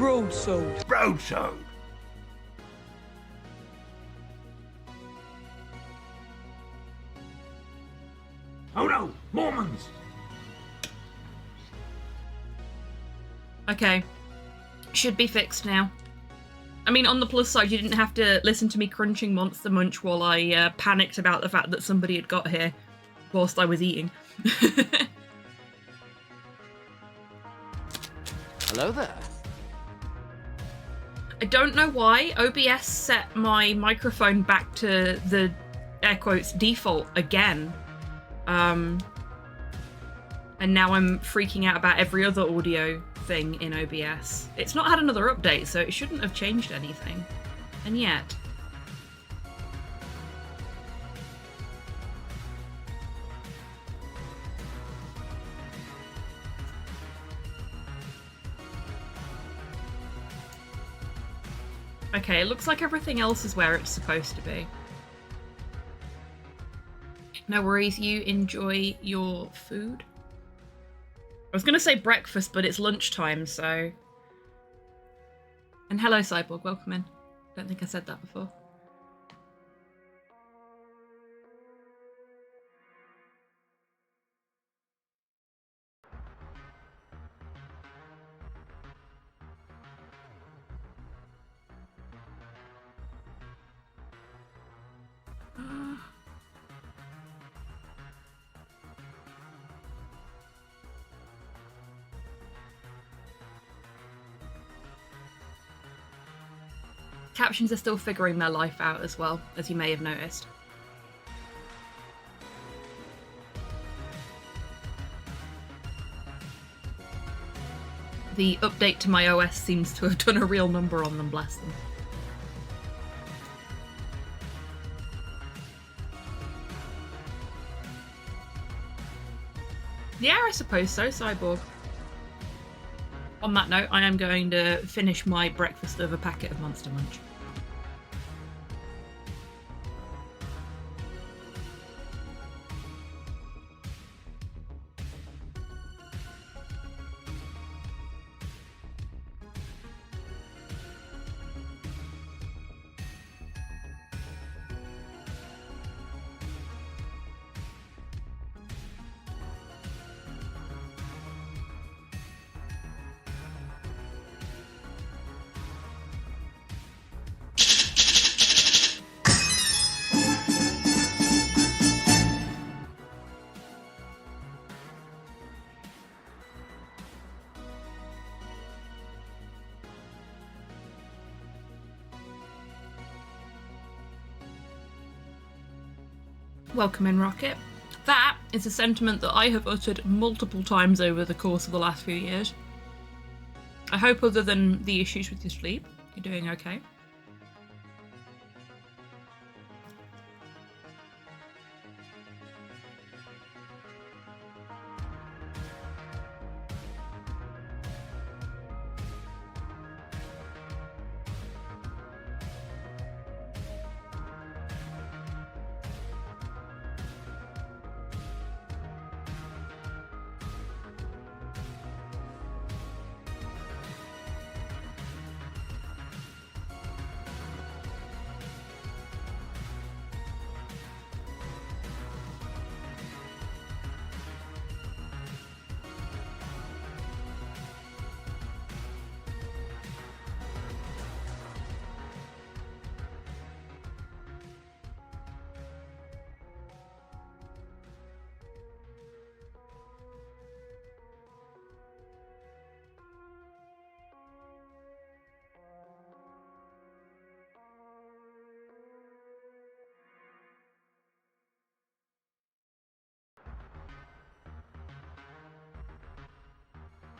Broadsword. Broadsword. Oh no, Mormons! Okay. Should be fixed now. I mean, on the plus side, you didn't have to listen to me crunching Monster Munch while I panicked about the fact that somebody had got here whilst I was eating. Hello there. I don't know why OBS set my microphone back to the, air quotes, default again. And now I'm freaking out about every other audio thing in OBS. It's not had another update, so it shouldn't have changed anything. And yet. Okay, it looks like everything else is where it's supposed to be. No worries, you enjoy your food. I was going to say breakfast, but it's lunchtime, so... And hello, Cyborg, welcome in. Don't think I said that before. Captions are still figuring their life out as well, as you may have noticed. The update to my OS seems to have done a real number on them, bless them. Yeah, I suppose so, Cyborg. On that note, I am going to finish my breakfast of a packet of Monster Munch. Welcome in, Rocket. That is a sentiment that I have uttered multiple times over the course of the last few years. I hope, other than the issues with your sleep, you're doing okay.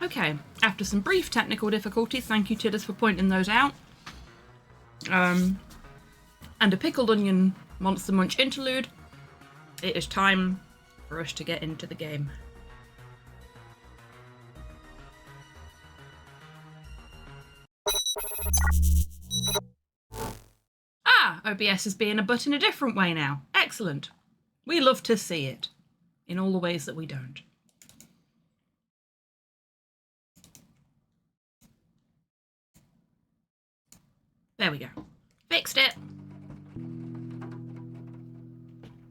Okay, after some brief technical difficulties, thank you Tiddus for pointing those out, and a pickled onion Monster Munch interlude, it is time for us to get into the game. Ah, OBS is being a butt in a different way now. Excellent. We love to see it, in all the ways that we don't. There we go. Fixed it.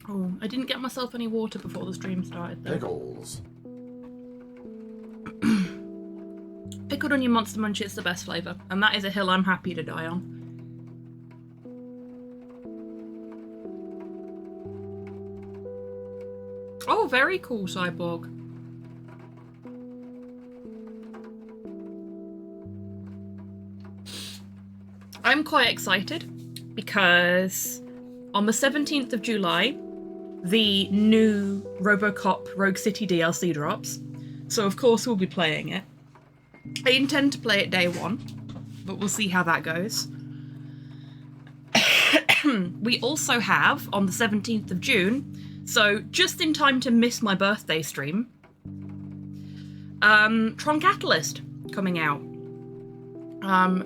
Oh, I didn't get myself any water before the stream started, though. Pickles. Pickled onion Monster Munch is the best flavour, and that is a hill I'm happy to die on. Oh, very cool, Cyborg. I'm quite excited because on the 17th of July, the new RoboCop Rogue City DLC drops. So of course we'll be playing it. I intend to play it day one, but we'll see how that goes. We also have, on the 17th of June, so just in time to miss my birthday stream, Tron Catalyst coming out.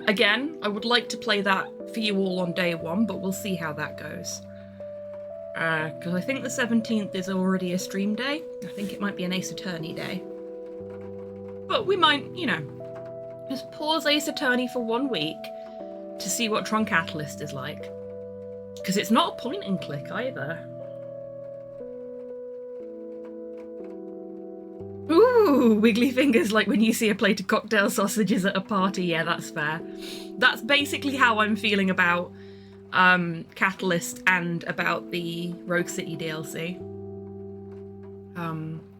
Again, I would like to play that for you all on day one, but we'll see how that goes. Because I think the 17th is already a stream day. I think it might be an Ace Attorney day. But we might, you know, just pause Ace Attorney for 1 week to see what Tron Catalyst is like. Because it's not a point and click either. Ooh, wiggly fingers like when you see a plate of cocktail sausages at a party. Yeah, that's fair. That's basically how I'm feeling about Catalyst and about the Rogue City DLC.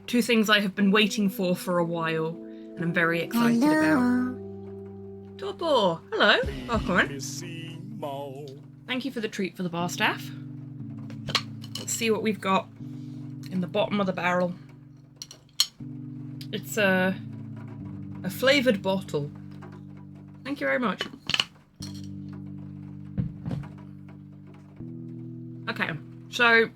Two things I have been waiting for a while, and I'm very excited about. Torpor, hello, welcome in. Thank you for the treat for the bar staff. Let's see what we've got in the bottom of the barrel. It's a flavoured bottle. Thank you very much. Okay, so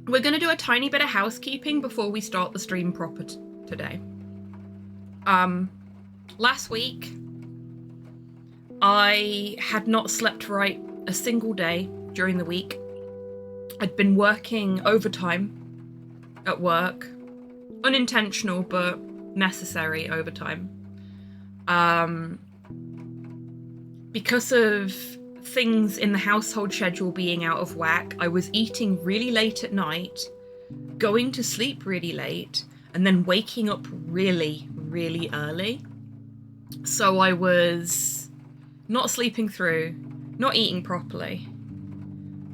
we're going to do a tiny bit of housekeeping before we start the stream proper today. Last week, I had not slept right a single day during the week. I'd been working overtime at work. Unintentional, but necessary overtime. Because of things in the household schedule being out of whack, I was eating really late at night, going to sleep really late, and then waking up really, really early. So I was not sleeping through, not eating properly,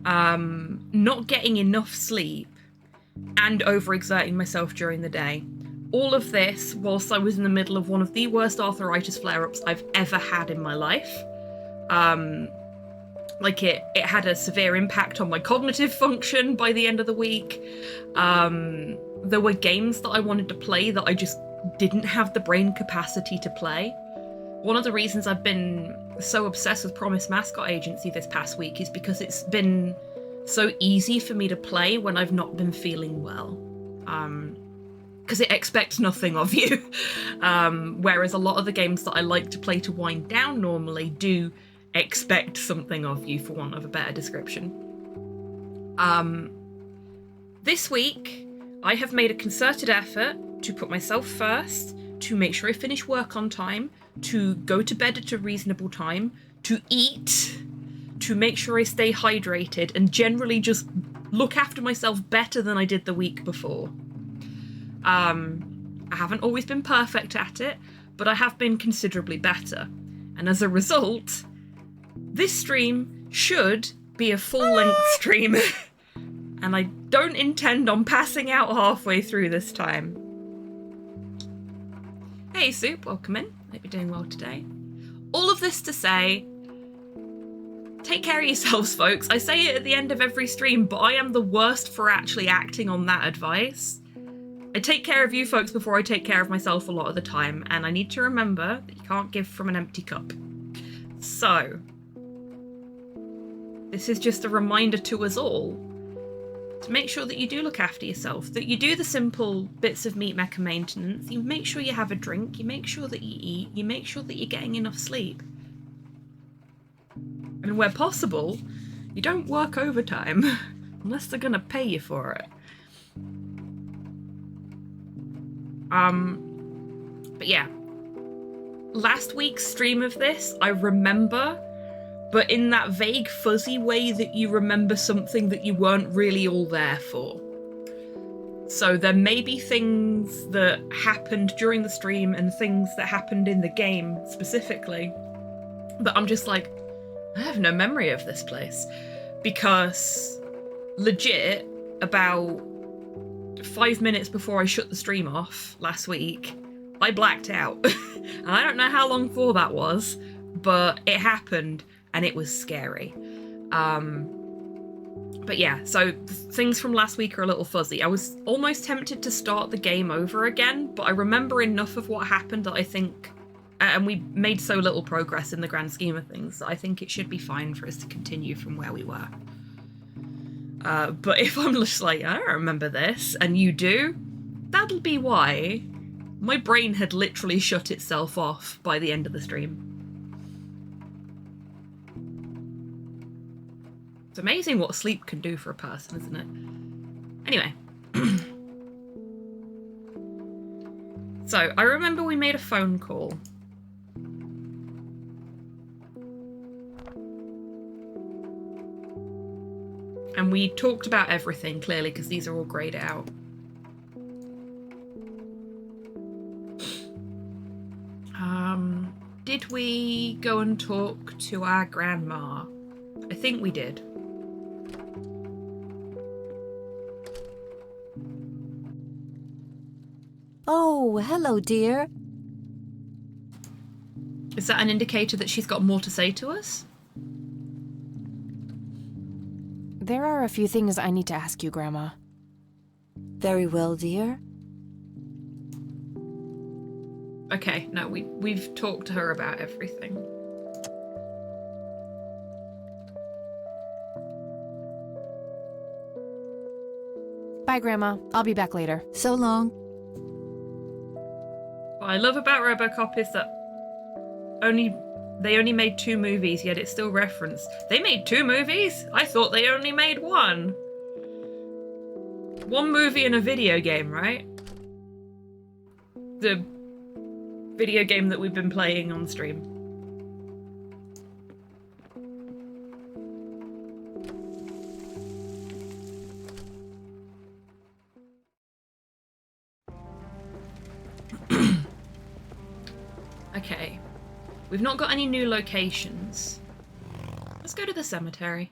not getting enough sleep, and overexerting myself during the day. All of this whilst I was in the middle of one of the worst arthritis flare-ups I've ever had in my life. Like it had a severe impact on my cognitive function by the end of the week. There were games that I wanted to play that I just didn't have the brain capacity to play. One of the reasons I've been so obsessed with Promise Mascot Agency this past week is because it's been so easy for me to play when I've not been feeling well. Because it expects nothing of you. Whereas a lot of the games that I like to play to wind down normally do expect something of you, for want of a better description. This week, I have made a concerted effort to put myself first, to make sure I finish work on time, to go to bed at a reasonable time, to eat, to make sure I stay hydrated, and generally just look after myself better than I did the week before. I haven't always been perfect at it, but I have been considerably better. And as a result, this stream should be a full-length stream. And I don't intend on passing out halfway through this time. Hey Soup, welcome in. Hope you're doing well today. All of this to say, take care of yourselves, folks. I say it at the end of every stream, but I am the worst for actually acting on that advice. I take care of you folks before I take care of myself a lot of the time, and I need to remember that you can't give from an empty cup. So, this is just a reminder to us all to make sure that you do look after yourself, that you do the simple bits of meat mecha maintenance, you make sure you have a drink, you make sure that you eat, you make sure that you're getting enough sleep. And where possible, you don't work overtime, unless they're gonna pay you for it. But yeah, last week's stream of this, I remember, but in that vague, fuzzy way that you remember something that you weren't really all there for. So there may be things that happened during the stream and things that happened in the game specifically, but I'm just like, I have no memory of this place. Because legit, about 5 minutes before I shut the stream off last week, I blacked out. And I don't know how long for that was, but it happened and it was scary. But yeah, so things from last week are a little fuzzy. I was almost tempted to start the game over again, but I remember enough of what happened that I think, and we made so little progress in the grand scheme of things, that I think it should be fine for us to continue from where we were. But if I'm just like, I don't remember this, and you do, that'll be why. My brain had literally shut itself off by the end of the stream. It's amazing what sleep can do for a person, isn't it? Anyway. So, I remember we made a phone call. And we talked about everything, clearly, because these are all grayed out. Did we go and talk to our grandma? I think we did. Oh, hello, dear. Is that an indicator that she's got more to say to us? There are a few things I need to ask you, Grandma. Very well, dear. Okay, no, we've talked to her about everything. Bye, Grandma. I'll be back later. So long. What I love about RoboCop is that they only made 2 movies, yet it's still referenced. They made 2 movies? I thought they only made 1. 1 movie and a video game, right? The video game that we've been playing on stream. Okay. We've not got any new locations. Let's go to the cemetery.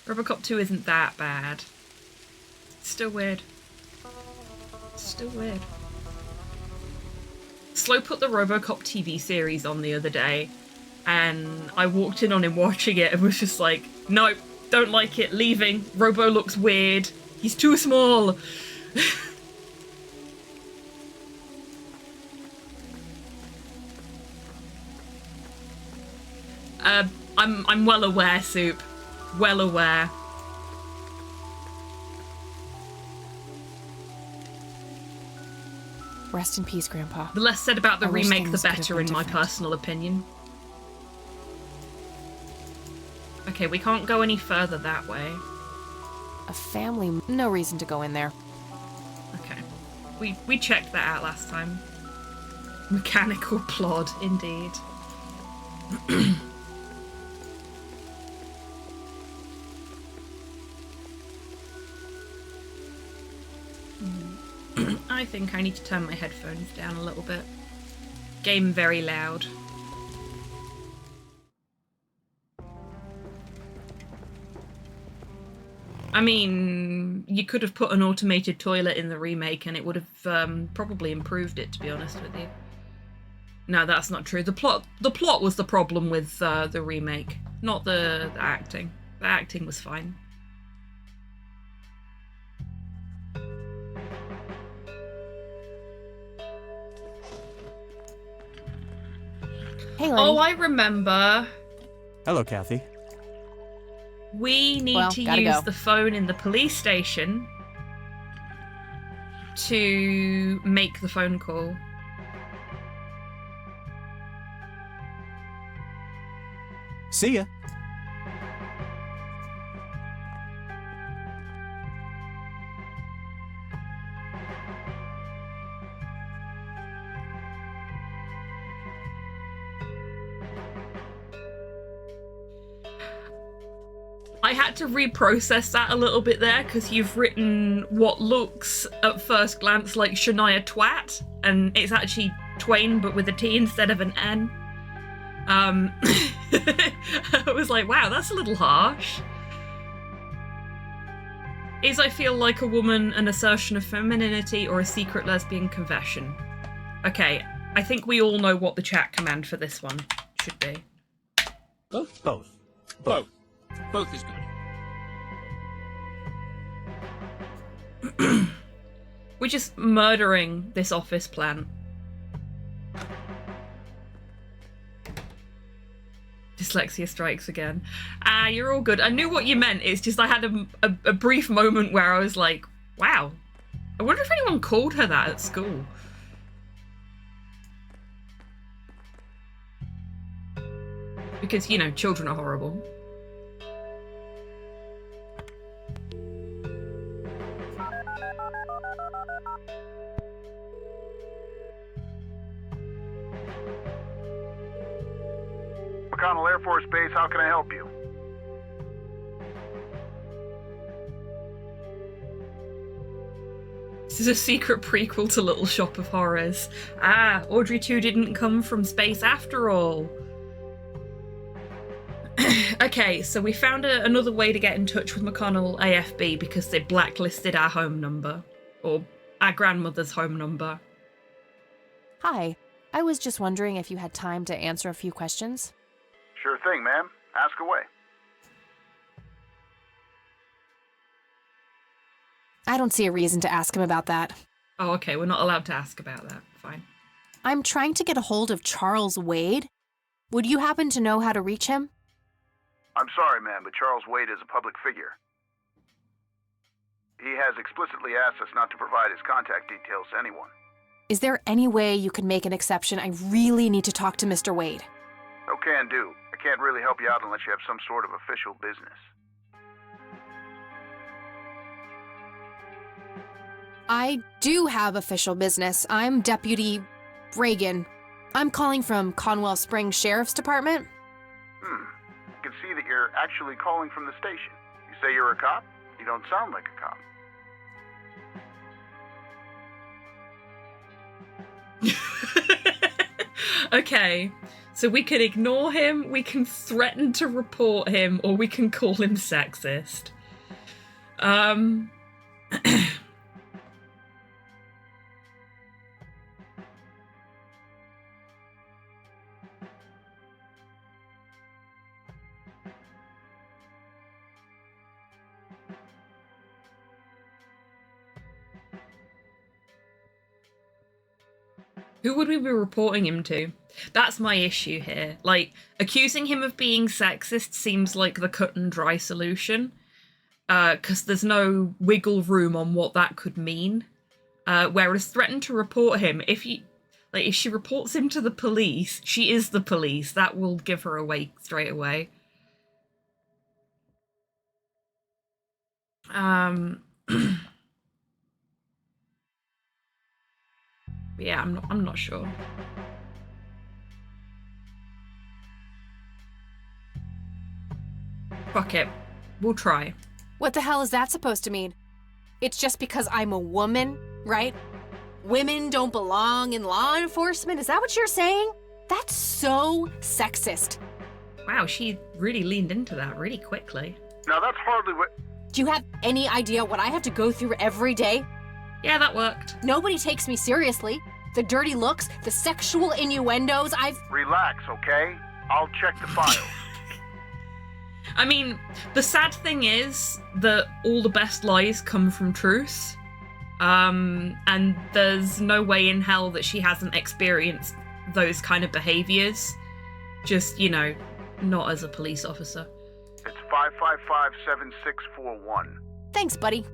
RoboCop 2 isn't that bad. It's still weird. It's still weird. Slow put the RoboCop TV series on the other day, and I walked in on him watching it and was just like, nope, don't like it, leaving. Robo looks weird. He's too small. I'm well aware, Soup. Well aware. Rest in peace, Grandpa. The less said about the I wish remake, the things could have better, been in my different. personal opinion. Okay, we can't go any further that way. A family. No reason to go in there. Okay. We checked that out last time. Mechanical plod, indeed. I think I need to turn my headphones down a little bit. Game very loud. I mean, you could have put an automated toilet in the remake and it would have probably improved it, to be honest with you. No, that's not true. The plot was the problem with the remake, not the acting. The acting was fine. Hey, Lenny. Oh, I remember. Hello, Kathy. We need Well, to gotta use go. the phone in the police station to make the phone call. See ya. I had to reprocess that a little bit there because you've written what looks at first glance like Shania Twat, and it's actually Twain but with a T instead of an N. I was like, wow, that's a little harsh. Is I feel like a woman an assertion of femininity or a secret lesbian confession? Okay, I think we all know what the chat command for this one should be. Both. Both. Both is good. We're just murdering this office plant. Dyslexia strikes again. You're all good. I knew what you meant. It's just I had a brief moment where I was like, wow. I wonder if anyone called her that at school. Because, you know, children are horrible. McConnell Air Force Base, how can I help you? This is a secret prequel to Little Shop of Horrors. Audrey 2 didn't come from space after all. Okay, so we found another way to get in touch with McConnell AFB because they blacklisted our home number. Or our grandmother's home number. Hi, I was just wondering if you had time to answer a few questions. Sure thing, ma'am. Ask away. I don't see a reason to ask him about that. Oh, okay, we're not allowed to ask about that. Fine. I'm trying to get a hold of Charles Wade. Would you happen to know how to reach him? I'm sorry, ma'am, but Charles Wade is a public figure. He has explicitly asked us not to provide his contact details to anyone. Is there any way you could make an exception? I really need to talk to Mr. Wade. No can do. I can't really help you out unless you have some sort of official business. I do have official business. I'm Deputy Reagan. I'm calling from Conwell Springs Sheriff's Department. I can see that you're actually calling from the station. You say you're a cop? You don't sound like a cop. Okay, so we can ignore him, we can threaten to report him, or we can call him sexist. Who would we be reporting him to? That's my issue here. Like, accusing him of being sexist seems like the cut and dry solution. Because there's no wiggle room on what that could mean. Whereas threaten to report him, if she reports him to the police, she is the police. That will give her away straight away. Yeah, I'm not sure. Fuck it. We'll try. What the hell is that supposed to mean? It's just because I'm a woman, right? Women don't belong in law enforcement? Is that what you're saying? That's so sexist. Wow, she really leaned into that really quickly. Now that's hardly what... Do you have any idea what I have to go through every day? Yeah, that worked. Nobody takes me seriously. The dirty looks, the sexual innuendos, Relax, okay? I'll check the file. I mean, the sad thing is that all the best lies come from truth. And there's no way in hell that she hasn't experienced those kind of behaviors. Just, you know, not as a police officer. It's 555-7641. Thanks, buddy.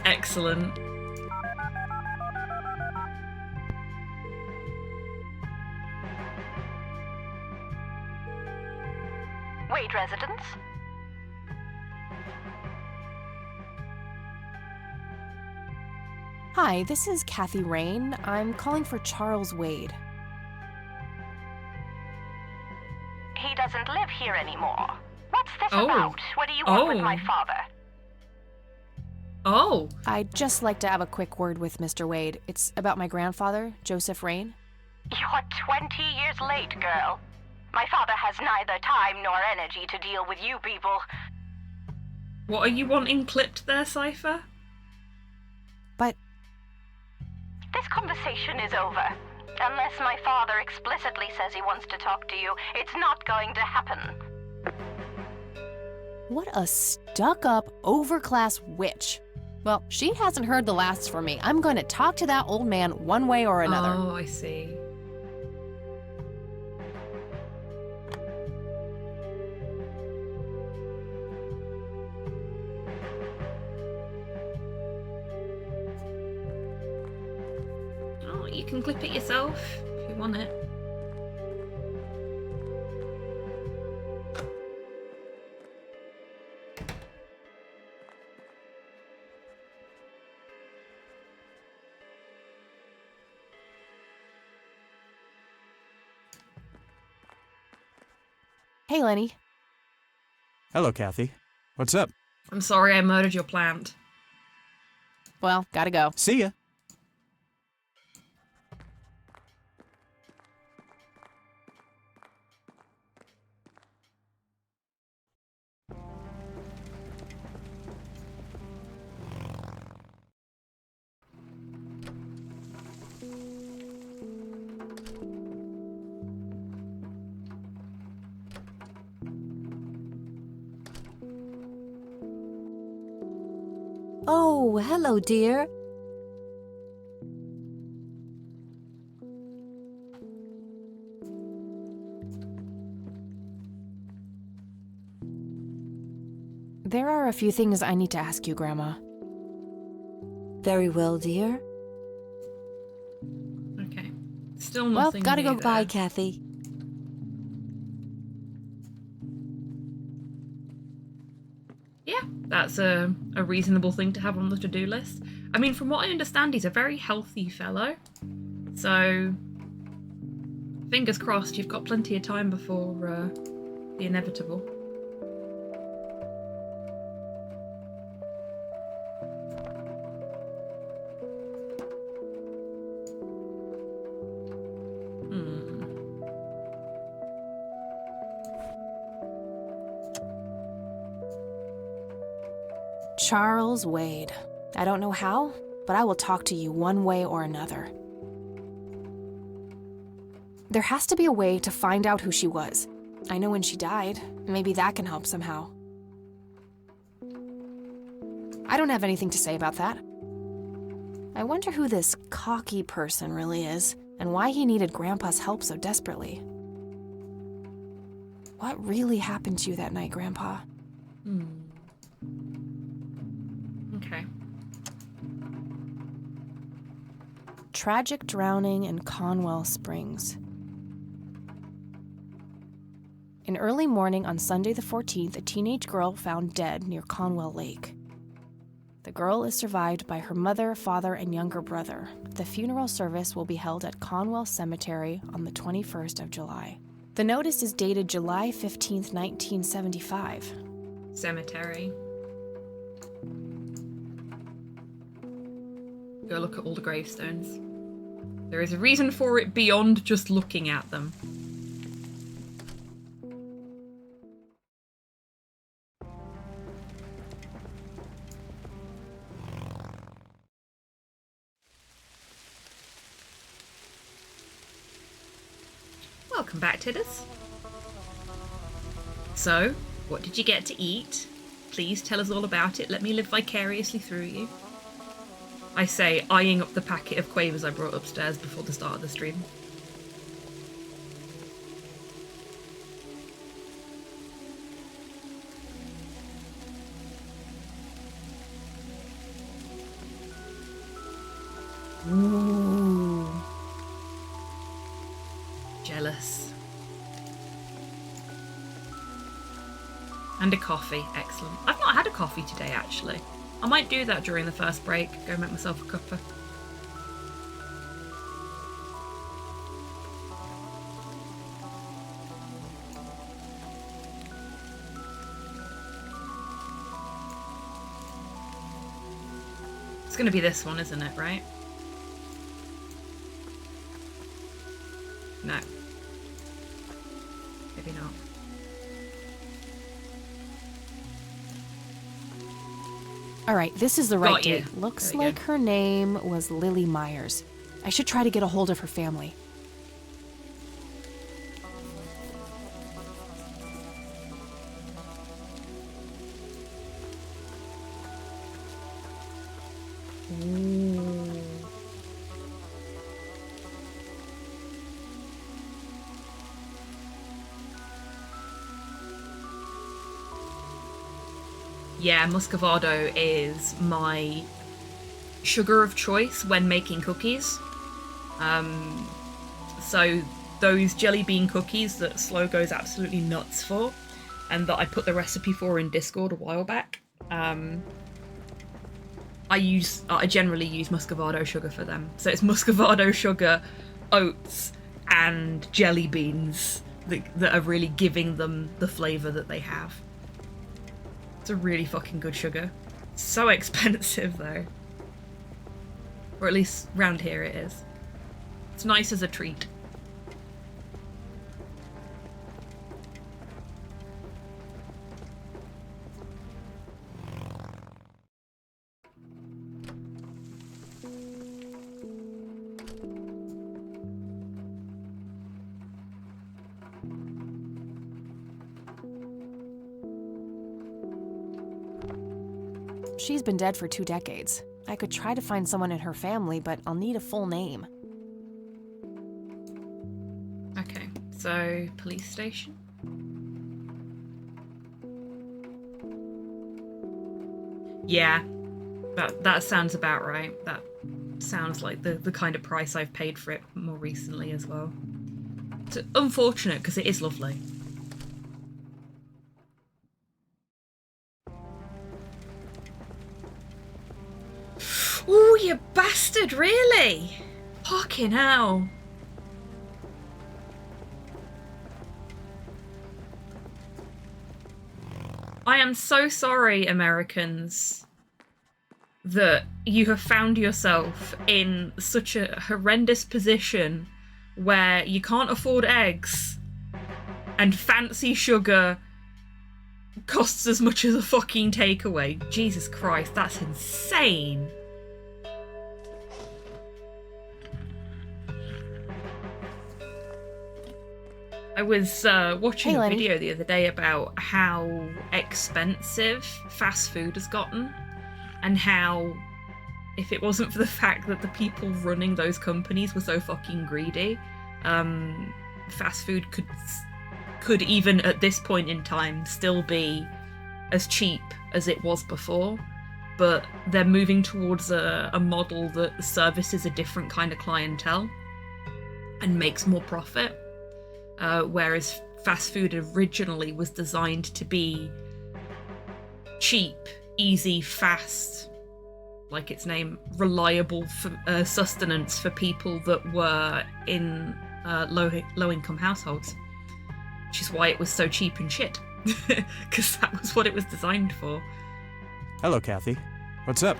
Excellent. Wade residence? Hi, this is Kathy Rain. I'm calling for Charles Wade. he doesn't live here anymore. What's this Oh. about? What do you want with Oh. my father? Oh, I'd just like to have a quick word with Mr. Wade. It's about my grandfather, Joseph Rain. You're 20 years late, girl. My father has neither time nor energy to deal with you people. what are you wanting clipped there, Cypher? But This conversation is over. Unless my father explicitly says he wants to talk to you, it's not going to happen. what a stuck-up, overclass witch. Well, she hasn't heard the last from me. I'm going to talk to that old man one way or another. Oh, I see. Oh, you can clip it yourself if you want it. Hey, Lenny. Hello, Kathy. What's up? I'm sorry I murdered your plant. Well, gotta go. See ya. Oh, hello, dear. There are a few things I need to ask you, Grandma. Very well, dear. Okay. Still Well, nothing. gotta new go. there. Bye, Kathy. Yeah, that's a reasonable thing to have on the to-do list. I mean, from what I understand, he's a very healthy fellow. So, fingers crossed, you've got plenty of time before the inevitable. Charles Wade. I don't know how, but I will talk to you one way or another. There has to be a way to find out who she was. I know when she died. Maybe that can help somehow. I don't have anything to say about that. I wonder who this cocky person really is, and why he needed Grandpa's help so desperately. What really happened to you that night, Grandpa? Okay. Tragic drowning in Conwell Springs. In early morning on Sunday the 14th, a teenage girl found dead near Conwell Lake. The girl is survived by her mother, father, and younger brother. The funeral service will be held at Conwell Cemetery on the 21st of July. The notice is dated July 15th, 1975. Cemetery. Go look at all the gravestones. There is a reason for it beyond just looking at them. Welcome back, Tidders. So, what did you get to eat? Please tell us all about it. Let me live vicariously through you. I say, eyeing up the packet of quavers I brought upstairs before the start of the stream. Ooh. Jealous. And a coffee. Excellent. I've not had a coffee today, actually. I might do that during the first break. Go make myself a cuppa. It's gonna be this one, isn't it, right? No. Maybe not. All right, this is the right Got you. date. Looks There we like go. her name was Lily Myers. I should try to get a hold of her family. Yeah, Muscovado is my sugar of choice when making cookies. So those jelly bean cookies that Slow goes absolutely nuts for, and that I put the recipe for in Discord a while back, I generally use Muscovado sugar for them. So it's Muscovado sugar, oats, and jelly beans that are really giving them the flavour that they have. It's a really fucking good sugar. So expensive though. Or at least round here it is. It's nice as a treat. She's been dead for 2 decades. I could try to find someone in her family, but I'll need a full name. Okay, so police station. Yeah, that sounds about right. That sounds like the kind of price I've paid for it more recently as well. It's unfortunate because it is lovely. Ooh, you bastard, really? Fucking hell. I am so sorry, Americans, that you have found yourself in such a horrendous position where you can't afford eggs and fancy sugar costs as much as a fucking takeaway. Jesus Christ, that's insane. I was watching Hey, a Lenny. video the other day about how expensive fast food has gotten, and how if it wasn't for the fact that the people running those companies were so fucking greedy, fast food could even at this point in time still be as cheap as it was before. But they're moving towards a model that services a different kind of clientele and makes more profit. Whereas fast food originally was designed to be cheap, easy, fast, like its name, reliable sustenance for people that were in low-income households, which is why it was so cheap and shit, because that was what it was designed for. Hello, Kathy. What's up?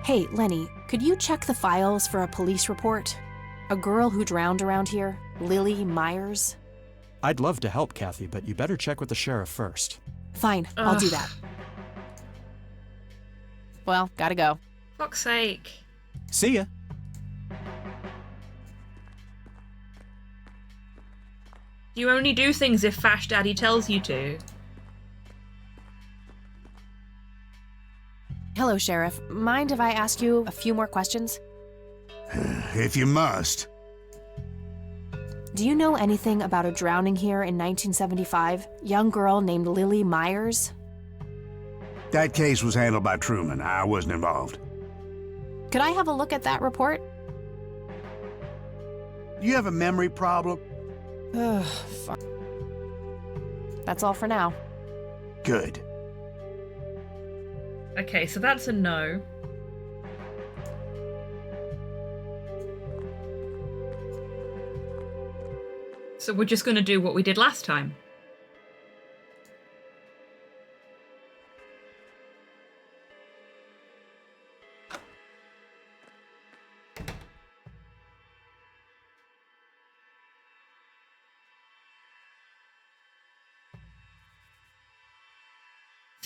Hey, Lenny, could you check the files for a police report? A girl who drowned around here, Lily Myers? I'd love to help, Kathy, but you better check with the sheriff first. Fine, I'll do Ugh. that. Well, gotta go. Fuck's sake. See ya. You only do things if Fash Daddy tells you to. Hello, Sheriff. Mind if I ask you a few more questions? If you must. Do you know anything about a drowning here in 1975? Young girl named Lily Myers? That case was handled by Truman. I wasn't involved. Could I have a look at that report? You have a memory problem? Ugh, fuck. That's all for now. Good. Okay, so that's a no. So we're just going to do what we did last time.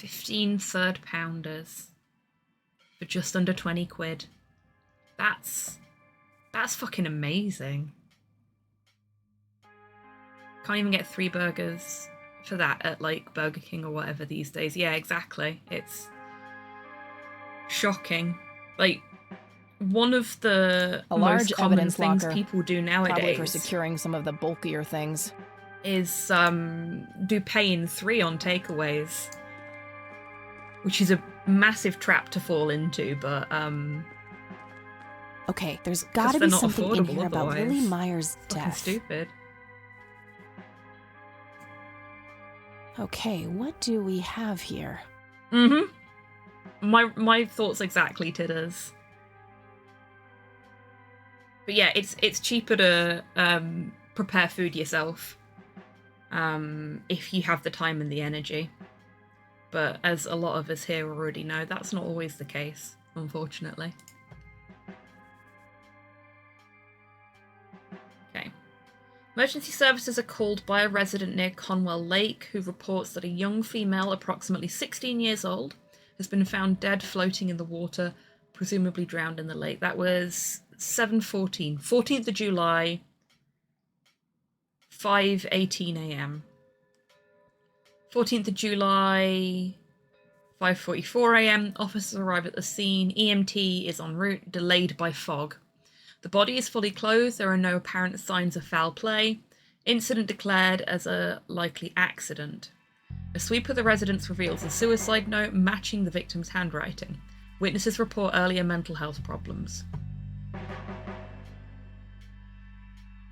15 third pounders for just under 20 quid. That's fucking amazing. Can't even get 3 burgers for that at like Burger King or whatever these days. Yeah, exactly. It's shocking. Like, one of the A large most common evidence things locker, people do nowadays, probably for securing some of the bulkier things, is do pay in 3 on takeaways, which is a massive trap to fall into. But okay, there's got to be something in here about Lily Meyer's death. Stupid. Okay, what do we have here? My thoughts exactly, Tidders. But yeah, it's cheaper to prepare food yourself if you have the time and the energy. But as a lot of us here already know, that's not always the case, unfortunately. Okay. Emergency services are called by a resident near Conwell Lake who reports that a young female, approximately 16 years old, has been found dead floating in the water, presumably drowned in the lake. That was 7:14, 14th of July, 5:18 a.m. 14th of July, 5:44 a.m. Officers arrive at the scene. EMT is en route, delayed by fog. The body is fully clothed. There are no apparent signs of foul play. Incident declared as a likely accident. A sweep of the residence reveals a suicide note matching the victim's handwriting. Witnesses report earlier mental health problems.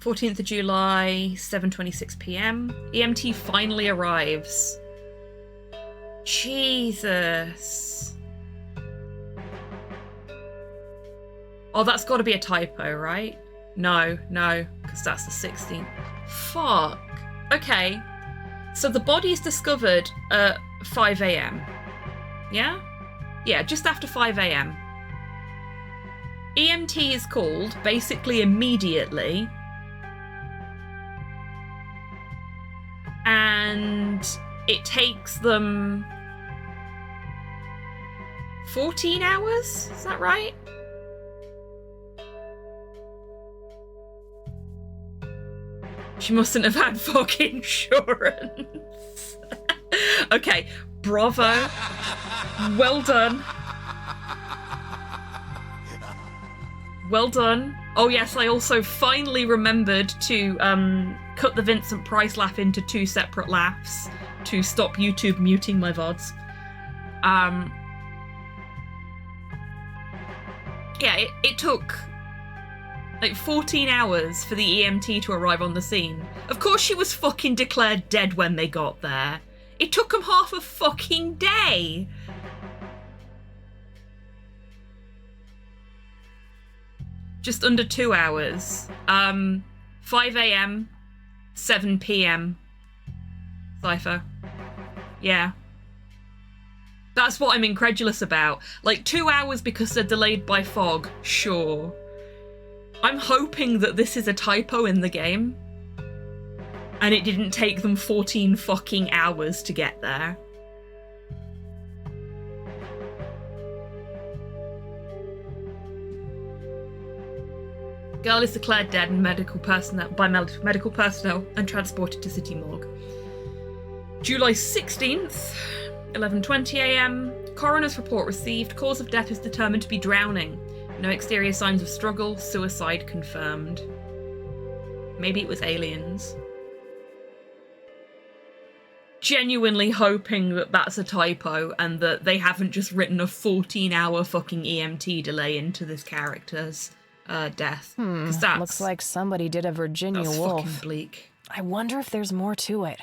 14th of July, 7:26 p.m. EMT finally arrives. Jesus. Oh, that's got to be a typo, right? No, because that's the 16th. Fuck. Okay. So the body is discovered at 5 a.m. Yeah? Yeah, just after 5 a.m. EMT is called basically immediately. And it takes them 14 hours? Is that right? She mustn't have had fucking insurance. Okay, bravo. Well done. Well done. Oh yes, I also finally remembered to cut the Vincent Price laugh into 2 separate laughs to stop YouTube muting my VODs. Yeah, it took like 14 hours for the EMT to arrive on the scene. Of course she was fucking declared dead when they got there. It took them half a fucking day. Just under 2 hours. 5 a.m, 7 p.m. Cypher. Yeah. That's what I'm incredulous about. Like, 2 hours because they're delayed by fog, sure. I'm hoping that this is a typo in the game. And it didn't take them 14 fucking hours to get there. Girl is declared dead and medical personnel and transported to City Morgue. July 16th, 11:20 a.m. Coroner's report received. Cause of death is determined to be drowning. No exterior signs of struggle. Suicide confirmed. Maybe it was aliens. Genuinely hoping that that's a typo and that they haven't just written a 14-hour fucking EMT delay into this character's death. That looks like somebody did a Virginia that's Woolf. Fucking bleak. I wonder if there's more to it.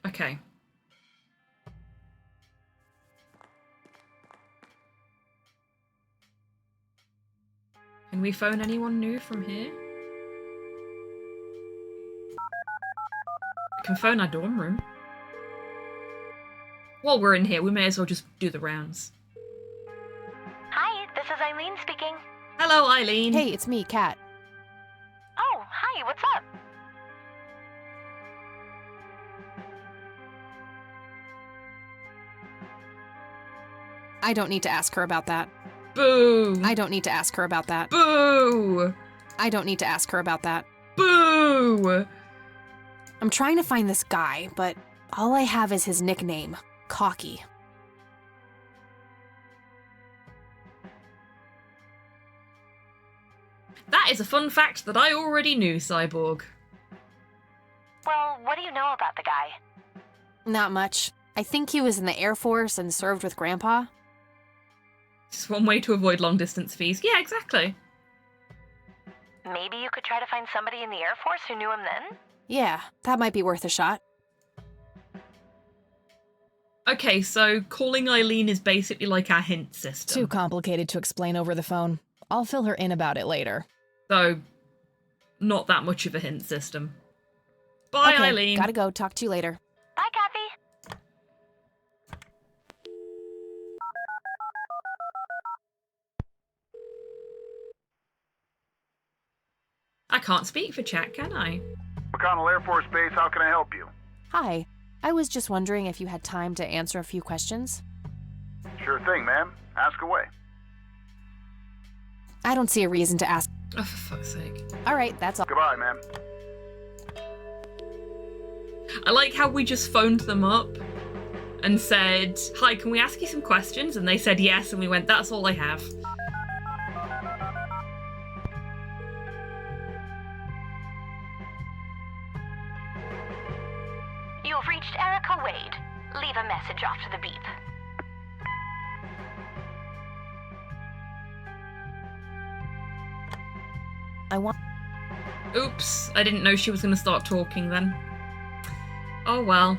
Okay. Can we phone anyone new from here? I can phone our dorm room. While we're in here, we may as well just do the rounds. Hi, this is Eileen speaking. Hello, Eileen. Hey, it's me, Kat. Oh, hi, what's up? I don't need to ask her about that. Boo! I don't need to ask her about that. Boo! I don't need to ask her about that. Boo! I'm trying to find this guy, but all I have is his nickname, Cocky. That is a fun fact that I already knew, Cyborg. Well, what do you know about the guy? Not much. I think he was in the Air Force and served with Grandpa. Just one way to avoid long-distance fees. Yeah, exactly. Maybe you could try to find somebody in the Air Force who knew him then? Yeah, that might be worth a shot. Okay, so calling Eileen is basically like our hint system. Too complicated to explain over the phone. I'll fill her in about it later. So, not that much of a hint system. Bye, Okay, Eileen. gotta go. Talk to you later. Bye, Kathy. I can't speak for chat, can I? McConnell Air Force Base, how can I help you? Hi. I was just wondering if you had time to answer a few questions. Sure thing, ma'am. Ask away. I don't see a reason to ask. Oh, for fuck's sake. All right, that's all. Goodbye, ma'am. I like how we just phoned them up and said, hi, can we ask you some questions? And they said yes, and we went, that's all I have. You've reached Erica Wade. Leave a message after the beep. I want. Oops, I didn't know she was going to start talking then. Oh well.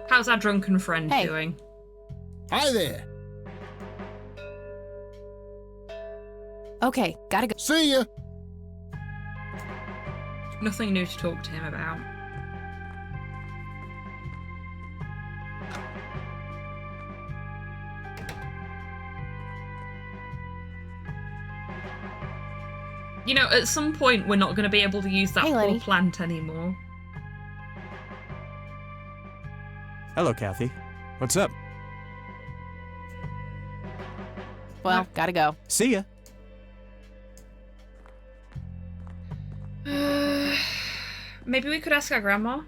How's our drunken friend Hey. doing? Hi there. Okay, gotta go. See ya. Nothing new to talk to him about. You know, at some point we're not going to be able to use that Hey, poor Lenny. plant anymore. Hello, Kathy. What's up? Well, gotta go. See ya. Maybe we could ask our grandma?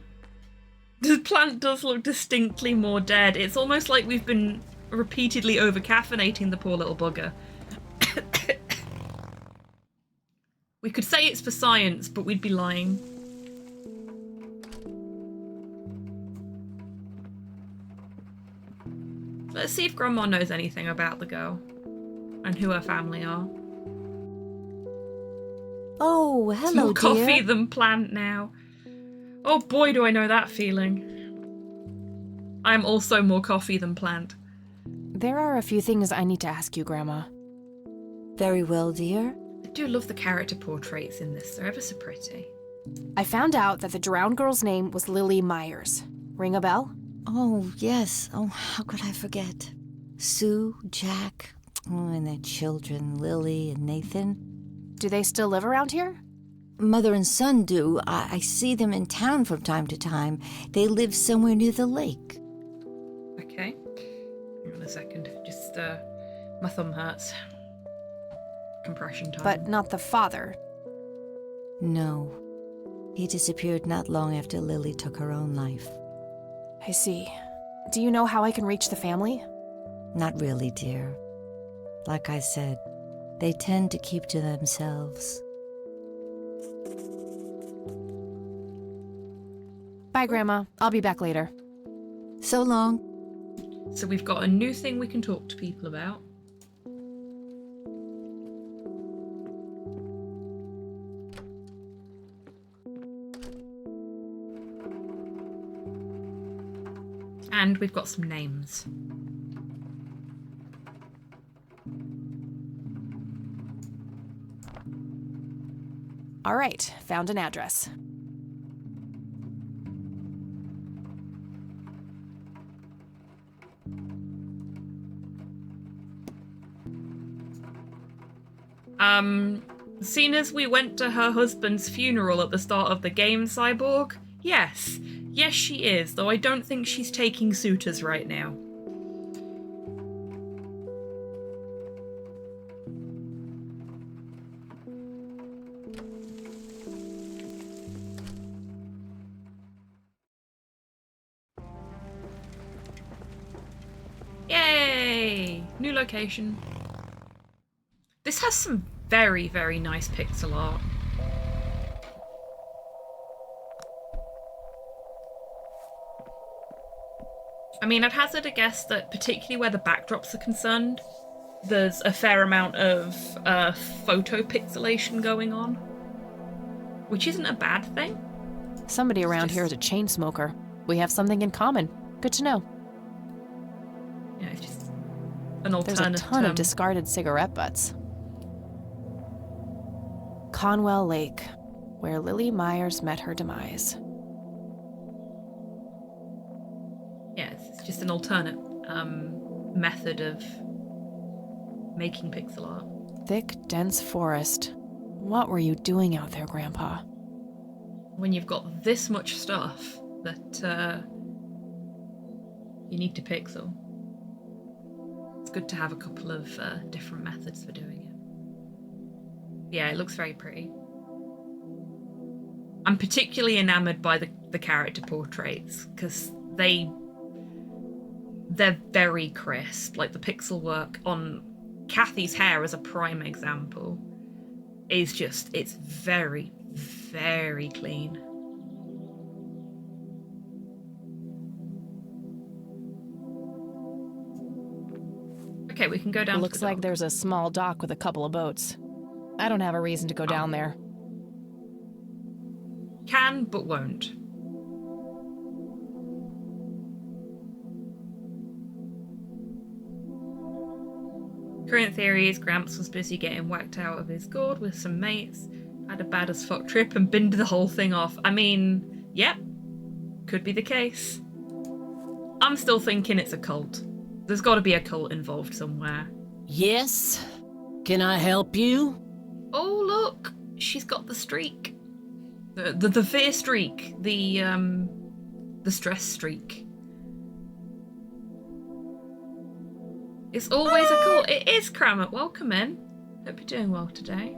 The plant does look distinctly more dead. It's almost like we've been repeatedly over-caffeinating the poor little bugger. We could say it's for science, but we'd be lying. Let's see if Grandma knows anything about the girl and who her family are. Oh, It's hello, more coffee dear. than plant now. Oh boy, do I know that feeling. I'm also more coffee than plant. There are a few things I need to ask you, Grandma. Very well, dear. I do love the character portraits in this. They're ever so pretty. I found out that the drowned girl's name was Lily Myers. Ring a bell? Oh, yes. Oh, how could I forget? Sue, Jack, and their children, Lily and Nathan. Do they still live around here? Mother and son do. I see them in town from time to time. They live somewhere near the lake. Okay. Hang on a second. Just, my thumb hurts. Compression time. But not the father. No. He disappeared not long after Lily took her own life. I see. Do you know how I can reach the family? Not really, dear. Like I said, they tend to keep to themselves. Bye, Grandma. I'll be back later. So long. So we've got a new thing we can talk to people about. And we've got some names. All right, found an address. Seeing as we went to her husband's funeral at the start of the game, Cyborg, yes, Yes, she is, though I don't think she's taking suitors right now. Yay! New location. This has some very, very nice pixel art. I mean, I'd hazard a guess that particularly where the backdrops are concerned, there's a fair amount of photo pixelation going on, which isn't a bad thing. Somebody around here is a chain smoker. We have something in common. Good to know. Yeah, it's just an alternative. There's a ton of discarded cigarette butts. Conwell Lake, where Lily Myers met her demise. Yeah, it's just an alternate method of making pixel art. Thick, dense forest. What were you doing out there, Grandpa? When you've got this much stuff that you need to pixel, it's good to have a couple of different methods for doing it. Yeah, it looks very pretty. I'm particularly enamored by the character portraits because they're very crisp. Like the pixel work on Kathy's hair as a prime example is just, it's very, very clean. Okay, we can go down. Looks like there's a small dock with a couple of boats. I don't have a reason to go down there. Can, but won't. Current theory is Gramps was busy getting whacked out of his gourd with some mates, had a bad as fuck trip and binned the whole thing off. I mean, yep, could be the case. I'm still thinking it's a cult. There's got to be a cult involved somewhere. Yes? Can I help you? Oh, look, she's got the streak. The fear streak. The stress streak. It's always a cult. It is, Crammett. Welcome in. Hope you're doing well today.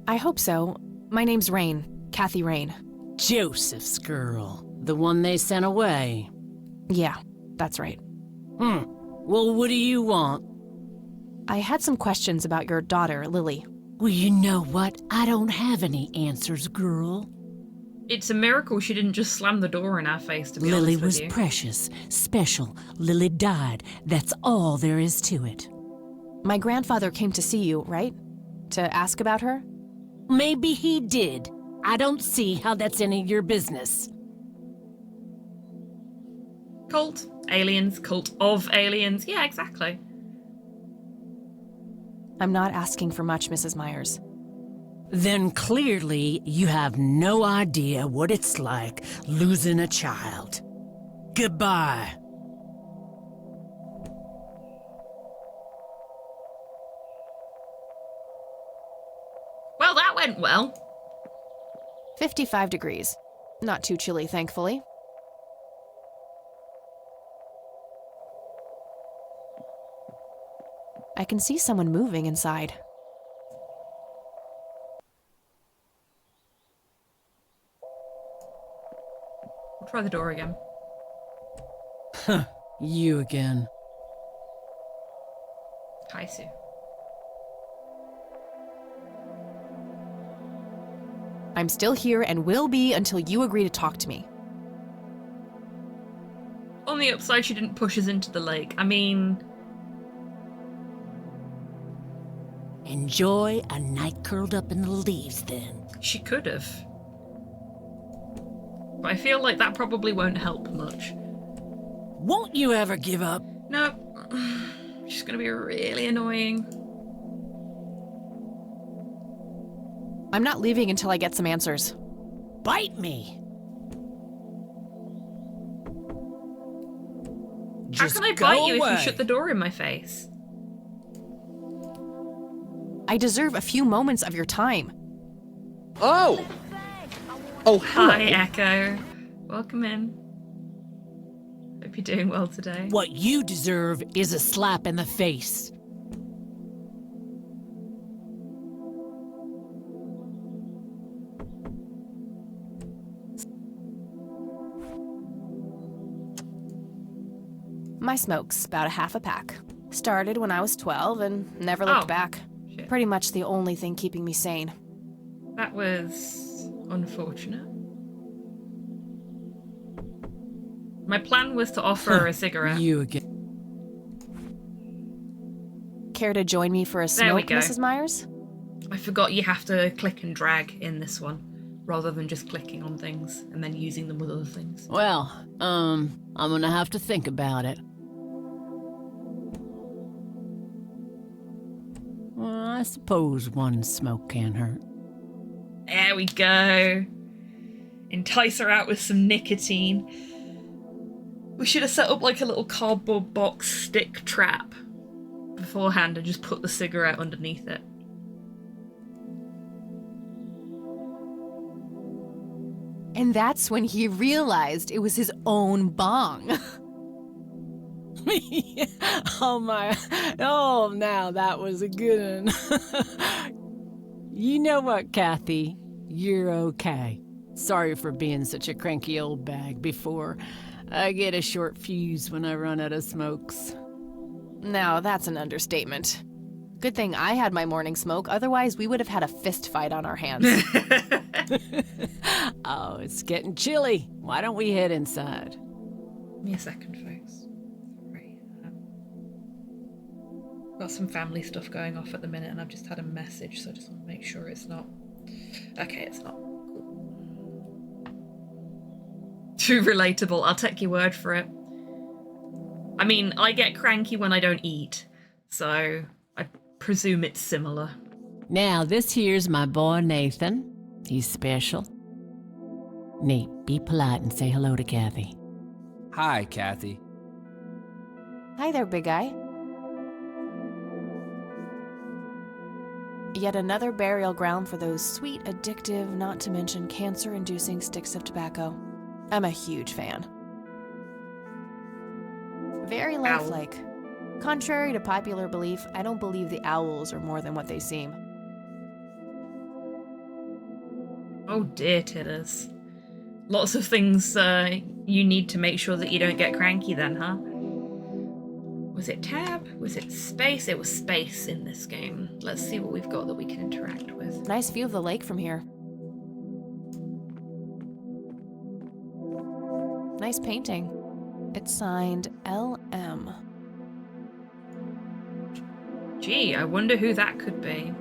I hope so. My name's Rain. Kathy Rain. Joseph's girl. The one they sent away. Yeah, that's right. Well, what do you want? I had some questions about your daughter, Lily. Well, you know what? I don't have any answers, girl. It's a miracle she didn't just slam the door in our face, to be honest with you. Lily was precious, special. Lily died. That's all there is to it. My grandfather came to see you, right? To ask about her? Maybe he did. I don't see how that's any of your business. Cult, aliens, cult of aliens. Yeah, exactly. I'm not asking for much, Mrs. Myers. Then clearly you have no idea what it's like losing a child. Goodbye. Well, that went well. 55 degrees. Not too chilly, thankfully. I can see someone moving inside. We'll try the door again. Huh, you again. Hi, Sue. I'm still here and will be until you agree to talk to me. On the upside, she didn't push us into the lake. I mean... Enjoy a night curled up in the leaves, then. She could have. But I feel like that probably won't help much. Won't you ever give up? No. She's gonna be really annoying. I'm not leaving until I get some answers. Bite me! How can I bite you if you shut the door in my face? I deserve a few moments of your time. Oh! Oh, hello. Hi, Echo. Welcome in. Hope you're doing well today. What you deserve is a slap in the face. My smoke's about a half a pack. Started when I was 12 and never looked back. Shit. Pretty much the only thing keeping me sane. That was unfortunate. My plan was to offer her a cigarette. You again. Care to join me for a There we smoke, go. Mrs. Myers? I forgot you have to click and drag in this one, rather than just clicking on things and then using them with other things. Well, I'm gonna have to think about it. Well, I suppose one smoke can't hurt. There we go. Entice her out with some nicotine. We should have set up like a little cardboard box stick trap beforehand and just put the cigarette underneath it. And that's when he realized it was his own bong. Oh my, oh now that was a good one. You know what, Kathy? You're okay. Sorry for being such a cranky old bag before. I get a short fuse when I run out of smokes. Now, that's an understatement. Good thing I had my morning smoke, otherwise we would have had a fist fight on our hands. Oh, it's getting chilly. Why don't we head inside? Give me a second, folks. Right. Got some family stuff going off at the minute and I've just had a message, so I just want to make sure it's not... Okay, it's not. Too relatable. I'll take your word for it. I mean, I get cranky when I don't eat, so I presume it's similar. Now, this here's my boy Nathan. He's special. Nate, be polite and say hello to Kathy. Hi, Kathy. Hi there, big guy. Yet another burial ground for those sweet, addictive, not to mention cancer-inducing sticks of tobacco. I'm a huge fan. Very lifelike. Contrary to popular belief, I don't believe the owls are more than what they seem. Oh dear, Titters. Lots of things you need to make sure that you don't get cranky then, huh? Was it tab? Was it space? It was space in this game. Let's see what we've got that we can interact with. Nice view of the lake from here. Nice painting. It's signed LM. Gee, I wonder who that could be.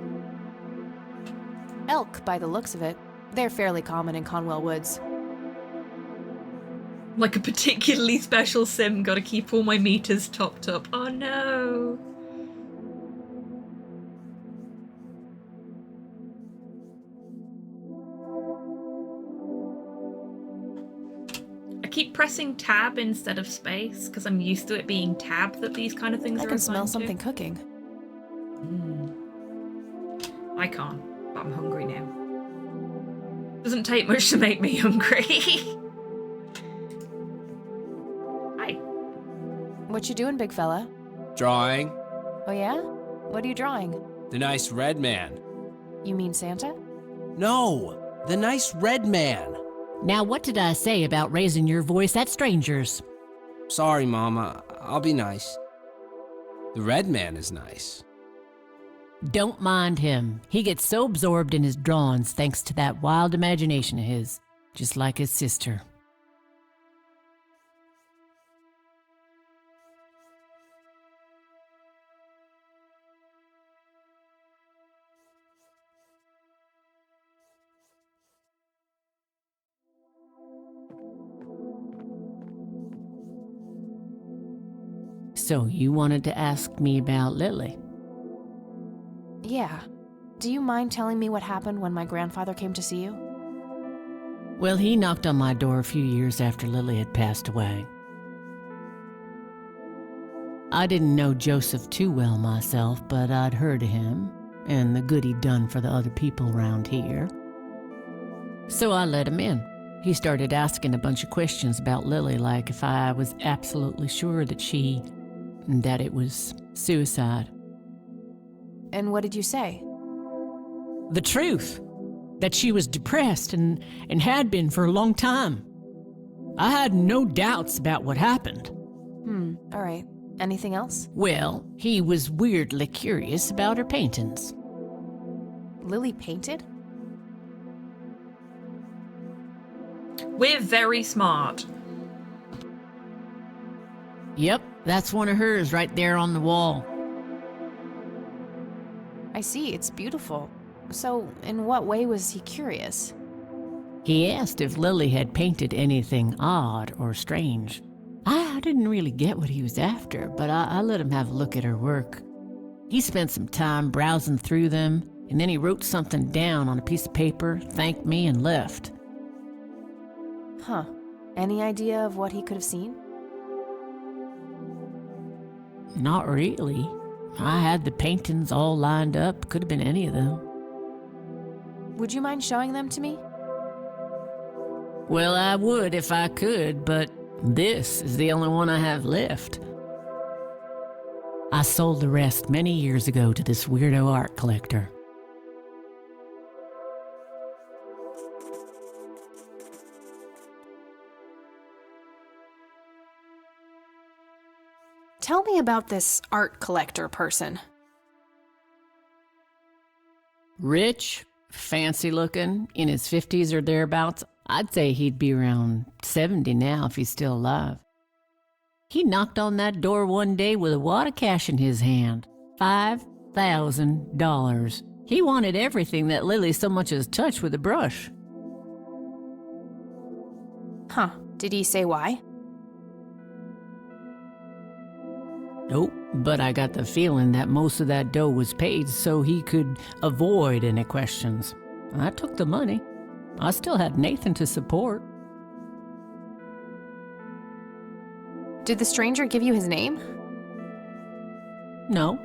Elk, by the looks of it. They're fairly common in Conwell Woods. Like a particularly special sim, gotta keep all my meters topped up. Oh no! I keep pressing tab instead of space, because I'm used to it being tab that these kind of things I are can smell assigned to. something cooking. I can't, but I'm hungry now. Doesn't take much to make me hungry. Hi. What you doing, big fella? Drawing. Oh yeah? What are you drawing? The nice red man. You mean Santa? No, the nice red man. Now, what did I say about raising your voice at strangers? Sorry, Mama. I'll be nice. The red man is nice. Don't mind him. He gets so absorbed in his drawings thanks to that wild imagination of his, just like his sister. So you wanted to ask me about Lily? Yeah. Do you mind telling me what happened when my grandfather came to see you? Well, he knocked on my door a few years after Lily had passed away. I didn't know Joseph too well myself, but I'd heard of him and the good he'd done for the other people around here. So I let him in. He started asking a bunch of questions about Lily, like if I was absolutely sure that it was suicide. And what did you say? The truth. That she was depressed and had been for a long time. I had no doubts about what happened. All right. Anything else? Well, he was weirdly curious about her paintings. Lily painted? We're very smart. Yep, that's one of hers right there on the wall. I see, it's beautiful. So, in what way was he curious? He asked if Lily had painted anything odd or strange. I didn't really get what he was after, but I let him have a look at her work. He spent some time browsing through them, and then he wrote something down on a piece of paper, thanked me, and left. Huh. Any idea of what he could have seen? Not really. I had the paintings all lined up. Could have been any of them. Would you mind showing them to me? Well, I would if I could, but this is the only one I have left. I sold the rest many years ago to this weirdo art collector. Tell me about this art collector person. Rich, fancy looking, in his 50s or thereabouts. I'd say he'd be around 70 now if he's still alive. He knocked on that door one day with a wad of cash in his hand. $5,000. He wanted everything that Lily so much as touched with a brush. Huh. Did he say why? Nope, but I got the feeling that most of that dough was paid so he could avoid any questions. I took the money. I still had Nathan to support. Did the stranger give you his name? No.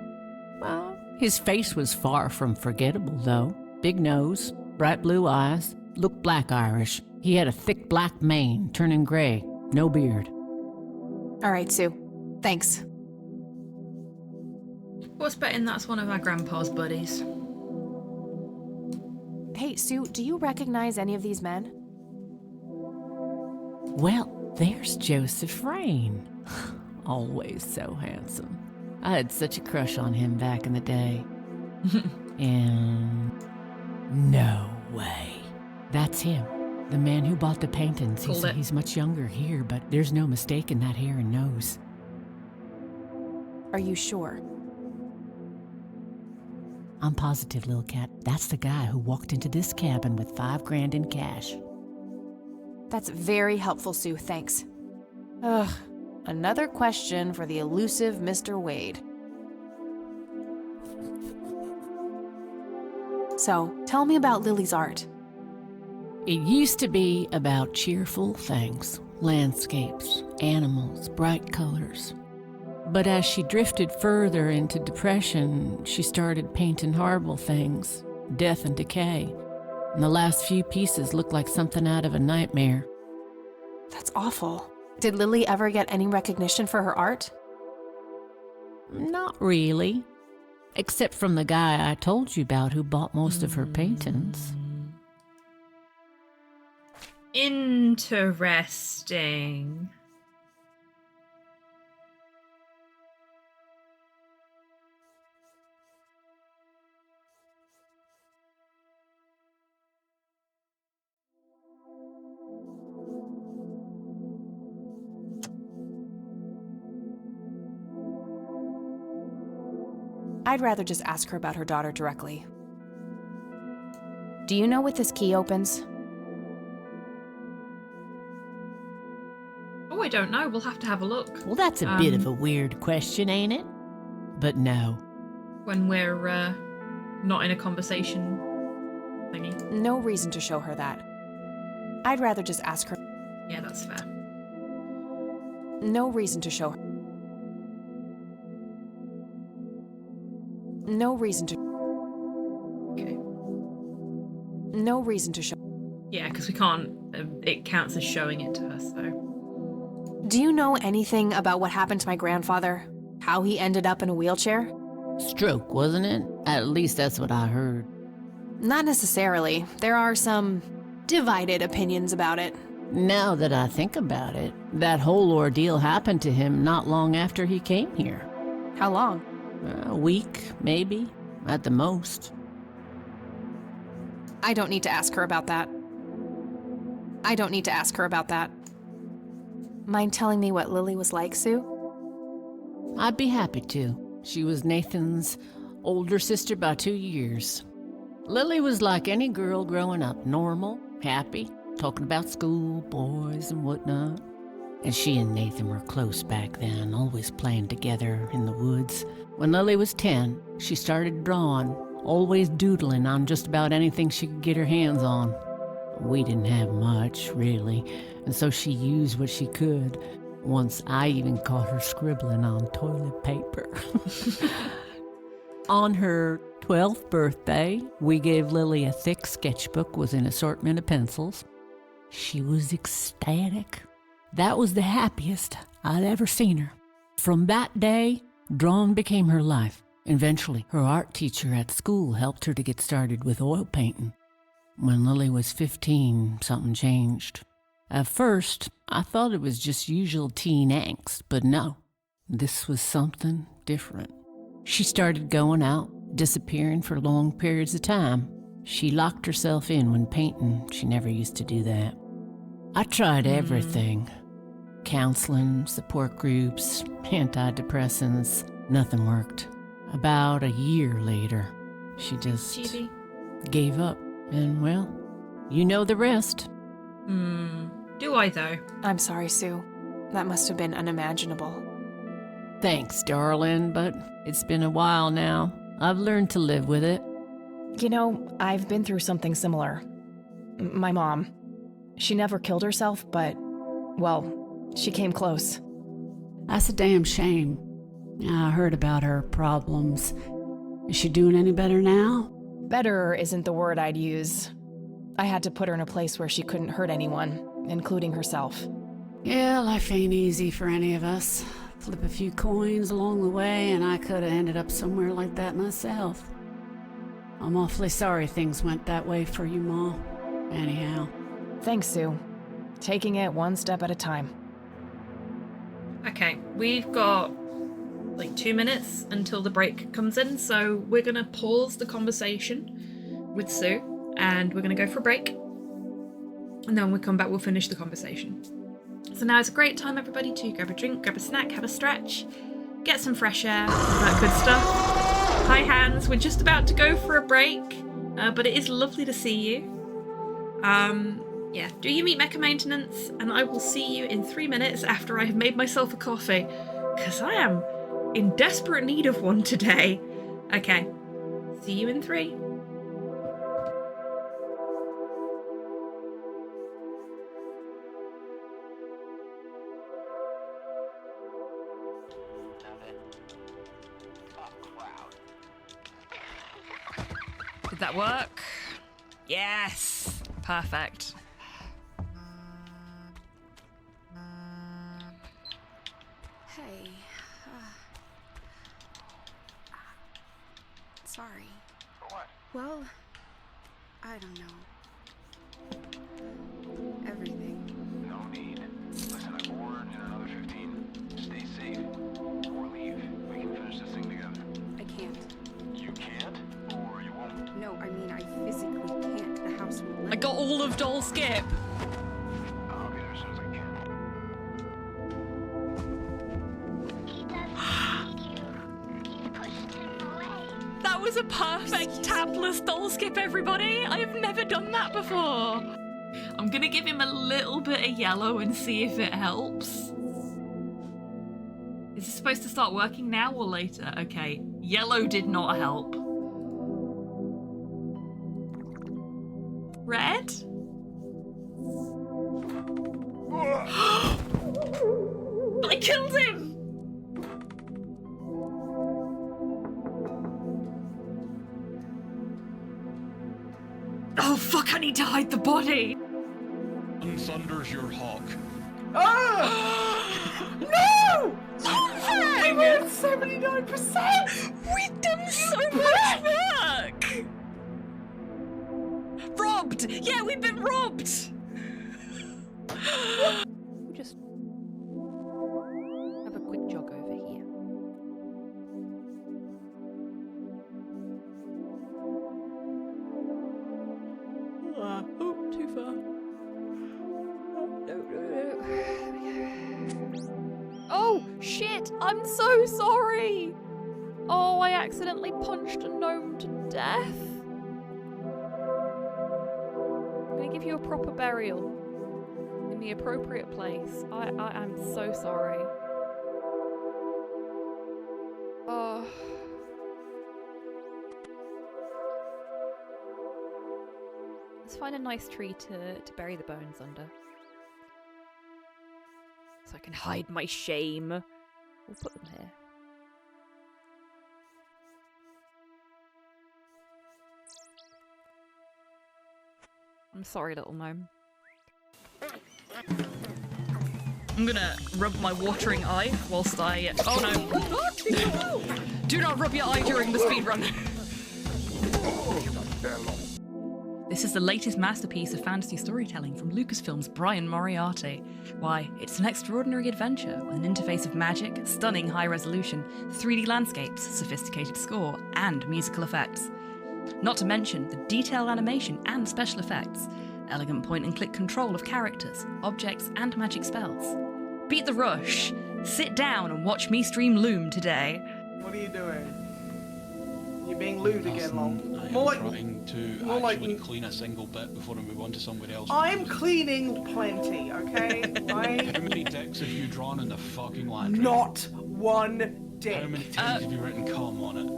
Well, his face was far from forgettable, though. Big nose, bright blue eyes, looked black Irish. He had a thick black mane, turning gray, no beard. All right, Sue. Thanks. What's betting that's one of our grandpa's buddies? Hey, Sue, do you recognize any of these men? Well, there's Joseph Rain. Always so handsome. I had such a crush on him back in the day. And no way. That's him. The man who bought the paintings. He's much younger here, but there's no mistaking that hair and nose. Are you sure? I'm positive, Lil Cat. That's the guy who walked into this cabin with $5,000 in cash. That's very helpful, Sue. Thanks. Ugh. Another question for the elusive Mr. Wade. So, tell me about Lily's art. It used to be about cheerful things, landscapes, animals, bright colors. But as she drifted further into depression, she started painting horrible things, death and decay. And the last few pieces looked like something out of a nightmare. That's awful. Did Lily ever get any recognition for her art? Not really. Except from the guy I told you about who bought most of her paintings. Interesting. I'd rather just ask her about her daughter directly. Do you know what this key opens? Oh, I don't know. We'll have to have a look. Well, that's a bit of a weird question, ain't it? But no. When we're not in a conversation thingy. No reason to show her that. I'd rather just ask her. Yeah, that's fair. No reason to show her. No reason to. Okay. No reason to show. Yeah, because we can't. It counts as showing it to her, so. Do you know anything about what happened to my grandfather? How he ended up in a wheelchair? Stroke, wasn't it? At least that's what I heard. Not necessarily. There are some divided opinions about it. Now that I think about it, that whole ordeal happened to him not long after he came here. How long? A week, maybe, at the most. I don't need to ask her about that. Mind telling me what Lily was like, Sue? I'd be happy to. She was Nathan's older sister by 2 years. Lily was like any girl growing up, normal, happy, talking about school, boys, and whatnot. And she and Nathan were close back then, always playing together in the woods. When Lily was 10, she started drawing, always doodling on just about anything she could get her hands on. We didn't have much, really, and so she used what she could. Once I even caught her scribbling on toilet paper. On her 12th birthday, we gave Lily a thick sketchbook with an assortment of pencils. She was ecstatic. That was the happiest I'd ever seen her. From that day, drawing became her life. Eventually, her art teacher at school helped her to get started with oil painting. When Lily was 15, something changed. At first, I thought it was just usual teen angst, but no, this was something different. She started going out, disappearing for long periods of time. She locked herself in when painting. She never used to do that. I tried everything. Counseling, support groups, antidepressants. Nothing worked. About a year later, she just gave up. And, well, you know the rest. Do I, though? I'm sorry, Sue. That must have been unimaginable. Thanks, darling, but it's been a while now. I've learned to live with it. You know, I've been through something similar. My mom. She never killed herself, but, well, she came close. That's a damn shame. I heard about her problems. Is she doing any better now? Better isn't the word I'd use. I had to put her in a place where she couldn't hurt anyone, including herself. Yeah, life ain't easy for any of us. Flip a few coins along the way, and I could have ended up somewhere like that myself. I'm awfully sorry things went that way for you, Ma. Anyhow. Thanks, Sue. Taking it one step at a time. Okay, we've got like 2 minutes until the break comes in, so we're gonna pause the conversation with Sue and we're gonna go for a break, and then when we come back we'll finish the conversation. So now is a great time, everybody, to grab a drink, grab a snack, have a stretch, get some fresh air, all that good stuff. Hi Hans, we're just about to go for a break, but it is lovely to see you. Yeah, do you meet Mecha Maintenance, and I will see you in 3 minutes after I have made myself a coffee, because I am in desperate need of one today. Okay, see you in 3. Did that work? Yes! Perfect. Hey. Sorry. For what? Well, I don't know. Everything. No need. Listen, I'm bored in another 15. Stay safe. Or leave. We can finish this thing together. I can't. You can't? Or you won't? No, I mean, I physically can't. The house won't let I got all of Doll Skip. I'll be there as soon as I can. That was a perfect tabless Doll Skip, everybody. I have never done that before. I'm gonna give him a little bit of yellow and see if it helps. Is this supposed to start working now or later? Okay, yellow did not help. Red? I killed him! Oh fuck, I I need to hide the body. And thunders your hawk. No! Dang We're it. at 79%! We've done so much work! Robbed! Yeah, we've been robbed! Just have a quick jog over here. Oh, too far. No. Oh, shit! I'm so sorry! Oh, I accidentally punched a gnome to death. I'm gonna give you a proper burial. In the appropriate place. I am so sorry. Oh. Let's find a nice tree to bury the bones under. So I can hide my shame. We'll put them here. I'm sorry, little gnome. I'm gonna rub my watering eye whilst I... Oh no. Do not rub your eye during the speedrun. This is the latest masterpiece of fantasy storytelling from Lucasfilm's Brian Moriarty. Why, it's an extraordinary adventure with an interface of magic, stunning high resolution, 3D landscapes, sophisticated score, and musical effects. Not to mention the detailed animation and special effects, elegant point-and-click control of characters, objects, and magic spells. Beat the rush. Sit down and watch me stream Loom today. What are you doing? You're being lewd again, Long. I'm trying to actually clean a single bit before I move on to somebody else. I'm cleaning plenty, okay? How many dicks have you drawn in the fucking laundry? Not one dick. How many times have you written cum on it?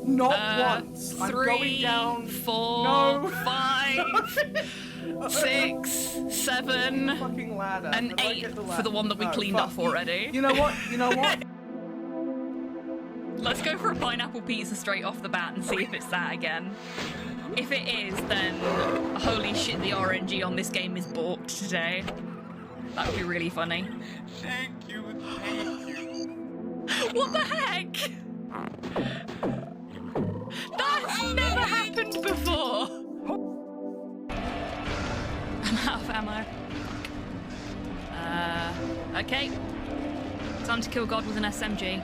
Not once. I'm 3, going down. 4, No. 5, 6, 7, fucking ladder. and If I 8 get the for the one that we cleaned fuck. off already. You know what? You know what? Let's go for a pineapple pizza straight off the bat and see if it's that again. If it is, then holy shit, the RNG on this game is balked today. That would be really funny. Thank you. What the heck? That's never happened before! I'm out of ammo. Okay. Time to kill God with an SMG.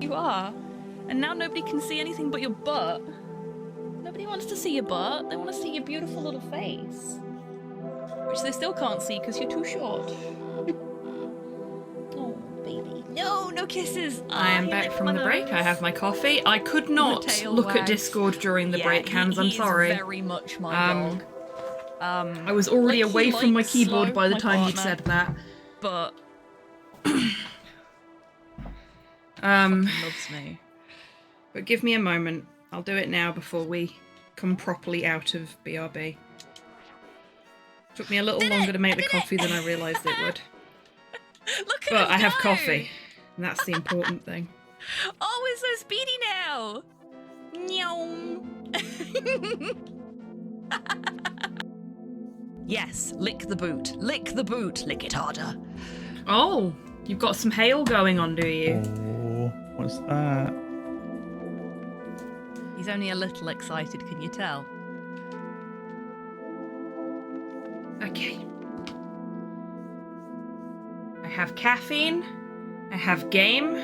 You are. And now nobody can see anything but your butt. Nobody wants to see your butt. They want to see your beautiful little face. Which they still can't see because you're too short. Oh, baby. No, no kisses. I am back from the break. I have my coffee. I could not look at Discord during the break, Hans. I'm sorry. Very much my dog. I was already like, away he from my likes keyboard Slow, by the my time you'd partner, said that. But loves me. But give me a moment. I'll do it now before we come properly out of BRB. Took me a little longer to make the coffee than I realised it would. Look at But him I have go! coffee, and that's the important thing. Oh, it's so speedy now. Meow. Yes, lick the boot. Lick the boot. Lick it harder. Oh, you've got some hail going on, do you? Oh, what's that? He's only a little excited, can you tell? Okay. I have caffeine. I have game.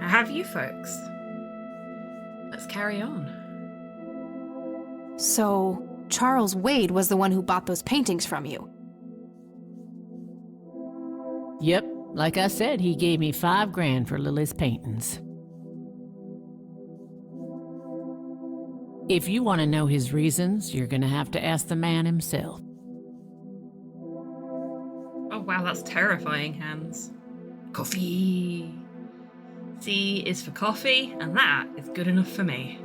I have you folks. Let's carry on. So, Charles Wade was the one who bought those paintings from you. Yep, like I said, he gave me $5,000 for Lily's paintings. If you want to know his reasons, you're gonna have to ask the man himself. Oh wow, that's terrifying, Hans. Coffee. C is for coffee, and that is good enough for me.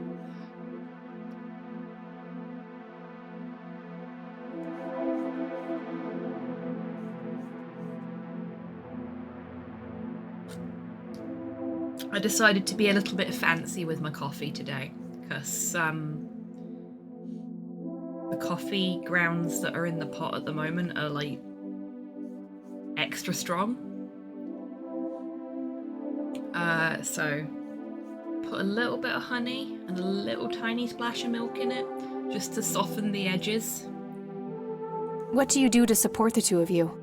I decided to be a little bit fancy with my coffee today, because the coffee grounds that are in the pot at the moment are like extra strong. So put a little bit of honey and a little tiny splash of milk in it, just to soften the edges. What do you do to support the two of you?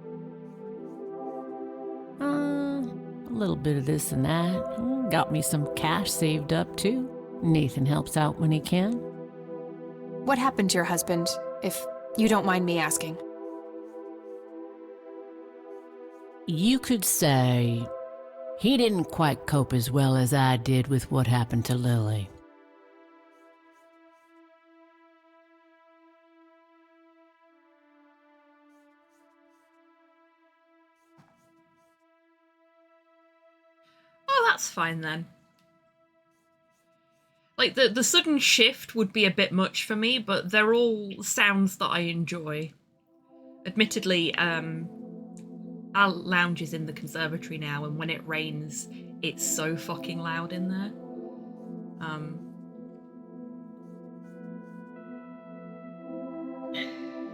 A little bit of this and that. Got me some cash saved up, too. Nathan helps out when he can. What happened to your husband, if you don't mind me asking? You could say he didn't quite cope as well as I did with what happened to Lily. Oh, that's fine then. Like, the sudden shift would be a bit much for me, but they're all sounds that I enjoy. Admittedly, our lounge is in the conservatory now, and when it rains, it's so fucking loud in there.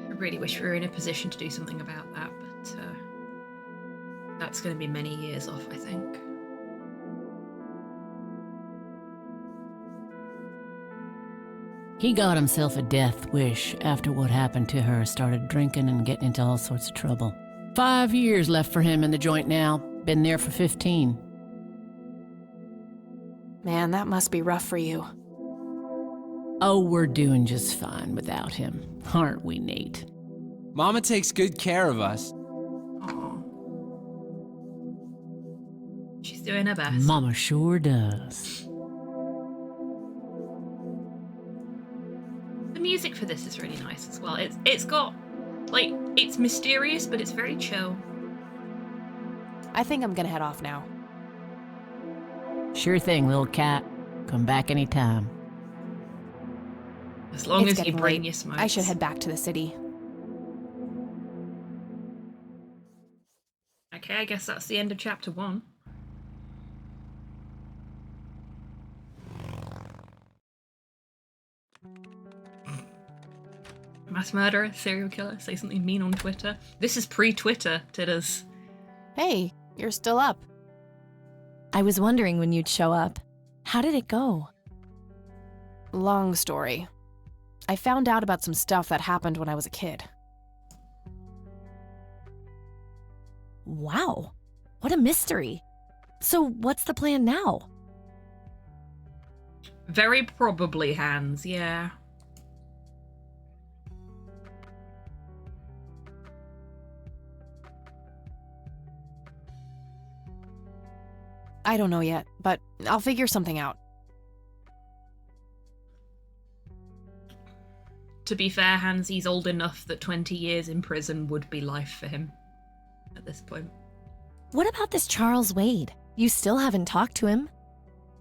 I really wish we were in a position to do something about that, but that's going to be many years off, I think. He got himself a death wish after what happened to her, started drinking and getting into all sorts of trouble. 5 years left for him in the joint now. Been there for 15. Man, that must be rough for you. Oh, we're doing just fine without him, aren't we, Nate? Mama takes good care of us. Aww. She's doing her best. Mama sure does. The music for this is really nice as well. It's got, like, it's mysterious, but it's very chill. I think I'm gonna head off now. Sure thing, little cat. Come back anytime. As long It's as you getting bring late. your smokes. I should head back to the city. Okay, I guess that's the end of chapter 1. Mass murderer, serial killer, say something mean on Twitter. This is pre-Twitter, Titters. Hey, you're still up. I was wondering when you'd show up. How did it go? Long story. I found out about some stuff that happened when I was a kid. Wow, what a mystery. So what's the plan now? Very probably hands, yeah. I don't know yet, but I'll figure something out. To be fair, Hansy's old enough that 20 years in prison would be life for him at this point. What about this Charles Wade? You still haven't talked to him.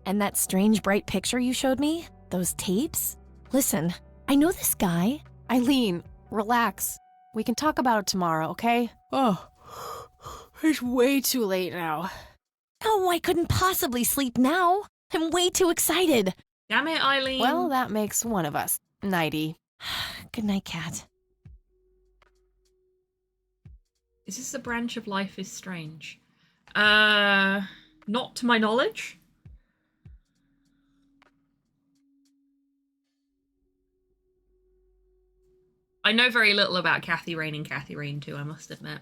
And that strange bright picture you showed me? Those tapes? Listen, I know this guy. Eileen, relax. We can talk about it tomorrow, okay? Oh, it's way too late now. Oh, I couldn't possibly sleep now. I'm way too excited. Damn it, Eileen. Well, that makes one of us. Nighty. Good night, Cat. Is this a branch of Life is Strange? Not to my knowledge. I know very little about Kathy Rain and Kathy Rain 2, I must admit.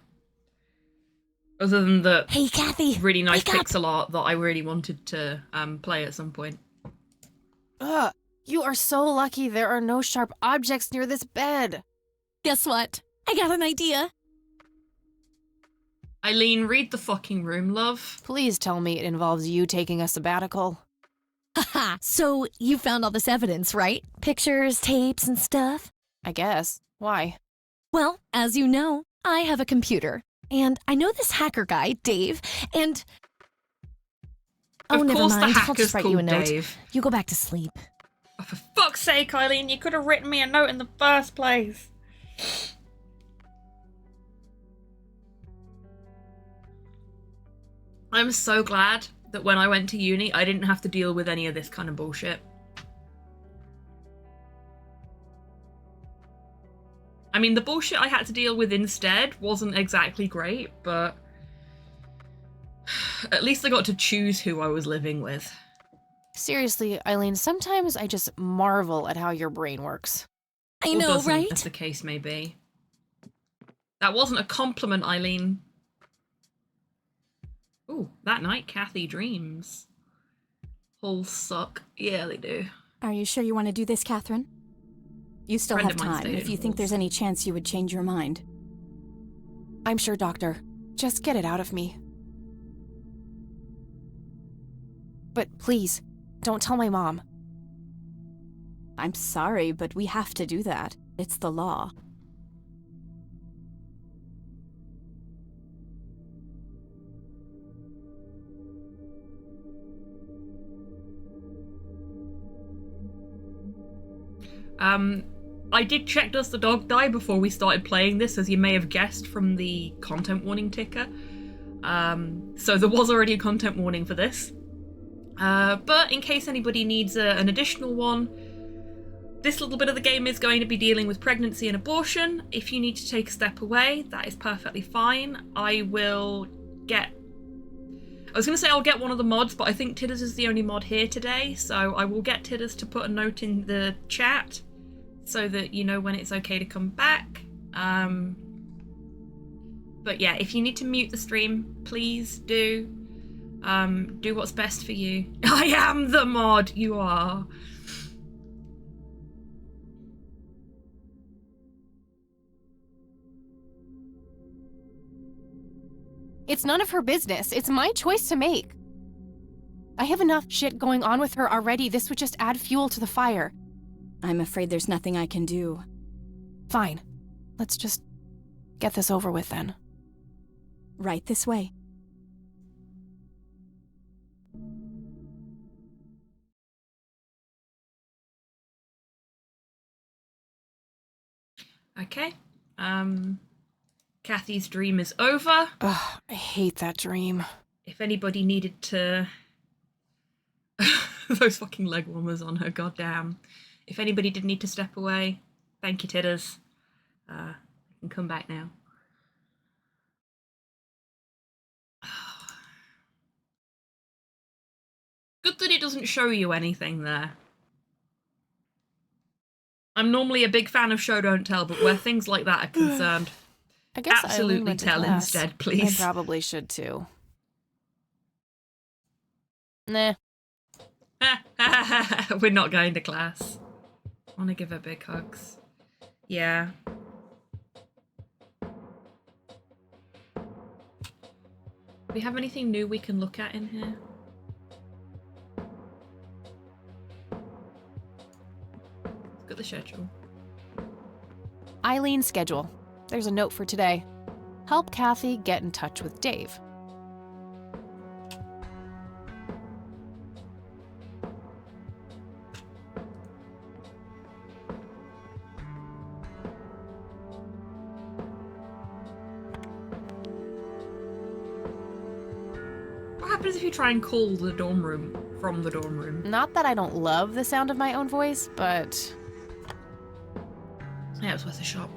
Other than the hey, Kathy, really nice wake up. pixel art that I really wanted to play at some point. You are so lucky there are no sharp objects near this bed. Guess what? I got an idea. Eileen, read the fucking room, love. Please tell me it involves you taking a sabbatical. Haha, so you found all this evidence, right? Pictures, tapes, and stuff? I guess. Why? Well, as you know, I have a computer. And I know this hacker guy, Dave, and... Oh, of never course mind. the I'll just hacker's write you a called note. Dave. You go back to sleep. Oh, for fuck's sake, Eileen, you could have written me a note in the first place. I'm so glad that when I went to uni, I didn't have to deal with any of this kind of bullshit. I mean, the bullshit I had to deal with instead wasn't exactly great, but at least I got to choose who I was living with. Seriously, Eileen, sometimes I just marvel at how your brain works. I Or know, doesn't, right? as the case may be. That wasn't a compliment, Eileen. Ooh, that night Kathy dreams. Holes suck. Yeah, they do. Are you sure you want to do this, Catherine? You still Friend have of mine time stayed if in you think halls. there's any chance you would change your mind. I'm sure, Doctor. Just get it out of me. But please, don't tell my mom. I'm sorry, but we have to do that. It's the law. I did check does the dog die before we started playing this, as you may have guessed from the content warning ticker. So there was already a content warning for this. But in case anybody needs an additional one, this little bit of the game is going to be dealing with pregnancy and abortion. If you need to take a step away, that is perfectly fine. I was going to say I'll get one of the mods, but I think Tidders is the only mod here today, so I will get Tidders to put a note in the chat so that you know when it's okay to come back. But yeah, if you need to mute the stream, please do. Do what's best for you. I am the mod, you are. It's none of her business. It's my choice to make. I have enough shit going on with her already. This would just add fuel to the fire. I'm afraid there's nothing I can do. Fine. Let's just get this over with then. Right this way. Okay. Kathy's dream is over. Ugh, I hate that dream. If anybody needed to... Those fucking leg warmers on her, goddamn. If anybody did need to step away, thank you, Tidders. You can come back now. Good that it doesn't show you anything there. I'm normally a big fan of show don't tell, but where things like that are concerned, I guess Eileen absolutely went to tell class. instead, please. I probably should too. Nah. We're not going to class. I want to give her big hugs. Yeah. Do we have anything new we can look at in here? Look at the schedule. Eileen's schedule. There's a note for today. Help Kathy get in touch with Dave. What happens if you try and call the dorm room from the dorm room? Not that I don't love the sound of my own voice, but... Yeah, it's worth a shot.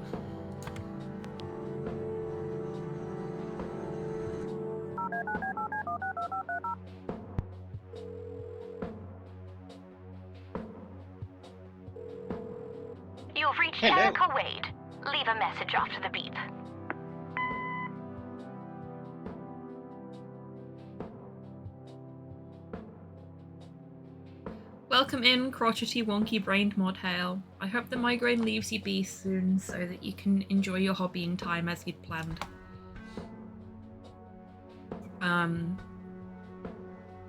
You've reached Hello. Erica Wade. Leave a message after the beep. Welcome in, crotchety, wonky-brained mod hail. I hope the migraine leaves you be soon so that you can enjoy your hobbying time as you'd planned.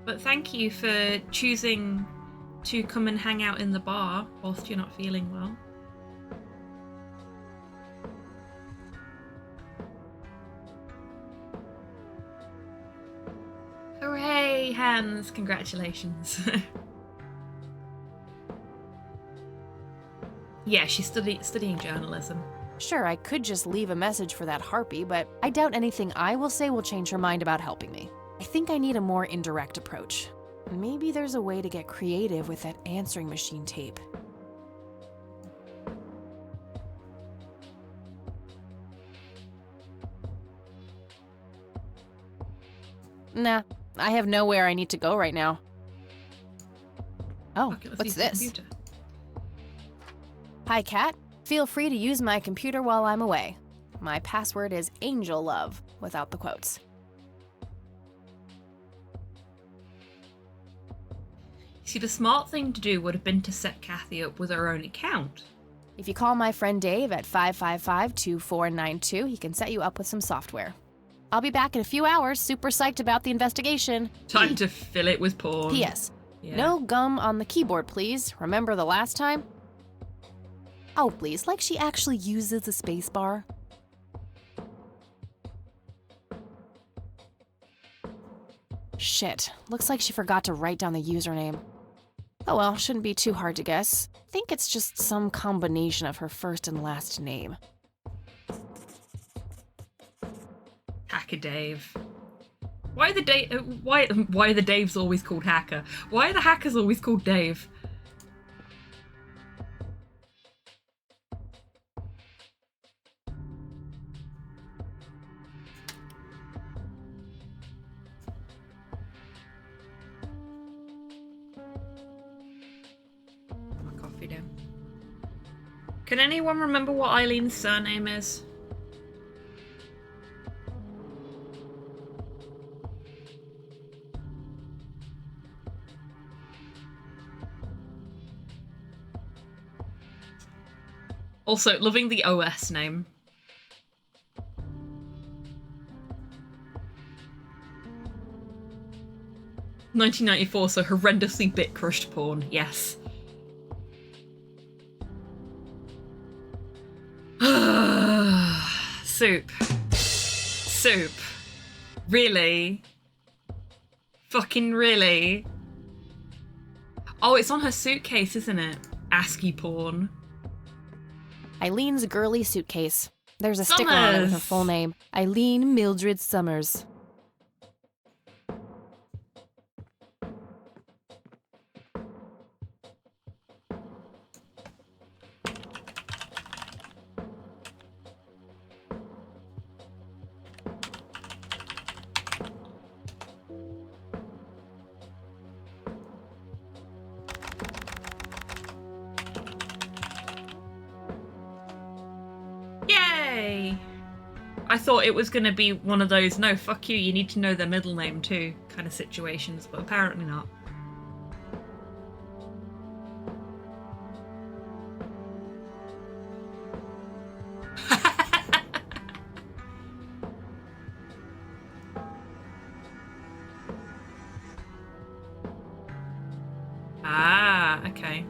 But thank you for choosing to come and hang out in the bar whilst you're not feeling well. Hooray, hands! Congratulations. Yeah, she's studying journalism. Sure, I could just leave a message for that harpy, but I doubt anything I will say will change her mind about helping me. I think I need a more indirect approach. Maybe there's a way to get creative with that answering machine tape. Nah, I have nowhere I need to go right now. Oh, Okay, let's what's use the this? computer. Hi, Cat. Feel free to use my computer while I'm away. My password is Angel Love, without the quotes. See, the smart thing to do would have been to set Kathy up with her own account. If you call my friend Dave at 555-2492, he can set you up with some software. I'll be back in a few hours, super psyched about the investigation. Time to fill it with porn. P.S. Yeah. No gum on the keyboard, please. Remember the last time? Oh, please, like she actually uses the space bar. Shit, looks like she forgot to write down the username. Oh well, shouldn't be too hard to guess. Think it's just some combination of her first and last name. Hacker Dave. Why are the why are the Daves always called Hacker? Why are the hackers always called Dave? My coffee down. Can anyone remember what Eileen's surname is? Also, loving the OS name. $1994, so horrendously bit-crushed porn, yes. Soup. Soup. Really? Fucking really? Oh, it's on her suitcase, isn't it? ASCII porn. Eileen's girly suitcase. There's a sticker on it with her full name. Eileen Mildred Summers. Yay! I thought it was going to be one of those, no, fuck you, you need to know their middle name too, kind of situations, but apparently not. Ah, okay.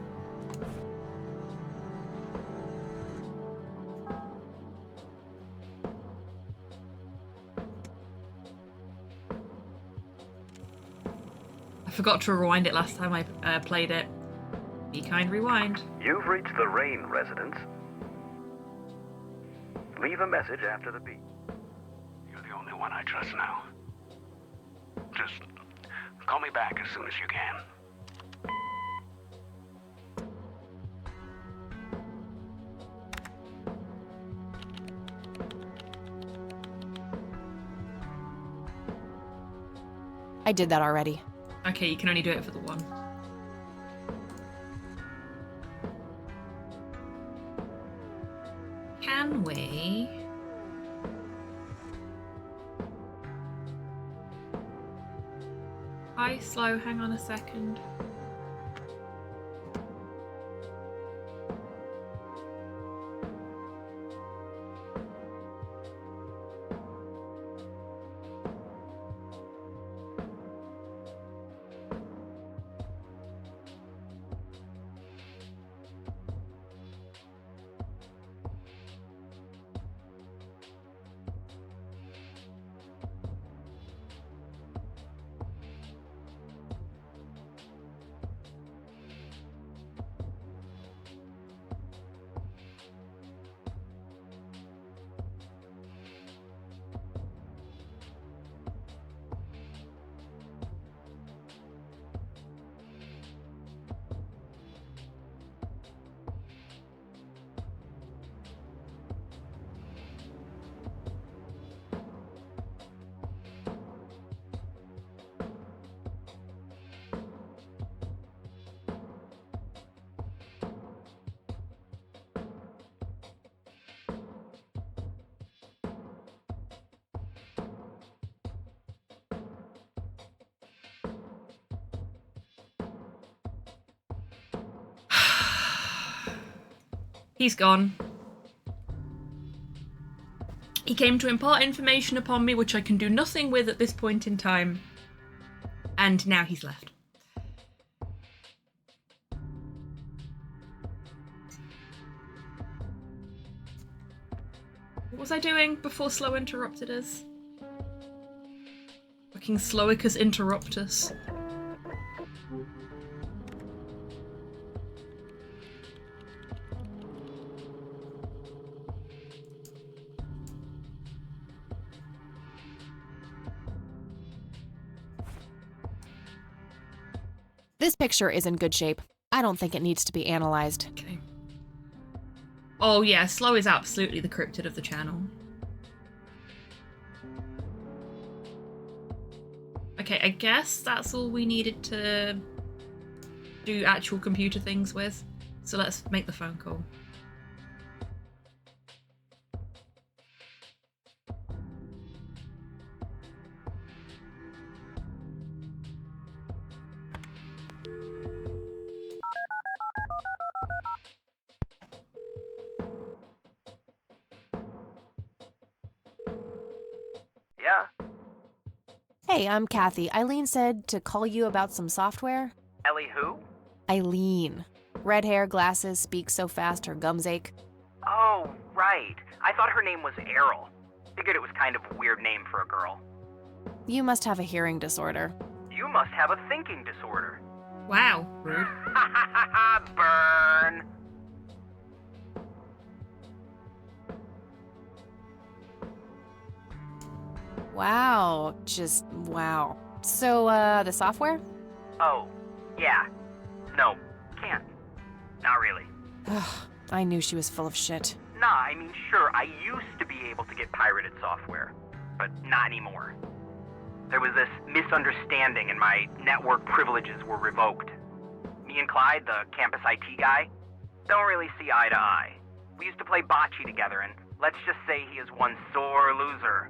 I forgot to rewind it last time I played it. Be kind, rewind. You've reached the Rain residence. Leave a message after the beep. You're the only one I trust now. Just call me back as soon as you can. I did that already. Okay, you can only do it for the one. Can we? Hi, slow, hang on a second. He's gone. He came to impart information upon me, which I can do nothing with at this point in time. And now he's left. What was I doing before Slow interrupted us? Fucking Sloicus interrupt us. This picture is in good shape. I don't think it needs to be analyzed. Okay. Oh yeah, Slow is absolutely the cryptid of the channel. Okay, I guess that's all we needed to do actual computer things with. So let's make the phone call. Yeah? Hey, I'm Kathy. Eileen said to call you about some software. Ellie who? Eileen. Red hair, glasses, speaks so fast her gums ache. Oh, right. I thought her name was Errol. Figured it was kind of a weird name for a girl. You must have a hearing disorder. You must have a thinking disorder. Wow, rude. Burn. Wow, just wow. So, the software? Oh, yeah. No, can't. Not really. Ugh, I knew she was full of shit. Nah, I mean, sure, I used to be able to get pirated software, but not anymore. There was this misunderstanding and my network privileges were revoked. Me and Clyde, the campus IT guy, don't really see eye to eye. We used to play bocce together, and let's just say he is one sore loser.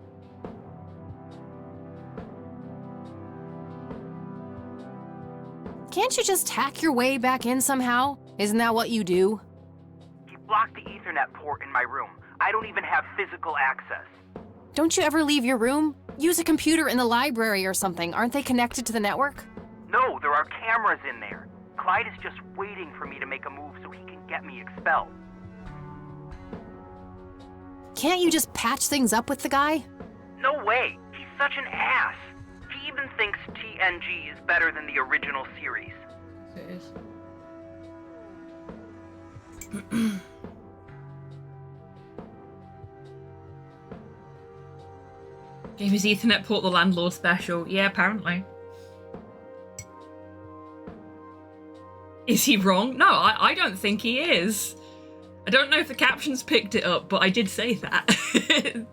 Can't you just hack your way back in somehow? Isn't that what you do? He blocked the Ethernet port in my room. I don't even have physical access. Don't you ever leave your room? Use a computer in the library or something. Aren't they connected to the network? No, there are cameras in there. Clyde is just waiting for me to make a move so he can get me expelled. Can't you just patch things up with the guy? No way. He's such an ass. He even thinks TNG is better than the original series. It is. Gave his Ethernet port the landlord special. Yeah, apparently. Is he wrong? No, I don't think he is. I don't know if the captions picked it up, but I did say that.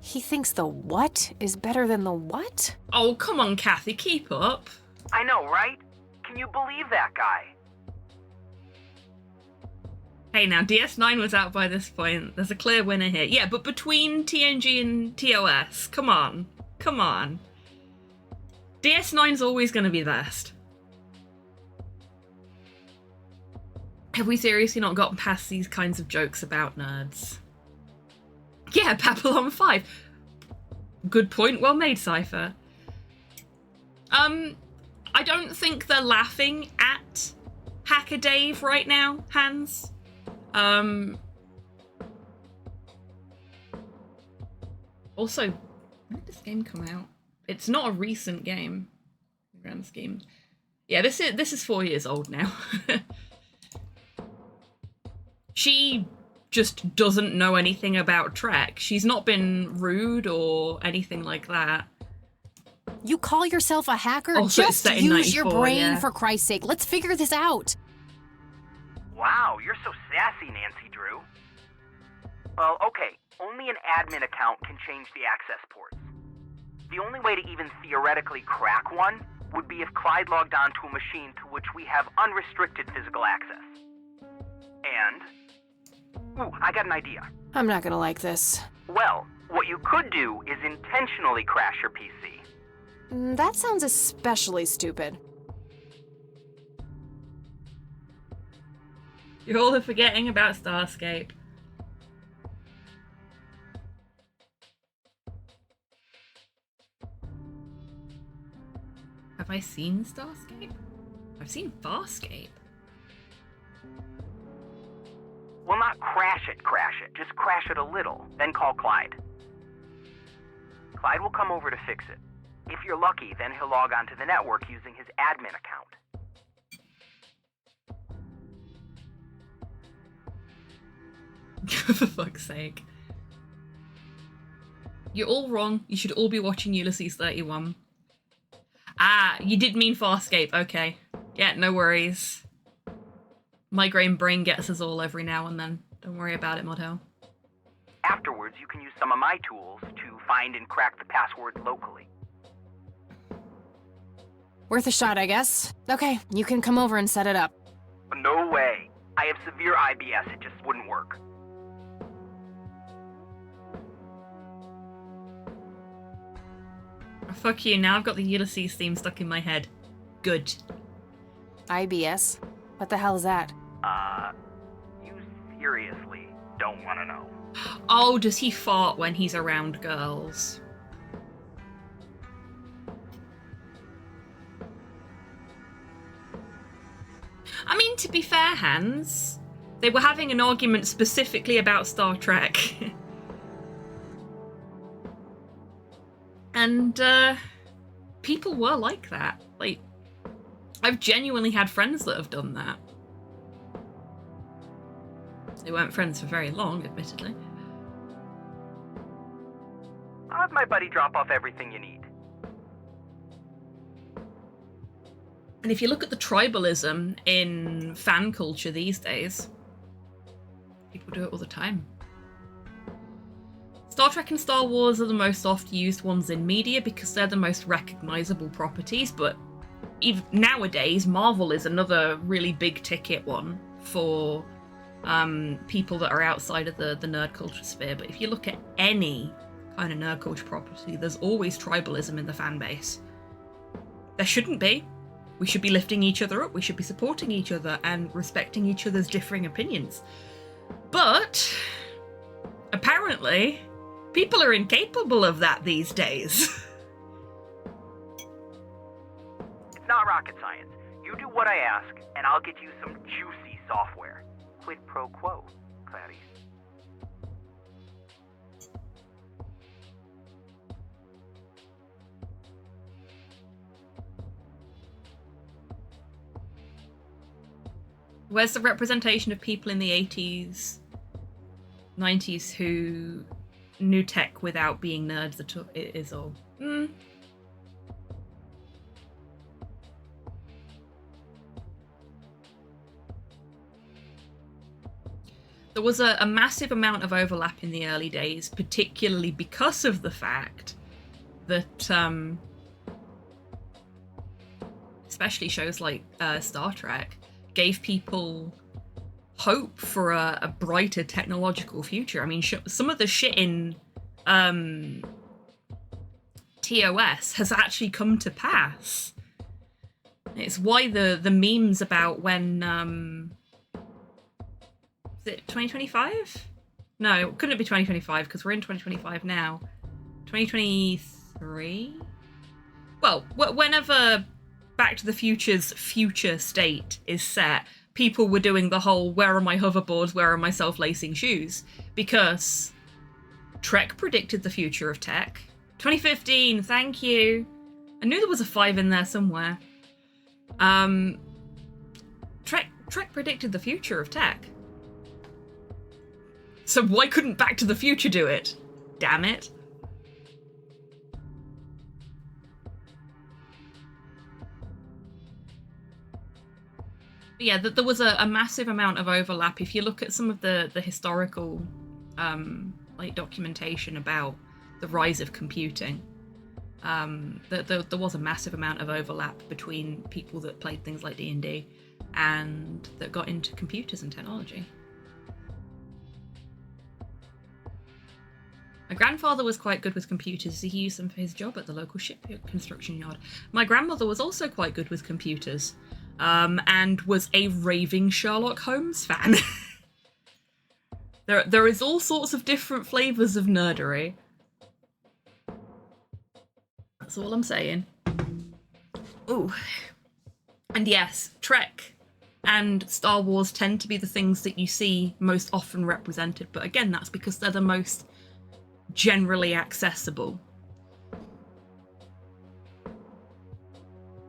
He thinks the what is better than the what? Oh, come on, Kathy, keep up. I know, right? Can you believe that guy? Hey, now, DS9 was out by this point. There's a clear winner here. Yeah, but between TNG and TOS, come on. Come on. DS9's always going to be the best. Have we seriously not gotten past these kinds of jokes about nerds? Yeah, Papillon 5. Good point, well made, Cypher. I don't think they're laughing at Hacker Dave right now, Hans. Also, when did this game come out? It's not a recent game, in the grand scheme. Yeah, this is 4 years old now. She just doesn't know anything about Trek. She's not been rude or anything like that. You call yourself a hacker? Also, it's just set in use your 94, brain, yeah. for Christ's sake. Let's figure this out. Wow, you're so sassy, Nancy Drew. Well, okay, only an admin account can change the access ports. The only way to even theoretically crack one would be if Clyde logged onto a machine to which we have unrestricted physical access. And... ooh, I got an idea. I'm not gonna like this. Well, what you could do is intentionally crash your PC. That sounds especially stupid. You all are forgetting about Starscape. Have I seen Starscape? I've seen Farscape. Well, not crash it. Just crash it a little, then call Clyde. Clyde will come over to fix it. If you're lucky, then he'll log onto the network using his admin account. For fuck's sake. You're all wrong. You should all be watching Ulysses 31. Ah, you did mean Farscape. Okay. Yeah, no worries. Migraine brain gets us all every now and then. Don't worry about it, Model. Afterwards, you can use some of my tools to find and crack the passwords locally. Worth a shot, I guess. Okay, you can come over and set it up. No way. I have severe IBS. It just wouldn't work. Oh, fuck you. Now I've got the Ulysses theme stuck in my head. Good. IBS? What the hell is that? You seriously don't want to know. Oh, does he fart when he's around girls? I mean, to be fair, Hans, they were having an argument specifically about Star Trek. And, people were like that. Like, I've genuinely had friends that have done that. They weren't friends for very long, admittedly. I'll have my buddy drop off everything you need. And if you look at the tribalism in fan culture these days, people do it all the time. Star Trek and Star Wars are the most oft used ones in media because they're the most recognizable properties, but even nowadays, Marvel is another really big ticket one for people that are outside of the nerd culture sphere. But if you look at any kind of nerd culture property, there's always tribalism in the fan base. There shouldn't be. We should be lifting each other up. We should be supporting each other and respecting each other's differing opinions. But apparently, people are incapable of that these days. It's not rocket science. You do what I ask, and I'll get you some juicy software. Quid pro quo, Clarice. Where's the representation of people in the 80s, 90s who knew tech without being nerds at all? It is all. There was a massive amount of overlap in the early days, particularly because of the fact that, especially shows like Star Trek, gave people hope for a brighter technological future. I mean, some of the shit in TOS has actually come to pass. It's why the memes about when... is it 2025? No, couldn't it be 2025? Because we're in 2025 now. 2023? Well, whenever Back to the Future's future state is set, people were doing the whole, where are my hoverboards, where are my self-lacing shoes? Because Trek predicted the future of tech. 2015, thank you. I knew there was a 5 in there somewhere. Trek predicted the future of tech. So why couldn't Back to the Future do it? Damn it. But yeah, there was a massive amount of overlap. If you look at some of the historical like documentation about the rise of computing, there was a massive amount of overlap between people that played things like D&D and that got into computers and technology. My grandfather was quite good with computers. He used them for his job at the local ship construction yard. My grandmother was also quite good with computers. and was a raving Sherlock Holmes fan. There is all sorts of different flavours of nerdery. That's all I'm saying. Ooh. And yes, Trek and Star Wars tend to be the things that you see most often represented, but again, that's because they're the most generally accessible.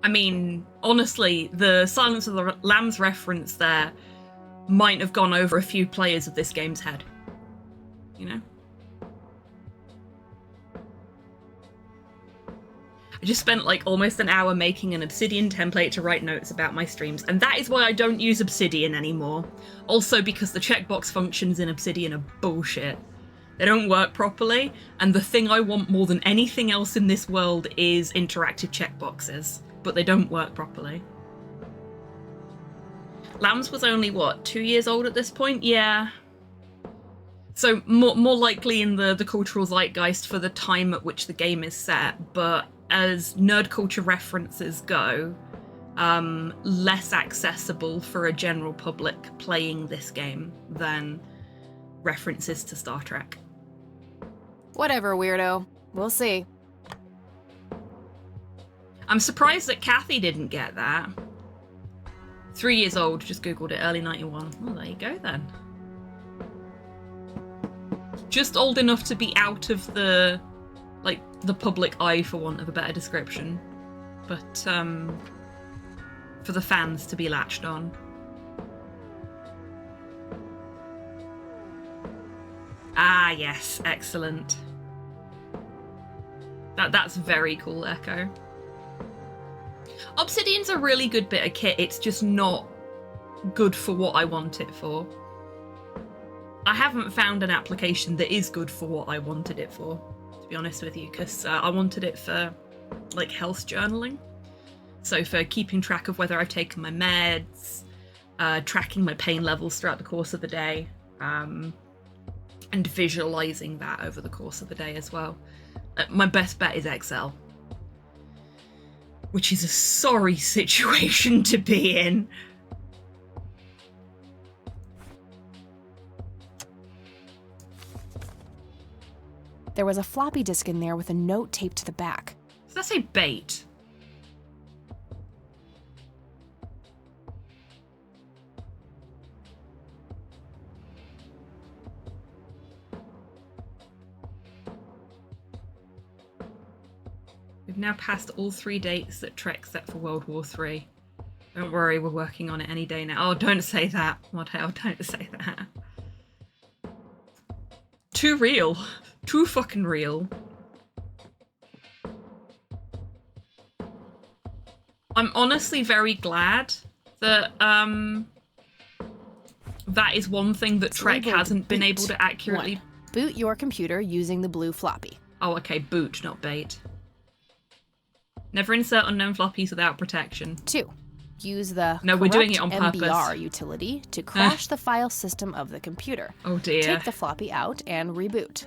I mean, honestly, the Silence of the Lambs reference there might have gone over a few players of this game's head. You know? I just spent like almost an hour making an Obsidian template to write notes about my streams, and that is why I don't use Obsidian anymore. Also because the checkbox functions in Obsidian are bullshit. They don't work properly, and the thing I want more than anything else in this world is interactive checkboxes, but they don't work properly. Lambs was only, what, 2 years old at this point? Yeah. So more likely in the cultural zeitgeist for the time at which the game is set, but as nerd culture references go, less accessible for a general public playing this game than references to Star Trek. Whatever, weirdo. We'll see. I'm surprised that Kathy didn't get that. 3 years old, just googled it, early 91. Well, there you go then. Just old enough to be out of the public eye, for want of a better description. But, for the fans to be latched on. Ah, yes, excellent. That's very cool, Echo. Obsidian's a really good bit of kit, it's just not good for what I want it for. I haven't found an application that is good for what I wanted it for, to be honest with you, because I wanted it for, like, health journaling. So for keeping track of whether I've taken my meds, tracking my pain levels throughout the course of the day, and visualizing that over the course of the day as well. My best bet is Excel, which is a sorry situation to be in. There was a floppy disk in there with a note taped to the back. Does that say bait? We've now passed all 3 dates that Trek set for World War III. Don't worry, we're working on it any day now. Oh, don't say that. What hell? Don't say that. Too real. Too fucking real. I'm honestly very glad that that is one thing that Trek hasn't been able to accurately... 1. Boot your computer using the blue floppy. Oh, okay, boot, not bait. Never insert unknown floppies without protection. 2. Use the No, we're doing it on MBR purpose. utility to crash the file system of the computer. Oh dear. Take the floppy out and reboot.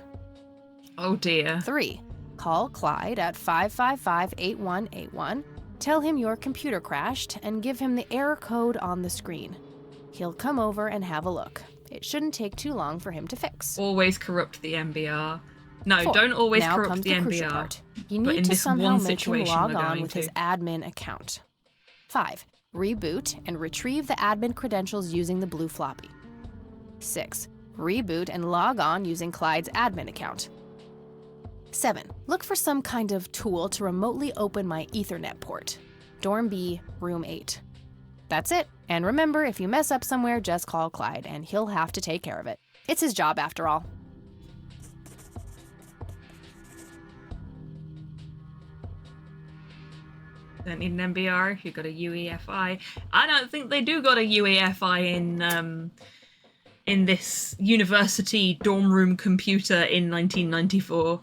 Oh dear. 3. Call Clyde at 555-8181. Tell him your computer crashed and give him the error code on the screen. He'll come over and have a look. It shouldn't take too long for him to fix. Always corrupt the MBR. No, 4. don't always now corrupt comes the crucial MBR. part. You but in need to this somehow one make him situation log we're on going with to. his admin account. 5. Reboot and retrieve the admin credentials using the blue floppy. 6. Reboot and log on using Clyde's admin account. 7. Look for some kind of tool to remotely open my Ethernet port. Dorm B, room 8. That's it. And remember, if you mess up somewhere, just call Clyde, and he'll have to take care of it. It's his job, after all. Don't need an MBR if you've got a UEFI. I don't think they do got a UEFI in this university dorm room computer in 1994.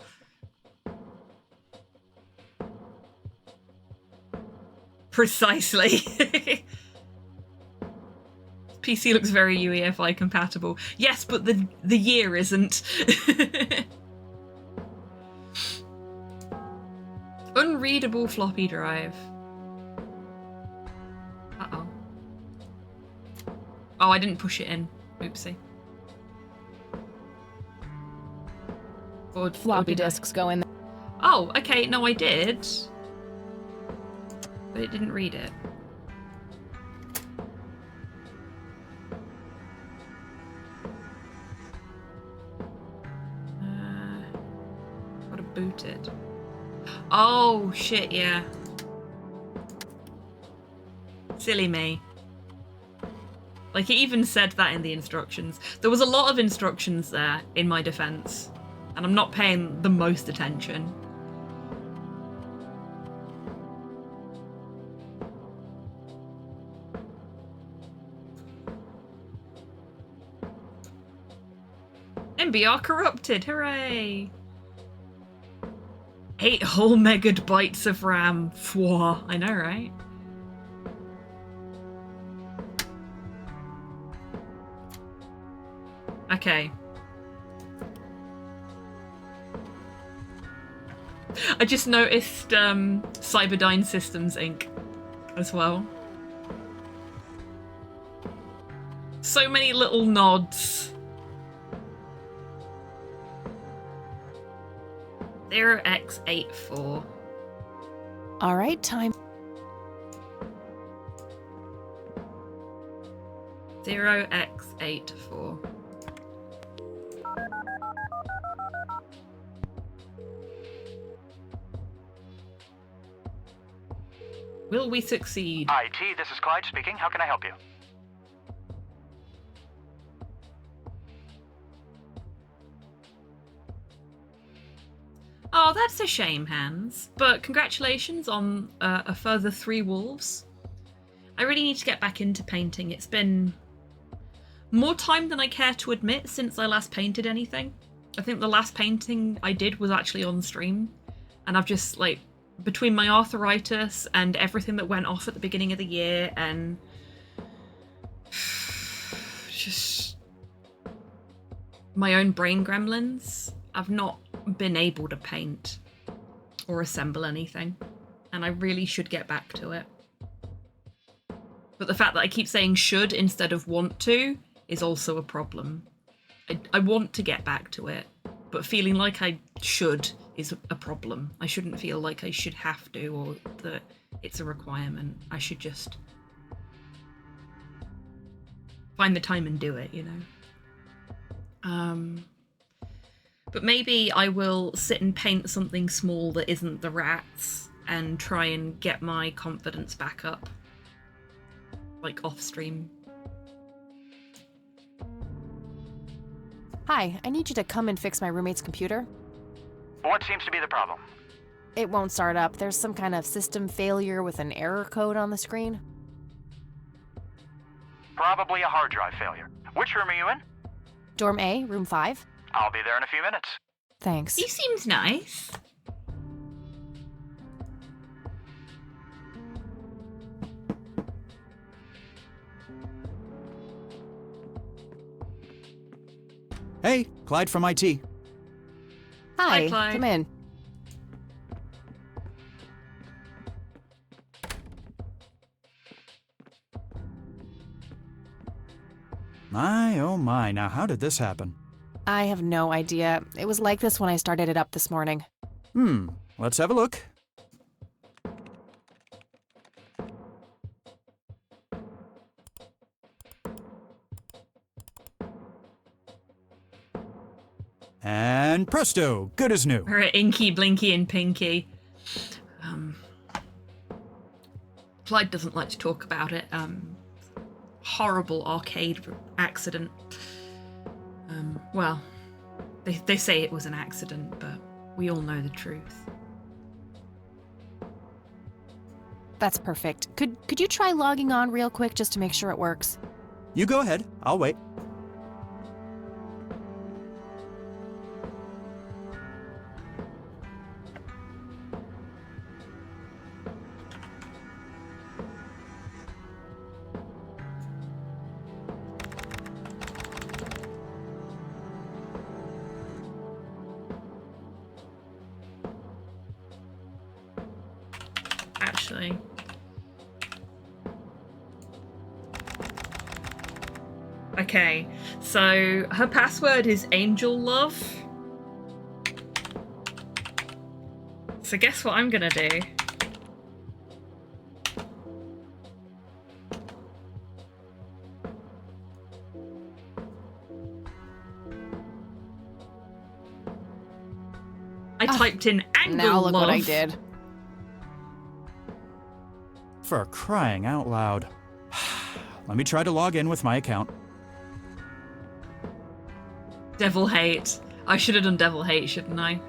Precisely. PC looks very UEFI compatible. Yes, but the year isn't. Unreadable floppy drive. Uh-oh. Oh, I didn't push it in. Oopsie. Or Floppy did I? disks go in there. Oh, okay. No, I did. But it didn't read it. Gotta boot it. Oh, shit, yeah. Silly me. Like, it even said that in the instructions. There was a lot of instructions there, in my defense. And I'm not paying the most attention. MBR corrupted, hooray! 8 whole megabytes of RAM. Fwah, I know, right? Okay. I just noticed Cyberdyne Systems Inc. as well. So many little nods. 0x84. All right, time. 0x84. Will we succeed? IT, this is Clyde speaking. How can I help you? Oh, that's a shame, Hans. But congratulations on a further 3 wolves. I really need to get back into painting. It's been more time than I care to admit since I last painted anything. I think the last painting I did was actually on stream. And I've just, like, between my arthritis and everything that went off at the beginning of the year and just my own brain gremlins, I've not been able to paint or assemble anything, and I really should get back to it. But the fact that I keep saying should instead of want to is also a problem. I want to get back to it, but feeling like I should is a problem. I shouldn't feel like I should have to or that it's a requirement. I should just find the time and do it, you know? But maybe I will sit and paint something small that isn't the rats and try and get my confidence back up. Like off stream. Hi, I need you to come and fix my roommate's computer. What seems to be the problem? It won't start up. There's some kind of system failure with an error code on the screen. Probably a hard drive failure. Which room are you in? Dorm A, room 5. I'll be there in a few minutes. Thanks. He seems nice. Hey, Clyde from IT. Hi, Clyde. come in. My, oh my, now how did this happen? I have no idea. It was like this when I started it up this morning. Let's have a look. And presto, good as new. Or Inky, Blinky, and Pinky. Clyde doesn't like to talk about it. Horrible arcade accident. Well, they say it was an accident, but we all know the truth. That's perfect. Could you try logging on real quick just to make sure it works? You go ahead, I'll wait. Actually. Okay, so her password is Angel Love. So guess what I'm gonna do? I typed in Angel Now look Love. what I did. For crying out loud. Let me try to log in with my account. Devil Hate. I should have done Devil Hate, shouldn't I?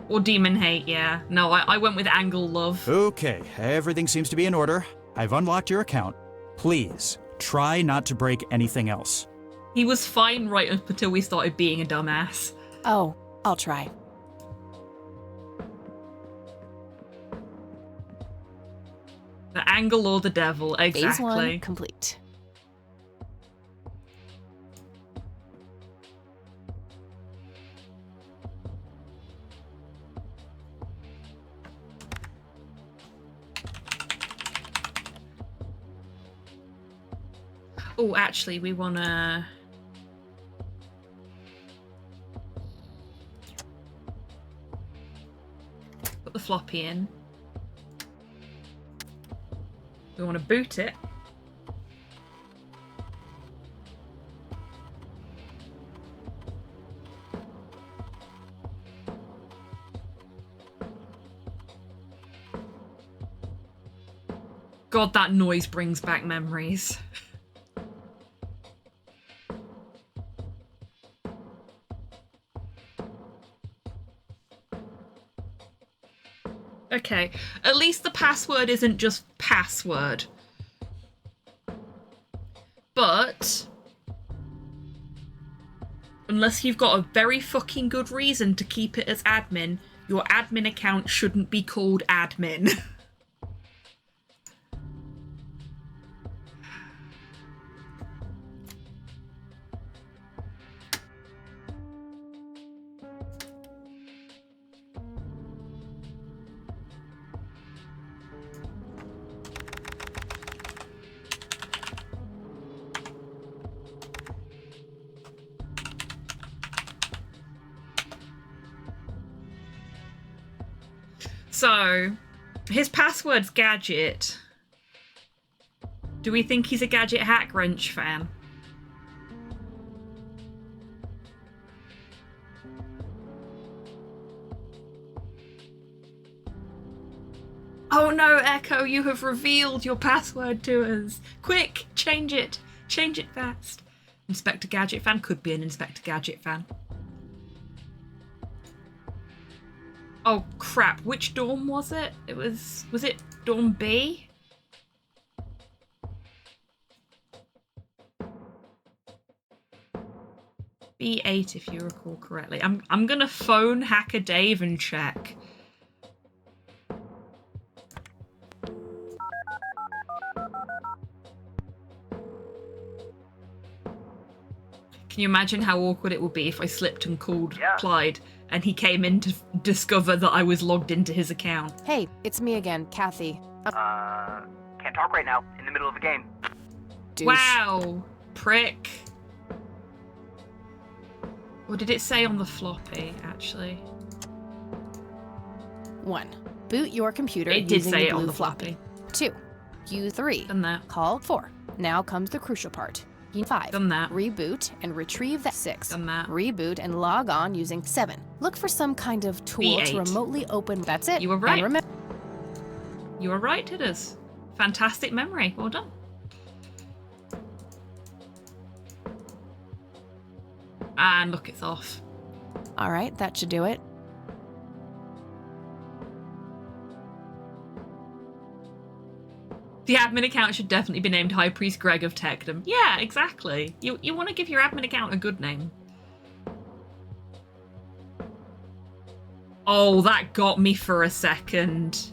Or Demon Hate, yeah. No, I went with Angle Love. Okay, everything seems to be in order. I've unlocked your account. Please, try not to break anything else. He was fine right up until we started being a dumbass. Oh, I'll try. The angle or the devil, exactly. Phase 1 complete. Oh, actually, we wanna... put the floppy in. We want to boot it. God, that noise brings back memories. Okay, at least the password isn't just password. But unless you've got a very fucking good reason to keep it as admin, your admin account shouldn't be called admin. So, his password's Gadget. Do we think he's a Gadget Hack Wrench fan? Oh no, Echo, you have revealed your password to us. Quick, change it. Change it fast. Inspector Gadget fan could be an Inspector Gadget fan. Oh crap, which dorm was it? Was it dorm B? B8 if you recall correctly. I'm gonna phone Hacker Dave and check. Can you imagine how awkward it would be if I slipped and called Clyde and he came in to discover that I was logged into his account? Hey, it's me again, Kathy. Can't talk right now. In the middle of the game. Douche. Wow, prick. What did it say on the floppy, actually? 1. Boot your computer It did using say the it on blue the floppy. 2. U3. Done that. Call 4. Now comes the crucial part. 5. Done that. Reboot and retrieve that. 6. Done that. Reboot and log on using 7. Look for some kind of tool B8. to remotely open. That's it. You were right. And remember. You were right, Tidders. Fantastic memory. Well done. And look, it's off. All right, that should do it. The admin account should definitely be named High Priest Greg of Techdom. Yeah, exactly. You want to give your admin account a good name. Oh, that got me for a second.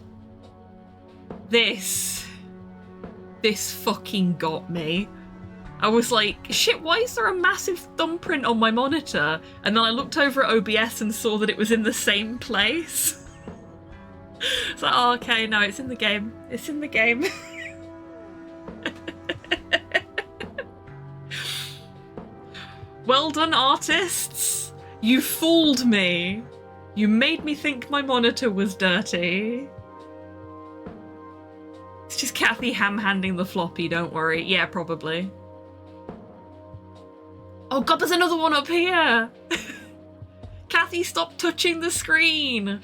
This fucking got me. I was like, shit, why is there a massive thumbprint on my monitor? And then I looked over at OBS and saw that it was in the same place. It's like, oh, okay, no, it's in the game. It's in the game. Well done, artists! You fooled me! You made me think my monitor was dirty. It's just Kathy ham-handing the floppy, don't worry. Yeah, probably. Oh god, there's another one up here! Kathy, stop touching the screen!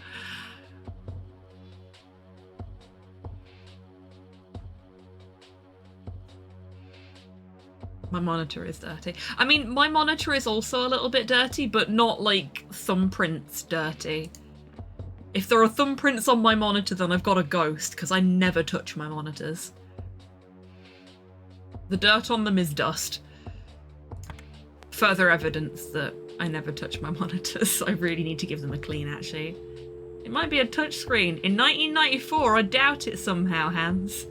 My monitor is dirty. I mean, my monitor is also a little bit dirty, but not like thumbprints dirty. If there are thumbprints on my monitor, then I've got a ghost, because I never touch my monitors. The dirt on them is dust. Further evidence that I never touch my monitors. I really need to give them a clean, actually. It might be a touchscreen. In 1994, I doubt it somehow, Hans.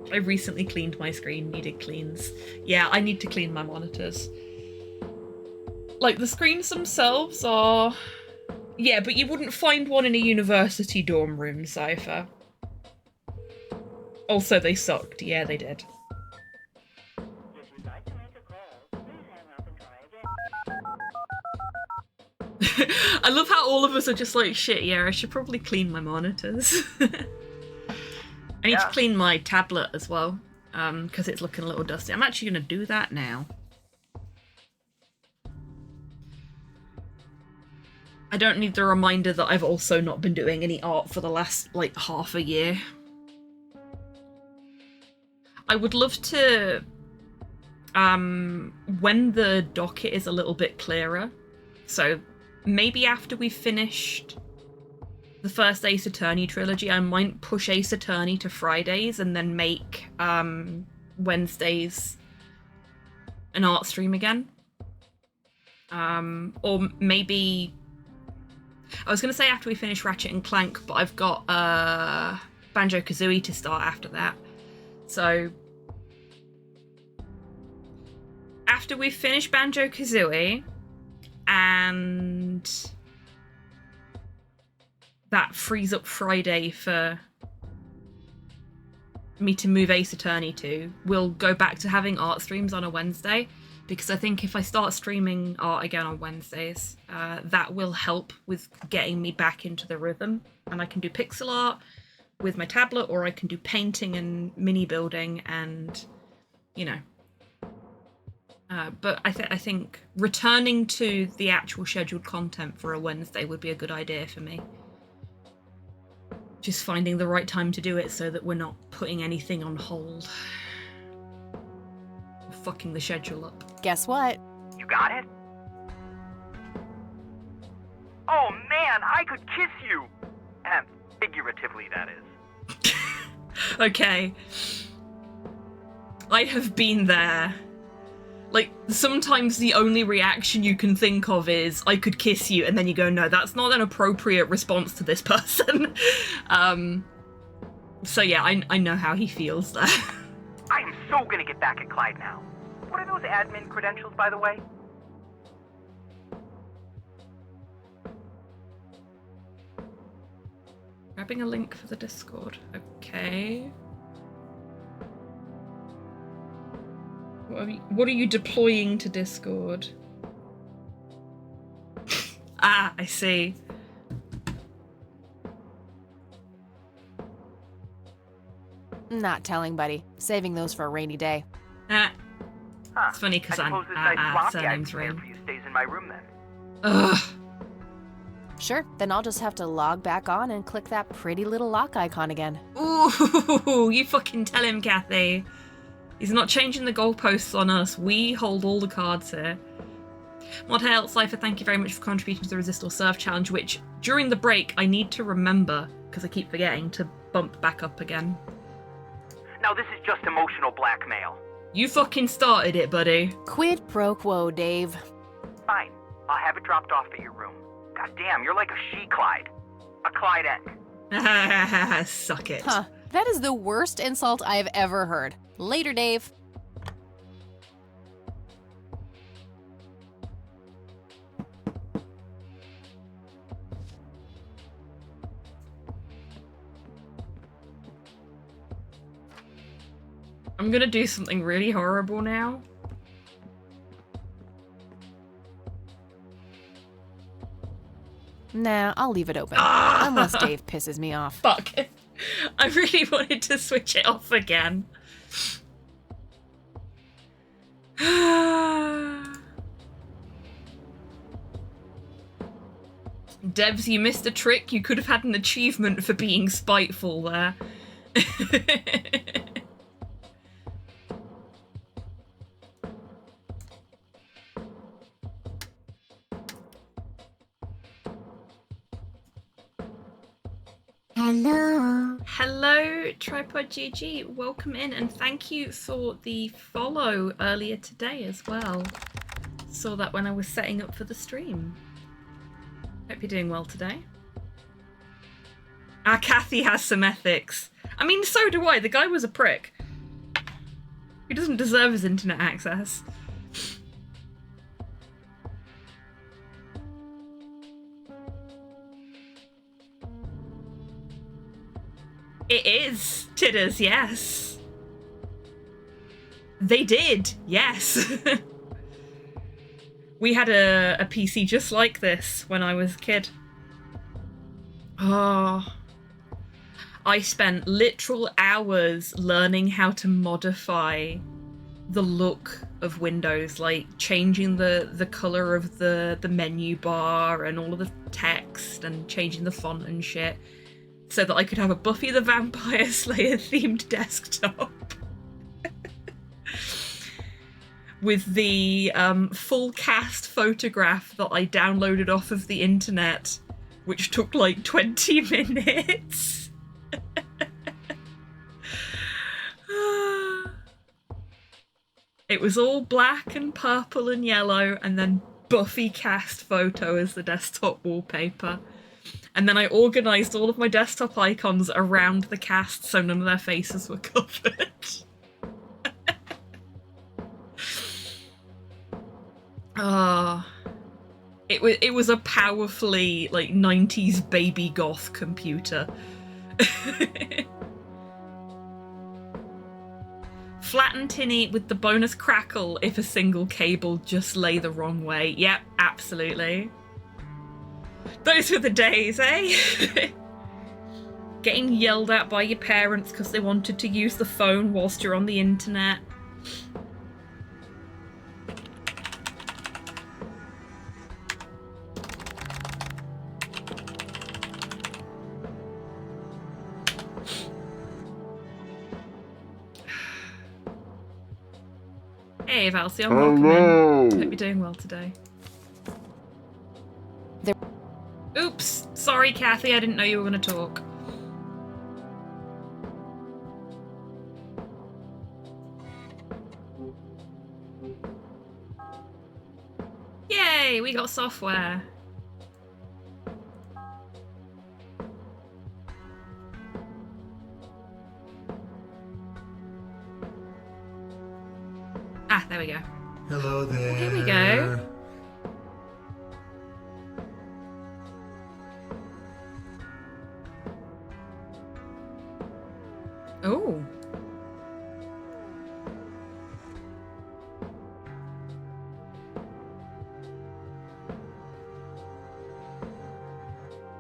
I recently cleaned my screen, needed cleans. Yeah, I need to clean my monitors. Like, the screens themselves are... Yeah, but you wouldn't find one in a university dorm room, Cypher. Also, they sucked. Yeah, they did. I love how all of us are just like, shit, yeah, I should probably clean my monitors. I need to clean my tablet as well, because it's looking a little dusty. I'm actually going to do that now. I don't need the reminder that I've also not been doing any art for the last, like, half a year. I would love to, when the docket is a little bit clearer, so maybe after we've finished the first Ace Attorney trilogy, I might push Ace Attorney to Fridays and then make Wednesdays an art stream again. Or maybe... I was going to say after we finish Ratchet and Clank, but I've got Banjo-Kazooie to start after that. So after we finish Banjo-Kazooie and that frees up Friday for me to move Ace Attorney to, we'll go back to having art streams on a Wednesday, because I think if I start streaming art again on Wednesdays, that will help with getting me back into the rhythm. And I can do pixel art with my tablet, or I can do painting and mini building and, you know. But I think returning to the actual scheduled content for a Wednesday would be a good idea for me. Just finding the right time to do it so that we're not putting anything on hold. Or fucking the schedule up. Guess what? You got it? Oh man, I could kiss you! Figuratively, that is. Okay. I have been there. Like, sometimes the only reaction you can think of is, I could kiss you, and then you go, no, that's not an appropriate response to this person. So yeah, I know how he feels there. I am so gonna get back at Clyde now. What are those admin credentials, by the way? Grabbing a link for the Discord. Okay. What are you deploying to Discord? Ah, I see. Not telling, buddy. Saving those for a rainy day. It's funny because I'm surname's Rain. Stays in my room then. Ugh. Sure, then I'll just have to log back on and click that pretty little lock icon again. Ooh, you fucking tell him, Kathy. He's not changing the goalposts on us. We hold all the cards here. Mod Hail, Cypher, thank you very much for contributing to the Resist or Serve challenge, which, during the break, I need to remember, because I keep forgetting, to bump back up again. Now this is just emotional blackmail. You fucking started it, buddy. Quid pro quo, Dave. Fine. I'll have it dropped off at your room. God damn, you're like a she-Clyde. A Clydette. Suck it. Huh. That is the worst insult I've ever heard. Later, Dave. I'm gonna do something really horrible now. Nah, I'll leave it open. Unless Dave pisses me off. Fuck. I really wanted to switch it off again. Devs, you missed a trick. You could have had an achievement for being spiteful there. Hello. Hello, Tripod GG. Welcome in, and thank you for the follow earlier today as well. Saw that when I was setting up for the stream. Hope you're doing well today. Kathy has some ethics. I mean, so do I. The guy was a prick. He doesn't deserve his internet access. It is Tidders, yes. They did, yes. We had a PC just like this when I was a kid. Oh. I spent literal hours learning how to modify the look of Windows, like changing the colour of the menu bar and all of the text and changing the font and shit, so that I could have a Buffy the Vampire Slayer themed desktop. With the full cast photograph that I downloaded off of the internet, which took like 20 minutes. It was all black and purple and yellow, and then Buffy cast photo as the desktop wallpaper. And then I organised all of my desktop icons around the cast so none of their faces were covered. It was a powerfully like 90s baby goth computer. Flat and tinny with the bonus crackle if a single cable just lay the wrong way. Yep, absolutely. Those were the days, eh? Getting yelled at by your parents because they wanted to use the phone whilst you're on the internet. Hey, Valsian, welcome in. Hope you're doing well today. Oops, sorry, Kathy, I didn't know you were going to talk. Yay, we got software. Ah, there we go. Hello there. Here we go. Oh.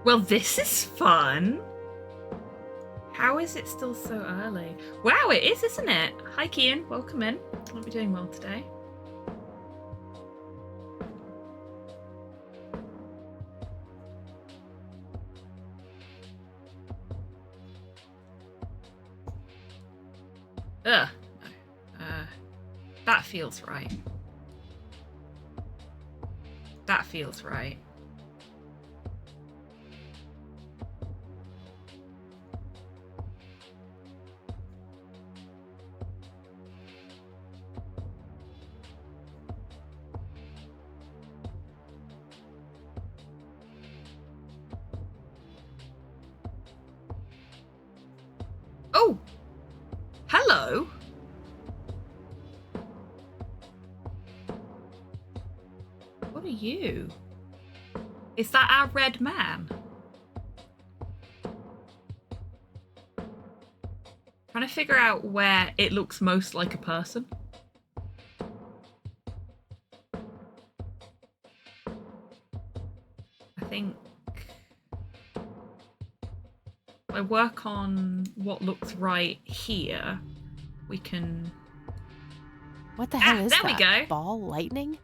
Well, this is fun. How is it still so early? Wow, it is, isn't it? Hi, Kian. Welcome in. Hope you're doing well today. Ugh. That feels right. That feels right. Oh! Hello! What are you? Is that our red man? Trying to figure out where it looks most like a person. I think if I work on what looks right here, we can... What the hell is there that? We go. Ball lightning?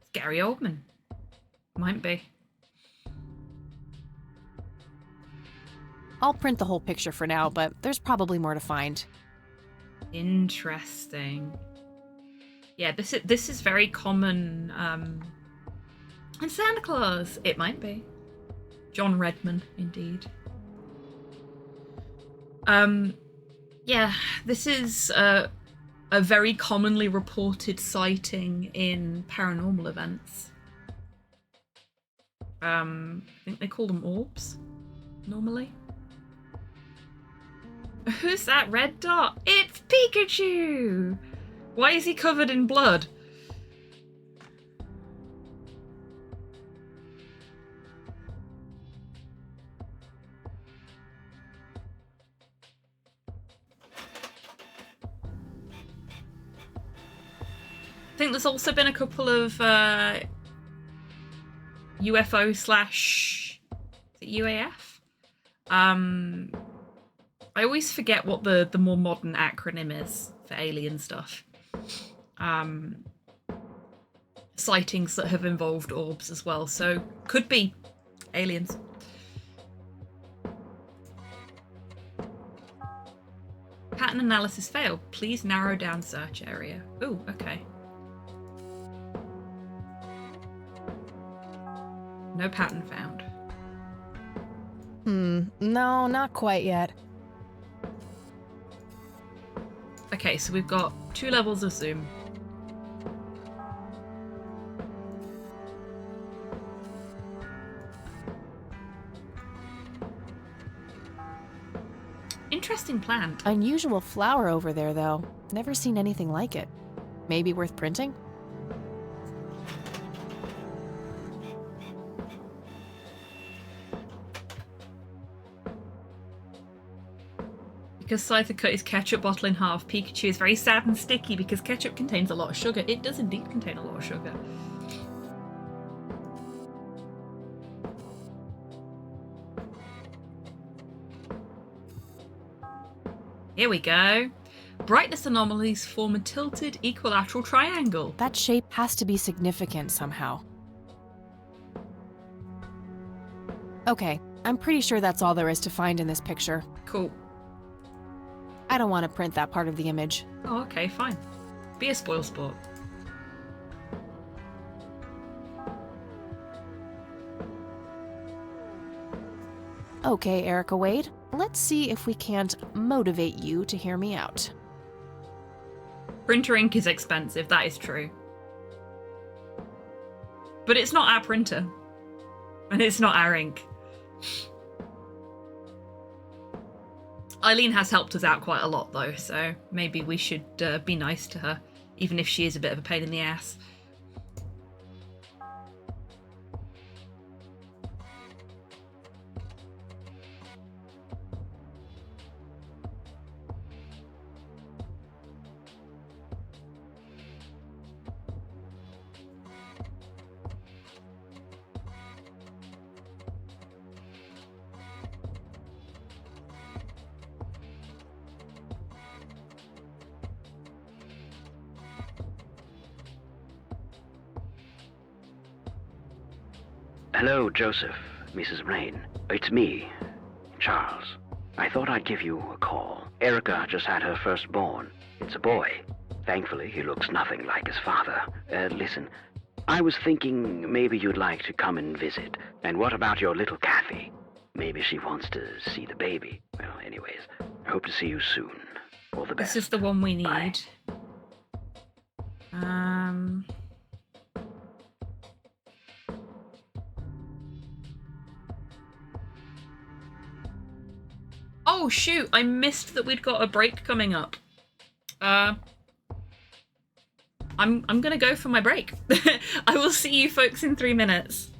It's Gary Oldman. Might be. I'll print the whole picture for now, but there's probably more to find. Interesting. Yeah, this is very common. And Santa Claus, it might be. John Redman, indeed. Yeah, this is a very commonly reported sighting in paranormal events. I think they call them orbs, normally. Who's that red dot? It's Pikachu! Why is he covered in blood? I think there's also been a couple of UFO slash UAF. I always forget what the more modern acronym is for alien stuff. Sightings that have involved orbs as well, so could be aliens. Pattern analysis failed. Please narrow down search area. Ooh, okay. No pattern found. No, not quite yet. Okay, so we've got 2 levels of zoom. Interesting plant. Unusual flower over there, though. Never seen anything like it. Maybe worth printing? Because Scyther cut his ketchup bottle in half, Pikachu is very sad and sticky because ketchup contains a lot of sugar. It does indeed contain a lot of sugar. Here we go. Brightness anomalies form a tilted equilateral triangle. That shape has to be significant somehow. Okay, I'm pretty sure that's all there is to find in this picture. Cool. I don't want to print that part of the image. Oh, okay, fine. Be a spoilsport. Okay, Erica Wade, let's see if we can't motivate you to hear me out. Printer ink is expensive, that is true. But it's not our printer. And it's not our ink. Eileen has helped us out quite a lot though, so maybe we should be nice to her, even if she is a bit of a pain in the ass. Hello, Joseph, Mrs. Rain. It's me, Charles. I thought I'd give you a call. Erica just had her firstborn. It's a boy. Thankfully, he looks nothing like his father. Listen, I was thinking maybe you'd like to come and visit. And what about your little Kathy? Maybe she wants to see the baby. Well, anyways, I hope to see you soon. All the best. This is the one we need. Bye. Oh shoot, I missed that we'd got a break coming up. I'm gonna go for my break. I will see you folks in 3 minutes.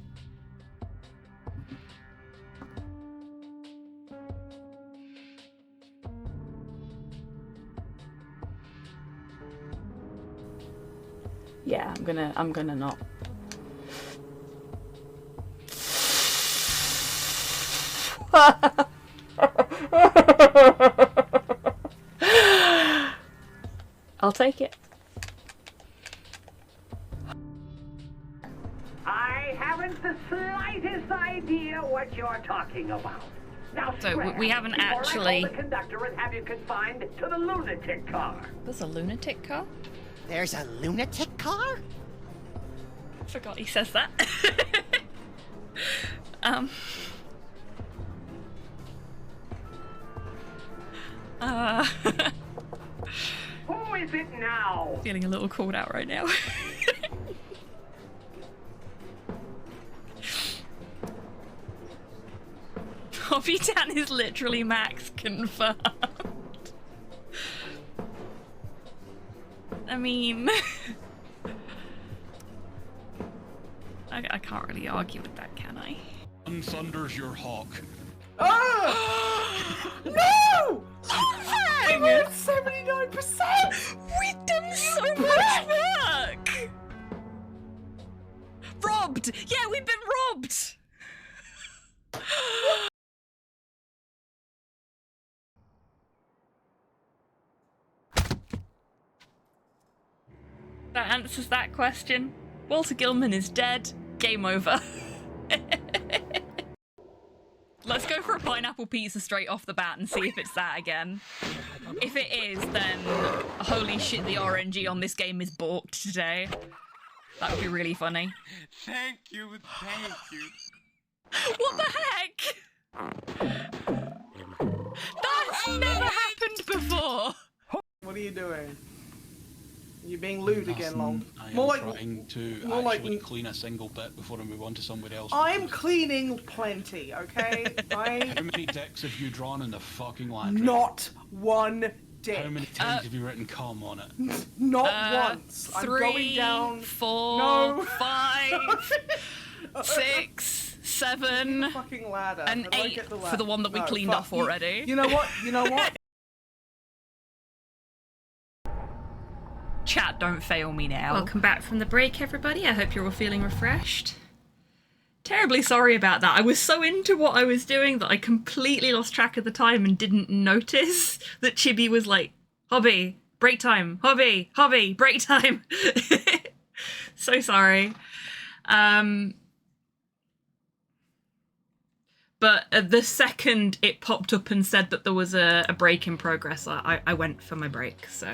Yeah, I'm gonna not. I'll take it. I haven't the slightest idea what you're talking about. Now, So scram we haven't before actually- I call the conductor and have you confined to the lunatic car. There's a lunatic car? There's a lunatic car? I forgot he says that. Who is it now? Feeling a little called out right now. HobbyTan is literally Max confirmed. I mean, I can't really argue with that, can I? Thunder's your hawk. Oh! No! Hang! I'm at 79%! We've done so much work! Robbed! Yeah, we've been robbed! That answers that question. Walter Gilman is dead. Game over. Let's go for a pineapple pizza straight off the bat and see if it's that again. If it is, then holy shit, the RNG on this game is balked today. That would be really funny. Thank you. What the heck? That's never happened before! What are you doing? You're being lewd again, Long. I More am like, trying to more like- actually clean a single bit before I move on to somebody else. I'm cleaning plenty, okay? How many dicks have you drawn in the fucking laundry? Not one dick. How many times have you written cum on it? Not once. I'm going 3, down. 4, No. 5, 6, 7, fucking ladder. and How do I 8 get the for ladder? the one that we No, cleaned fuck. off already. You know what? You know what? Chat, don't fail me now. Welcome back from the break, everybody. I hope you're all feeling refreshed. Terribly sorry about that. I was so into what I was doing that I completely lost track of the time and didn't notice that Chibi was like, hobby, break time, hobby, break time. So sorry. But the second it popped up and said that there was a break in progress, I went for my break, so...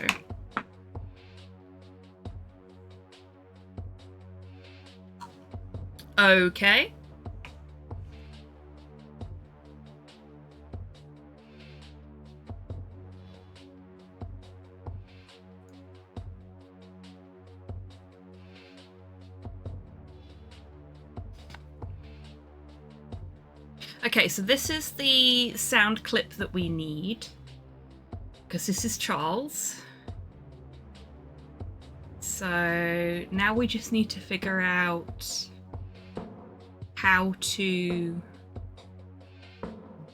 Okay. Okay, so this is the sound clip that we need, because this is Charles. So now we just need to figure out how to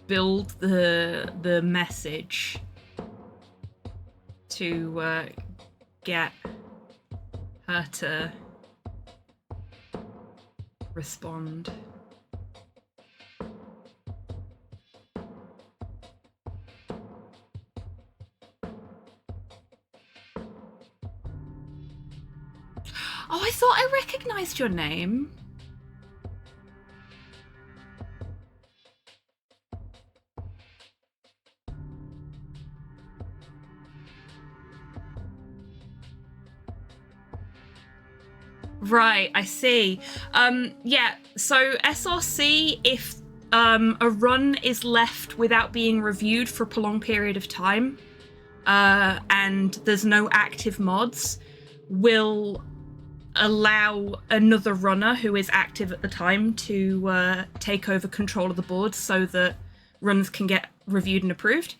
build the message to get her to respond. Oh, I thought I recognized your name. Right, I see. Yeah, so SRC, if a run is left without being reviewed for a prolonged period of time, and there's no active mods, will allow another runner who is active at the time to take over control of the board so that runs can get reviewed and approved.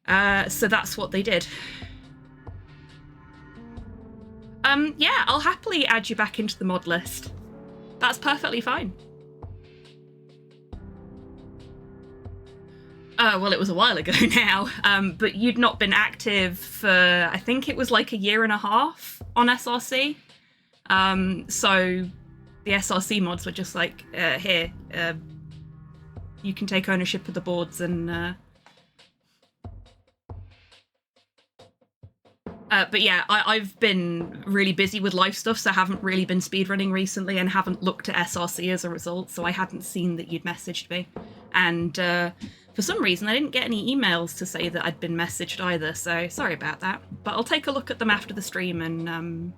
So that's what they did. Yeah, I'll happily add you back into the mod list. That's perfectly fine. Well, it was a while ago now, but you'd not been active for, I think it was like a year and a half on SRC. So the SRC mods were just like, here, you can take ownership of the boards and... but yeah, I've been really busy with life stuff, so I haven't really been speedrunning recently and haven't looked at SRC as a result, so I hadn't seen that you'd messaged me. And for some reason, I didn't get any emails to say that I'd been messaged either, so sorry about that. But I'll take a look at them after the stream, and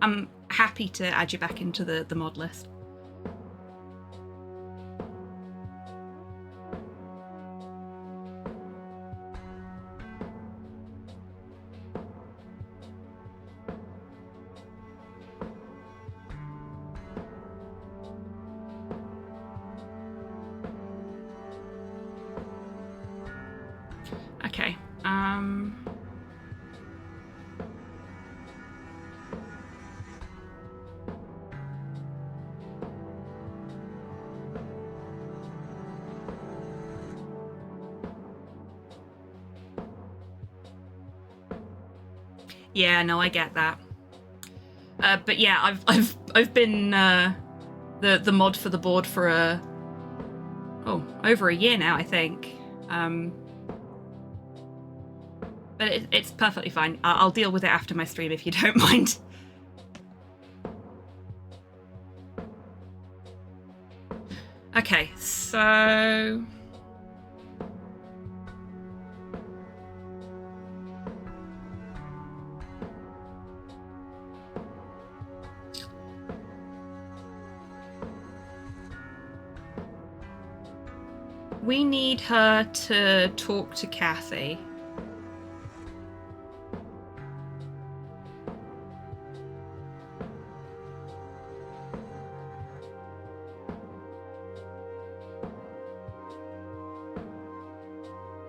I'm happy to add you back into the mod list. Okay. Yeah, no, I get that. But yeah, I've been the mod for the board for over a year now, I think. But it's perfectly fine. I'll deal with it after my stream if you don't mind. Okay, so... we need her to talk to Kathy.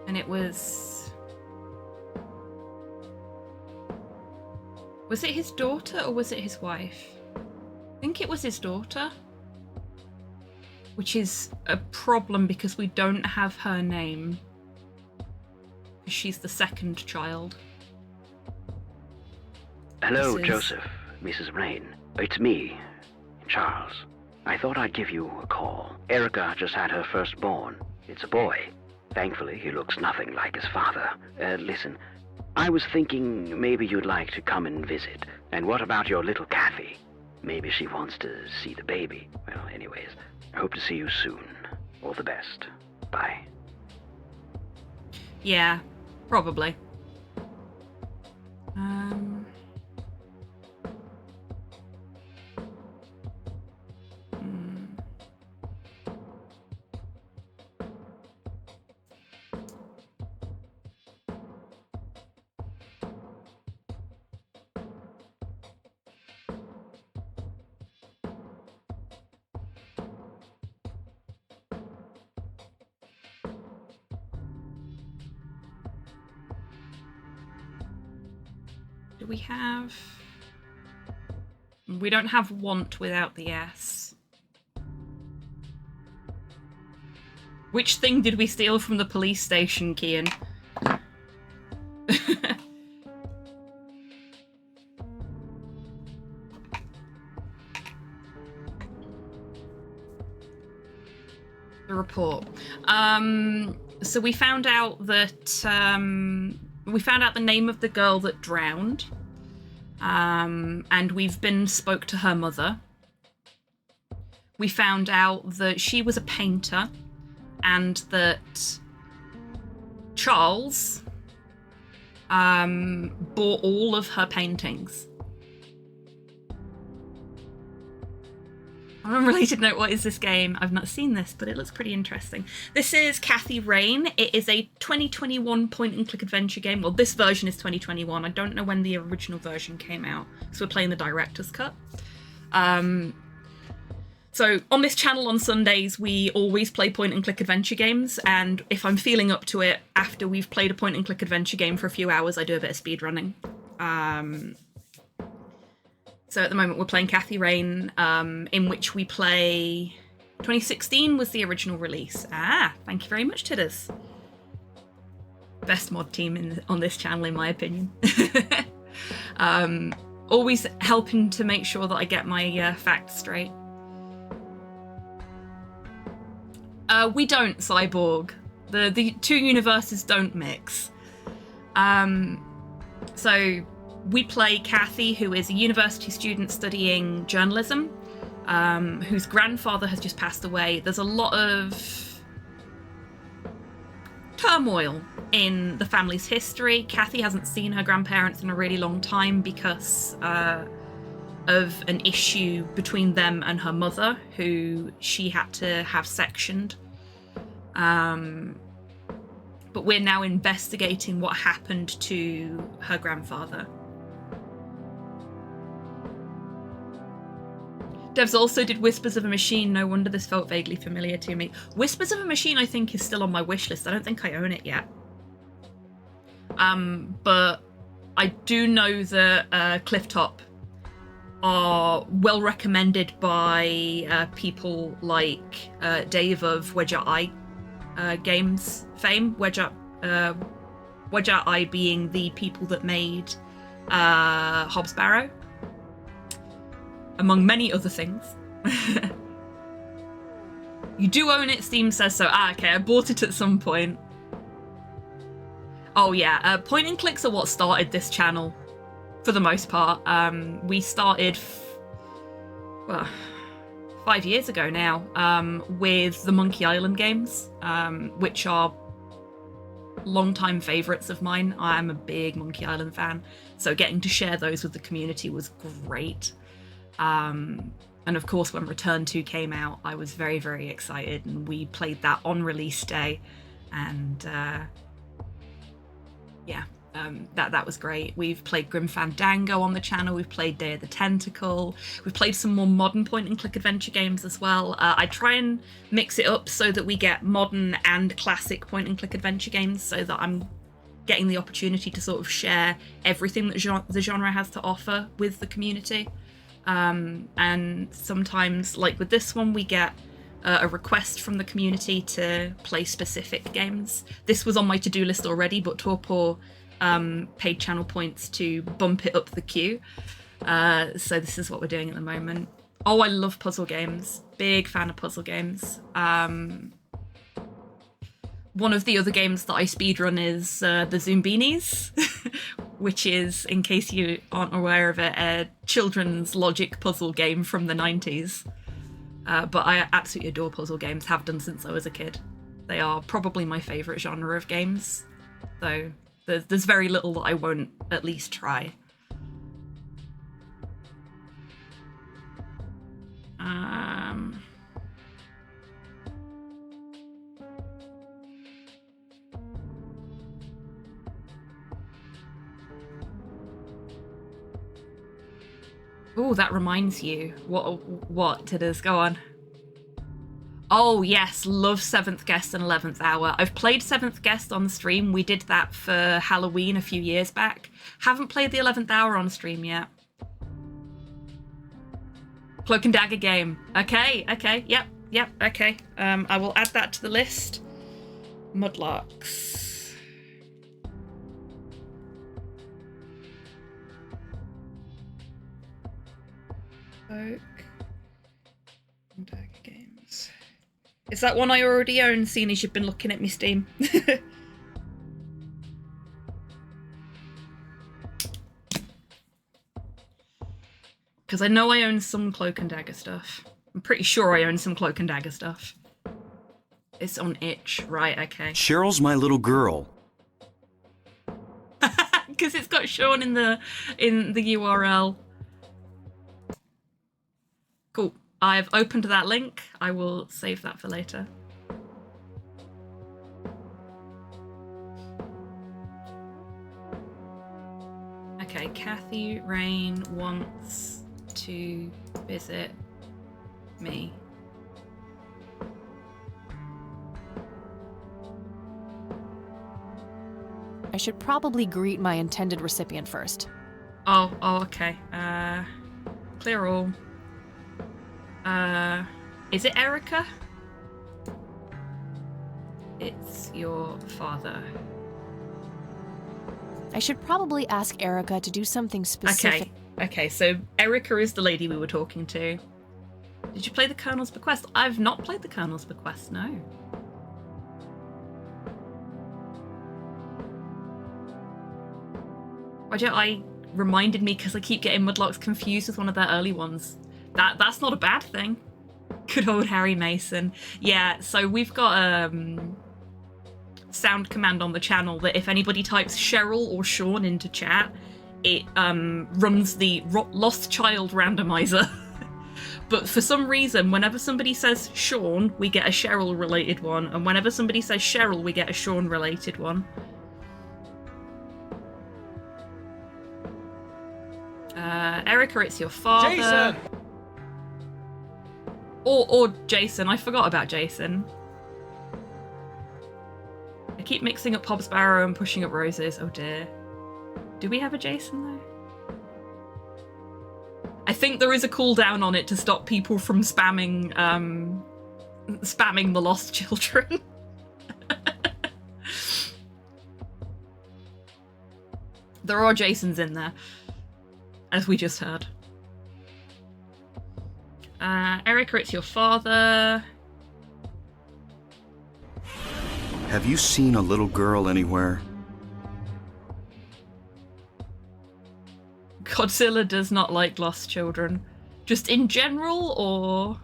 And it was it his daughter or was it his wife? I think it was his daughter. Which is a problem because we don't have her name. She's the second child. Hello, Joseph, Mrs. Rain. It's me, Charles. I thought I'd give you a call. Erica just had her firstborn. It's a boy. Thankfully, he looks nothing like his father. Listen, I was thinking maybe you'd like to come and visit. And what about your little Kathy? Maybe she wants to see the baby. Well, anyways, I hope to see you soon. All the best. Bye. Yeah, probably. Do we have... we don't have want without the S. Which thing did we steal from the police station, Kian? The report. So we found out that we found out the name of the girl that drowned, and we've been spoke to her mother. We found out that she was a painter, and that Charles bought all of her paintings. On a related note, what is this game? I've not seen this, but it looks pretty interesting. This is Kathy Rain. It is a 2021 point-and-click adventure game. Well, this version is 2021. I don't know when the original version came out, so we're playing the director's cut. So on this channel on Sundays, we always play point-and-click adventure games, and if I'm feeling up to it, after we've played a point-and-click adventure game for a few hours, I do a bit of speedrunning. So at the moment we're playing Kathy Rain, in which we play... 2016 was the original release. Ah, thank you very much, Tidders. Best mod team on this channel, in my opinion. Always helping to make sure that I get my facts straight. We don't, Cyborg. The two universes don't mix. So we play Kathy, who is a university student studying journalism, whose grandfather has just passed away. There's a lot of turmoil in the family's history. Kathy hasn't seen her grandparents in a really long time because of an issue between them and her mother, who she had to have sectioned. But we're now investigating what happened to her grandfather. Devs also did Whispers of a Machine. No wonder this felt vaguely familiar to me. Whispers of a Machine, I think, is still on my wish list. I don't think I own it yet. But I do know that Clifftop are well recommended by people like Dave of Wedger Eye Games fame. Wedger Eye being the people that made Hobbs Barrow, among many other things. You do own it, Steam says so. Okay, I bought it at some point. Oh yeah, point and clicks are what started this channel, for the most part. We started, well, 5 years ago now, with the Monkey Island games, which are long-time favourites of mine. I'm a big Monkey Island fan, so getting to share those with the community was great. And of course, when Return 2 came out, I was very, very excited, and we played that on release day, and yeah, that was great. We've played Grim Fandango on the channel, we've played Day of the Tentacle, we've played some more modern point-and-click adventure games as well. I try and mix it up so that we get modern and classic point-and-click adventure games, so that I'm getting the opportunity to sort of share everything that the genre has to offer with the community. And sometimes, like with this one, we get a request from the community to play specific games. This was on my to-do list already, but Torpor paid channel points to bump it up the queue. So this is what we're doing at the moment. Oh, I love puzzle games. Big fan of puzzle games. One of the other games that I speedrun is the Zoombinis, which is, in case you aren't aware of it, a children's logic puzzle game from the 90s. But I absolutely adore puzzle games, have done since I was a kid. They are probably my favourite genre of games, though there's very little that I won't at least try. Oh, that reminds you. What did us go on? Oh yes, love 7th Guest and 11th Hour. I've played 7th Guest on stream. We did that for Halloween a few years back. Haven't played the 11th Hour on stream yet. Cloak and Dagger game. Okay, yep, okay. I will add that to the list. Mudlarks. Cloak and Dagger games. Is that one I already own, seeing as you've been looking at me Steam? Because I know I own some Cloak and Dagger stuff. I'm pretty sure I own some Cloak and Dagger stuff. It's on itch, right, okay. Cheryl's my little girl. Because it's got Sean in the URL. Cool. I've opened that link. I will save that for later. Okay, Kathy Rain wants to visit me. I should probably greet my intended recipient first. Oh, okay. Clear all. Is it Erica? It's your father. I should probably ask Erica to do something specific. Okay. Okay, so Erica is the lady we were talking to. Did you play the Colonel's Bequest? I've not played the Colonel's Bequest, no. Why don't I reminded me because I keep getting Mudlarks confused with one of their early ones. That's not a bad thing. Good old Harry Mason. Yeah, so we've got a sound command on the channel that if anybody types Cheryl or Sean into chat, it runs the Lost Child randomizer. But for some reason, whenever somebody says Sean, we get a Cheryl related one, and whenever somebody says Cheryl, we get a Sean related one. Erica, it's your father. Jason! Or Jason. I forgot about Jason. I keep mixing up Hobbs Barrow and pushing up roses. Oh dear. Do we have a Jason though? I think there is a cooldown on it to stop people from spamming the lost children. There are Jasons in there, as we just heard. Erica, it's your father. Have you seen a little girl anywhere? Godzilla does not like lost children. Just in general, or...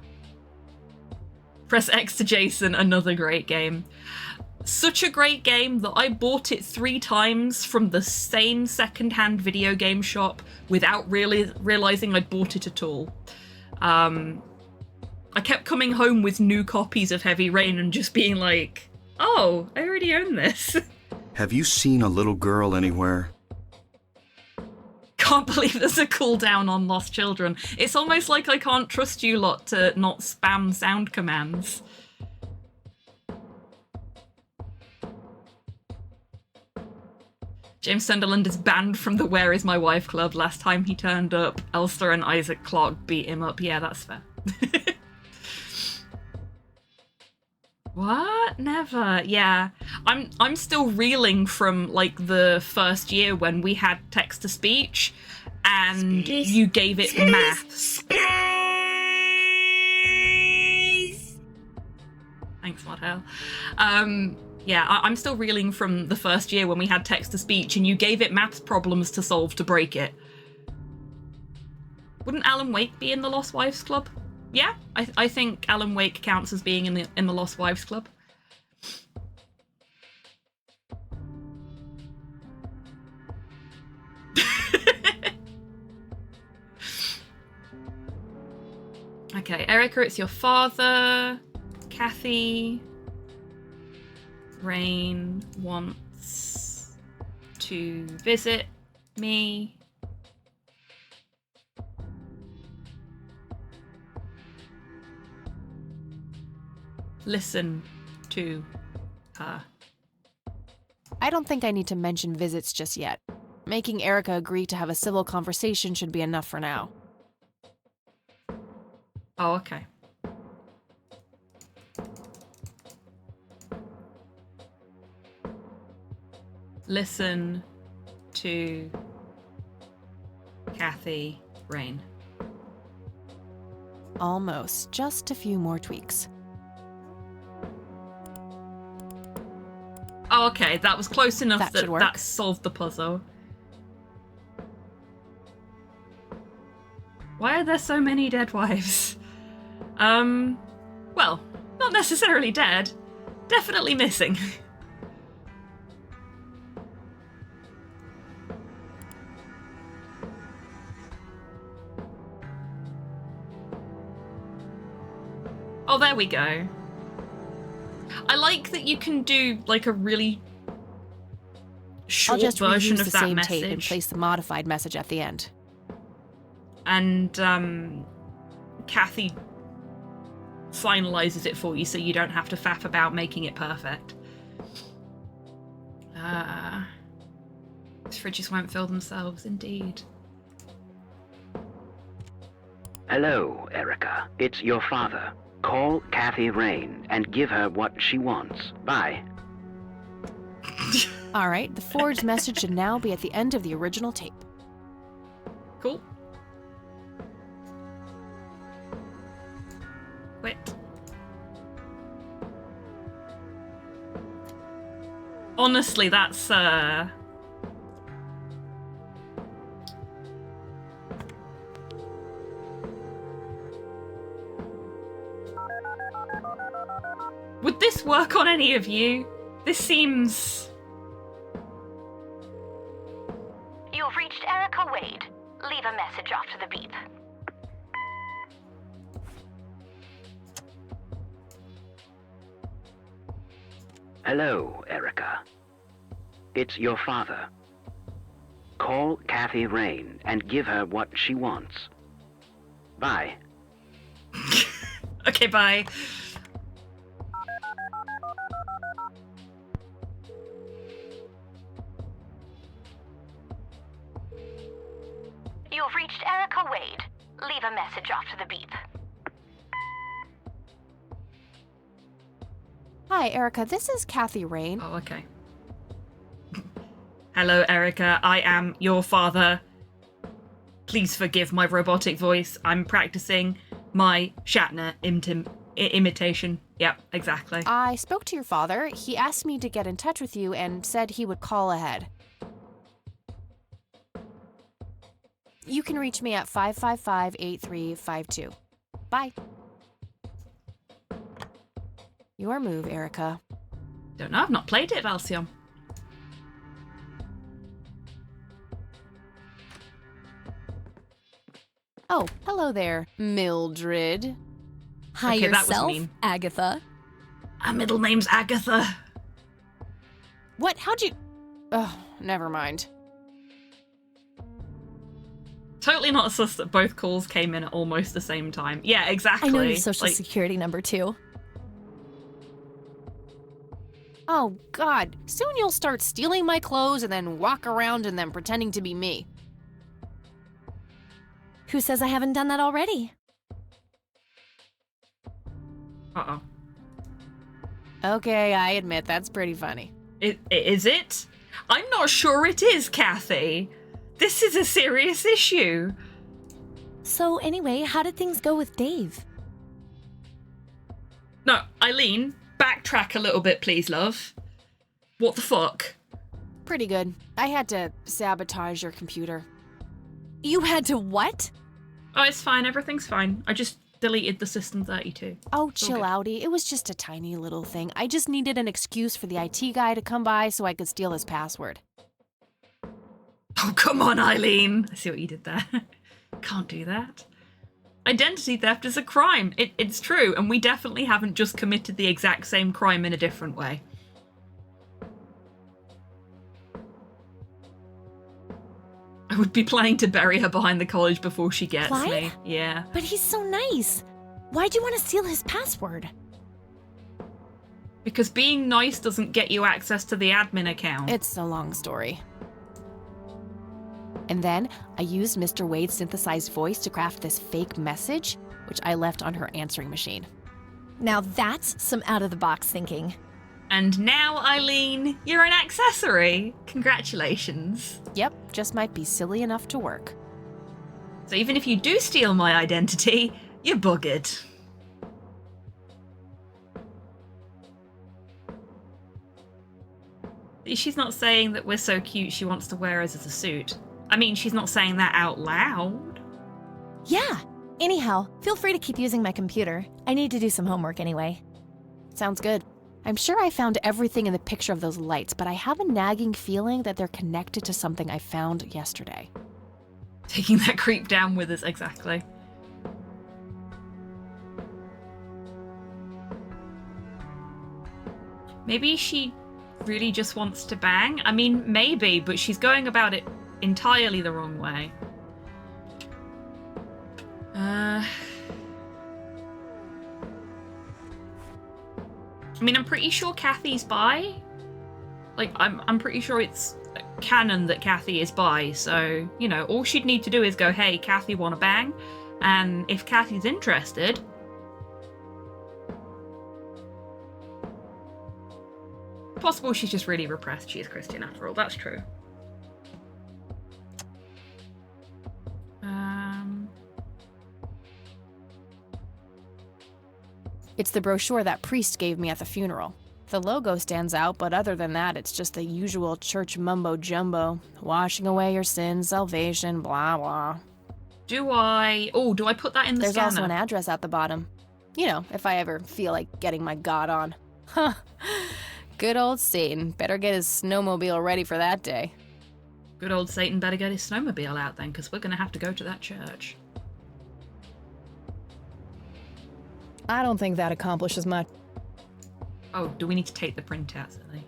Press X to Jason, another great game. Such a great game that I bought it 3 times from the same second-hand video game shop without really realising I'd bought it at all. I kept coming home with new copies of Heavy Rain and just being like, oh, I already own this. Have you seen a little girl anywhere? Can't believe there's a cooldown on Lost Children. It's almost like I can't trust you lot to not spam sound commands. James Sunderland is banned from the Where Is My Wife club. Last time he turned up, Elster and Isaac Clarke beat him up. Yeah, that's fair. What? Never. Yeah. I'm still reeling from like the first year when we had text-to-speech and you gave it maths. Thanks, Modhale. Yeah, I'm still reeling from the first year when we had text-to-speech and you gave it maths problems to solve to break it. Wouldn't Alan Wake be in the Lost Wives Club? Yeah, I think Alan Wake counts as being in the Lost Wives Club. Okay, Erica, it's your father. Kathy. Rain wants to visit me. Listen to her. I don't think I need to mention visits just yet. Making Erica agree to have a civil conversation should be enough for now. Oh, okay. Listen to Kathy Rain. Almost. Just a few more tweaks. Oh, okay. That was close enough That should work. that solved the puzzle. Why are there so many dead wives? Well, not necessarily dead. Definitely missing. Oh, there we go. I like that you can do like a really short I'll just version reuse of the that same message. tape and place the modified message at the end. And Kathy finalizes it for you so you don't have to faff about making it perfect. These fridges won't fill themselves, indeed. Hello, Erica. It's your father. Call Kathy Rain and give her what she wants. Bye. Alright, the forged message should now be at the end of the original tape. Cool. Wait. Honestly, that's would this work on any of you? This seems... You've reached Erica Wade. Leave a message after the beep. Hello, Erica. It's your father. Call Kathy Rain and give her what she wants. Bye. Okay, bye. You've reached Erica Wade. Leave a message after the beep. Hi, Erica. This is Kathy Rain. Oh, okay. Hello, Erica. I am your father. Please forgive my robotic voice. I'm practicing my Shatner imitation. Yep, exactly. I spoke to your father. He asked me to get in touch with you and said he would call ahead. You can reach me at 555-8352. Bye. Your move, Erica. Don't know. I've not played it, Valsion. Oh, hello there, Mildred. Hi Okay, that was yourself, mean. Agatha. Our middle name's Agatha. What? How'd you... Oh, never mind. Totally not sus that both calls came in at almost the same time. Yeah, exactly. I know your social security number too. Oh, God. Soon you'll start stealing my clothes and then walk around in them pretending to be me. Who says I haven't done that already? Uh-oh. Okay, I admit that's pretty funny. Is it? I'm not sure it is, Kathy. This is a serious issue. So anyway, how did things go with Dave? No, Eileen, backtrack a little bit, please, love. What the fuck? Pretty good. I had to sabotage your computer. You had to what? Oh, it's fine. Everything's fine. I just deleted the System 32. Oh, chill outy. It was just a tiny little thing. I just needed an excuse for the IT guy to come by so I could steal his password. Oh, come on, Eileen. I see what you did there. Can't do that. Identity theft is a crime. It's true, and we definitely haven't just committed the exact same crime in a different way. I would be planning to bury her behind the college before she gets Clyde? me. Yeah. But he's so nice. Why'd you want to steal his password? Because being nice doesn't get you access to the admin account. It's a long story. And then I used Mr. Wade's synthesized voice to craft this fake message, which I left on her answering machine. Now that's some out-of-the-box thinking. And now, Eileen, you're an accessory. Congratulations. Yep, just might be silly enough to work. So even if you do steal my identity, you're buggered. She's not saying that we're so cute she wants to wear us as a suit. I mean, she's not saying that out loud. Yeah. Anyhow, feel free to keep using my computer. I need to do some homework anyway. Sounds good. I'm sure I found everything in the picture of those lights, but I have a nagging feeling that they're connected to something I found yesterday. Taking that creep down with us, exactly. Maybe she really just wants to bang? I mean, maybe, but she's going about it entirely the wrong way. I mean, I'm pretty sure Kathy's bi. Like, I'm pretty sure it's canon that Kathy is bi, so, you know, all she'd need to do is go, hey, Kathy wanna bang? And if Kathy's interested... Possible she's just really repressed. She is Christian after all, that's true. It's the brochure that priest gave me at the funeral. The logo stands out, but other than that, it's just the usual church mumbo-jumbo. Washing away your sins, salvation, blah, blah. Do I put that in the There's scanner? also an address at the bottom. You know, if I ever feel like getting my god on. Huh. Good old Satan. Better get his snowmobile ready for that day. Good old Satan better get his snowmobile out then, because we're going to have to go to that church. I don't think that accomplishes much. Oh, do we need to take the printout, Silly?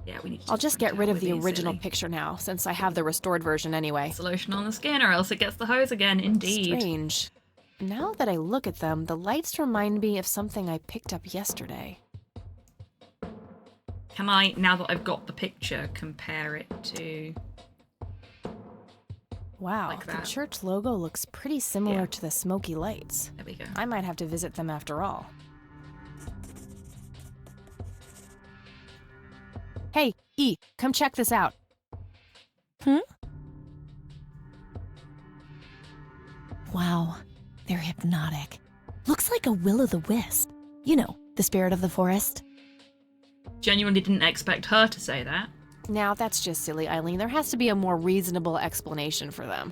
Yeah, we need to. I'll just get rid of the original picture now, since I have the restored version anyway. Solution on the skin, or else it gets the hose again, indeed. Strange. Now that I look at them, the lights remind me of something I picked up yesterday. Can I, now that I've got the picture, compare it to... Wow, like the that? church logo looks pretty similar to the smoky lights. There we go. I might have to visit them after all. Hey, E, come check this out. Wow, they're hypnotic. Looks like a will-o'-the-wisp. You know, the spirit of the forest. Genuinely didn't expect her to say that. Now, that's just silly, Eileen. There has to be a more reasonable explanation for them.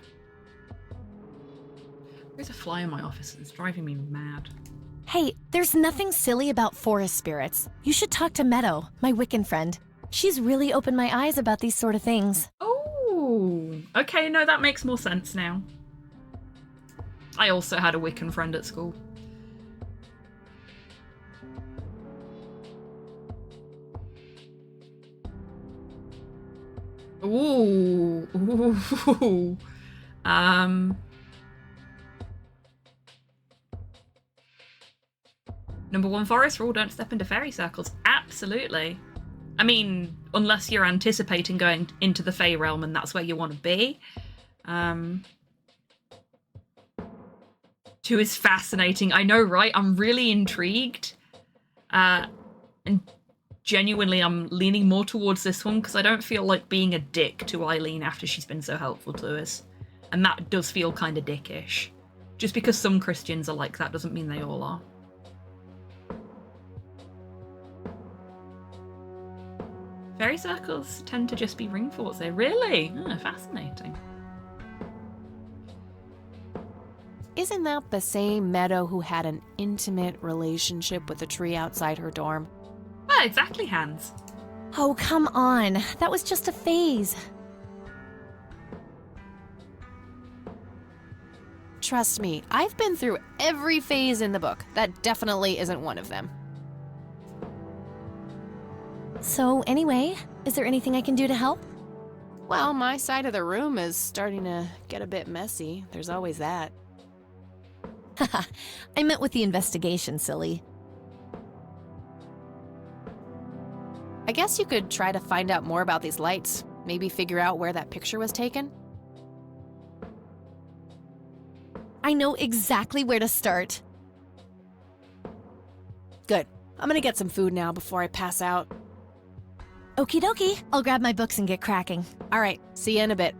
There's a fly in my office and it's driving me mad. Hey, there's nothing silly about forest spirits. You should talk to Meadow, my Wiccan friend. She's really opened my eyes about these sort of things. Oh, okay, no, that makes more sense now. I also had a Wiccan friend at school. Ooh. Number one forest rule, don't step into fairy circles. Absolutely. I mean, unless you're anticipating going into the Fey realm and that's where you want to be. 2 is fascinating. I know, right? I'm really intrigued. And genuinely, I'm leaning more towards this one because I don't feel like being a dick to Eileen after she's been so helpful to us. And that does feel kind of dickish. Just because some Christians are like that doesn't mean they all are. Fairy circles tend to just be ring forts. They really? Fascinating. Isn't that the same Meadow who had an intimate relationship with the tree outside her dorm? Ah, exactly, Hans. Oh, come on. That was just a phase. Trust me, I've been through every phase in the book. That definitely isn't one of them. So, anyway, is there anything I can do to help? Well, my side of the room is starting to get a bit messy. There's always that. Haha, I meant with the investigation, silly. I guess you could try to find out more about these lights. Maybe figure out where that picture was taken. I know exactly where to start. Good. I'm gonna get some food now before I pass out. Okie dokie. I'll grab my books and get cracking. All right, see you in a bit.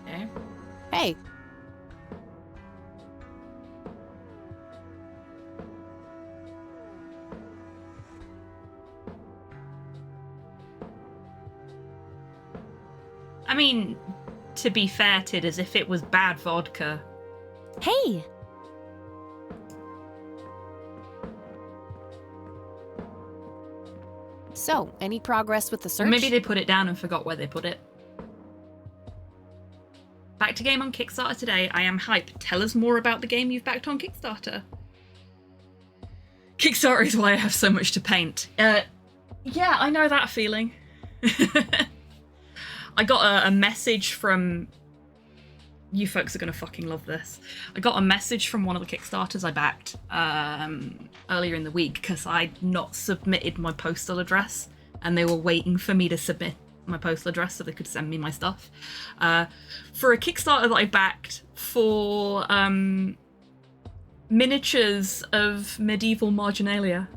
Okay. Hey. I mean, to be fair, Tid, as if it was bad vodka. Hey! So, any progress with the search? Or maybe they put it down and forgot where they put it. Backed a game on Kickstarter today. I am hype. Tell us more about the game you've backed on Kickstarter. Kickstarter is why I have so much to paint. Yeah, I know that feeling. I got a message from... You folks are going to fucking love this. I got a message from one of the Kickstarters I backed earlier in the week because I'd not submitted my postal address and they were waiting for me to submit my postal address so they could send me my stuff. For a Kickstarter that I backed for miniatures of medieval marginalia.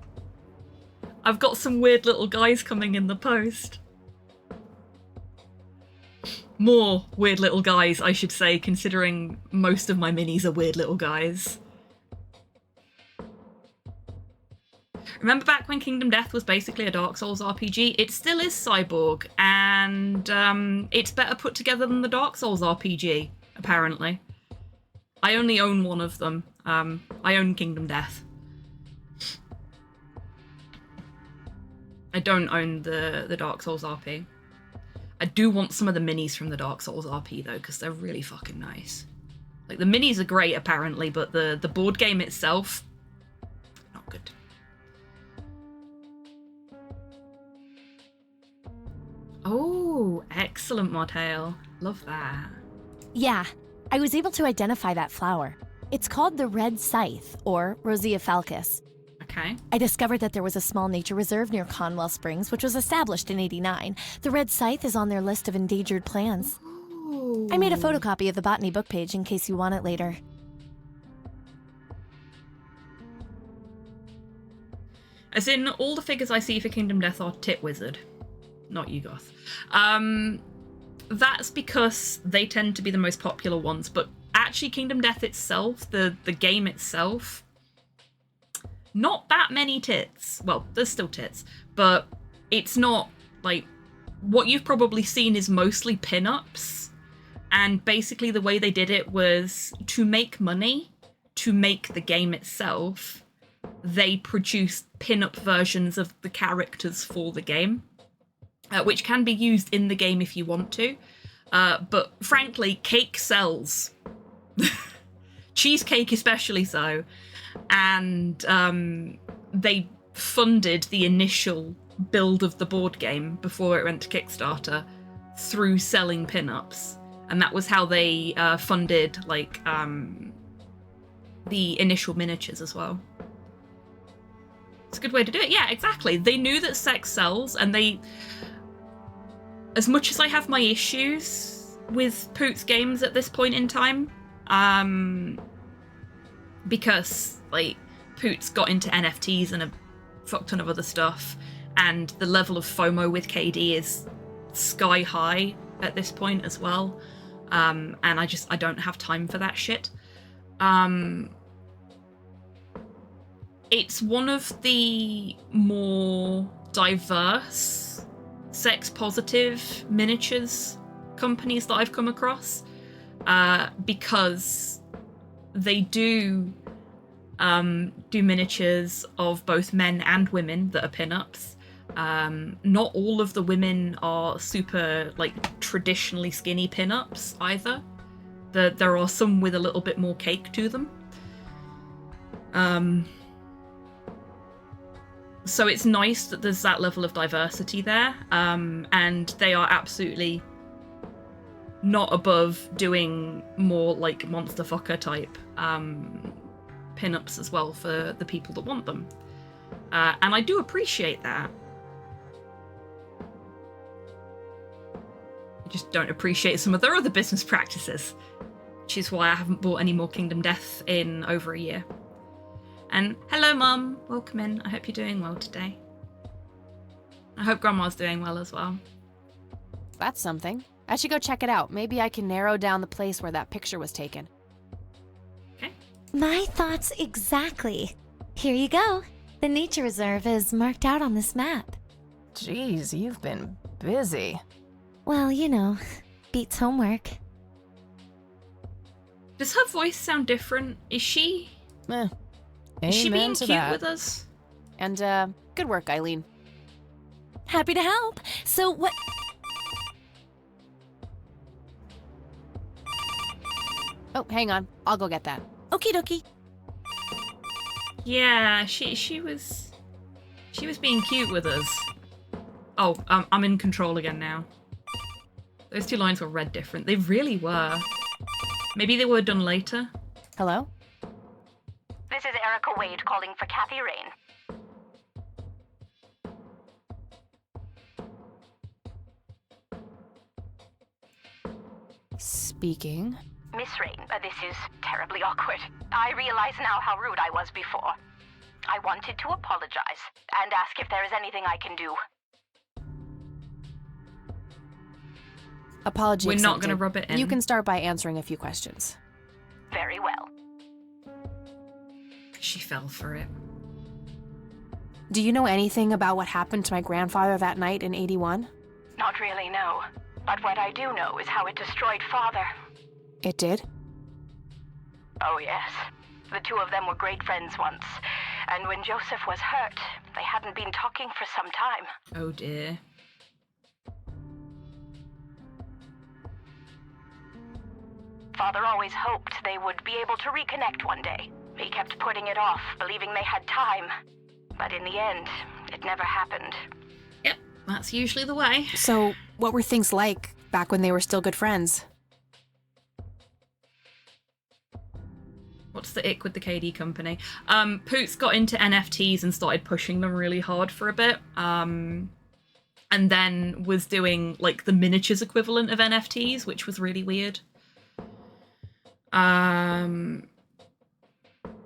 I've got some weird little guys coming in the post. More weird little guys, I should say, considering most of my minis are weird little guys. Remember back when Kingdom Death was basically a Dark Souls RPG? It still is Cyborg, and it's better put together than the Dark Souls RPG, apparently. I only own one of them. I own Kingdom Death. I don't own the Dark Souls RP. I do want some of the minis from the Dark Souls RP though, because they're really fucking nice. Like, the minis are great apparently, but the board game itself, not good. Oh, excellent, Mortail. Love that. Yeah, I was able to identify that flower. It's called the Red Scythe, or Rosea falcus. Okay. I discovered that there was a small nature reserve near Conwell Springs, which was established in '89. The Red Scythe is on their list of endangered plants. Ooh. I made a photocopy of the botany book page in case you want it later. As in, all the figures I see for Kingdom Death are Tit Wizard, not Yugoth. That's because they tend to be the most popular ones, but actually Kingdom Death itself, the game itself, not that many tits. Well, there's still tits, but it's not, like, what you've probably seen is mostly pin-ups, and basically the way they did it was to make money, to make the game itself, they produced pin-up versions of the characters for the game, which can be used in the game if you want to, but frankly, cake sells. Cheesecake especially so. And they funded the initial build of the board game before it went to Kickstarter through selling pin-ups, and that was how they funded like the initial miniatures as well. It's a good way to do it. Yeah, exactly. They knew that sex sells, and they, as much as I have my issues with Poot's games at this point in time, because like Poot's got into NFTs and a fuck ton of other stuff, and the level of FOMO with KD is sky high at this point as well, and I don't have time for that shit. It's one of the more diverse sex positive miniatures companies that I've come across, because they do miniatures of both men and women that are pin-ups. Not all of the women are super, like, traditionally skinny pin-ups either. There are some with a little bit more cake to them. So it's nice that there's that level of diversity there, and they are absolutely not above doing more, like, monster fucker type pin-ups as well for the people that want them. And I do appreciate that. I just don't appreciate some of their other business practices, which is why I haven't bought any more Kingdom Death in over a year. And hello, Mum. Welcome in. I hope you're doing well today. I hope Grandma's doing well as well. That's something. I should go check it out. Maybe I can narrow down the place where that picture was taken. Okay. My thoughts exactly. Here you go. The nature reserve is marked out on this map. Jeez, you've been busy. Well, you know, beats homework. Does her voice sound different? Is she... Is she being cute with us? And, good work, Eileen. Happy to help. So what... Oh, hang on. I'll go get that. Okie dokie. Yeah, she was being cute with us. Oh, I'm in control again now. Those two lines were read different. They really were. Maybe they were done later. Hello? This is Erica Wade calling for Kathy Rain. Speaking. Miss Rain, this is terribly awkward. I realize now how rude I was before. I wanted to apologize and ask if there is anything I can do. Apology We're not accepted. going to rub it in. You can start by answering a few questions. Very well. She fell for it. Do you know anything about what happened to my grandfather that night in 81? Not really, no. But what I do know is how it destroyed Father. It did? Oh, yes. The two of them were great friends once. And when Joseph was hurt, they hadn't been talking for some time. Oh, dear. Father always hoped they would be able to reconnect one day. He kept putting it off, believing they had time. But in the end, it never happened. Yep, that's usually the way. So, what were things like back when they were still good friends? What's the ick with the KD company? Poots got into NFTs and started pushing them really hard for a bit. And then was doing like the miniatures equivalent of NFTs, which was really weird.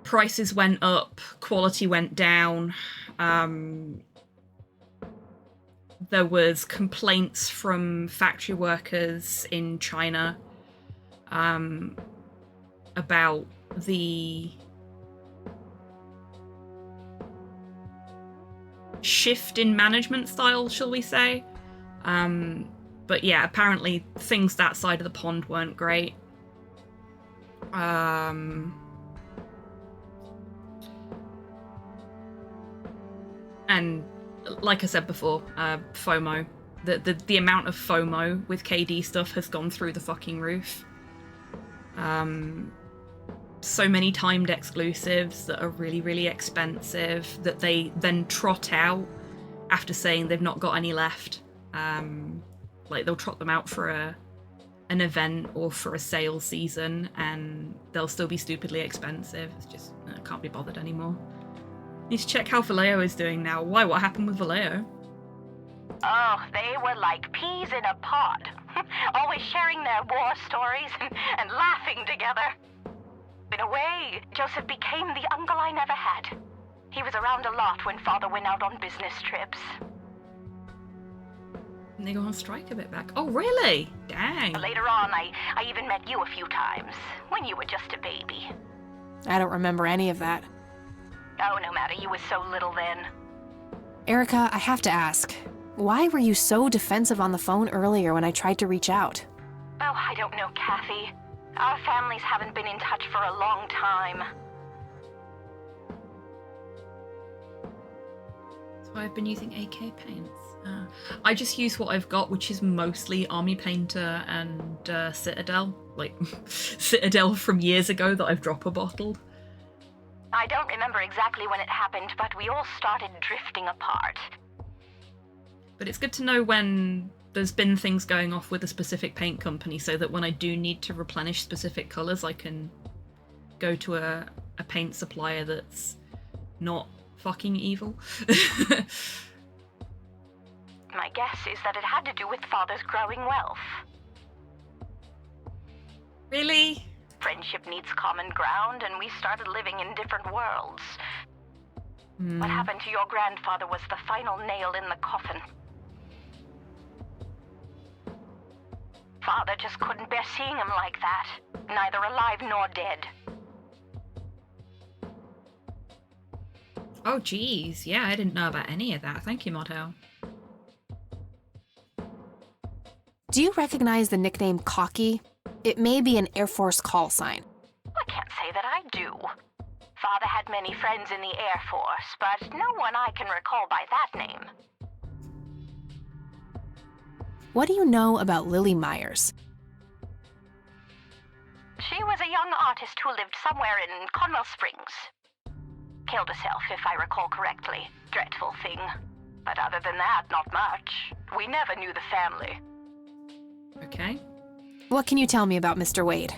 Prices went up, quality went down. There was complaints from factory workers in China about the shift in management style, shall we say. But yeah, apparently things that side of the pond weren't great. And like I said before, FOMO. The amount of FOMO with KD stuff has gone through the fucking roof. So many timed exclusives that are really, really expensive that they then trot out after saying they've not got any left. Like they'll trot them out for an event or for a sale season and they'll still be stupidly expensive. It's just, I can't be bothered anymore. Need to check how Vallejo is doing now. Why? What happened with Vallejo? Oh, they were like peas in a pod. Always sharing their war stories and laughing together. In a way, Joseph became the uncle I never had. He was around a lot when Father went out on business trips. And they go on strike a bit back. Oh, really? Dang. Later on, I even met you a few times, when you were just a baby. I don't remember any of that. Oh, no matter, you were so little then. Erica, I have to ask, why were you so defensive on the phone earlier when I tried to reach out? Oh, I don't know, Kathy. Our families haven't been in touch for a long time. That's why I've been using AK paints. I just use what I've got, which is mostly Army Painter and Citadel. Like, Citadel from years ago that I've dropper bottled. I don't remember exactly when it happened, but we all started drifting apart. But it's good to know when there's been things going off with a specific paint company so that when I do need to replenish specific colours, I can go to a paint supplier that's not fucking evil. My guess is that it had to do with Father's growing wealth. Really? Friendship needs common ground, and we started living in different worlds. What happened to your grandfather was the final nail in the coffin. Father just couldn't bear seeing him like that, neither alive nor dead. Oh, geez. Yeah, I didn't know about any of that. Thank you, Motto. Do you recognize the nickname Cocky? It may be an Air Force call sign. I can't say that I do. Father had many friends in the Air Force, but no one I can recall by that name. What do you know about Lily Myers? She was a young artist who lived somewhere in Conwell Springs. Killed herself, if I recall correctly. Dreadful thing. But other than that, not much. We never knew the family. Okay. What can you tell me about Mr. Wade?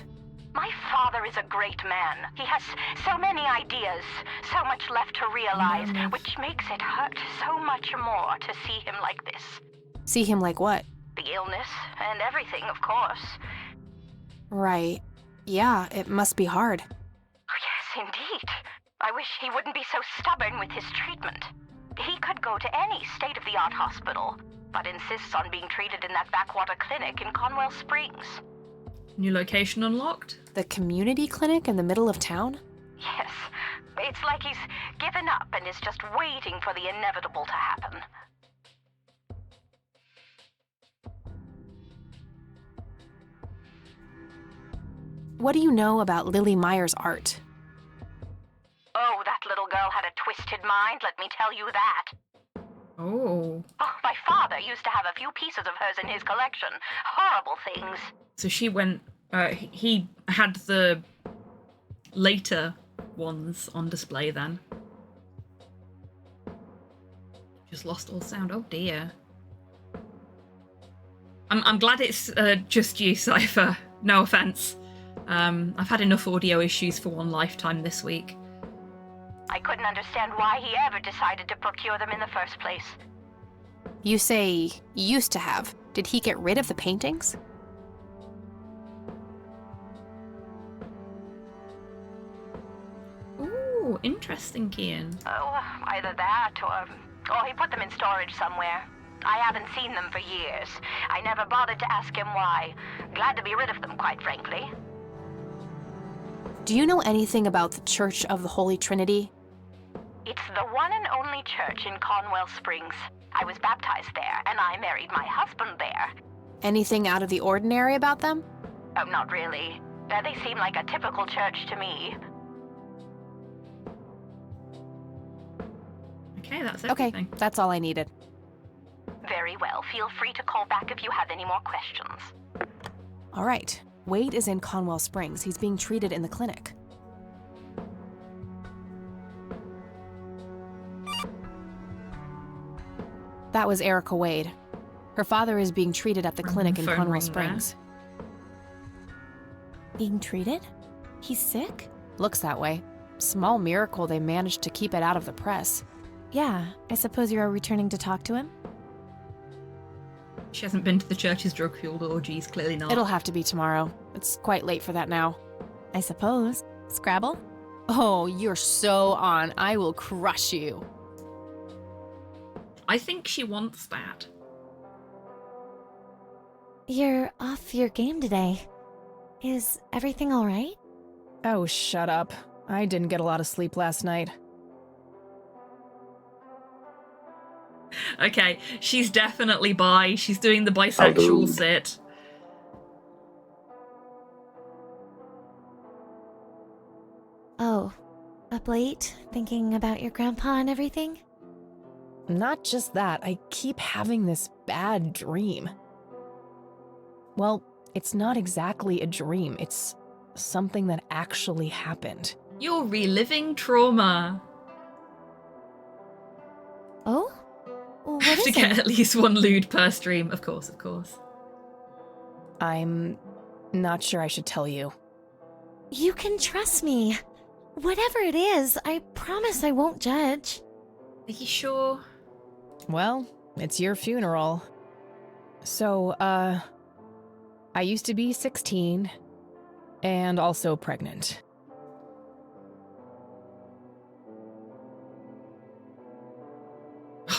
My father is a great man. He has so many ideas, so much left to realize, which makes it hurt so much more to see him like this. See him like what? The illness and everything, of course. Right. Yeah, it must be hard. Yes, indeed. I wish he wouldn't be so stubborn with his treatment. He could go to any state-of-the-art hospital, but insists on being treated in that backwater clinic in Conwell Springs. New location unlocked? The community clinic in the middle of town? Yes. It's like he's given up and is just waiting for the inevitable to happen. What do you know about Lily Meyer's art? Oh, that little girl had a twisted mind, let me tell you that. Oh. Oh, my father used to have a few pieces of hers in his collection. Horrible things. So she went, he had the later ones on display then. Just lost all sound. Oh dear. I'm glad it's just you, Cypher. No offense. I've had enough audio issues for one lifetime this week. I couldn't understand why he ever decided to procure them in the first place. You say used to have. Did he get rid of the paintings? Ooh, interesting, Kian. Oh, either that or he put them in storage somewhere. I haven't seen them for years. I never bothered to ask him why. Glad to be rid of them, quite frankly. Do you know anything about the Church of the Holy Trinity? It's the one and only church in Conwell Springs. I was baptized there, and I married my husband there. Anything out of the ordinary about them? Oh, not really. They seem like a typical church to me. Okay, that's everything. Okay, that's all I needed. Very well. Feel free to call back if you have any more questions. All right. Wade is in Conwell Springs. He's being treated in the clinic. That was Erica Wade. Her father is being treated at the clinic in Conwell Springs. Being treated? He's sick? Looks that way. Small miracle they managed to keep it out of the press. Yeah, I suppose you're returning to talk to him? She hasn't been to the church's drug-fueled orgies, clearly not. It'll have to be tomorrow. It's quite late for that now. I suppose. Scrabble? Oh, you're so on. I will crush you. I think she wants that. You're off your game today. Is everything all right? Oh, shut up. I didn't get a lot of sleep last night. Okay, she's definitely bi. She's doing the bisexual sit. Oh, up late, thinking about your grandpa and everything? Not just that, I keep having this bad dream. Well, it's not exactly a dream, it's something that actually happened. You're reliving trauma. Oh? What Have to get at least one lewd per stream, of course, of course. I'm not sure I should tell you. You can trust me. Whatever it is, I promise I won't judge. Are you sure? Well, it's your funeral. So, I used to be 16 and also pregnant.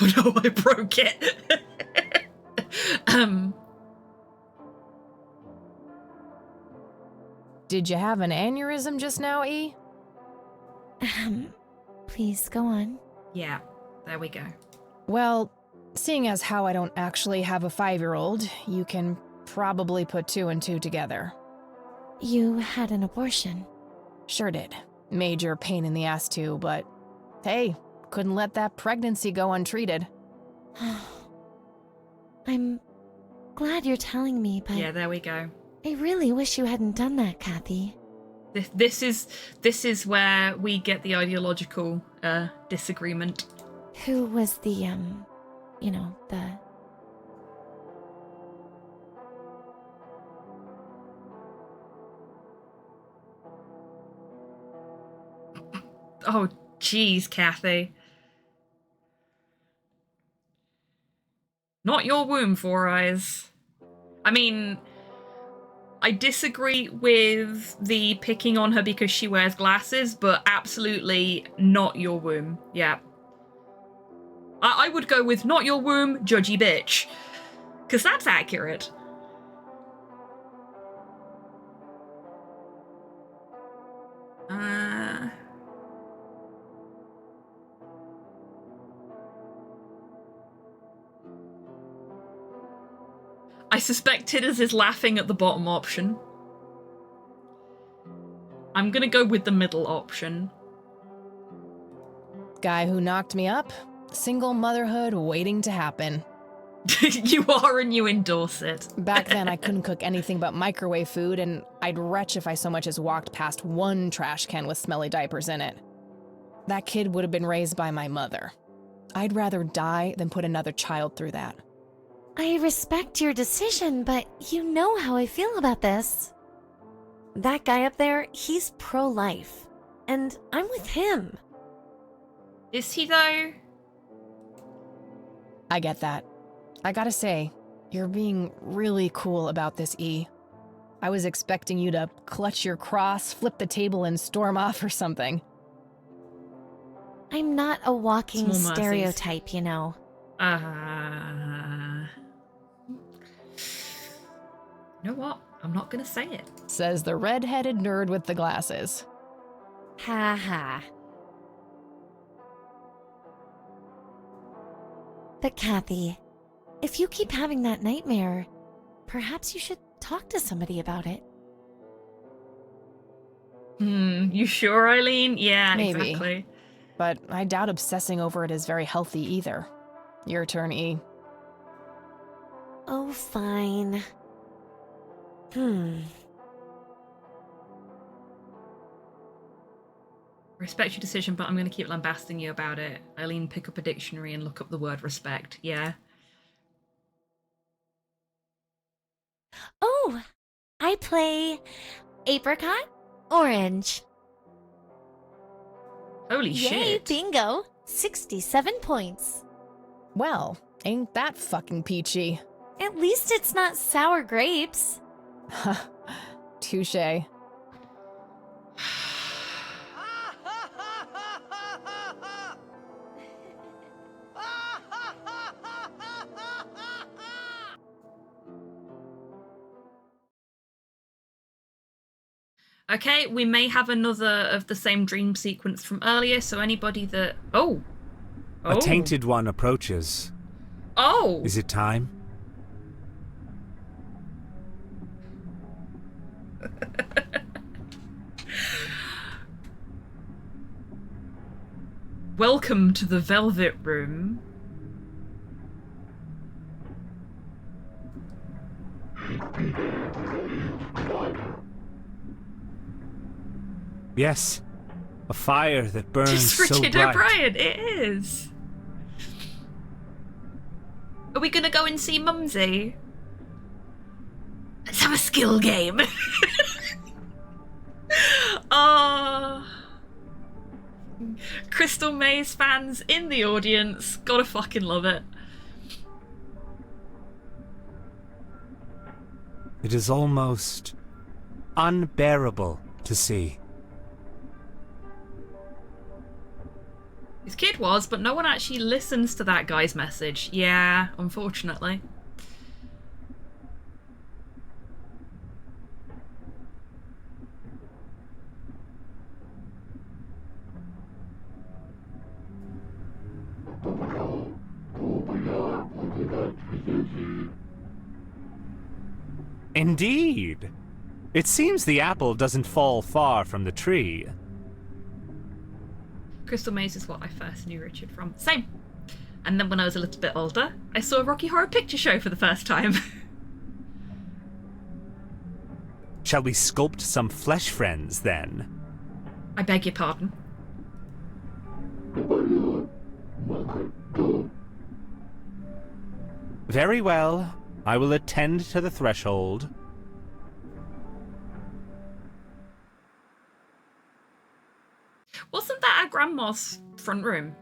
Oh no, I broke it. Did you have an aneurysm just now, E? Please go on. Yeah, there we go. Well, seeing as how I don't actually have a 5-year-old, you can probably put 2 and 2 together. You had an abortion? Sure did. Major pain in the ass too, but hey, couldn't let that pregnancy go untreated. I'm glad you're telling me, but... Yeah, there we go. I really wish you hadn't done that, Kathy. This is where we get the ideological disagreement. Who was the, you know, the... Oh, jeez, Kathy. Not your womb, Four Eyes. I mean, I disagree with the picking on her because she wears glasses, but absolutely not your womb. Yeah. I would go with not your womb, judgy bitch. Because that's accurate. I suspect Tidders is laughing at the bottom option. I'm gonna go with the middle option. Guy who knocked me up, single motherhood waiting to happen. You are, and you endorse it. Back then, I couldn't cook anything but microwave food, and I'd retch if I so much as walked past one trash can with smelly diapers in it. That kid would have been raised by my mother. I'd rather die than put another child through that. I respect your decision, but you know how I feel about this. That guy up there, he's pro-life, and I'm with him. Is he, though? I get that. I gotta say, you're being really cool about this, E. I was expecting you to clutch your cross, flip the table, and storm off or something. I'm not a walking Small stereotype, mercies. you know. You know what? I'm not gonna say it. Says the red-headed nerd with the glasses. Ha ha. But Kathy, if you keep having that nightmare, perhaps you should talk to somebody about it. You sure, Eileen? Yeah, Maybe. exactly. But I doubt obsessing over it is very healthy either. Your turn, E. Oh, fine. Respect your decision, but I'm going to keep lambasting you about it. Eileen, pick up a dictionary and look up the word respect. Yeah. Oh, I play apricot, orange. Holy Yay, shit. bingo. 67 points. Well, ain't that fucking peachy. At least it's not sour grapes. Touché. Okay, we may have another of the same dream sequence from earlier, so anybody that... Oh! A tainted one approaches. Oh! Is it time? Welcome to the Velvet Room. Yes. A fire that burns Just for so Richard bright. O'Brien, it is. Are we gonna go and see Mumsy? Let's have a skill game. Crystal Maze fans in the audience, gotta fucking love it. It is almost unbearable to see. His kid was, but no one actually listens to that guy's message. Yeah, unfortunately. Indeed. It seems the apple doesn't fall far from the tree. Crystal Maze is what I first knew Richard from. Same. And then when I was a little bit older, I saw Rocky Horror Picture Show for the first time. Shall we sculpt some flesh friends, then? I beg your pardon. Very well. I will attend to the threshold. Wasn't that our grandma's front room?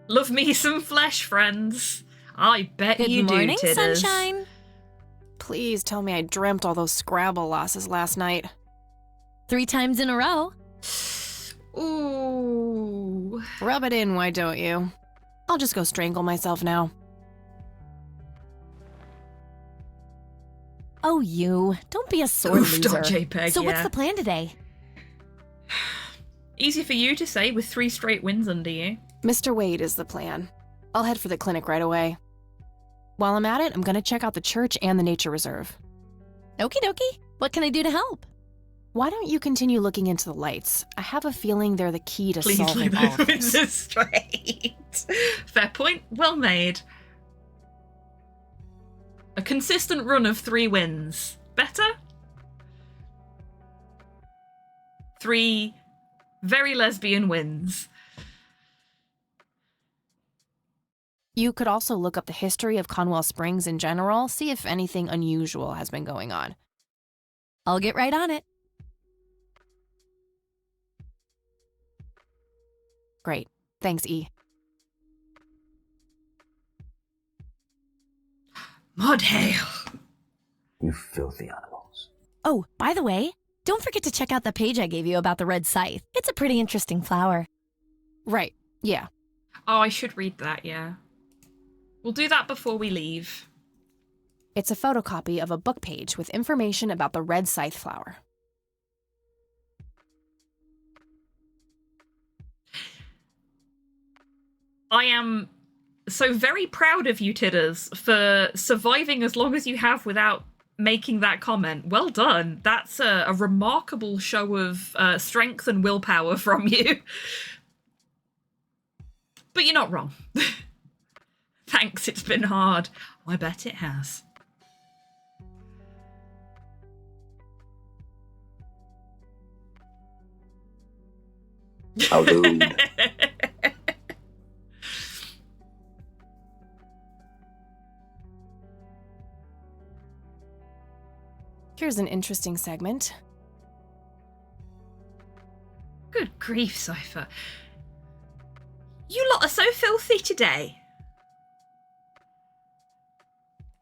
Love me some flesh friends. I bet Good you do, morning, Tidders. sunshine. Please tell me I dreamt all those Scrabble losses last night. 3 times in a row. Ooh. Rub it in, why don't you? I'll just go strangle myself now. Oh, you. Don't be a sore loser. JPEG, so what's yeah. the plan today? Easy for you to say with 3 straight wins under you. Mr. Wade is the plan. I'll head for the clinic right away. While I'm at it, I'm gonna check out the church and the nature reserve. Okie dokie. What can I do to help? Why don't you continue looking into the lights? I have a feeling they're the key to Please solving leave all of those this. straight. Fair point. Well made. A consistent run of 3 wins. Better? 3 very lesbian wins. You could also look up the history of Conwell Springs in general, see if anything unusual has been going on. I'll get right on it. Great. Thanks, E. Mudhale. You filthy animals. Oh, by the way, don't forget to check out the page I gave you about the red scythe. It's a pretty interesting flower. Right. Yeah. Oh, I should read that, yeah. We'll do that before we leave. It's a photocopy of a book page with information about the red scythe flower. I am so very proud of you, Tidders, for surviving as long as you have without making that comment. Well done. That's a remarkable show of strength and willpower from you. But you're not wrong. Thanks, it's been hard. I bet it has. I'll do. Here's an interesting segment. Good grief, Cypher. You lot are so filthy today.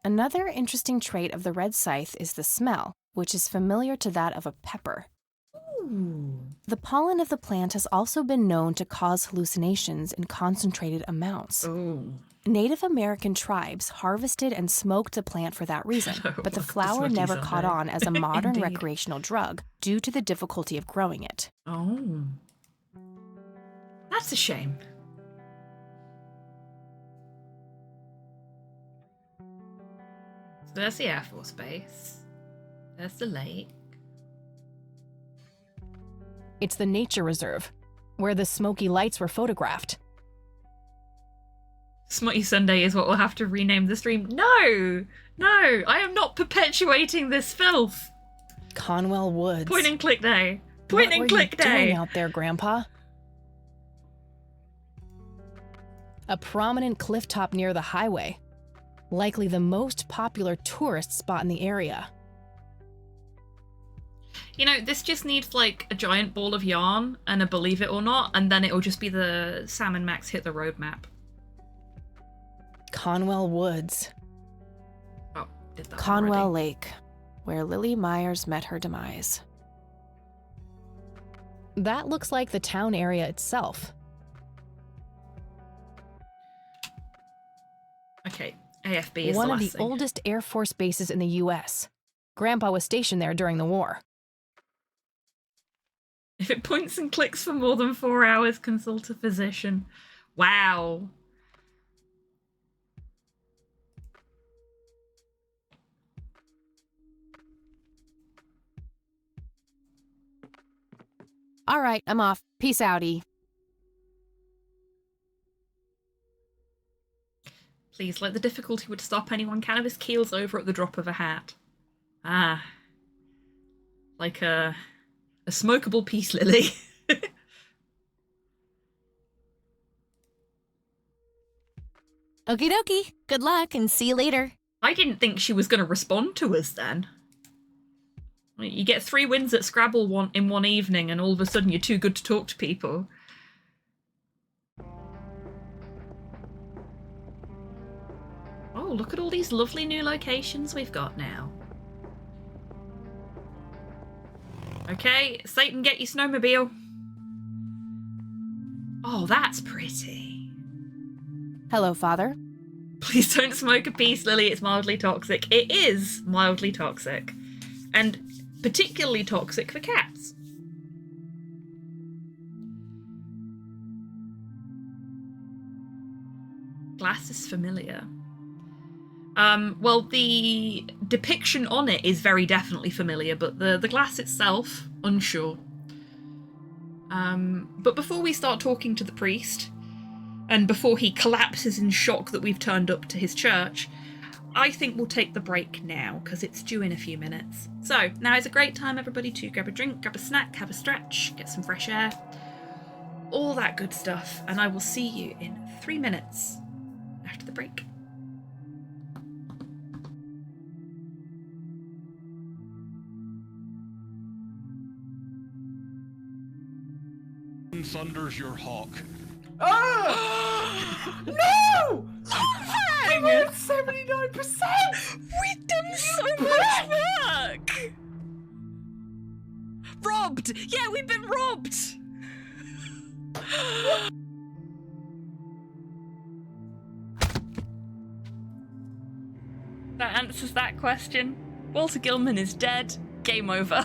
Another interesting trait of the red scythe is the smell, which is familiar to that of a pepper. Ooh. The pollen of the plant has also been known to cause hallucinations in concentrated amounts. Ooh. Native American tribes harvested and smoked the plant for that reason, but the flower never caught on as a modern recreational drug due to the difficulty of growing it. Oh. That's a shame. So there's the Air Force Base. There's the lake. It's the nature reserve, where the smoky lights were photographed. Smutty Sunday is what we'll have to rename the stream. No! No! I am not perpetuating this filth! Conwell Woods. Point and click day. Point and click What were you day. doing out there, Grandpa? A prominent cliff top near the highway. Likely the most popular tourist spot in the area. You know, this just needs like a giant ball of yarn and a believe it or not, and then it'll just be the Sam and Max hit the road map. Conwell Woods. Oh, did that Conwell already. Lake, where Lily Myers met her demise. That looks like the town area itself. Okay, AFB is One the of last the thing. oldest Air Force bases in the U.S. Grandpa was stationed there during the war. If it points and clicks for more than 4 hours, consult a physician. Wow. All right, I'm off. Peace outie. Please, like the difficulty would stop anyone. Cannabis keels over at the drop of a hat. Ah. Like a smokable peace lily. Okie dokie. Good luck and see you later. I didn't think she was going to respond to us then. You get 3 wins at Scrabble in one evening and all of a sudden you're too good to talk to people. Oh, look at all these lovely new locations we've got now. Okay, Satan, get your snowmobile. Oh, that's pretty. Hello, Father. Please don't smoke a piece, Lily. It's mildly toxic. It is mildly toxic. And particularly toxic for cats. Glass is familiar. Well, the depiction on it is very definitely familiar, but the glass itself, unsure. But before we start talking to the priest, and before he collapses in shock that we've turned up to his church, I think we'll take the break now, because it's due in a few minutes. So, now is a great time, everybody, to grab a drink, grab a snack, have a stretch, get some fresh air, all that good stuff, and I will see you in 3 minutes after the break. Thunder's your hawk. Ah! No! Hang I'm at 79%! We've done so much work! Robbed! Yeah, we've been robbed! That answers that question. Walter Gilman is dead. Game over.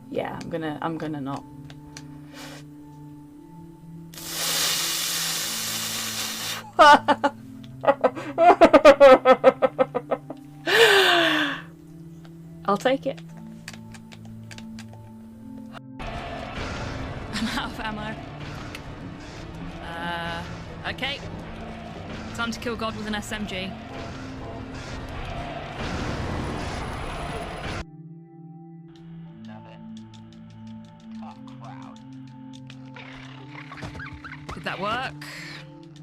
Yeah, I'm gonna not. I'll take it. I'm out of ammo. Okay. Time to kill God with an SMG. Did that work?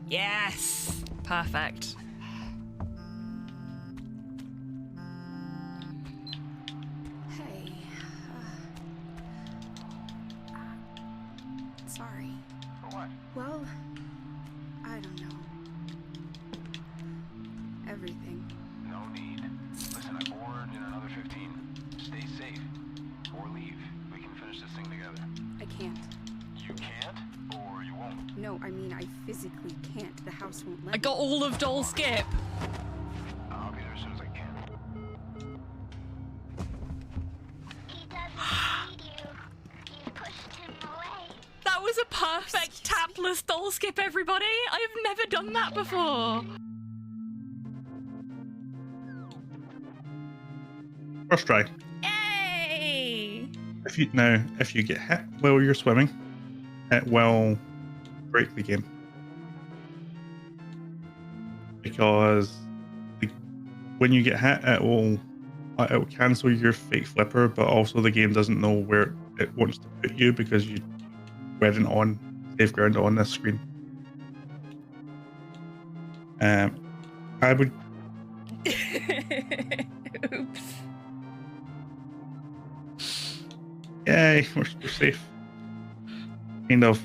Yes! Perfect. Hey. Sorry. For what? Well, I don't know. Everything. No need. Listen, I'm bored in another 15. Stay safe. Or leave. We can finish this thing together. I can't. You can't? Or you won't? No, I mean, I physically can't. The house won't let I got all of Doll Skip. I'll be there as soon as I can. That was a perfect tapless Doll Skip, everybody. I've never done that before. First try. Yay! If you get hit while you're swimming, it will break the game. Because when you get hit, it will cancel your fake flipper, but also the game doesn't know where it wants to put you because you weren't on safe ground on this screen. I would. Oops. Yay, we're safe. Kind of.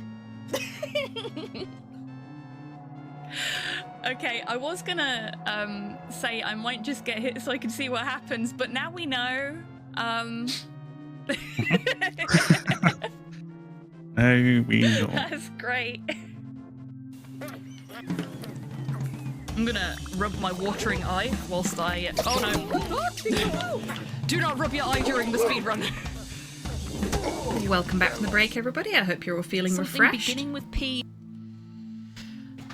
Okay, I was gonna say I might just get hit so I can see what happens, but now we know. Now we know. That's great. I'm gonna rub my watering eye whilst I. Oh no! Do not rub your eye during the speedrun. Welcome back from the break, everybody. I hope you're all feeling refreshed. Beginning with P.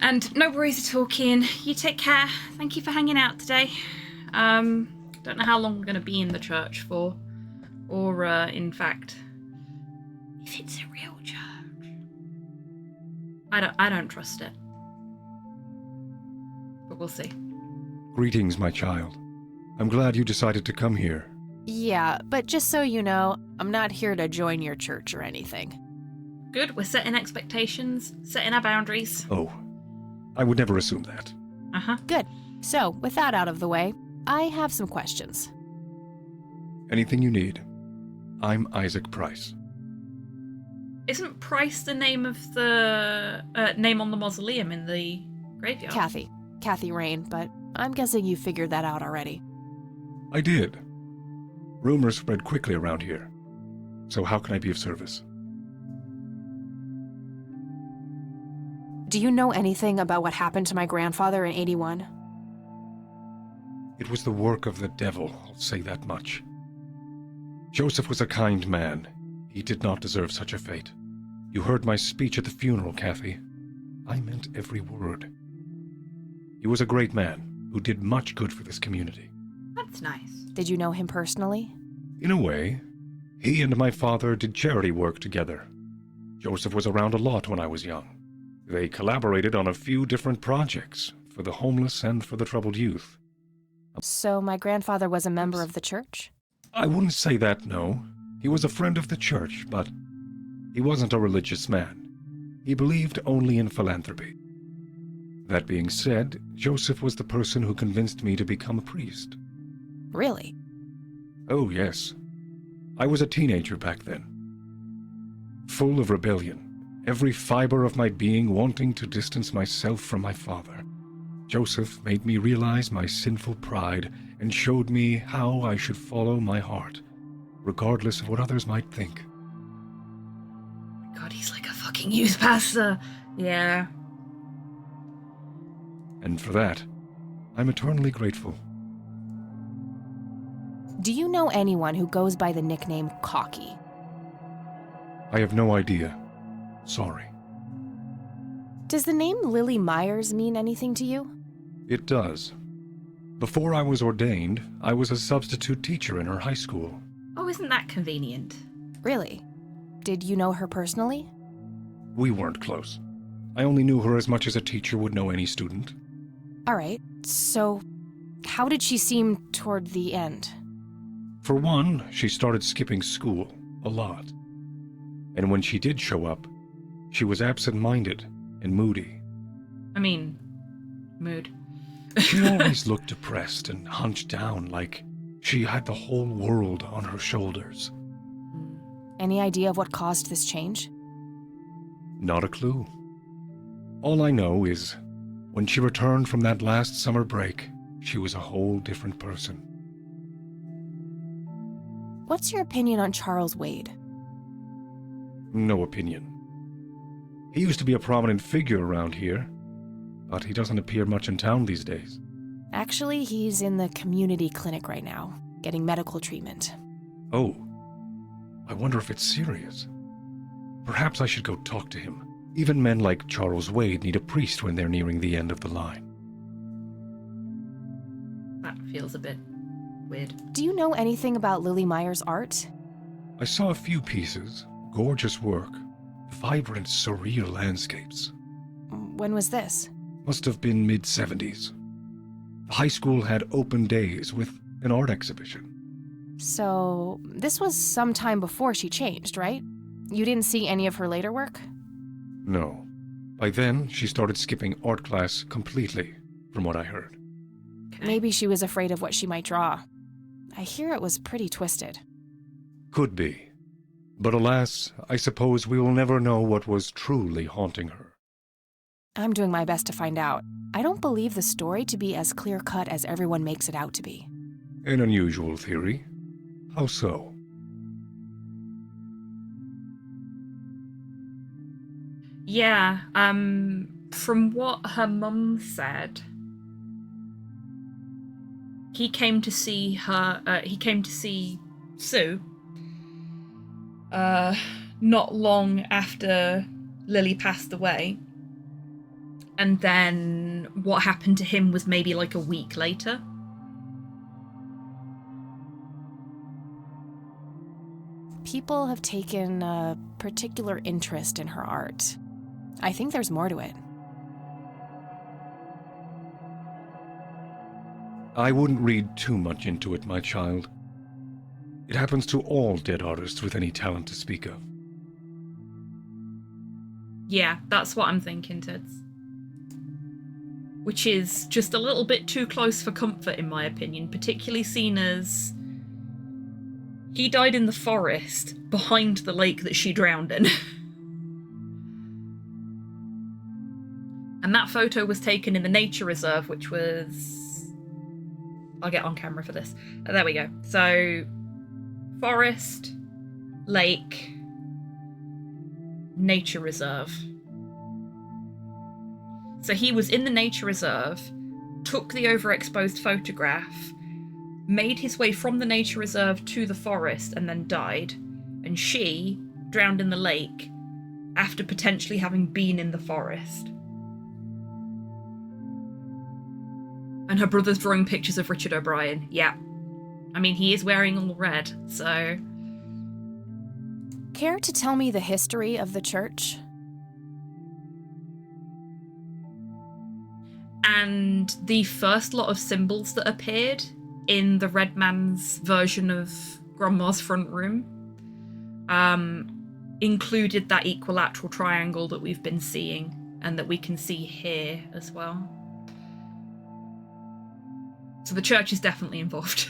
And no worries at all, Kian. You take care. Thank you for hanging out today. Don't know how long we're going to be in the church for. Or, in fact, if it's a real church. I don't trust it. But we'll see. Greetings, my child. I'm glad you decided to come here. Yeah, but just so you know, I'm not here to join your church or anything. Good, we're setting expectations, setting our boundaries. Oh, I would never assume that. Uh-huh. Good. So, with that out of the way, I have some questions. Anything you need. I'm Isaac Price. Isn't Price the name of the name on the mausoleum in the graveyard? Kathy Rain, but I'm guessing you figured that out already. I did. Rumors spread quickly around here. So how can I be of service? Do you know anything about what happened to my grandfather in 81? It was the work of the devil, I'll say that much. Joseph was a kind man. He did not deserve such a fate. You heard my speech at the funeral, Kathy. I meant every word. He was a great man who did much good for this community. That's nice. Did you know him personally? In a way, he and my father did charity work together. Joseph was around a lot when I was young. They collaborated on a few different projects for the homeless and for the troubled youth. So my grandfather was a member of the church? I wouldn't say that, no. He was a friend of the church, but he wasn't a religious man. He believed only in philanthropy. That being said, Joseph was the person who convinced me to become a priest. Really? Oh, yes. I was a teenager back then. Full of rebellion, every fiber of my being wanting to distance myself from my father. Joseph made me realize my sinful pride and showed me how I should follow my heart, regardless of what others might think. God, he's like a fucking youth pastor. Yeah. And for that, I'm eternally grateful. Do you know anyone who goes by the nickname Cocky? I have no idea. Sorry. Does the name Lily Myers mean anything to you? It does. Before I was ordained, I was a substitute teacher in her high school. Oh, isn't that convenient? Really? Did you know her personally? We weren't close. I only knew her as much as a teacher would know any student. All right, so how did she seem toward the end? For one, she started skipping school a lot. And when she did show up, she was absent-minded and moody. I mean, mood. She always looked depressed and hunched down like she had the whole world on her shoulders. Any idea of what caused this change? Not a clue. All I know is, when she returned from that last summer break, she was a whole different person. What's your opinion on Charles Wade? No opinion. He used to be a prominent figure around here, but he doesn't appear much in town these days. Actually, he's in the community clinic right now, getting medical treatment. Oh, I wonder if it's serious. Perhaps I should go talk to him. Even men like Charles Wade need a priest when they're nearing the end of the line. That feels a bit weird. Do you know anything about Lily Myers' art? I saw a few pieces. Gorgeous work. Vibrant, surreal landscapes. When was this? Must have been mid-70s. The high school had open days with an art exhibition. So, this was some time before she changed, right? You didn't see any of her later work? No. By then, she started skipping art class completely, from what I heard. Maybe she was afraid of what she might draw. I hear it was pretty twisted. Could be. But alas, I suppose we will never know what was truly haunting her. I'm doing my best to find out. I don't believe the story to be as clear-cut as everyone makes it out to be. An unusual theory. How so? Yeah, from what her mum said, he came to see Sue, not long after Lily passed away. And then what happened to him was maybe like a week later. People have taken a particular interest in her art. I think there's more to it. I wouldn't read too much into it, my child. It happens to all dead artists with any talent to speak of. Yeah, that's what I'm thinking, Tids. Which is just a little bit too close for comfort, in my opinion, particularly seen as he died in the forest behind the lake that she drowned in. And that photo was taken in the nature reserve, which was... I'll get on camera for this. There we go. So, forest, lake, nature reserve. So he was in the nature reserve, took the overexposed photograph, made his way from the nature reserve to the forest, and then died. And she drowned in the lake after potentially having been in the forest. And her brother's drawing pictures of Richard O'Brien. Yeah. I mean, he is wearing all red, so... Care to tell me the history of the church? And the first lot of symbols that appeared in the Red Man's version of Grandma's front room included that equilateral triangle that we've been seeing and that we can see here as well. So the church is definitely involved.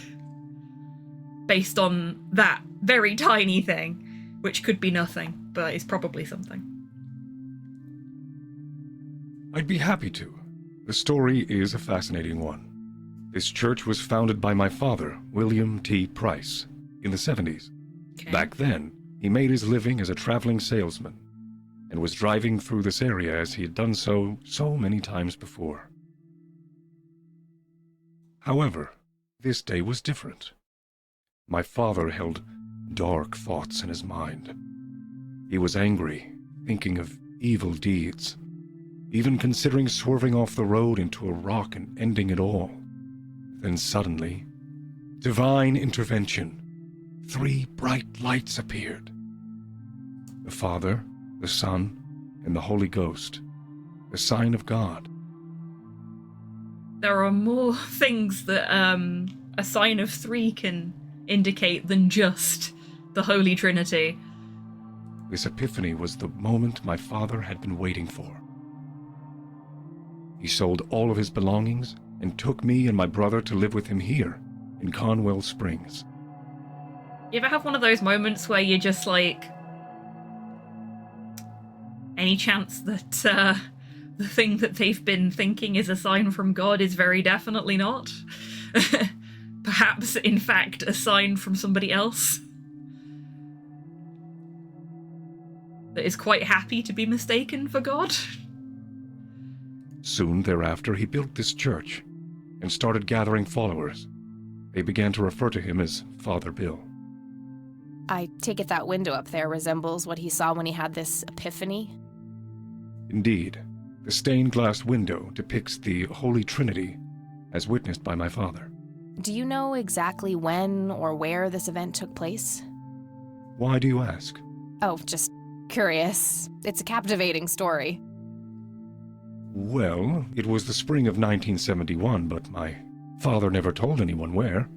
Based on that very tiny thing, which could be nothing, but is probably something. I'd be happy to. The story is a fascinating one. This church was founded by my father, William T. Price, in the 70s. Okay. Back then, he made his living as a traveling salesman and was driving through this area as he had done so many times before. However, this day was different. My father held dark thoughts in his mind. He was angry, thinking of evil deeds, even considering swerving off the road into a rock and ending it all. Then suddenly, divine intervention. 3 bright lights appeared. The Father, the Son, and the Holy Ghost, the sign of God. There are more things that a sign of 3 can indicate than just the Holy Trinity. This epiphany was the moment my father had been waiting for. He sold all of his belongings and took me and my brother to live with him here in Conwell Springs. You ever have one of those moments where you're just like, any chance that the thing that they've been thinking is a sign from God is very definitely not? Perhaps, in fact, a sign from somebody else that is quite happy to be mistaken for God? Soon thereafter, he built this church and started gathering followers. They began to refer to him as Father Bill. I take it that window up there resembles what he saw when he had this epiphany? Indeed, the stained glass window depicts the Holy Trinity as witnessed by my father. Do you know exactly when or where this event took place? Why do you ask? Oh, just curious. It's a captivating story. Well, it was the spring of 1971, but my father never told anyone where.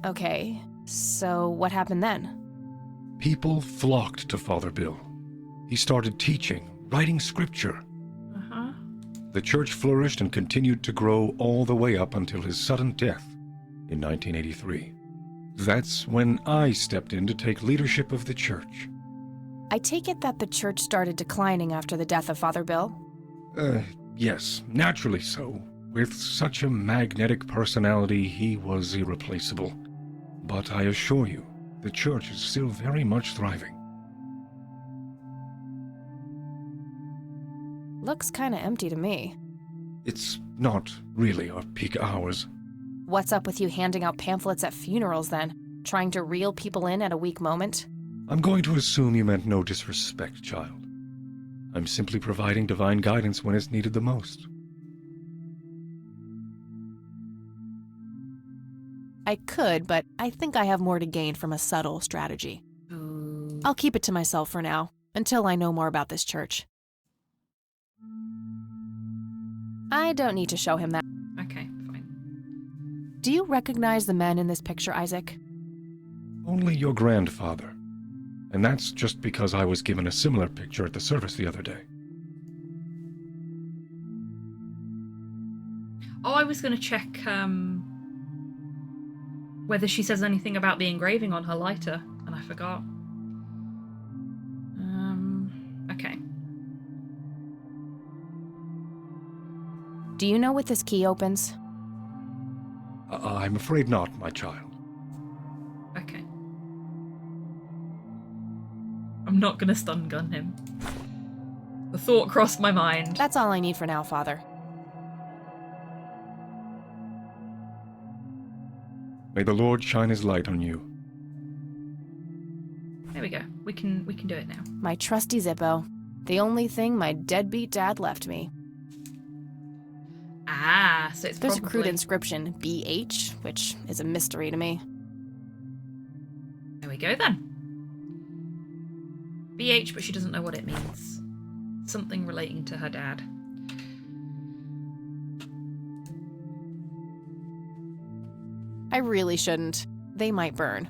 Okay, so what happened then? People flocked to Father Bill. He started teaching, writing scripture. The church flourished and continued to grow all the way up until his sudden death in 1983. That's when I stepped in to take leadership of the church. I take it that the church started declining after the death of Father Bill? Yes, naturally so. With such a magnetic personality, he was irreplaceable. But I assure you, the church is still very much thriving. Looks kinda empty to me. It's not really our peak hours. What's up with you handing out pamphlets at funerals then? Trying to reel people in at a weak moment? I'm going to assume you meant no disrespect, child. I'm simply providing divine guidance when it's needed the most. I could, but I think I have more to gain from a subtle strategy. I'll keep it to myself for now, until I know more about this church. I don't need to show him that. Okay, fine. Do you recognize the men in this picture, Isaac? Only your grandfather. And that's just because I was given a similar picture at the service the other day. Oh, I was going to check whether she says anything about the engraving on her lighter, and I forgot. Okay. Do you know what this key opens? I'm afraid not, my child. Okay. I'm not gonna stun gun him. The thought crossed my mind. That's all I need for now, Father. May the Lord shine his light on you. There we go. We can do it now. My trusty Zippo. The only thing my deadbeat dad left me. Ah, so it's There's probably... a crude inscription, BH, which is a mystery to me. There we go then. BH, but she doesn't know what it means. Something relating to her dad. I really shouldn't. They might burn.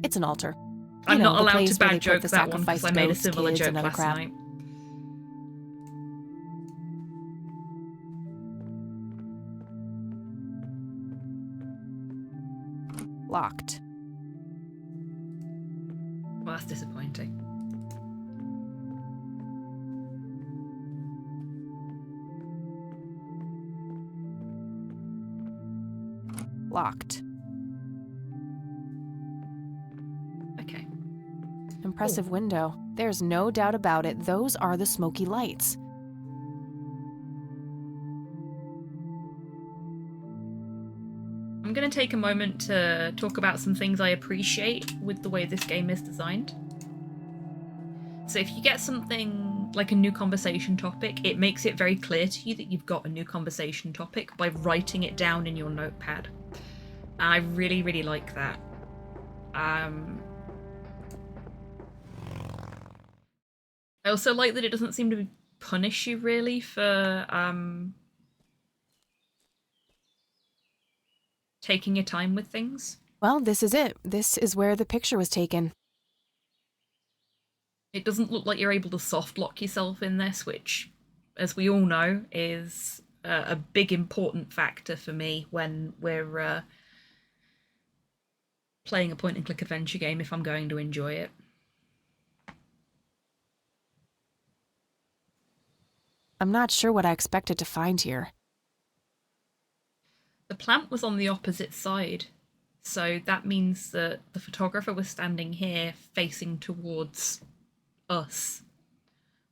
It's an altar. I'm not the allowed place to where they bad put joke the that one because sacrificed I made a goats, similar kids, joke and other last crap. night. Locked. Well, that's disappointing. Locked. Okay. Impressive window. There's no doubt about it. Those are the smoky lights. I'm going to take a moment to talk about some things I appreciate with the way this game is designed. So if you get something like a new conversation topic, it makes it very clear to you that you've got a new conversation topic by writing it down in your notepad. And I really, really like that. I also like that it doesn't seem to punish you really for taking your time with things. Well, this is it. This is where the picture was taken. It doesn't look like you're able to soft lock yourself in this, which, as we all know, is a big important factor for me when we're playing a point-and-click adventure game if I'm going to enjoy it. I'm not sure what I expected to find here. The plant was on the opposite side, so that means that the photographer was standing here facing towards us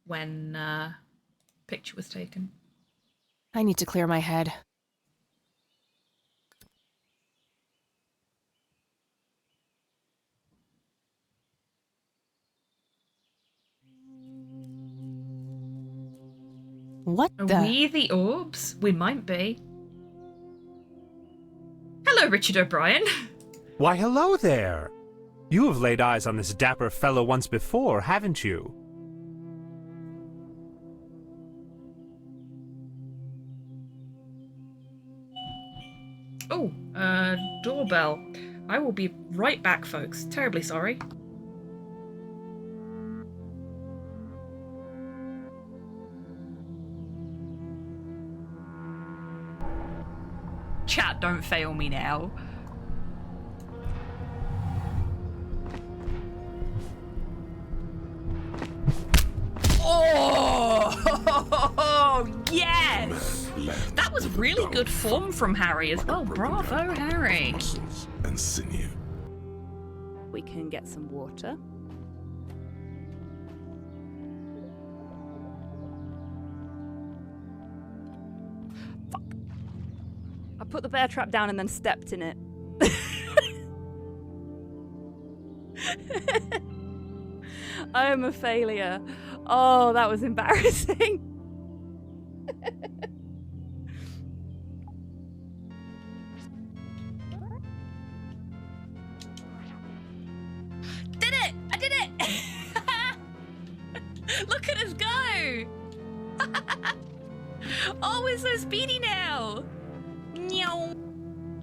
when picture was taken. I need to clear my head. What Are the? we the orbs? We might be. Hello, Richard O'Brien. Why, hello there. You have laid eyes on this dapper fellow once before, haven't you? Oh, doorbell. I will be right back, folks. Terribly sorry. Chat, don't fail me now. Oh, yes! That was really good form from Harry as well. Bravo, Harry. And sinew. We can get some water. Fuck. I put the bear trap down and then stepped in it. I am a failure. Oh, that was embarrassing. Did it! I did it! Look at us go! Oh, we're so speedy now! Meow.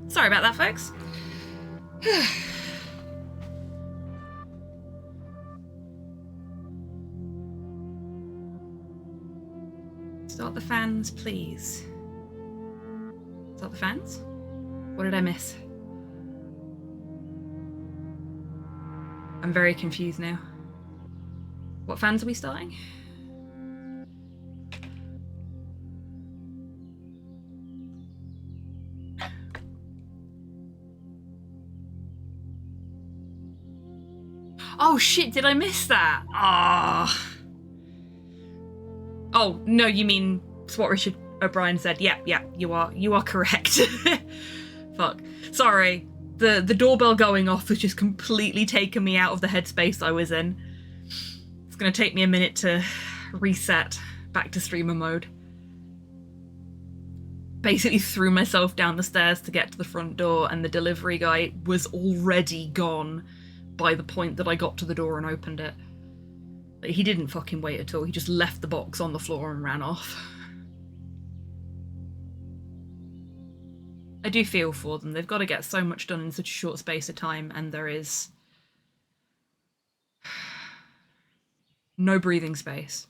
Sorry about that, folks. Start the fans, please. Start the fans? What did I miss? I'm very confused now. What fans are we starting? Oh shit, did I miss that? Ah. Oh, no, you mean it's what Richard O'Brien said. Yeah, you are correct. Fuck. Sorry. The doorbell going off has just completely taken me out of the headspace I was in. It's gonna take me a minute to reset back to streamer mode. Basically threw myself down the stairs to get to the front door, and the delivery guy was already gone by the point that I got to the door and opened it. He didn't fucking wait at all. He just left the box on the floor and ran off. I do feel for them. They've got to get so much done in such a short space of time, and there is no breathing space.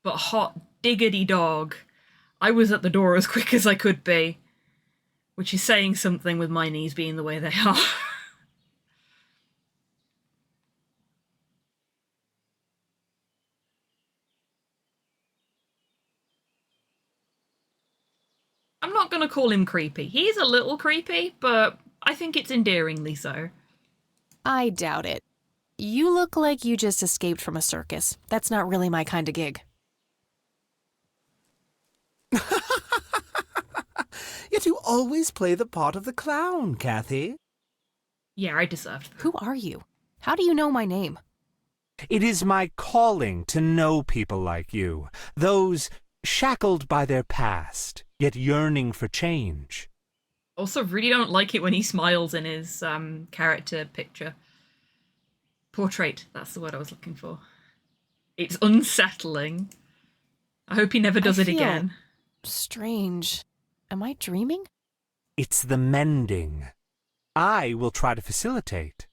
But hot diggity dog, I was at the door as quick as I could be, which is saying something with my knees being the way they are. I'm not going to call him creepy. He's a little creepy, but I think it's endearingly so. I doubt it. You look like you just escaped from a circus. That's not really my kind of gig. Yet you always play the part of the clown, Kathy. Yeah, I deserved that. Who are you? How do you know my name? It is my calling to know people like you, those shackled by their past, yet yearning for change. Also, really don't like it when he smiles in his character picture. Portrait, that's the word I was looking for. It's unsettling. I hope he never does it again. Strange. Am I dreaming? It's the mending. I will try to facilitate.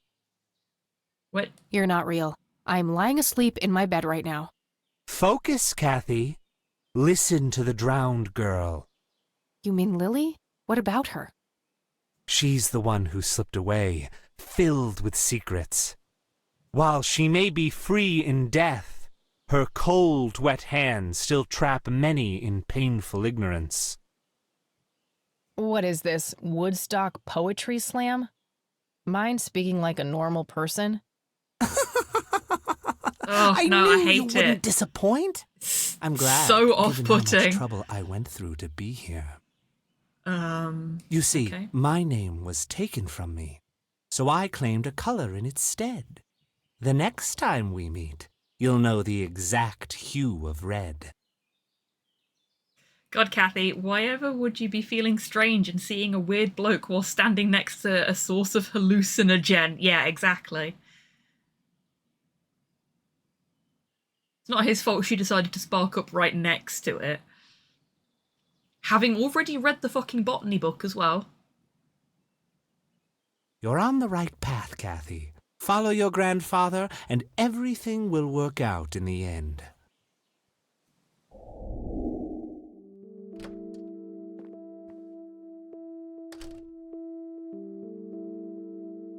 What? You're not real. I'm lying asleep in my bed right now. Focus, Kathy. Listen to the drowned girl. You mean Lily? What about her? She's the one who slipped away, filled with secrets. While she may be free in death, her cold, wet hands still trap many in painful ignorance. What is this, Woodstock Poetry Slam? Mind speaking like a normal person? Oh, I no, knew I hate you wouldn't it. disappoint. I'm glad. So given how off-putting. much trouble I went through to be here. You see, okay. my name was taken from me, so I claimed a color in its stead. The next time we meet, you'll know the exact hue of red. God, Kathy, why ever would you be feeling strange and seeing a weird bloke while standing next to a source of hallucinogen? Yeah, exactly. It's not his fault she decided to spark up right next to it. Having already read the fucking botany book as well. You're on the right path, Kathy. Follow your grandfather, and everything will work out in the end.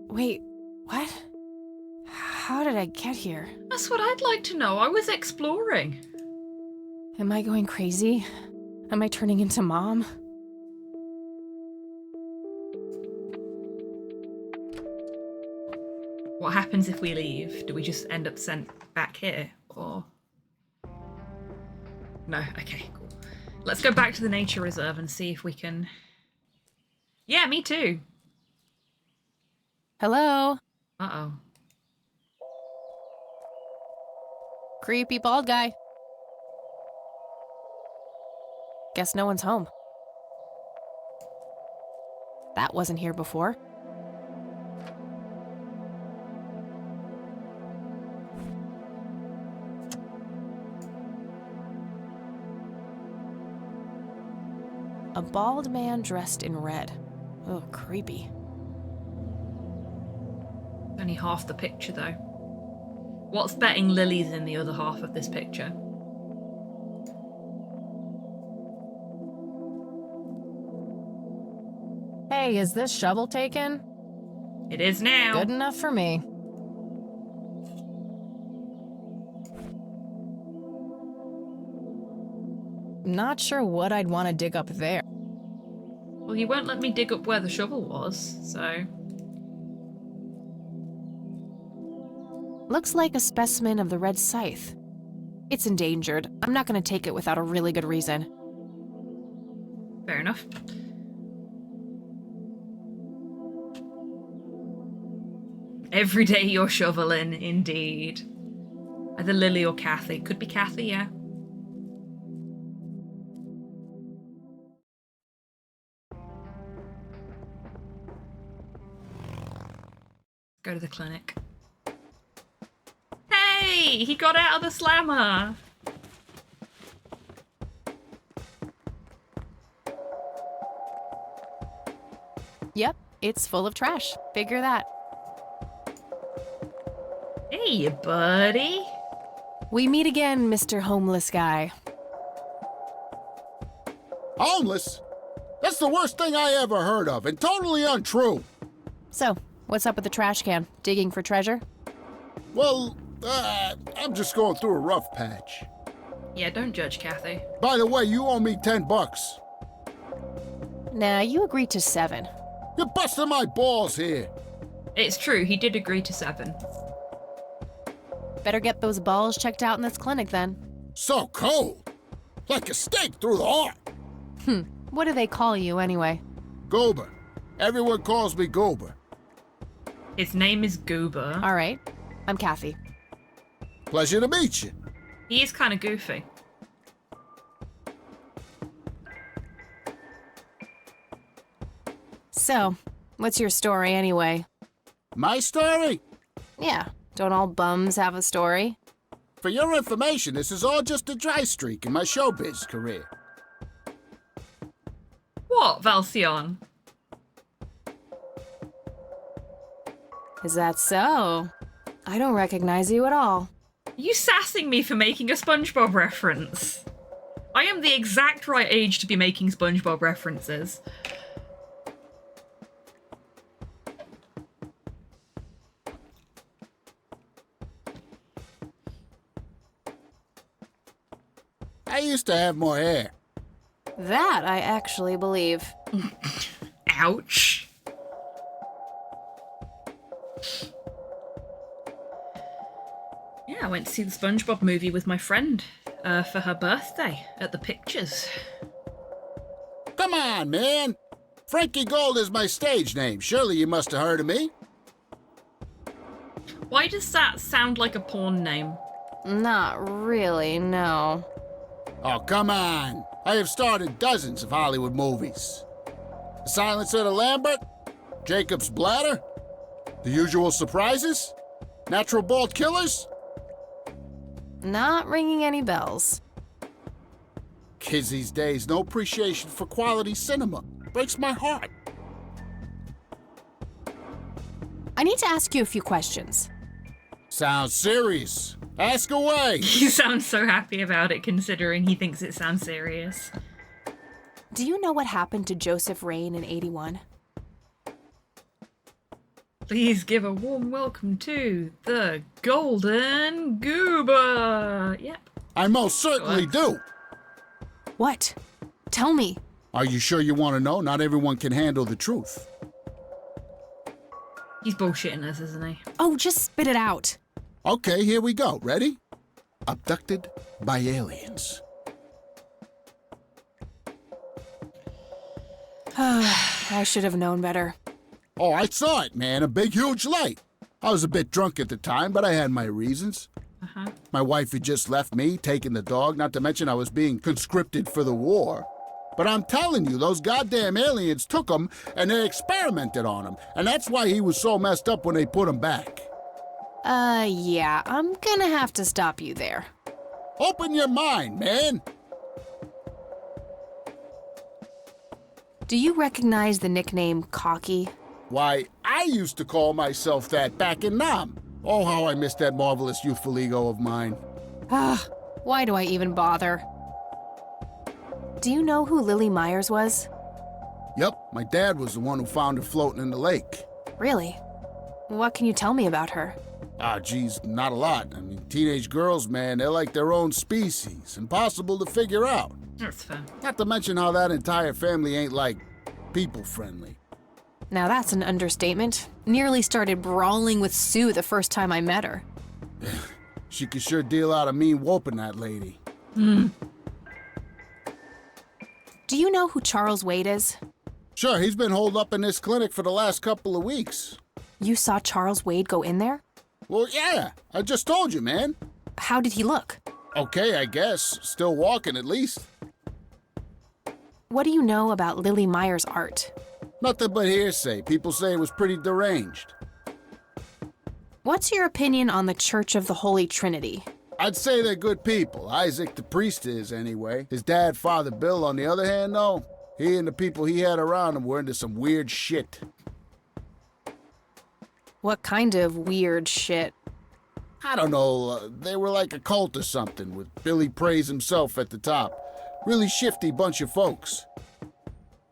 Wait, what? How did I get here? That's what I'd like to know. I was exploring. Am I going crazy? Am I turning into Mom? What happens if we leave? Do we just end up sent back here? Or... No, okay, cool. Let's go back to the nature reserve and see if we can... Yeah, me too. Hello? Uh-oh. Creepy bald guy. Guess no one's home. That wasn't here before. A bald man dressed in red. Oh, creepy. Only half the picture, though. What's betting Lily's in the other half of this picture? Hey, is this shovel taken? It is now. Good enough for me. Not sure what I'd want to dig up there. Well, you won't let me dig up where the shovel was, so... Looks like a specimen of the red scythe. It's endangered. I'm not going to take it without a really good reason. Fair enough. Every day you're shoveling, indeed. Either Lily or Kathy. Could be Kathy, yeah. Go to the clinic. Hey! He got out of the slammer! Yep, it's full of trash. Figure that. Hey, buddy. We meet again, Mr. Homeless Guy. Homeless? That's the worst thing I ever heard of, and totally untrue. So, what's up with the trash can? Digging for treasure? Well, I'm just going through a rough patch. Yeah, don't judge Kathy. By the way, you owe me $10. Nah, you agreed to 7. You're busting my balls here. It's true, he did agree to 7. Better get those balls checked out in this clinic then. So cold. Like a stake through the heart. What do they call you anyway? Goober. Everyone calls me Goober. His name is Goober. All right. I'm Kathy. Pleasure to meet you. He is kind of goofy. So, what's your story anyway? My story? Yeah. Don't all bums have a story? For your information, this is all just a dry streak in my showbiz career. What, Valcion? Is that so? I don't recognize you at all. You sassing me for making a SpongeBob reference. I am the exact right age to be making SpongeBob references. I used to have more hair. That I actually believe. Ouch. Yeah, I went to see the SpongeBob movie with my friend for her birthday at the Pictures. Come on, man. Frankie Gold is my stage name. Surely you must have heard of me. Why does that sound like a porn name? Not really, no. Oh, come on. I have starred in dozens of Hollywood movies. The Silencer of the Lambert, Jacob's Bladder, The Usual Surprises, Natural Bald Killers. Not ringing any bells. Kids these days, no appreciation for quality cinema. Breaks my heart. I need to ask you a few questions. Sounds serious. Ask away. He sounds so happy about it, considering he thinks it sounds serious. Do you know what happened to Joseph Rain in 81? Please give a warm welcome to the Golden Goober. Yep. I most certainly do. What? Tell me. Are you sure you want to know? Not everyone can handle the truth. He's bullshitting us, isn't he? Oh, just spit it out. Okay, here we go. Ready? Abducted by aliens. I should have known better. Oh, I saw it, man. A big, huge light. I was a bit drunk at the time, but I had my reasons. My wife had just left me, taken the dog, not to mention I was being conscripted for the war. But I'm telling you, those goddamn aliens took him and they experimented on him. And that's why he was so messed up when they put him back. Yeah, I'm gonna have to stop you there. Open your mind, man. Do you recognize the nickname Cocky? Why, I used to call myself that back in Nam. Oh, how I miss that marvelous youthful ego of mine. Why do I even bother? Do you know who Lily Myers was? Yep, my dad was the one who found her floating in the lake. Really? What can you tell me about her? Geez, not a lot. I mean, teenage girls, man, they're like their own species. Impossible to figure out. That's fair. Not to mention how that entire family ain't, like, people-friendly. Now that's an understatement. Nearly started brawling with Sue the first time I met her. She could sure deal out a mean whooping, that lady. Do you know who Charles Wade is? Sure, he's been holed up in this clinic for the last couple of weeks. You saw Charles Wade go in there? Well, yeah, I just told you, man. How did he look? Okay, I guess. Still walking, at least. What do you know about Lily Meyer's art? Nothing but hearsay. People say it was pretty deranged. What's your opinion on the Church of the Holy Trinity? I'd say they're good people. Isaac, the priest, is anyway. His dad, Father Bill, on the other hand, though, he and the people he had around him were into some weird shit. What kind of weird shit? I don't know. They were like a cult or something, with Billy Praise himself at the top. Really shifty bunch of folks.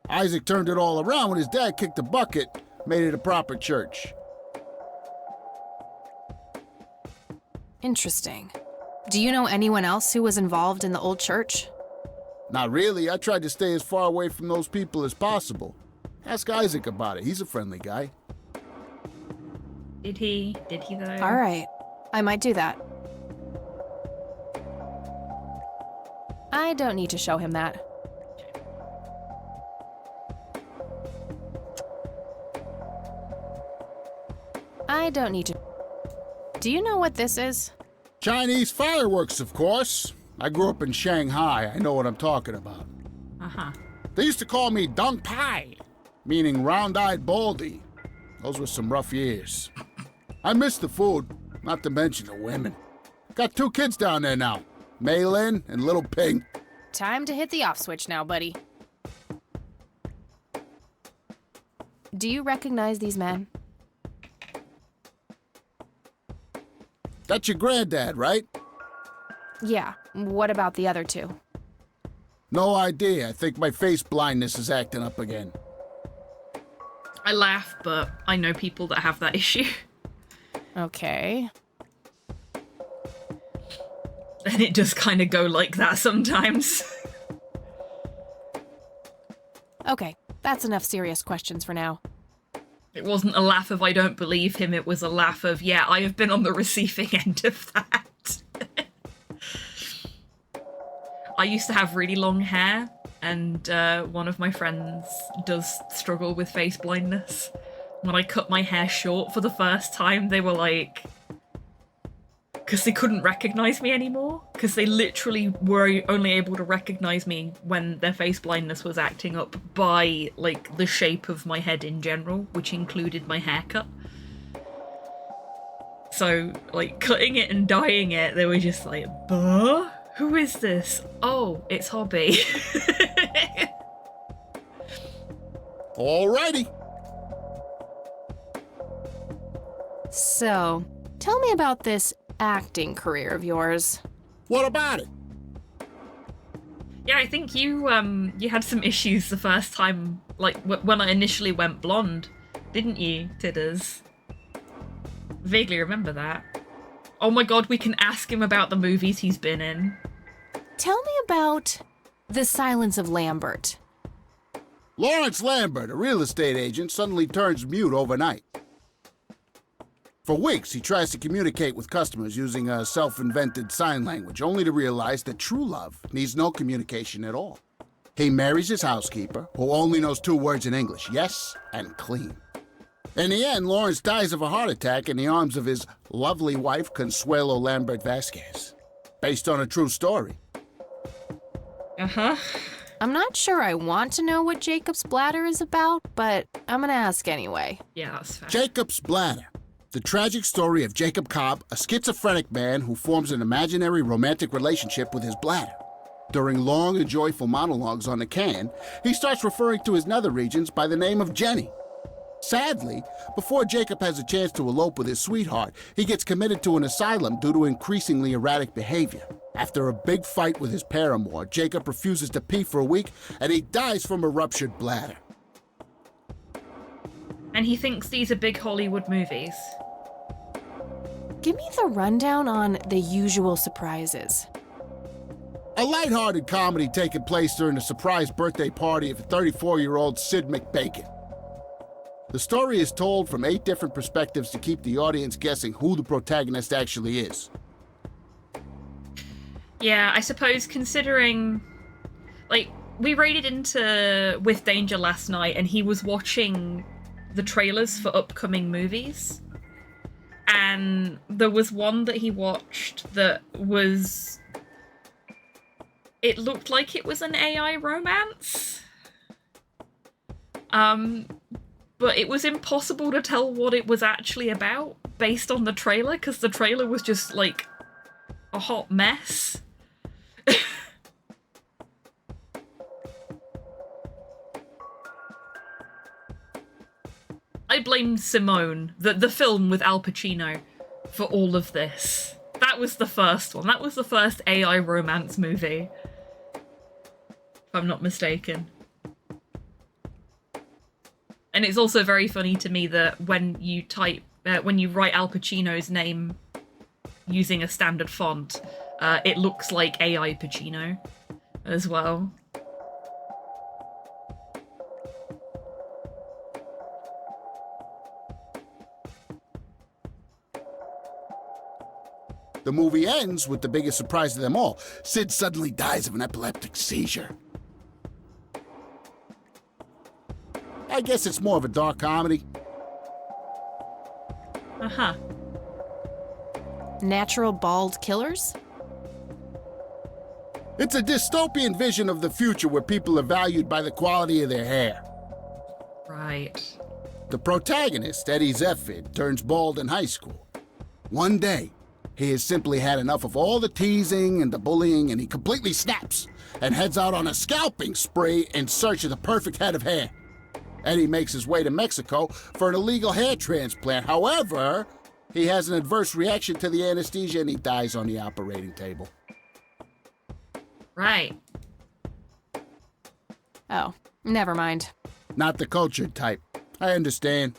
Isaac turned it all around when his dad kicked the bucket, made it a proper church. Interesting. Do you know anyone else who was involved in the old church? Not really. I tried to stay as far away from those people as possible. Ask Isaac about it. He's a friendly guy. Did he though? All right. I might do that. I don't need to show him that. I don't need to. Do you know what this is? Chinese fireworks, of course. I grew up in Shanghai. I know what I'm talking about. Uh-huh. They used to call me Dong Pai, meaning round-eyed baldy. Those were some rough years. I miss the food, not to mention the women. Got 2 kids down there now, Mei Lin and Little Ping. Time to hit the off switch now, buddy. Do you recognize these men? That's your granddad, right? Yeah. What about the other 2? No idea. I think my face blindness is acting up again. I laugh, but I know people that have that issue. Okay. And it does kind of go like that sometimes. Okay, that's enough serious questions for now. It wasn't a laugh of I don't believe him, it was a laugh of, yeah, I have been on the receiving end of that. I used to have really long hair, and one of my friends does struggle with face blindness. When I cut my hair short for the first time, they were like... Because they couldn't recognize me anymore. Because they literally were only able to recognize me when their face blindness was acting up by, like, the shape of my head in general, which included my haircut. So, like, cutting it and dyeing it, they were just like, "Buh? Who is this? Oh, it's Hobby." Alrighty. So, tell me about this acting career of yours. What about it? Yeah, I think you had some issues the first time, like when I initially went blonde, didn't you, Tidders? Vaguely remember that. Oh my god, we can ask him about the movies he's been in. Tell me about The Silence of Lambert. Lawrence Lambert, a real estate agent, suddenly turns mute overnight. For weeks, he tries to communicate with customers using a self-invented sign language, only to realize that true love needs no communication at all. He marries his housekeeper, who only knows 2 words in English, yes and clean. In the end, Lawrence dies of a heart attack in the arms of his lovely wife, Consuelo Lambert Vasquez. Based on a true story. Uh-huh. I'm not sure I want to know what Jacob's Bladder is about, but I'm gonna ask anyway. Yeah, that's fair. Jacob's Bladder. The tragic story of Jacob Cobb, a schizophrenic man who forms an imaginary romantic relationship with his bladder. During long and joyful monologues on the can, he starts referring to his nether regions by the name of Jenny. Sadly, before Jacob has a chance to elope with his sweetheart, he gets committed to an asylum due to increasingly erratic behavior. After a big fight with his paramour, Jacob refuses to pee for a week, and he dies from a ruptured bladder. And he thinks these are big Hollywood movies. Give me the rundown on The Usual Surprises. A lighthearted comedy taking place during the surprise birthday party of 34-year-old Sid McBacon. The story is told from 8 different perspectives to keep the audience guessing who the protagonist actually is. Yeah, I suppose considering, like, we raided into With Danger last night and he was watching the trailers for upcoming movies. And there was one that he watched that was... It looked like it was an AI romance. But it was impossible to tell what it was actually about based on the trailer, because the trailer was just, like, a hot mess. I blame Simone, the film with Al Pacino, for all of this. That was the first one. That was the first AI romance movie. If I'm not mistaken. And it's also very funny to me that when you write Al Pacino's name using a standard font, it looks like AI Pacino as well. The movie ends with the biggest surprise of them all. Sid suddenly dies of an epileptic seizure. I guess it's more of a dark comedy. Uh-huh. Natural bald killers? It's a dystopian vision of the future where people are valued by the quality of their hair. Right. The protagonist, Eddie Zephyr, turns bald in high school. One day, he has simply had enough of all the teasing and the bullying, and he completely snaps and heads out on a scalping spree in search of the perfect head of hair. Eddie makes his way to Mexico for an illegal hair transplant. However, he has an adverse reaction to the anesthesia and he dies on the operating table. Right. Oh, never mind. Not the cultured type. I understand.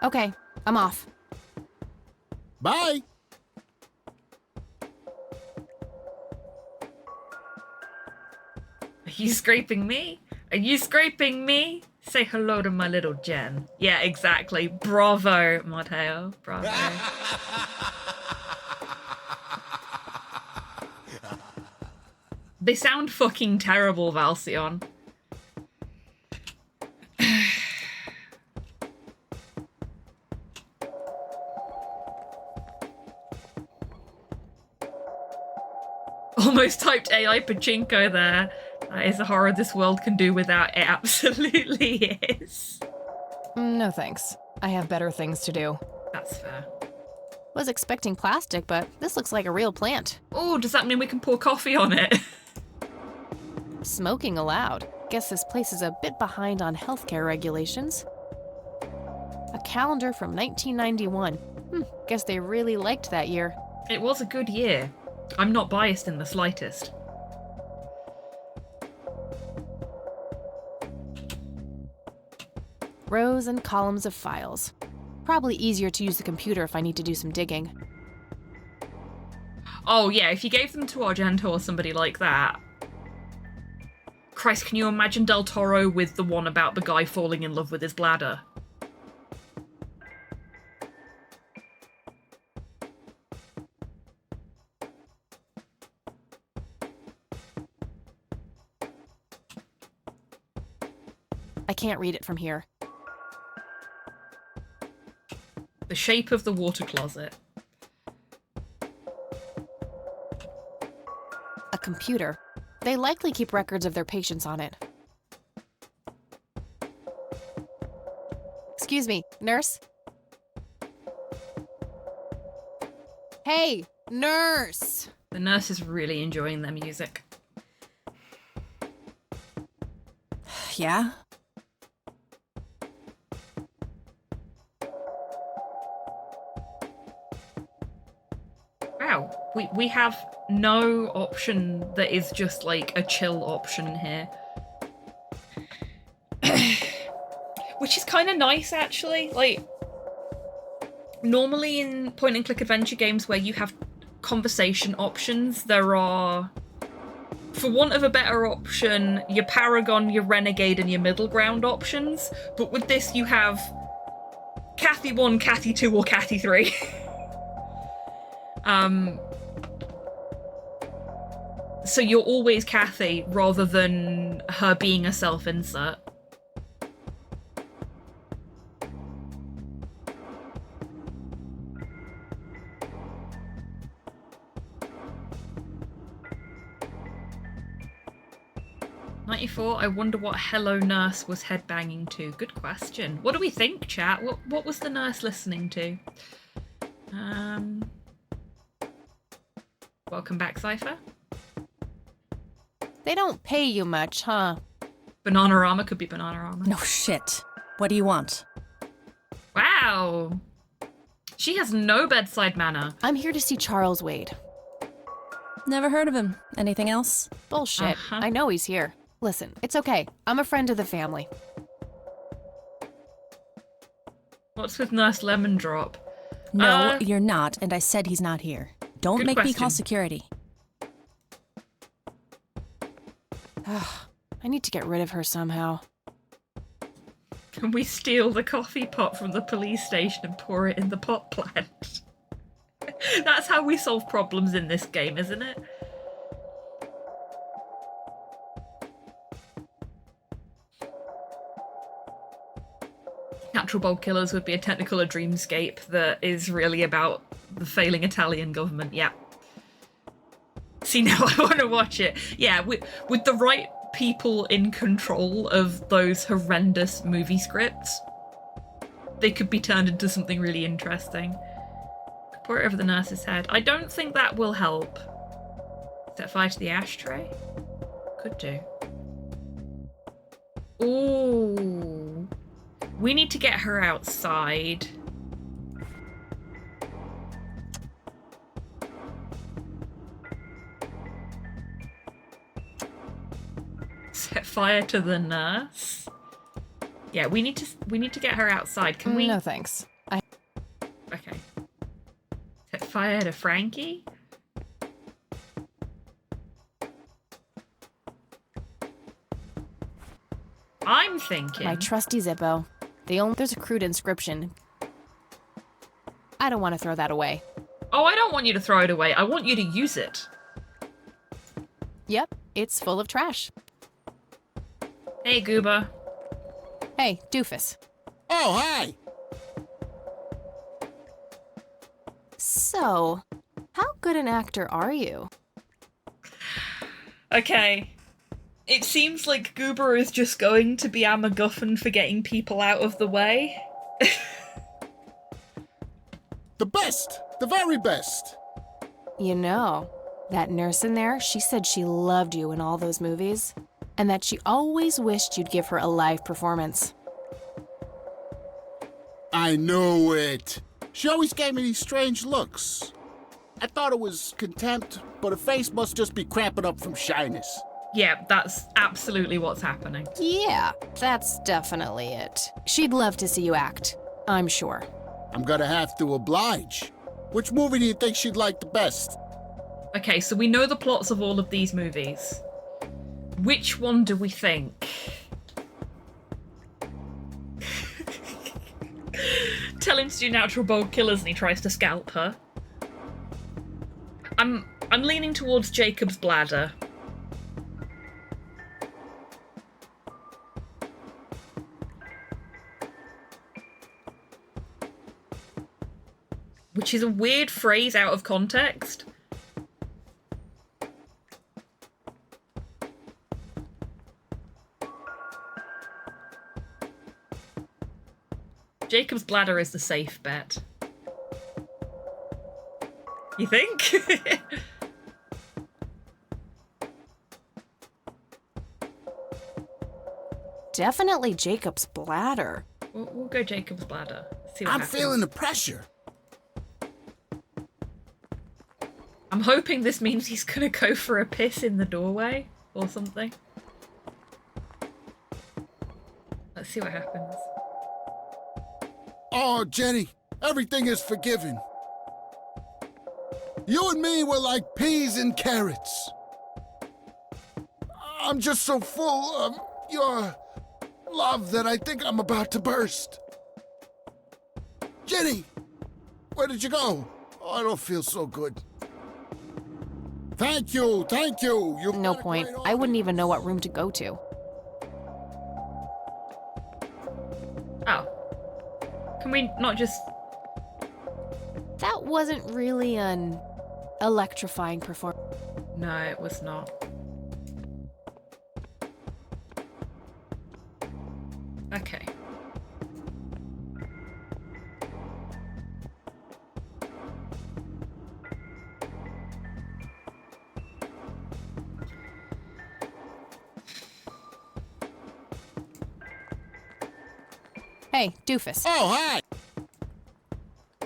Okay, I'm off. Bye! Are you scraping me? Are you scraping me? Say hello to my little Jen. Yeah, exactly. Bravo, Matteo. Bravo. They sound fucking terrible, Valcion. Almost typed AI Pachinko there. That is a horror this world can do without. It absolutely is. No thanks. I have better things to do. That's fair. Was expecting plastic, but this looks like a real plant. Oh, does that mean we can pour coffee on it? Smoking allowed. Guess this place is a bit behind on healthcare regulations. A calendar from 1991. Guess they really liked that year. It was a good year. I'm not biased in the slightest. Rows and columns of files. Probably easier to use the computer if I need to do some digging. Oh yeah, if you gave them to Argento or somebody like that. Christ, can you imagine Del Toro with the one about the guy falling in love with his bladder? I can't read it from here. The shape of the water closet. A computer. They likely keep records of their patients on it. Excuse me, nurse? Hey, nurse! The nurse is really enjoying their music. Yeah? Wow, we have no option that is just like a chill option here. Which is kind of nice, actually. Like, normally in point-and-click adventure games where you have conversation options, there are for want of a better option, your Paragon, your Renegade, and your middle ground options. But with this, you have Kathy 1, Kathy 2, or Kathy 3. So you're always Kathy rather than her being a self-insert. I wonder what Hello Nurse was headbanging to. Good question. What do we think, chat? What was the nurse listening to? Welcome back, Cypher. They don't pay you much, huh? Bananarama could be Bananarama. No shit. What do you want? Wow. She has no bedside manner. I'm here to see Charles Wade. Never heard of him. Anything else? Bullshit. I know he's here. Listen, it's okay. I'm a friend of the family. What's with Nurse Lemon Drop? No, you're not, and I said he's not here. Don't make me call security. I need to get rid of her somehow. Can we steal the coffee pot from the police station and pour it in the pot plant? That's how we solve problems in this game, isn't it? Natural Bulb Killers would be a Technicolor dreamscape that is really about the failing Italian government. Yeah. See, now I want to watch it. Yeah, with the right people in control of those horrendous movie scripts, they could be turned into something really interesting. Pour it over the nurse's head. I don't think that will help. Set fire to the ashtray? Could do. Ooh. We need to get her outside. Set fire to the nurse. Yeah, we need to get her outside. Can we? No thanks. Okay. Set fire to Frankie. I'm thinking. My trusty Zippo. There's a crude inscription. I don't want to throw that away. Oh, I don't want you to throw it away. I want you to use it. Yep, it's full of trash. Hey, Goober. Hey, Doofus. Oh, hi! So, how good an actor are you? Okay. It seems like Goober is just going to be our MacGuffin for getting people out of the way. The best! The very best! You know, that nurse in there, she said she loved you in all those movies, and that she always wished you'd give her a live performance. I knew it. She always gave me these strange looks. I thought it was contempt, but her face must just be cramping up from shyness. Yeah, that's absolutely what's happening. Yeah, that's definitely it. She'd love to see you act, I'm sure. I'm gonna have to oblige. Which movie do you think she'd like the best? Okay, so we know the plots of all of these movies. Which one do we think? Tell him to do Natural Bulb Killers and he tries to scalp her. I'm leaning towards Jacob's Bladder. Which is a weird phrase out of context. Jacob's Bladder is the safe bet. You think? Definitely Jacob's Bladder. We'll go Jacob's Bladder. See what I'm happens. feeling the pressure. I'm hoping this means he's gonna go for a piss in the doorway or something. Let's see what happens. Oh, Jenny, everything is forgiven. You and me were like peas and carrots. I'm just so full of your love that I think I'm about to burst. Jenny, where did you go? Oh, I don't feel so good. Thank you, thank you. You've No got a point. great I wouldn't even know what room to go to. Oh. Can we not just... That wasn't really an electrifying performance. No, it was not. Okay. Hey, doofus. Oh, hi.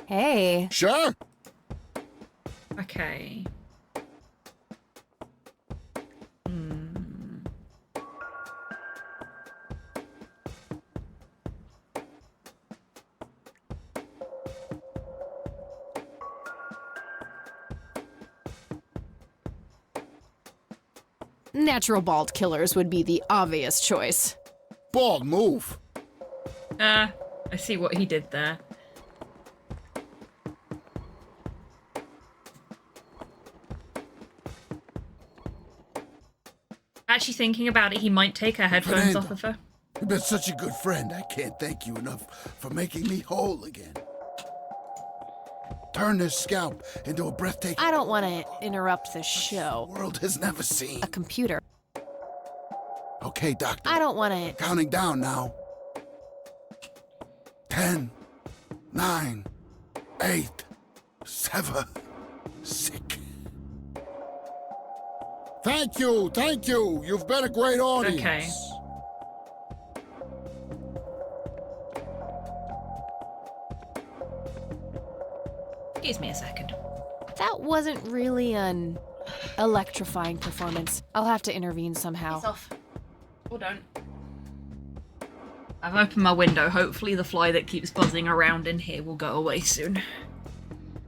Hey. Sure. Okay. Natural bald killers would be the obvious choice. Bald move. I see what he did there. Actually thinking about it, he might take her headphones Fernando, off of her. You've been such a good friend. I can't thank you enough for making me whole again. Turn this scalp into a breathtaking... I don't want to interrupt the show. The world has never seen. A computer. Okay, Doctor. I don't want to... Counting down now. 10, 9, 8, 7, 6. Thank you, thank you. You've been a great audience. Okay. Excuse me a second. That wasn't really an electrifying performance. I'll have to intervene somehow. It's off. Or don't. I've opened my window. Hopefully the fly that keeps buzzing around in here will go away soon.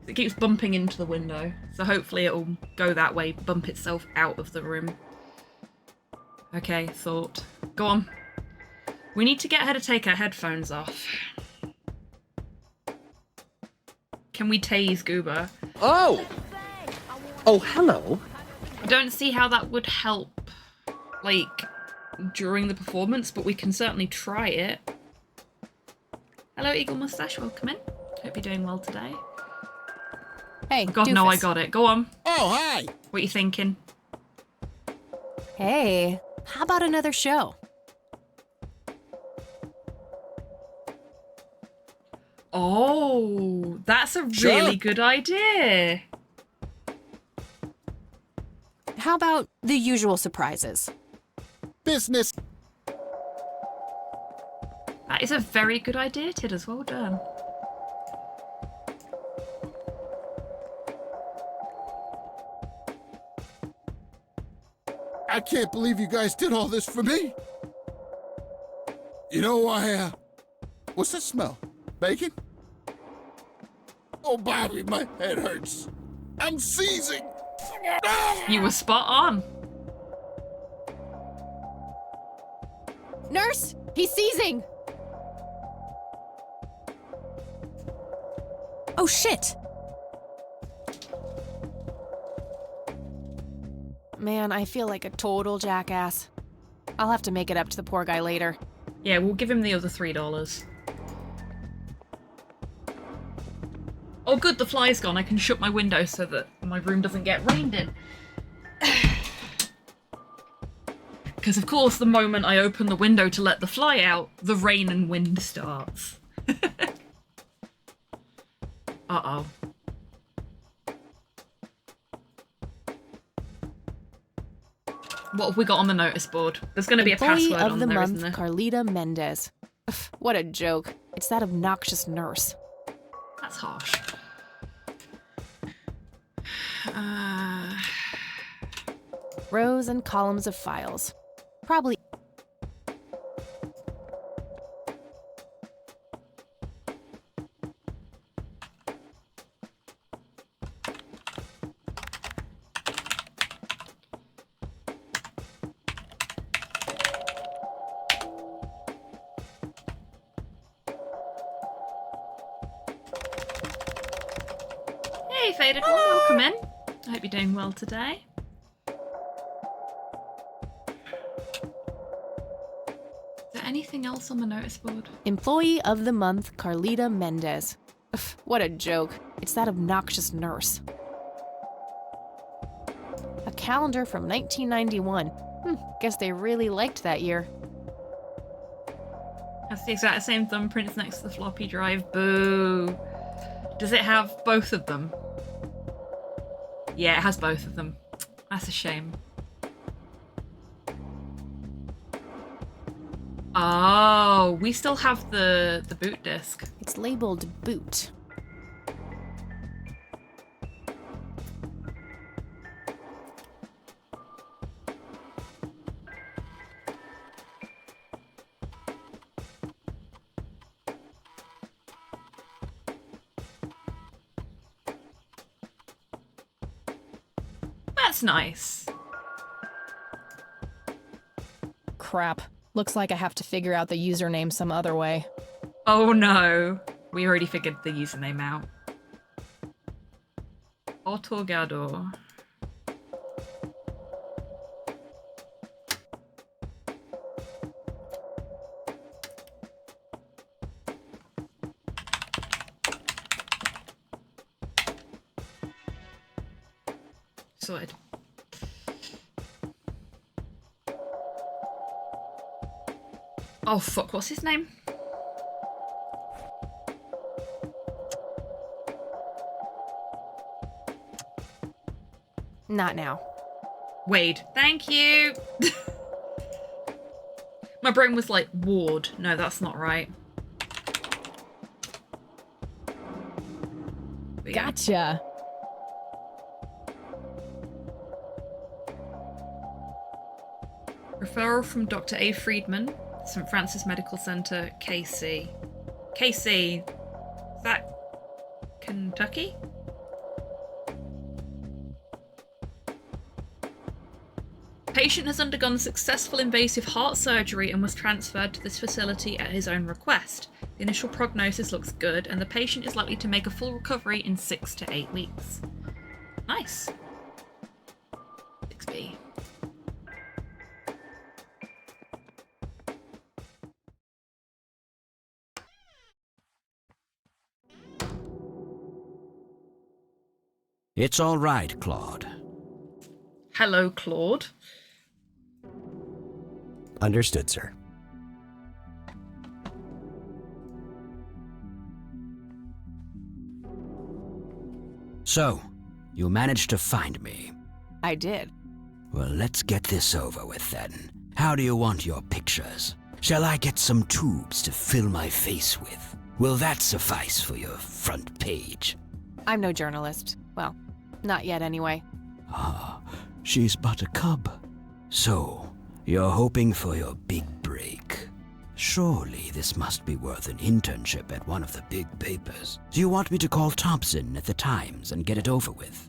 It keeps bumping into the window, so hopefully it'll go that way, bump itself out of the room. Okay, thought. Go on. We need to get her to take her headphones off. Can we tase Goober? Oh! Oh, hello. I don't see how that would help, like, during the performance, but we can certainly try it. Hello, Eagle Mustache. Welcome in. Hope you're doing well today. Hey, God, doofus. no, I got it. Go on. Oh, hi. What are you thinking? Hey, how about another show? Oh, that's a really good idea. How about the usual surprises? Business. That is a very good idea, Tidders. Well done. I can't believe you guys did all this for me. You know, what's that smell? Bacon? Oh, Bobby, my head hurts. I'm seizing. You were spot on. Nurse, he's seizing. Oh, shit. Man, I feel like a total jackass. I'll have to make it up to the poor guy later. Yeah, we'll give him the other $3. Oh good, the fly's gone. I can shut my window so that my room doesn't get rained in. Because of course, the moment I open the window to let the fly out, the rain and wind starts. Uh-oh. What have we got on the notice board? There's going to be a Employee password of on the there, month, isn't there? Carlita Mendez. Ugh, what a joke. It's that obnoxious nurse. That's harsh. Rows and columns of files. Probably. Faded One, welcome in. I hope you're doing well today. Is there anything else on the notice board? Employee of the Month, Carlita Mendez. Ugh, what a joke. It's that obnoxious nurse. A calendar from 1991. Guess they really liked that year. Has the exact same thumbprints next to the floppy drive. Boo. Does it have both of them? Yeah, it has both of them. That's a shame. Oh, we still have the boot disc. It's labeled boot. That's nice. Crap. Looks like I have to figure out the username some other way. Oh no. We already figured the username out. Otorgador. Sorted. Oh fuck, what's his name? Not now. Wade. Thank you! My brain was like, Ward. No, that's not right. Gotcha! Referral from Dr. A. Friedman, St. Francis Medical Center, KC. KC, is that Kentucky? Patient has undergone successful invasive heart surgery and was transferred to this facility at his own request. The initial prognosis looks good, and the patient is likely to make a full recovery in 6 to 8 weeks. Nice. 6B. It's all right, Claude. Hello, Claude. Understood, sir. So, you managed to find me. I did. Well, let's get this over with then. How do you want your pictures? Shall I get some tubes to fill my face with? Will that suffice for your front page? I'm no journalist. Well, not yet anyway. Ah, she's but a cub. So, you're hoping for your big break. Surely this must be worth an internship at one of the big papers. Do you want me to call Thompson at the Times and get it over with?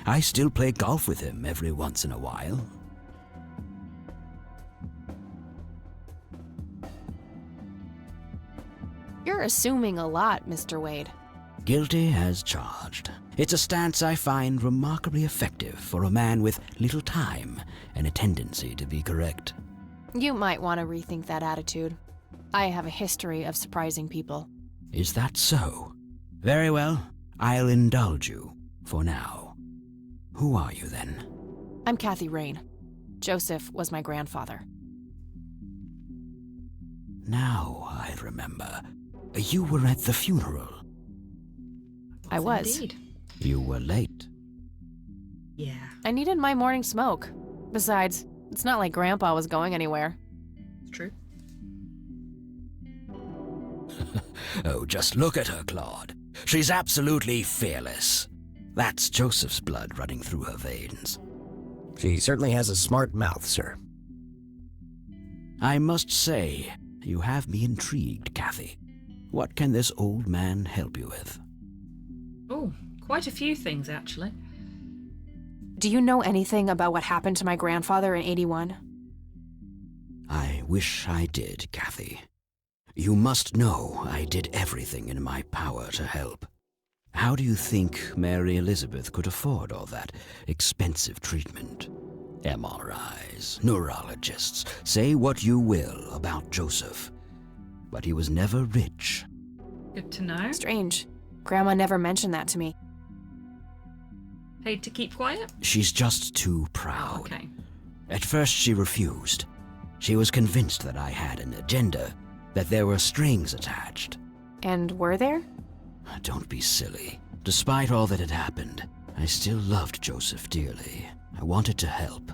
I still play golf with him every once in a while. You're assuming a lot, Mr. Wade. Guilty as charged. It's a stance I find remarkably effective for a man with little time and a tendency to be correct. You might want to rethink that attitude. I have a history of surprising people. Is that so? Very well. I'll indulge you for now. Who are you then? I'm Kathy Rain. Joseph was my grandfather. Now I remember. You were at the funeral. I was. Indeed. You were late. Yeah. I needed my morning smoke. Besides, it's not like Grandpa was going anywhere. It's true. Oh, just look at her, Claude. She's absolutely fearless. That's Joseph's blood running through her veins. She certainly has a smart mouth, sir. I must say, you have me intrigued, Kathy. What can this old man help you with? Oh, quite a few things, actually. Do you know anything about what happened to my grandfather in '81? I wish I did, Kathy. You must know I did everything in my power to help. How do you think Mary Elizabeth could afford all that expensive treatment? MRIs, neurologists, say what you will about Joseph, but he was never rich. Good to know. Strange. Grandma never mentioned that to me. Paid to keep quiet? She's just too proud. Oh, okay. At first she refused. She was convinced that I had an agenda, that there were strings attached. And were there? Don't be silly. Despite all that had happened, I still loved Joseph dearly. I wanted to help.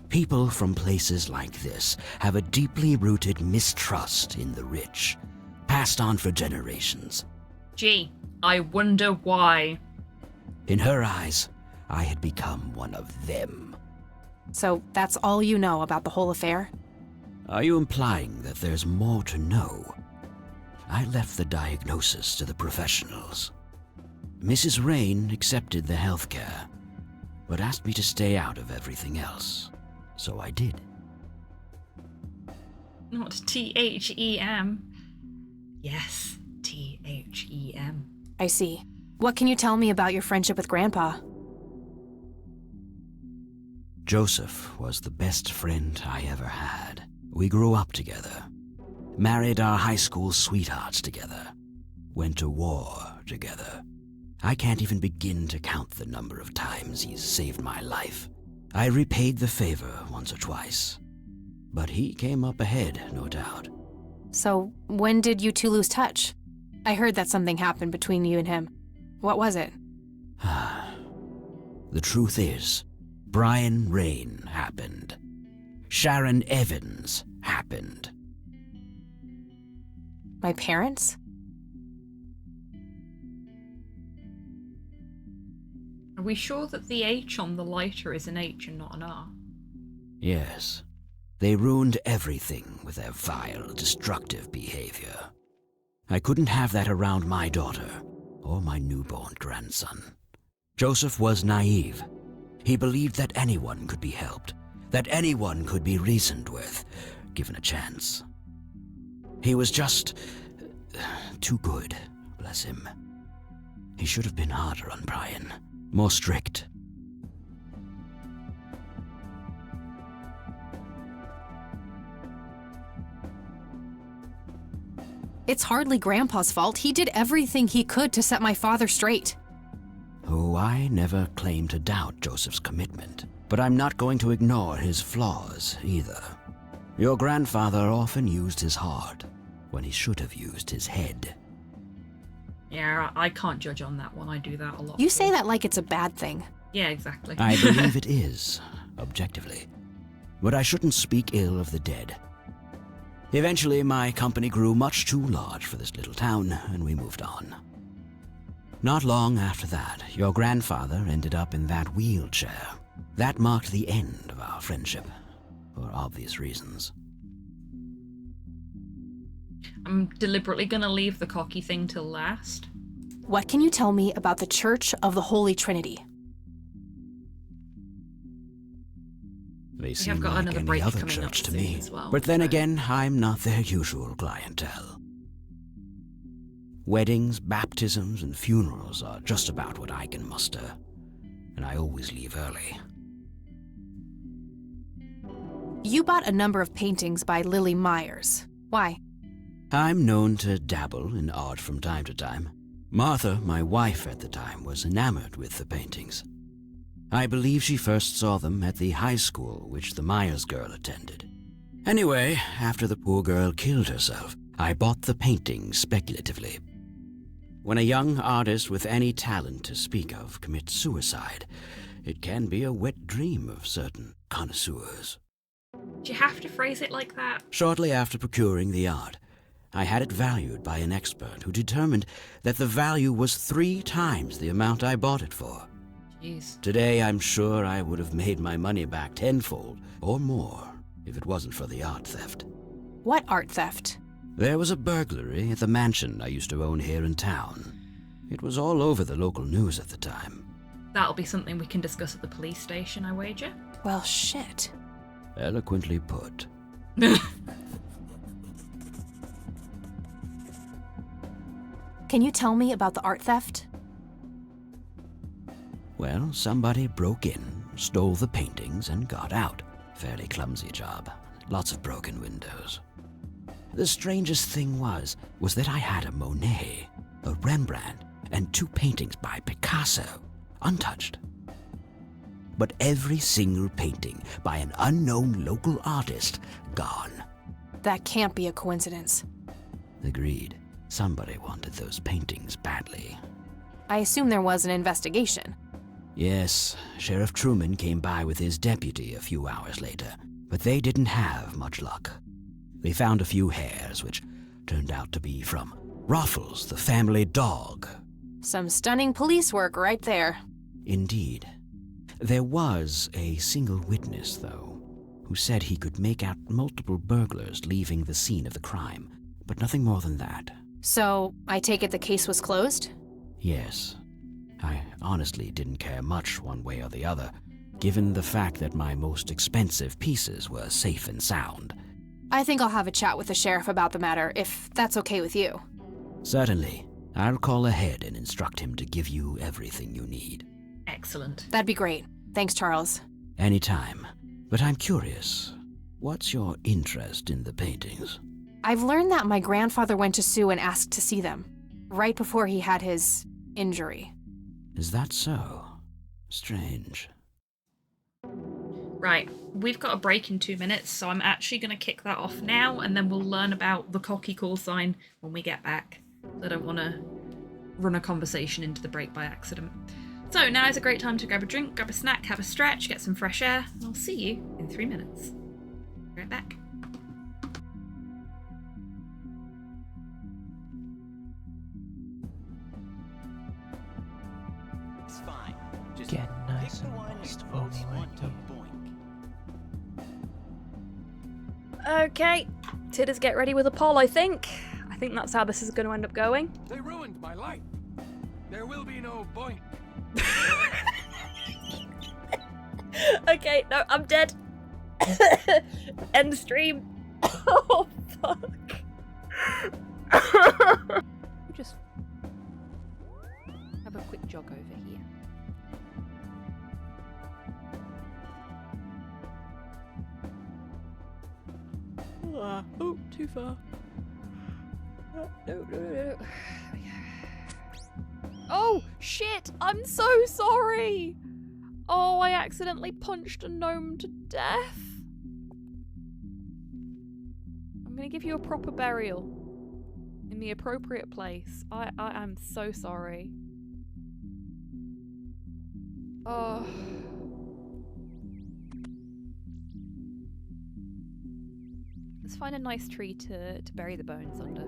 People from places like this have a deeply rooted mistrust in the rich, passed on for generations. Gee, I wonder why. In her eyes, I had become one of them. So that's all you know about the whole affair? Are you implying that there's more to know? I left the diagnosis to the professionals. Mrs. Rain accepted the health care, but asked me to stay out of everything else. So I did. Not THEM. Yes, THEM. I see. What can you tell me about your friendship with Grandpa? Joseph was the best friend I ever had. We grew up together, married our high school sweethearts together, went to war together. I can't even begin to count the number of times he's saved my life. I repaid the favor once or twice, but he came up ahead, no doubt. So when did you two lose touch? I heard that something happened between you and him. What was it? The truth is, Brian Rain happened. Sharon Evans happened. My parents? Are we sure that the H on the lighter is an H and not an R? Yes. They ruined everything with their vile, destructive behavior. I couldn't have that around my daughter or my newborn grandson. Joseph was naive. He believed that anyone could be helped, that anyone could be reasoned with, given a chance. He was just too good, bless him. He should have been harder on Brian, more strict. It's hardly Grandpa's fault. He did everything he could to set my father straight. Oh, I never claimed to doubt Joseph's commitment, but I'm not going to ignore his flaws either. Your grandfather often used his heart when he should have used his head. Yeah, I can't judge on that one. I do that a lot. You say that like it's a bad thing. Yeah, exactly. I believe it is, objectively. But I shouldn't speak ill of the dead. Eventually, my company grew much too large for this little town, and we moved on. Not long after that, your grandfather ended up in that wheelchair. That marked the end of our friendship, for obvious reasons. I'm deliberately gonna leave the cocky thing till last. What can you tell me about the Church of the Holy Trinity? They seem like any other church to me, well, but then again, I'm not their usual clientele. Weddings, baptisms, and funerals are just about what I can muster, and I always leave early. You bought a number of paintings by Lily Myers. Why? I'm known to dabble in art from time to time. Martha, my wife at the time, was enamored with the paintings. I believe she first saw them at the high school which the Myers girl attended. Anyway, after the poor girl killed herself, I bought the paintings speculatively. When a young artist with any talent to speak of commits suicide, it can be a wet dream of certain connoisseurs. Do you have to phrase it like that? Shortly after procuring the art, I had it valued by an expert who determined that the value was 3 times the amount I bought it for. Jeez. Today, I'm sure I would have made my money back tenfold or more if it wasn't for the art theft. What art theft? There was a burglary at the mansion I used to own here in town. It was all over the local news at the time. That'll be something we can discuss at the police station, I wager. Well, shit. Eloquently put. Can you tell me about the art theft? Well, somebody broke in, stole the paintings, and got out. Fairly clumsy job. Lots of broken windows. The strangest thing was that I had a Monet, a Rembrandt, and 2 paintings by Picasso, untouched. But every single painting by an unknown local artist, gone. That can't be a coincidence. Agreed. Somebody wanted those paintings badly. I assume there was an investigation. Yes, Sheriff Truman came by with his deputy a few hours later, but they didn't have much luck. They found a few hairs, which turned out to be from Ruffles, the family dog. Some stunning police work right there. Indeed. There was a single witness, though, who said he could make out multiple burglars leaving the scene of the crime, but nothing more than that. So, I take it the case was closed? Yes. I honestly didn't care much one way or the other, given the fact that my most expensive pieces were safe and sound. I think I'll have a chat with the sheriff about the matter, if that's okay with you. Certainly. I'll call ahead and instruct him to give you everything you need. Excellent. That'd be great. Thanks, Charles. Anytime. But I'm curious, what's your interest in the paintings? I've learned that my grandfather went to Sue and asked to see them, right before he had his injury. Is that so? Strange. Right, we've got a break in 2 minutes, so I'm actually going to kick that off now, and then we'll learn about the cocky call sign when we get back. I don't want to run a conversation into the break by accident. So now is a great time to grab a drink, grab a snack, have a stretch, get some fresh air, and I'll see you in 3 minutes. Be right back. It's fine. Just Get nice pick the and one you moist most for me, want to won't boink. Okay, Tidders, get ready with a poll, I think. I think that's how this is going to end up going. They ruined my life. There will be no boink. Okay, no, I'm dead. End the stream. Oh, fuck. Just have a quick jog over here. Oh, too far. No. Oh, shit! I'm so sorry! Oh, I accidentally punched a gnome to death. I'm gonna give you a proper burial. In the appropriate place. I am so sorry. Oh. Let's find a nice tree to bury the bones under.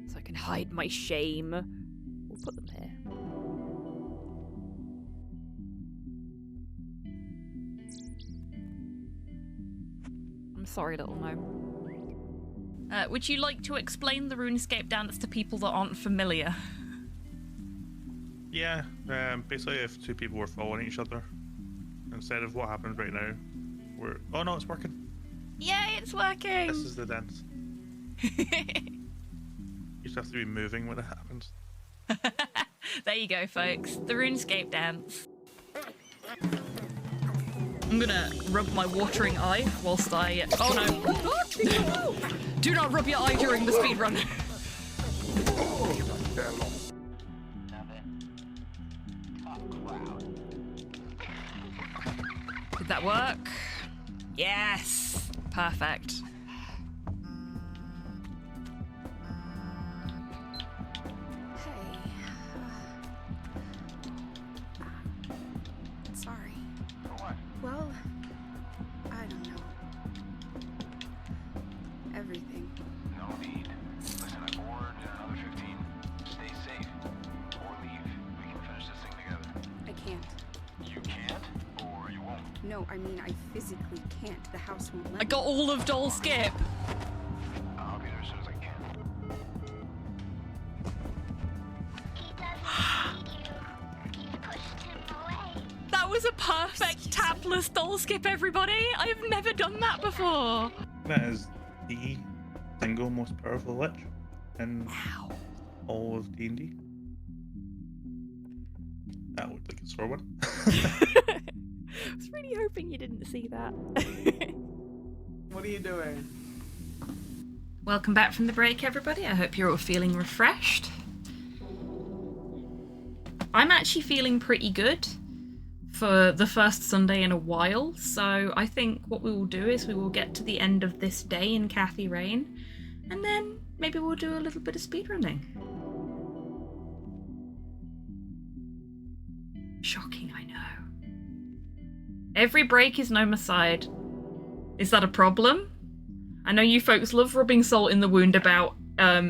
So I can hide my shame. We'll put them here. I'm sorry, little gnome. Would you like to explain the RuneScape dance to people that aren't familiar? Yeah, basically if 2 people were following each other, instead of what happens right now, oh no, it's working. Yay, it's working! This is the dance. You just have to be moving when it happens. There you go, folks. The RuneScape dance. I'm gonna rub my watering eye whilst I... Oh no! Do not rub your eye during the speedrun. Did that work? Yes! Perfect. Sorry. Well, I don't know. Everything. No need. Listen, I'm bored in another 15. Stay safe. Or leave. We can finish this thing together. I can't. You can't? Or you won't? No, I mean, I physically can't. The house won't let I got all of Doll Skip. I'll be there as soon as I can. That was a perfect tapless Doll Skip, everybody. I've never done that before. That is the single most powerful lich in all of D&D. That looked like a sore one. I was really hoping you didn't see that. What are you doing? Welcome back from the break, everybody. I hope you're all feeling refreshed. I'm actually feeling pretty good for the first Sunday in a while, so I think what we will do is we will get to the end of this day in Kathy Rain, and then maybe we'll do a little bit of speedrunning. Shocking, I know. Every break is nomicide. Is that a problem? I know you folks love rubbing salt in the wound about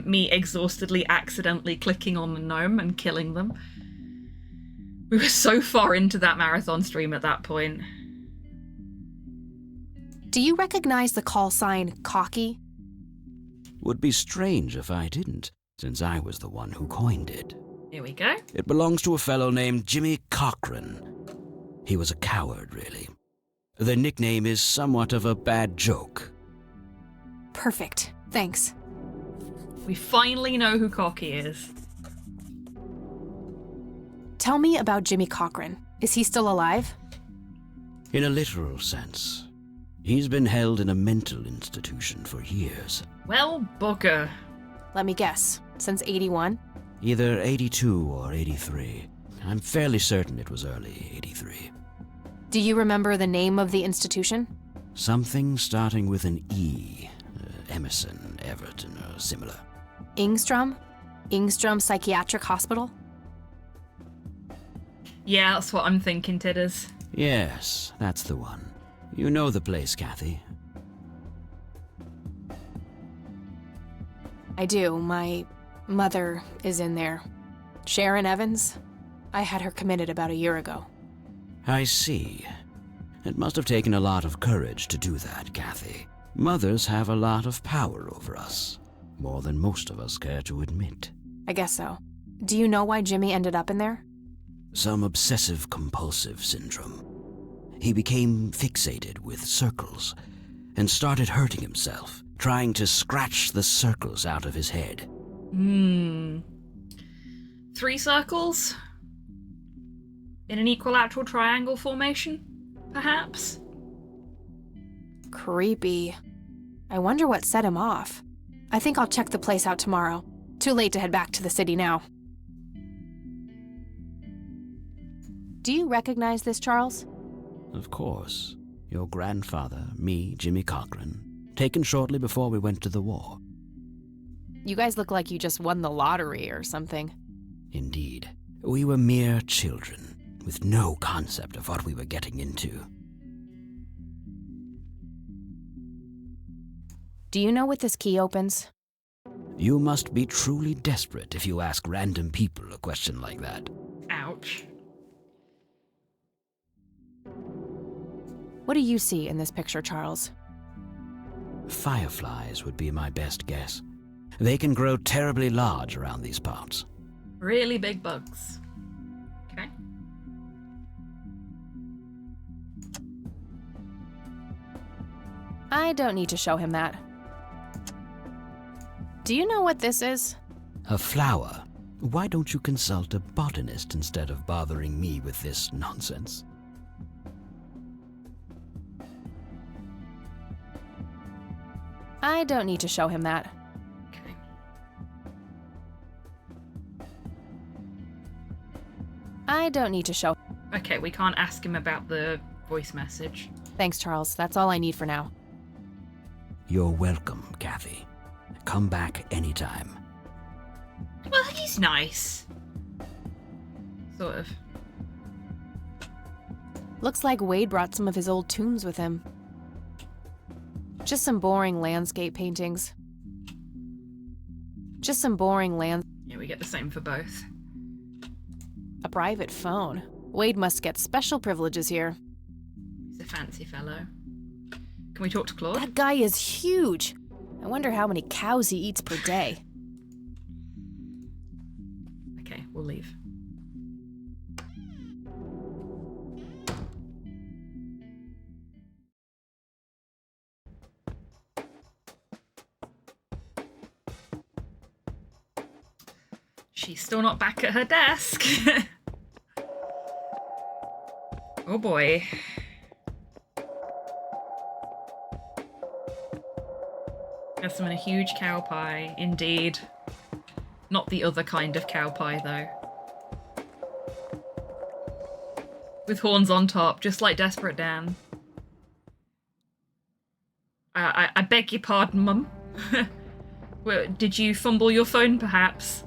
me exhaustedly accidentally clicking on the gnome and killing them. We were so far into that marathon stream at that point. Do you recognize the call sign Cocky? Would be strange if I didn't, since I was the one who coined it. Here we go. It belongs to a fellow named Jimmy Cochran. He was a coward, really. The nickname is somewhat of a bad joke. Perfect. Thanks. We finally know who Cocky is. Tell me about Jimmy Cochran. Is he still alive? In a literal sense. He's been held in a mental institution for years. Well, bugger. Let me guess. Since 81? Either 82 or 83. I'm fairly certain it was early 83. Do you remember the name of the institution? Something starting with an E. Emerson, Everton, or similar. Ingstrom? Ingstrom Psychiatric Hospital? Yeah, that's what I'm thinking, Tidders. Yes, that's the one. You know the place, Kathy. I do. My mother is in there. Sharon Evans? I had her committed about a year ago. I see. It must have taken a lot of courage to do that, Kathy. Mothers have a lot of power over us. More than most of us care to admit. I guess so. Do you know why Jimmy ended up in there? Some obsessive-compulsive syndrome. He became fixated with circles and started hurting himself, trying to scratch the circles out of his head. 3 circles? In an equilateral triangle formation, perhaps? Creepy. I wonder what set him off. I think I'll check the place out tomorrow. Too late to head back to the city now. Do you recognize this, Charles? Of course. Your grandfather, me, Jimmy Cochran, taken shortly before we went to the war. You guys look like you just won the lottery or something. Indeed. We were mere children, with no concept of what we were getting into. Do you know what this key opens? You must be truly desperate if you ask random people a question like that. Ouch. What do you see in this picture, Charles? Fireflies would be my best guess. They can grow terribly large around these parts. Really big bugs. Okay. I don't need to show him that. Do you know what this is? A flower. Why don't you consult a botanist instead of bothering me with this nonsense? I don't need to show him that. Okay. I don't need to show. Okay, we can't ask him about the voice message. Thanks, Charles. That's all I need for now. You're welcome, Kathy. Come back anytime. Well, he's nice. Sort of. Looks like Wade brought some of his old tombs with him. Just some boring landscape paintings. Just some boring land. Yeah, we get the same for both. A private phone. Wade must get special privileges here. He's a fancy fellow. Can we talk to Claude? That guy is huge. I wonder how many cows he eats per day. Okay, we'll leave. She's still not back at her desk. Oh boy. Got some in a huge cow pie, indeed. Not the other kind of cow pie, though. With horns on top, just like Desperate Dan. I beg your pardon, Mum. Did you fumble your phone, perhaps?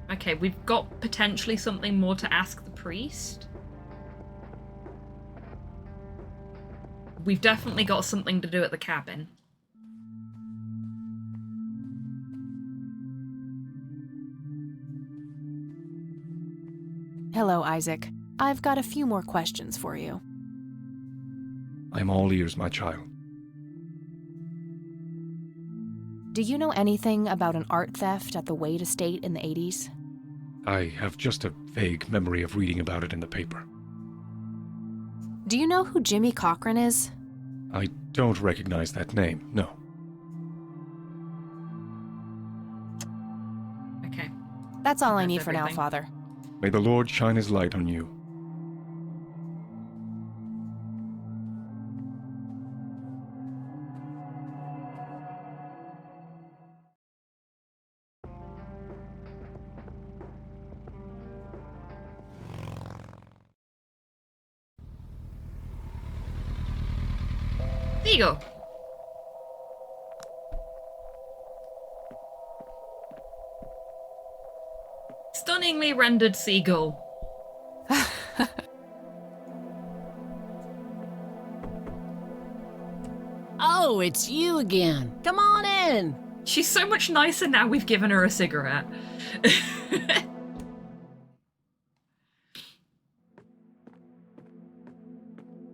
Okay, we've got potentially something more to ask the priest. We've definitely got something to do at the cabin. Hello, Isaac. I've got a few more questions for you. I'm all ears, my child. Do you know anything about an art theft at the Wade estate in the 80s? I have just a vague memory of reading about it in the paper. Do you know who Jimmy Cochran is? I don't recognize that name, no. Okay. That's all I need for now, Father. May the Lord shine his light on you. There you go. Stunningly rendered seagull. Oh, it's you again. Come on in. She's so much nicer now we've given her a cigarette.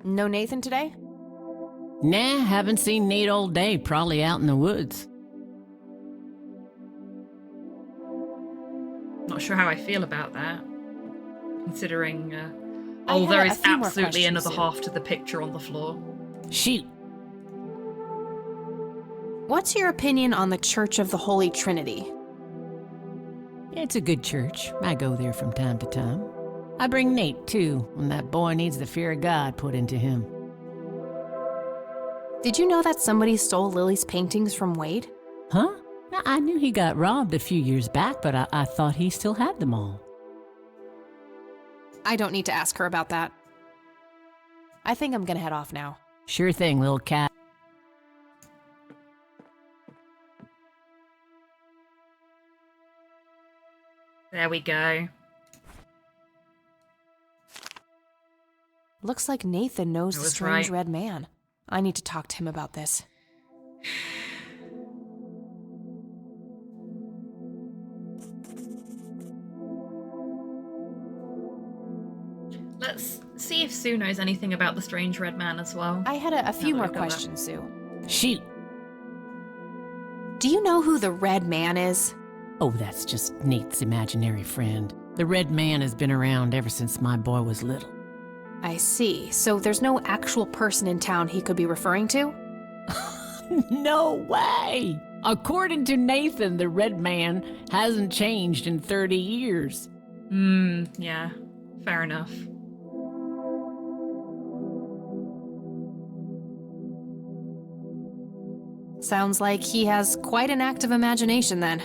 No Nathan today? Nah, haven't seen Nate all day. Probably out in the woods. Not sure how I feel about that. Considering, a there is few more absolutely questions, another Sue. half to the picture on the floor. Shoot. What's your opinion on the Church of the Holy Trinity? It's a good church. I go there from time to time. I bring Nate, too, when that boy needs the fear of God put into him. Did you know that somebody stole Lily's paintings from Wade? Huh? I knew he got robbed a few years back, but I thought he still had them all. I don't need to ask her about that. I think I'm gonna head off now. Sure thing, little cat. There we go. Looks like Nathan knows I the was strange right. red man. I need to talk to him about this. Let's see if Sue knows anything about the strange red man as well. I had a few Now more that we've got that. questions, Sue. Shoot. Do you know who the red man is? Oh, that's just Nate's imaginary friend. The red man has been around ever since my boy was little. I see. So there's no actual person in town he could be referring to? No way! According to Nathan, the red man hasn't changed in 30 years. Yeah. Fair enough. Sounds like he has quite an active imagination then.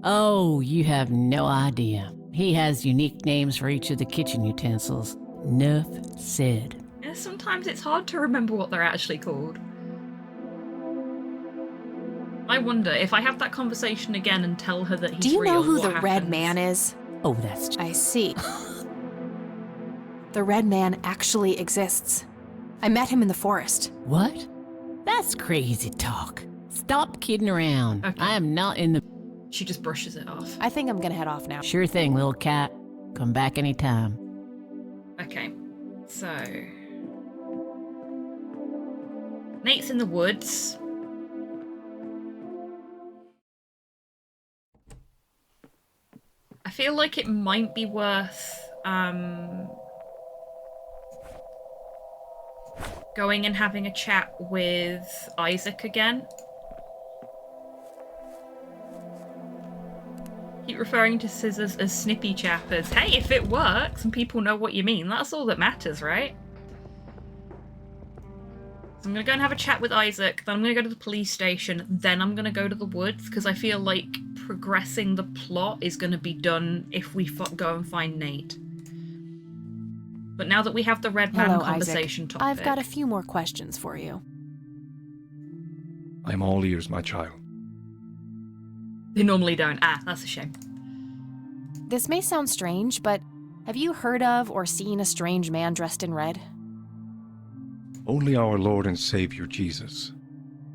Oh, you have no idea. He has unique names for each of the kitchen utensils. Enough said. Yeah, sometimes it's hard to remember what they're actually called. I wonder if I have that conversation again and tell her that he's Do you real, know who what the red happens? man is? Oh, that's... I see. The red man actually exists. I met him in the forest. What? That's crazy talk. Stop kidding around. Okay. I am not in the... She just brushes it off. I think I'm gonna head off now. Sure thing, little cat. Come back anytime. Okay, so... Nate's in the woods. I feel like it might be worth going and having a chat with Isaac again. Keep referring to Scissors as Snippy Chappers. Hey, if it works and people know what you mean, that's all that matters, right? So I'm going to go and have a chat with Isaac, then I'm going to go to the police station, then I'm going to go to the woods, because I feel like progressing the plot is going to be done if we go and find Nate. But now that we have the Red Man conversation topic... I've got a few more questions for you. I'm all ears, my child. They normally don't. Ah, that's a shame. This may sound strange, but have you heard of or seen a strange man dressed in red? Only our Lord and Savior Jesus.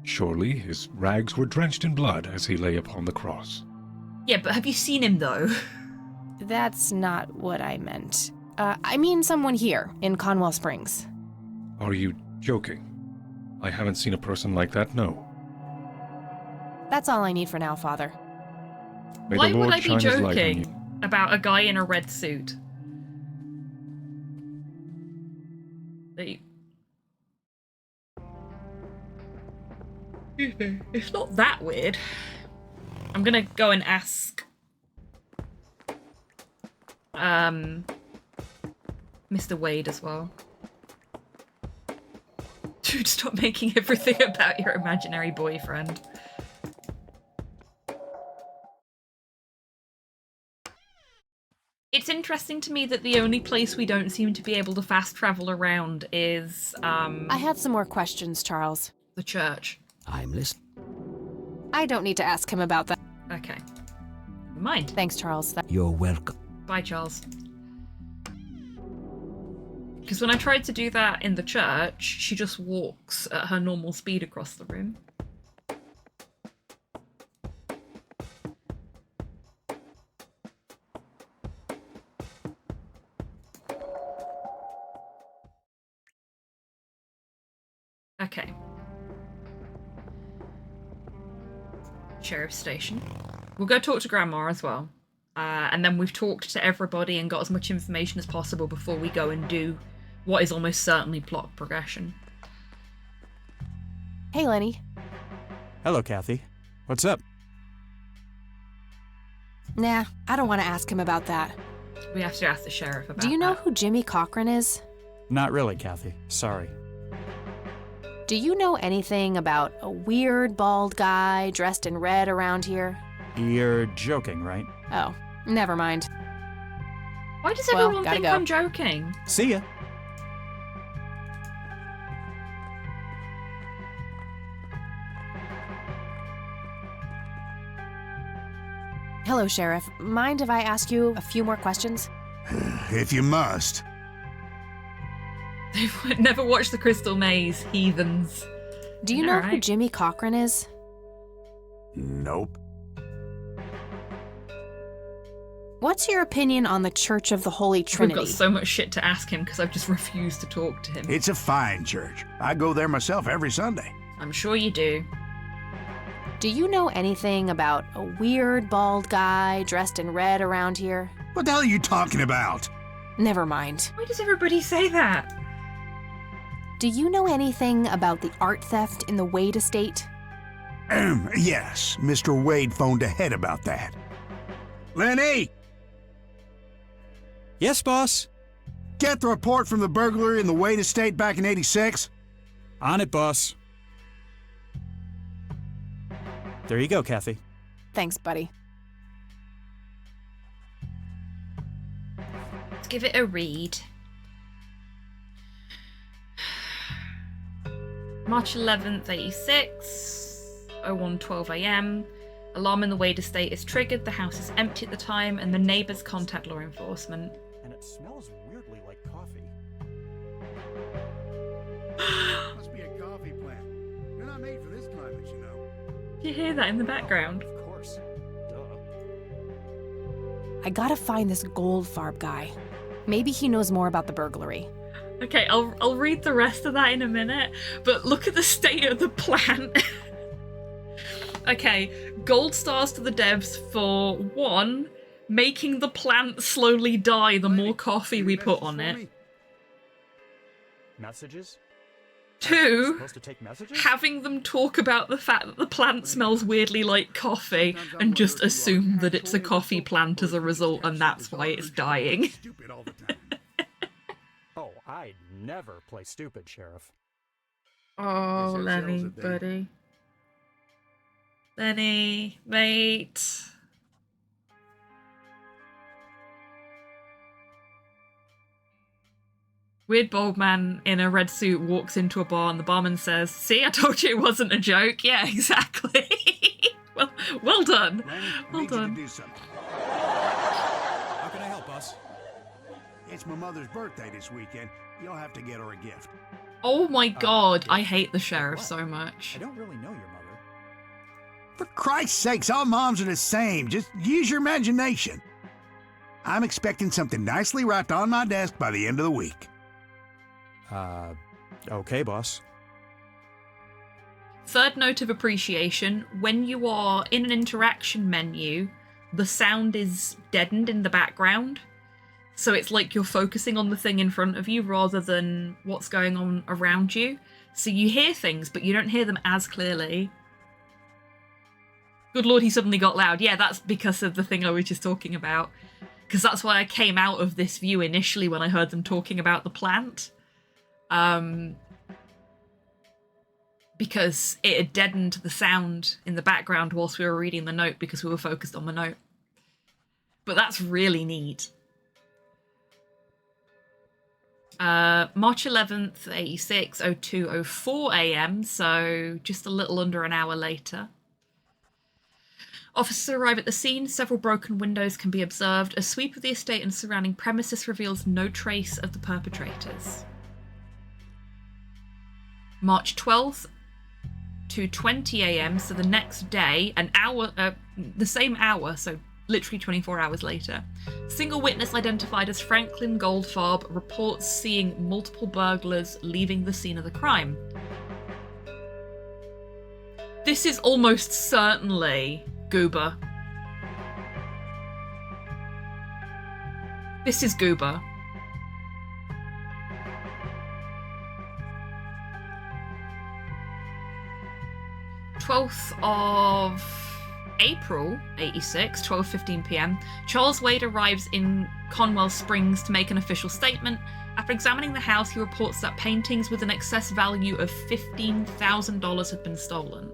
Surely his rags were drenched in blood as he lay upon the cross. Yeah, but have you seen him, though? That's not what I meant. I mean someone here, in Conwell Springs. Are you joking? I haven't seen a person like that, no. That's all I need for now, Father. Why would I be joking about a guy in a red suit? It's not that weird. I'm gonna go and ask Mr. Wade as well. Dude, stop making everything about your imaginary boyfriend. It's interesting to me that the only place we don't seem to be able to fast travel around is, I had some more questions, Charles. The church. I'm listening. I don't need to ask him about that. Okay. Mind. Thanks, Charles. You're welcome. Bye, Charles. Because when I tried to do that in the church, she just walks at her normal speed across the room. Okay. Sheriff's Station. We'll go talk to Grandma as well. And then we've talked to everybody and got as much information as possible before we go and do what is almost certainly plot progression. Hey, Lenny. Hello, Kathy. What's up? Nah, I don't want to ask him about that. We have to ask the sheriff about that. Do you know who Jimmy Cochran is? Not really, Kathy. Sorry. Do you know anything about a weird bald guy dressed in red around here? You're joking, right? Oh, never mind. Why does everyone think I'm joking? See ya. Hello, Sheriff. Mind if I ask you a few more questions? If you must. They've never watched The Crystal Maze, heathens. Do you know who Jimmy Cochran is? Nope. What's your opinion on the Church of the Holy Trinity? We've got so much shit to ask him because I've just refused to talk to him. It's a fine church. I go there myself every Sunday. I'm sure you do. Do you know anything about a weird bald guy dressed in red around here? What the hell are you talking about? Never mind. Why does everybody say that? Do you know anything about the art theft in the Wade estate? Yes, Mr. Wade phoned ahead about that. Lenny! Yes, boss? Get the report from the burglary in the Wade estate back in '86? On it, boss. There you go, Kathy. Thanks, buddy. Let's give it a read. March 11th, 86, 01:12 AM. Alarm in the Wade estate is triggered, the house is empty at the time, and the neighbors contact law enforcement. And it smells weirdly like coffee. Must be a coffee plant. They're not made for this climate, you know. Do you hear that in the background? Of course. Duh. I gotta find this Goldfarb guy. Maybe he knows more about the burglary. Okay, I'll read the rest of that in a minute, but look at the state of the plant. Okay, gold stars to the devs for 1, making the plant slowly die the more coffee we put on it. Messages? 2, Supposed to take messages? having them talk about the fact that the plant smells weirdly like coffee and just assume that it's a coffee plant as a result and that's why it's dying. Oh, I'd never play stupid, Sheriff. Oh, Lenny, buddy. Lenny, mate. Weird bald man in a red suit walks into a bar and the barman says, "See, I told you it wasn't a joke." Yeah, exactly. well done. Well done. How can I help us? It's my mother's birthday this weekend. You'll have to get her a gift. Oh my god, I hate the sheriff so much. I don't really know your mother. For Christ's sakes, all moms are the same. Just use your imagination. I'm expecting something nicely wrapped on my desk by the end of the week. Okay, boss. Third note of appreciation, when you are in an interaction menu, the sound is deadened in the background. So it's like you're focusing on the thing in front of you rather than what's going on around you. So you hear things, but you don't hear them as clearly. Good lord, he suddenly got loud. Yeah, that's because of the thing I was just talking about. Because that's why I came out of this view initially when I heard them talking about the plant. Because it had deadened the sound in the background whilst we were reading the note because we were focused on the note. But that's really neat. March 11th, 86, 02:04 a.m, so just a little under an hour later. Officers arrive at the scene. Several broken windows can be observed. A sweep of the estate and surrounding premises reveals no trace of the perpetrators. March 12th, 2:20 a.m, so the next day, the same hour, so literally 24 hours later. Single witness identified as Franklin Goldfarb reports seeing multiple burglars leaving the scene of the crime. This is almost certainly Goober. This is Goober. 12th of April, 86, 12:15 p.m, Charles Wade arrives in Conwell Springs to make an official statement. After examining the house, he reports that paintings with an excess value of $15,000 have been stolen.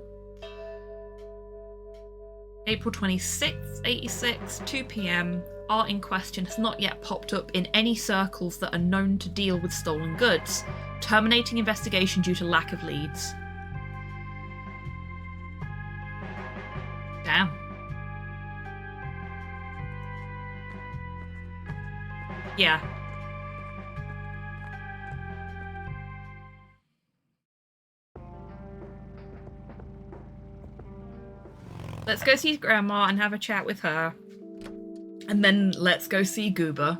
April 26th, 86, 2 p.m, art in question has not yet popped up in any circles that are known to deal with stolen goods, terminating investigation due to lack of leads. Damn. Yeah. Let's go see Grandma and have a chat with her. And then let's go see Goober.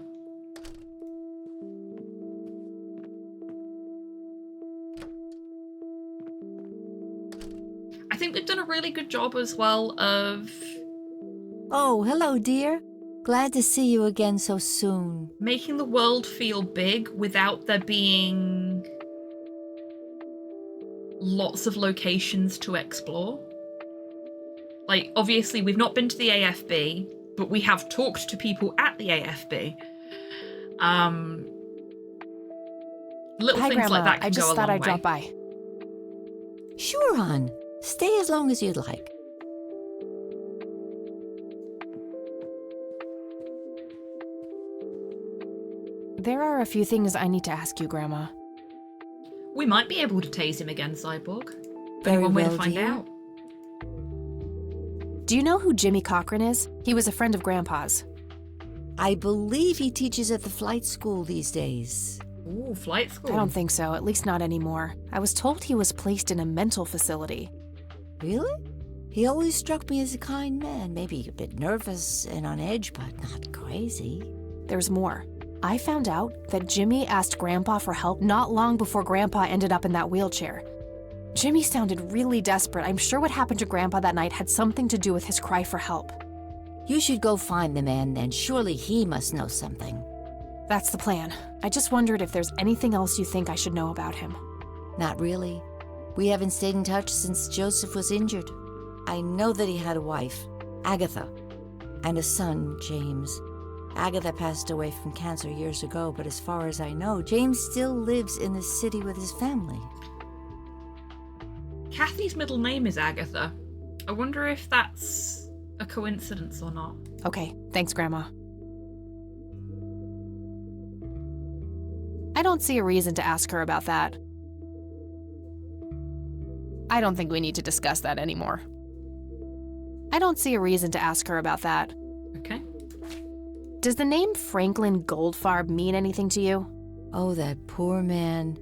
I think they've done a really good job as well of... Oh, hello, dear. Glad to see you again so soon. Making the world feel big without there being lots of locations to explore. Like, obviously, we've not been to the AFB, but we have talked to people at the AFB. Little Hi, things Grandma. like that can I just go a thought long I'd way. drop by. Sure, hon. Stay as long as you'd like. There are a few things I need to ask you, Grandma. We might be able to tase him again, Cyborg. Very One way to well, find dear. out. Do you know who Jimmy Cochran is? He was a friend of Grandpa's. I believe he teaches at the flight school these days. Ooh, flight school. I don't think so, at least not anymore. I was told he was placed in a mental facility. Really? He always struck me as a kind man, maybe a bit nervous and on edge, but not crazy. There's more. I found out that Jimmy asked Grandpa for help not long before Grandpa ended up in that wheelchair. Jimmy sounded really desperate. I'm sure what happened to Grandpa that night had something to do with his cry for help. You should go find the man, then. Surely he must know something. That's the plan. I just wondered if there's anything else you think I should know about him. Not really. We haven't stayed in touch since Joseph was injured. I know that he had a wife, Agatha, and a son, James. Agatha passed away from cancer years ago, but as far as I know, James still lives in the city with his family. Kathy's middle name is Agatha. I wonder if that's a coincidence or not. Okay, thanks, Grandma. I don't see a reason to ask her about that. I don't think we need to discuss that anymore. I don't see a reason to ask her about that. Okay. Does the name Franklin Goldfarb mean anything to you? Oh, that poor man.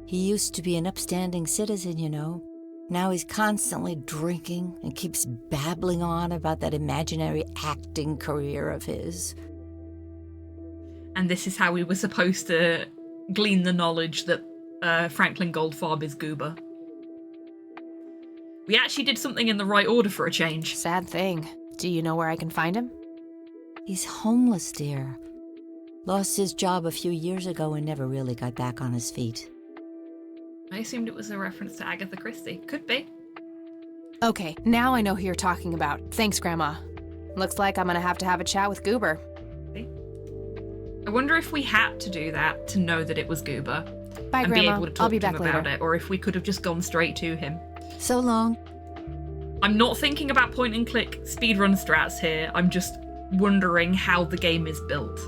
He used to be an upstanding citizen, you know. Now he's constantly drinking and keeps babbling on about that imaginary acting career of his. And this is how we were supposed to glean the knowledge that Franklin Goldfarb is Goober. We actually did something in the right order for a change. Sad thing. Do you know where I can find him? He's homeless, dear. Lost his job a few years ago and never really got back on his feet. I assumed it was a reference to Agatha Christie. Could be. Okay, now I know who you're talking about. Thanks, Grandma. Looks like I'm gonna have to have a chat with Goober. See? I wonder if we had to do that to know that it was Goober. Bye, and Grandma. be able to talk I'll be to him back about later. it, or if we could have just gone straight to him. So long. I'm not thinking about point and click speedrun strats here. I'm just wondering how the game is built.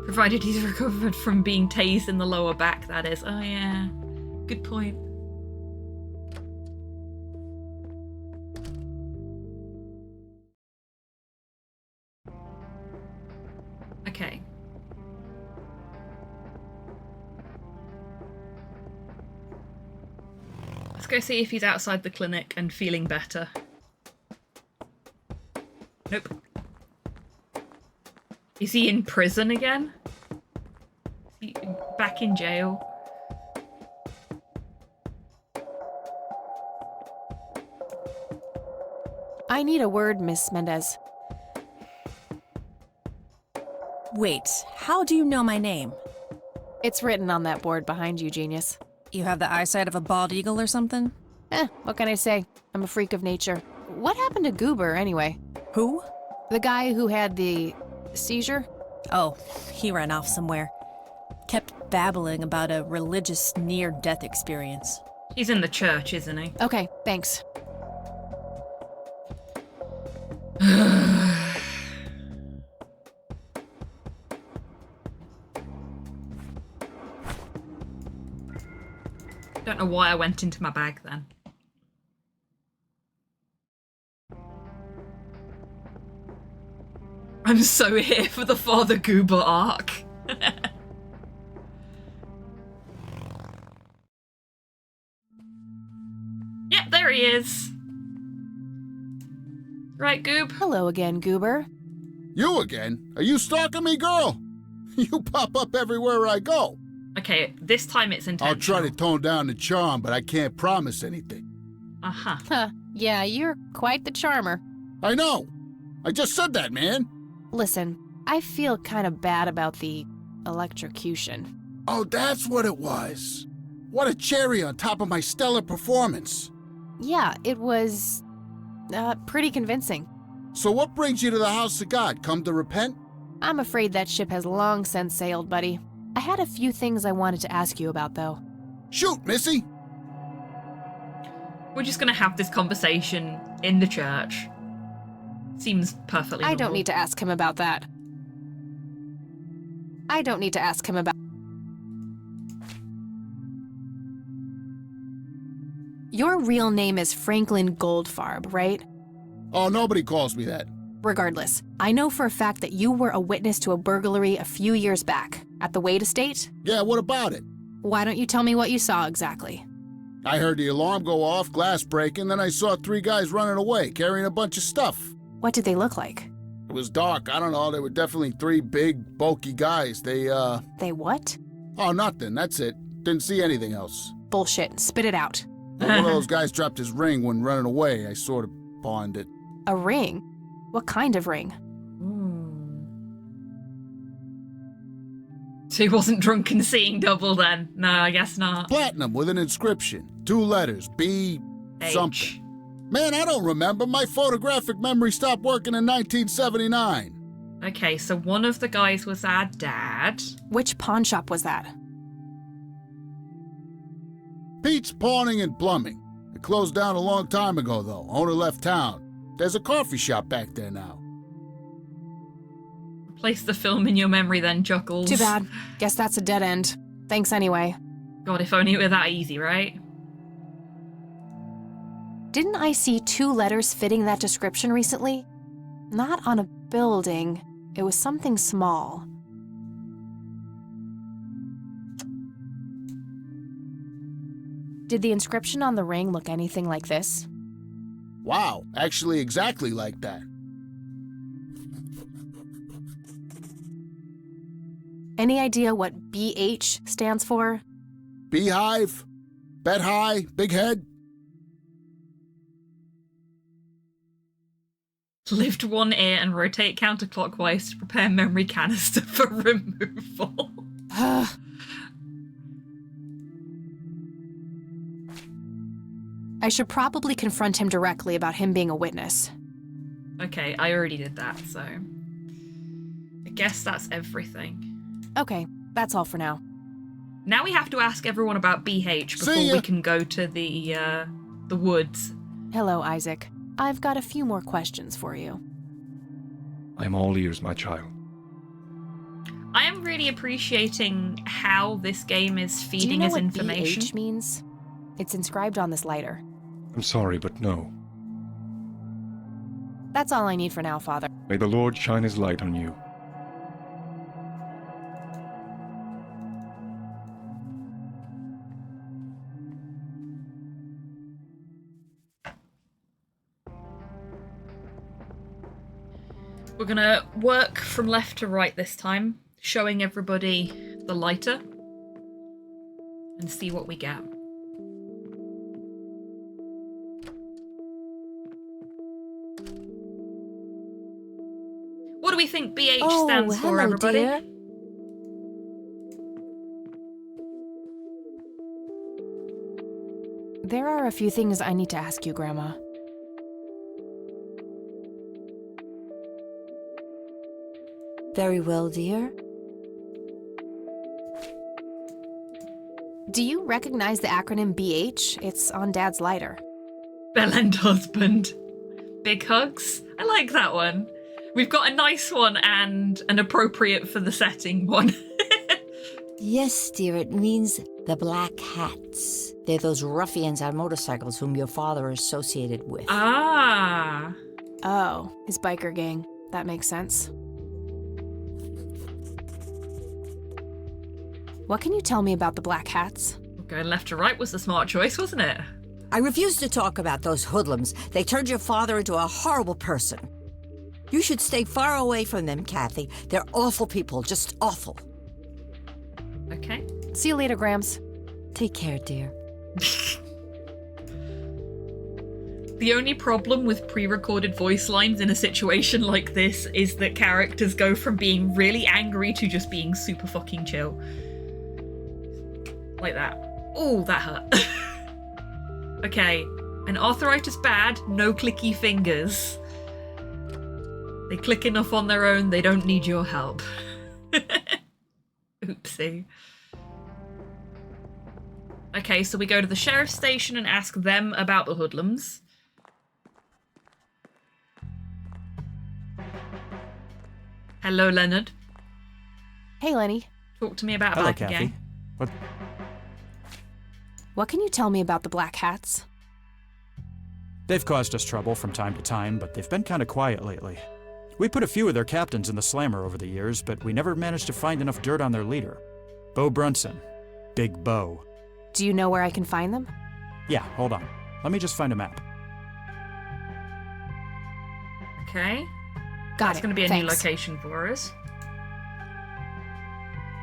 Provided he's recovered from being tased in the lower back, that is. Oh yeah, good point. Okay. Let's go see if he's outside the clinic and feeling better. Nope. Is he in prison again? Is he back in jail? I need a word, Miss Mendez. Wait, how do you know my name? It's written on that board behind you, genius. You have the eyesight of a bald eagle or something? What can I say? I'm a freak of nature. What happened to Goober, anyway? Who? The guy who had the seizure? Oh, he ran off somewhere. Kept babbling about a religious near-death experience. He's in the church, isn't he? Okay, thanks. Don't know why I went into my bag then. I'm so here for the Father Goober arc. Yep, there he is. Right, Goob? Hello again, Goober. You again? Are you stalking me, girl? You pop up everywhere I go. Okay, this time it's intentional. I'll try to tone down the charm, but I can't promise anything. Uh-huh. Huh. Yeah, you're quite the charmer. I know. I just said that, man. Listen, I feel kind of bad about the electrocution. Oh, that's what it was. What a cherry on top of my stellar performance. Yeah, it was pretty convincing. So what brings you to the house of God? Come to repent? I'm afraid that ship has long since sailed, buddy. I had a few things I wanted to ask you about, though. Shoot, Missy! We're just gonna have this conversation in the church. Seems perfectly normal. I don't need to ask him about that. I don't need to ask him about... Your real name is Franklin Goldfarb, right? Oh, nobody calls me that. Regardless, I know for a fact that you were a witness to a burglary a few years back at the Wade estate. Yeah, what about it? Why don't you tell me what you saw exactly? I heard the alarm go off, glass breaking, then I saw 3 guys running away, carrying a bunch of stuff. What did they look like? It was dark, I don't know, they were definitely 3 big, bulky guys. They They what? Oh, nothing, that's it. Didn't see anything else. Bullshit. Spit it out. One of those guys dropped his ring when running away. I sort of pawned it. A ring? What kind of ring? So he wasn't drunk and seeing double then? No, I guess not. Platinum with an inscription. 2 letters. B... H. something. Man, I don't remember. My photographic memory stopped working in 1979. Okay, so one of the guys was our dad. Which pawn shop was that? Pete's Pawning and Plumbing. It closed down a long time ago, though. Owner left town. There's a coffee shop back there now. Place the film in your memory then, Chuckles. Too bad. Guess that's a dead end. Thanks anyway. God, if only it were that easy, right? Didn't I see 2 letters fitting that description recently? Not on a building. It was something small. Did the inscription on the ring look anything like this? Wow, actually exactly like that. Any idea what BH stands for? Beehive? Bet high? Big head? Lift one ear and rotate counterclockwise to prepare memory canister for removal. I should probably confront him directly about him being a witness. Okay, I already did that, so... I guess that's everything. Okay, that's all for now. Now we have to ask everyone about BH before we can go to the woods. Hello, Isaac. I've got a few more questions for you. I'm all ears, my child. I am really appreciating how this game is feeding Do you know us what information. BH means? It's inscribed on this lighter. I'm sorry, but no. That's all I need for now, Father. May the Lord shine his light on you. We're gonna work from left to right this time, showing everybody the lighter and see what we get. What do we think BH stands for, everybody? Dear. There are a few things I need to ask you, Grandma. Very well, dear. Do you recognize the acronym BH? It's on Dad's lighter. Bell and husband. Big hugs. I like that one. We've got a nice one and an appropriate for the setting one. Yes, dear, it means the Black Hats. They're those ruffians on motorcycles whom your father associated with. Ah. Oh, his biker gang. That makes sense. What can you tell me about the Black Hats? Going left to right was the smart choice, wasn't it? I refuse to talk about those hoodlums. They turned your father into a horrible person. You should stay far away from them, Kathy. They're awful people, just awful. Okay. See you later, Grams. Take care, dear. The only problem with pre-recorded voice lines in a situation like this is that characters go from being really angry to just being super fucking chill. Like that. Oh, that hurt. Okay, an arthritis bad, no clicky fingers. They click enough on their own, they don't need your help. Oopsie. Okay, so we go to the sheriff's station and ask them about the hoodlums. Hello, Leonard. Hey, Lenny. Talk to me about Hello, biker Kathy. gang. What can you tell me about the Black Hats? They've caused us trouble from time to time, but they've been kind of quiet lately. We put a few of their captains in the slammer over the years, but we never managed to find enough dirt on their leader. Bo Brunson. Big Bo. Do you know where I can find them? Yeah, hold on. Let me just find a map. Okay. Got That's it. going to be a Thanks. new location for us.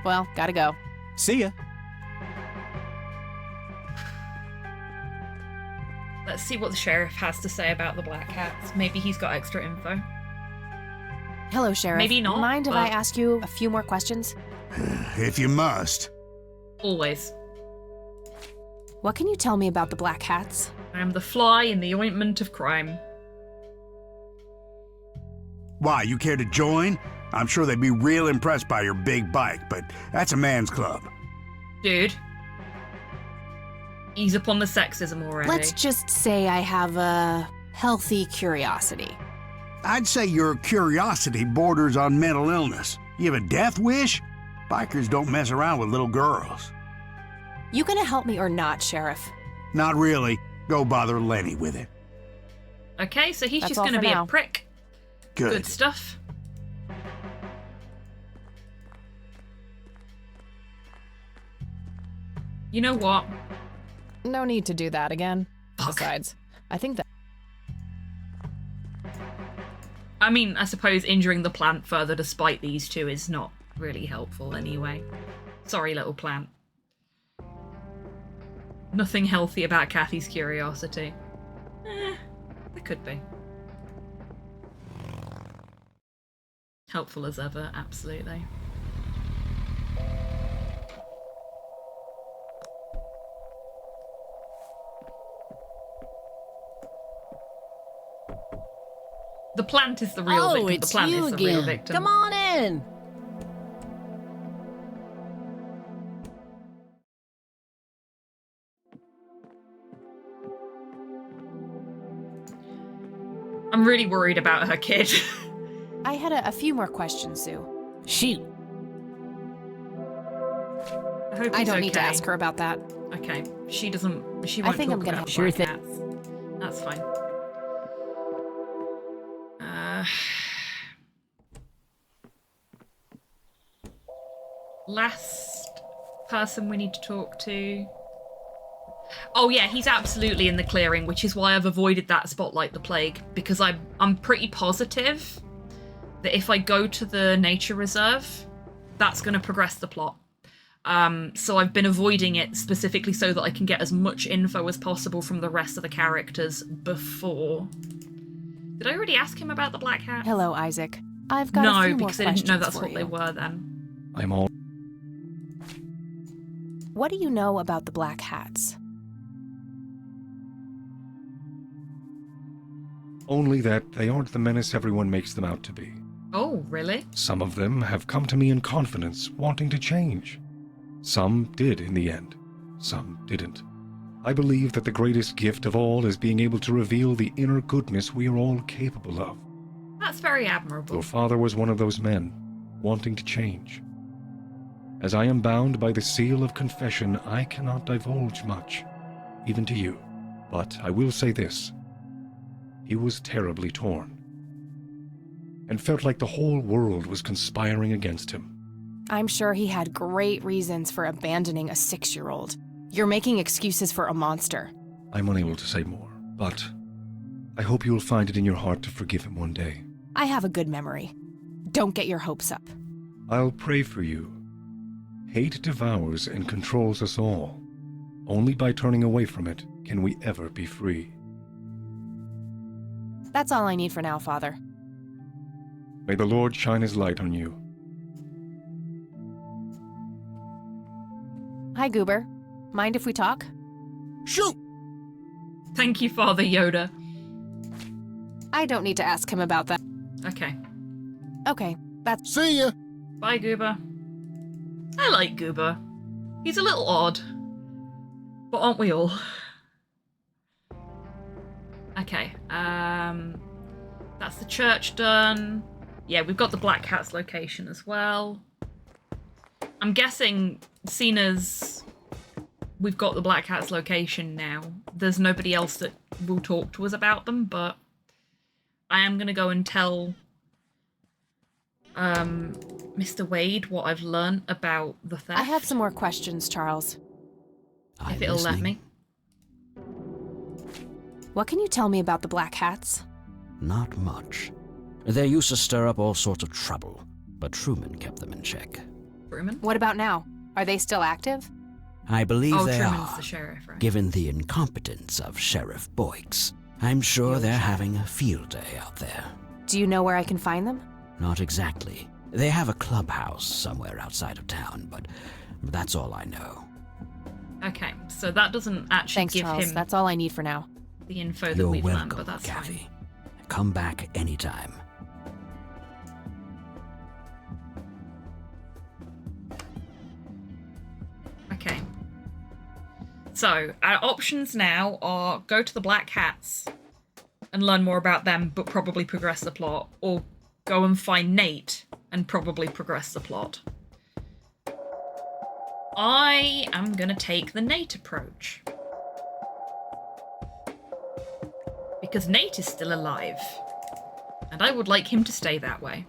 Well, gotta go. See ya. Let's see what the sheriff has to say about the Black Cats. Maybe he's got extra info. Hello, Sheriff. Maybe not, Mind if I but- ask you a few more questions? If you must. Always. What can you tell me about the Black Hats? I am the fly in the ointment of crime. Why, you care to join? I'm sure they'd be real impressed by your big bike, but that's a man's club. Dude. Ease up on the sexism already. Let's just say I have a healthy curiosity. I'd say your curiosity borders on mental illness. You have a death wish? Bikers don't mess around with little girls. You gonna help me or not, Sheriff? Not really. Go bother Lenny with it. Okay, so he's That's just all going to for be now. a prick. Good. Stuff. You know what? No need to do that again. Besides, I think that I mean, I suppose injuring the plant further to spite these two is not really helpful anyway. Sorry, little plant. Nothing healthy about Kathy's curiosity. There could be. Helpful as ever, absolutely. The plant is the real victim. It's The plant you is the real again. victim. Come on in. I'm really worried about her kid. I had a few more questions, Sue. Shoot. I hope I he's don't need to okay. ask her about that. Okay, she doesn't. She I won't think talk I'm gonna about have- Sure black thing. cats. That's fine. Last person we need to talk to. Oh yeah, he's absolutely in the clearing, which is why I've avoided that spot like the plague, because I'm pretty positive that if I go to the nature reserve, that's going to progress the plot. So I've been avoiding it specifically so that I can get as much info as possible from the rest of the characters before. Did I already ask him about the Black Hat? Hello, Isaac. I've got a No, few more because I didn't know questions that's for what they you. were then. I'm all. What do you know about the Black Hats? Only that they aren't the menace everyone makes them out to be. Oh, really? Some of them have come to me in confidence, wanting to change. Some did in the end. Some didn't. I believe that the greatest gift of all is being able to reveal the inner goodness we are all capable of. That's very admirable. Your father was one of those men, wanting to change. As I am bound by the seal of confession, I cannot divulge much, even to you. But I will say this. He was terribly torn, and felt like the whole world was conspiring against him. I'm sure he had great reasons for abandoning a 6-year-old. You're making excuses for a monster. I'm unable to say more, but I hope you will find it in your heart to forgive him one day. I have a good memory. Don't get your hopes up. I'll pray for you. Hate devours and controls us all. Only by turning away from it can we ever be free. That's all I need for now, Father. May the Lord shine his light on you. Hi, Goober. Mind if we talk? Shoot! Thank you, Father Yoda. I don't need to ask him about that. Okay. Okay, that's... See ya! Bye, Goober. I like Goober. He's a little odd. But aren't we all? Okay, that's the church done. Yeah, we've got the Black Cat's location as well. I'm guessing, seen as we've got the Black Cat's location now, there's nobody else that will talk to us about them, but I am going to go and tell Mr. Wade what I've learned about the theft. I have some more questions, Charles. If it'll let me. What can you tell me about the Black Hats? Not much. They used to stir up all sorts of trouble, but Truman kept them in check. Truman? What about now? Are they still active? I believe they Truman's are. the sheriff, right? Given the incompetence of Sheriff Boyks, I'm sure they're having a field day out there. Do you know where I can find them? Not exactly. They have a clubhouse somewhere outside of town, but that's all I know. Okay, so that doesn't actually Thanks, give Charles. him That's all I need for now. the info that You're we've learned, welcome, but that's Kathy. fine. Come back anytime. Okay. So, our options now are go to the Black Hats and learn more about them, but probably progress the plot, or go and find Nate and probably progress the plot. I am gonna take the Nate approach. Because Nate is still alive, and I would like him to stay that way.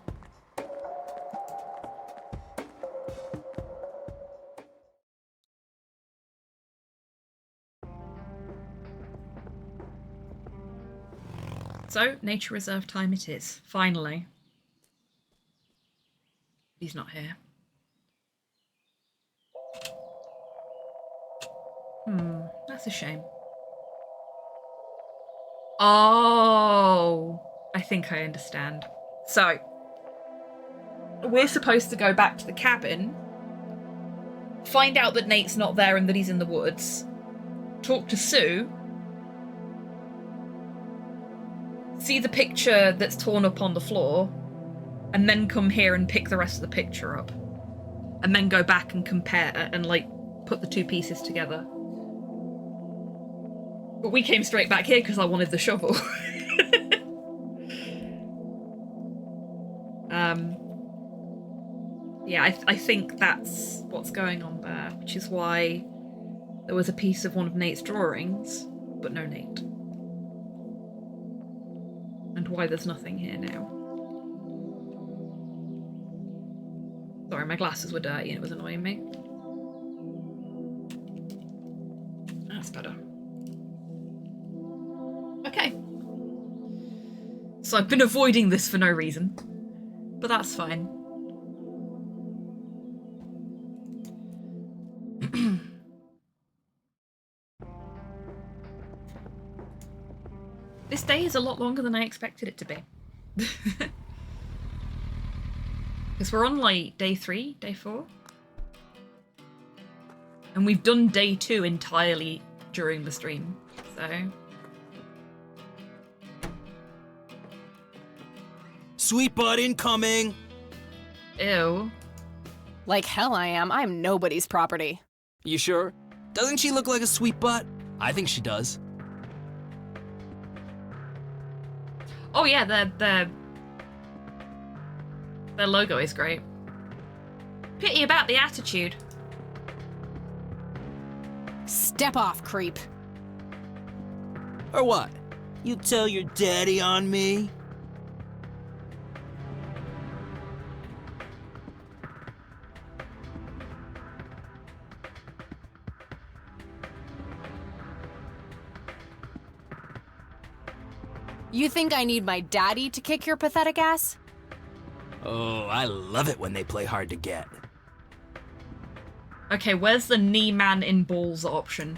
So, nature reserve time it is, finally. He's not here. That's a shame. Oh, I think I understand. So, we're supposed to go back to the cabin, find out that Nate's not there and that he's in the woods, talk to Sue, see the picture that's torn up on the floor, and then come here and pick the rest of the picture up. And then go back and compare and, like, put the two pieces together. But we came straight back here because I wanted the shovel. Yeah, I think that's what's going on there, which is why there was a piece of one of Nate's drawings, but no Nate. And why there's nothing here now. Sorry, my glasses were dirty and it was annoying me. That's better. Okay. So I've been avoiding this for no reason, but that's fine. This day is a lot longer than I expected it to be. Because we're on, like, day 3, day 4. And we've done day 2 entirely during the stream, so... Sweet butt incoming! Ew. Like hell I am. I'm nobody's property. You sure? Doesn't she look like a sweet butt? I think she does. Oh yeah, their logo is great. Pity about the attitude. Step off, creep. Or what? You tell your daddy on me? You think I need my daddy to kick your pathetic ass? Oh, I love it when they play hard to get. Okay, where's the knee man in balls option?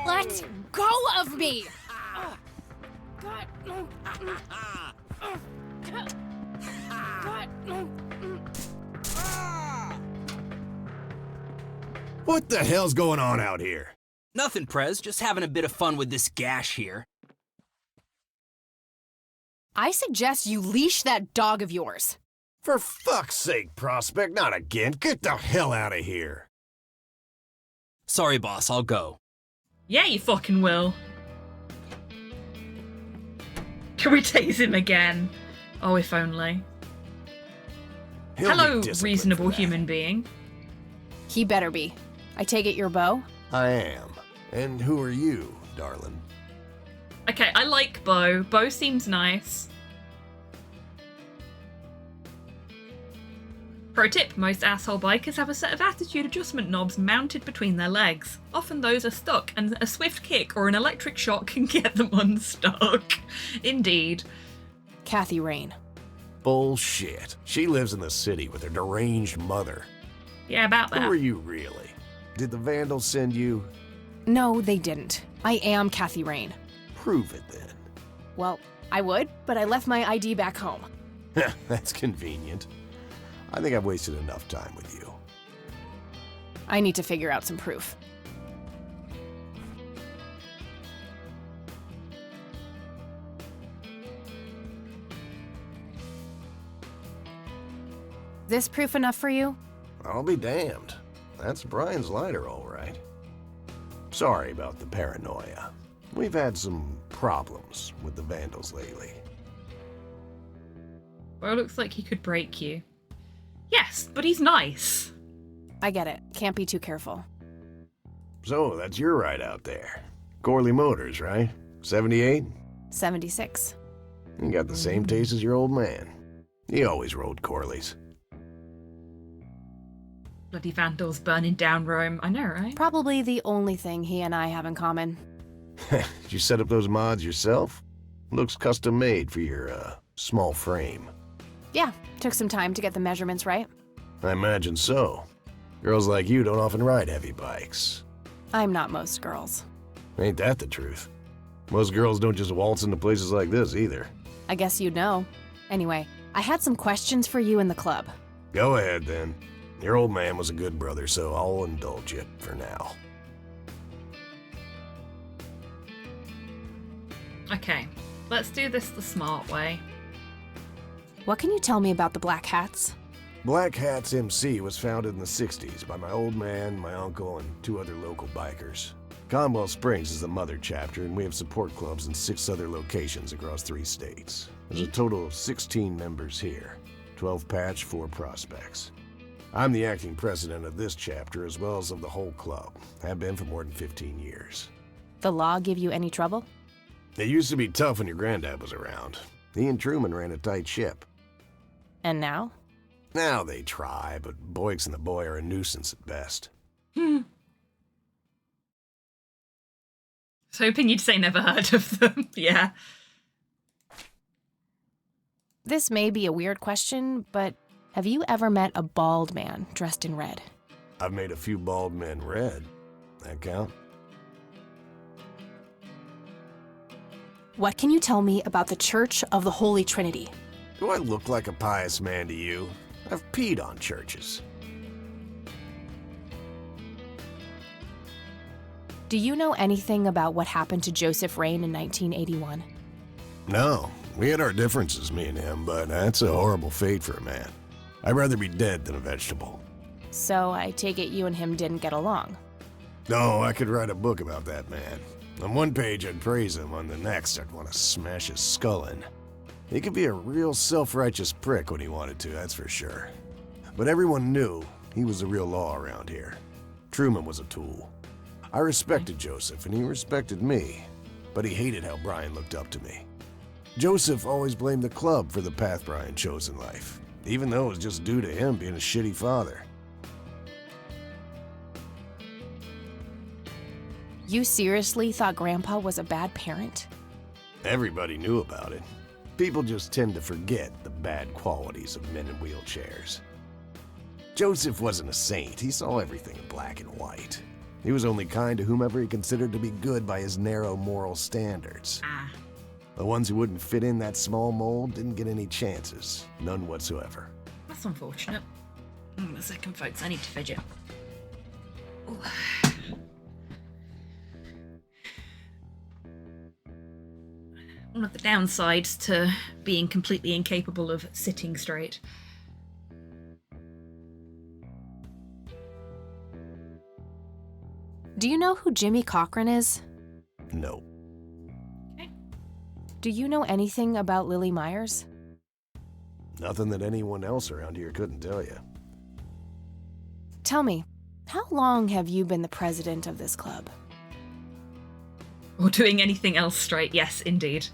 Let go of me! What the hell's going on out here? Nothing, Prez. Just having a bit of fun with this gash here. I suggest you leash that dog of yours. For fuck's sake, Prospect, not again. Get the hell out of here. Sorry, boss. I'll go. Yeah, you fucking will. Can we tase him again? Oh, if only. Hello, reasonable human being. He better be. I take it you're Bo? I am. And who are you, darling? Okay, I like Bo. Bo seems nice. Pro tip, most asshole bikers have a set of attitude adjustment knobs mounted between their legs. Often those are stuck, and a swift kick or an electric shock can get them unstuck. Indeed. Kathy Rain. Bullshit. She lives in the city with her deranged mother. Yeah, about that. Who are you really? Did the Vandals send you? No, they didn't. I am Kathy Rain. Prove it then. Well, I would, but I left my ID back home. That's convenient. I think I've wasted enough time with you. I need to figure out some proof. This proof enough for you? I'll be damned. That's Brian's lighter, all right. Sorry about the paranoia. We've had some problems with the Vandals lately. Well, it looks like he could break you. Yes, but he's nice. I get it. Can't be too careful. So, that's your ride out there. Corley Motors, right? 78? 76. You got the same taste as your old man. He always rode Corleys. Bloody Vandals burning down Rome. I know, right? Probably the only thing he and I have in common. Did you set up those mods yourself? Looks custom made for your, small frame. Yeah, took some time to get the measurements right. I imagine so. Girls like you don't often ride heavy bikes. I'm not most girls. Ain't that the truth? Most girls don't just waltz into places like this either. I guess you'd know. Anyway, I had some questions for you in the club. Go ahead, then. Your old man was a good brother, so I'll indulge you for now. Okay, let's do this the smart way. What can you tell me about the Black Hats? Black Hats MC was founded in the 60s by my old man, my uncle, and 2 other local bikers. Conwell Springs is the mother chapter, and we have support clubs in 6 other locations across 3 states. There's a total of 16 members here, 12 patch, 4 prospects. I'm the acting president of this chapter as well as of the whole club. Have been for more than 15 years. The law give you any trouble? It used to be tough when your granddad was around. He and Truman ran a tight ship. And now? Now they try, but Boyks and the boy are a nuisance at best. I was hoping you'd say never heard of them. Yeah. This may be a weird question, but have you ever met a bald man dressed in red? I've made a few bald men red. That count? What can you tell me about the Church of the Holy Trinity? Do I look like a pious man to you? I've peed on churches. Do you know anything about what happened to Joseph Rain in 1981? No, we had our differences, me and him, but that's a horrible fate for a man. I'd rather be dead than a vegetable. So I take it you and him didn't get along. No, I could write a book about that man. On one page I'd praise him, on the next I'd want to smash his skull in. He could be a real self-righteous prick when he wanted to, that's for sure. But everyone knew he was the real law around here. Truman was a tool. I respected Joseph, and he respected me, but he hated how Brian looked up to me. Joseph always blamed the club for the path Brian chose in life, even though it was just due to him being a shitty father. You seriously thought Grandpa was a bad parent? Everybody knew about it. People just tend to forget the bad qualities of men in wheelchairs. Joseph wasn't a saint. He saw everything in black and white. He was only kind to whomever he considered to be good by his narrow moral standards. The ones who wouldn't fit in that small mold didn't get any chances. None whatsoever. That's unfortunate. Hang on a second, folks. I need to fidget. Ooh. One of the downsides to being completely incapable of sitting straight. Do you know who Jimmy Cochran is? No. Okay. Do you know anything about Lily Myers? Nothing that anyone else around here couldn't tell you. Tell me, how long have you been the president of this club? Or doing anything else straight, yes, indeed.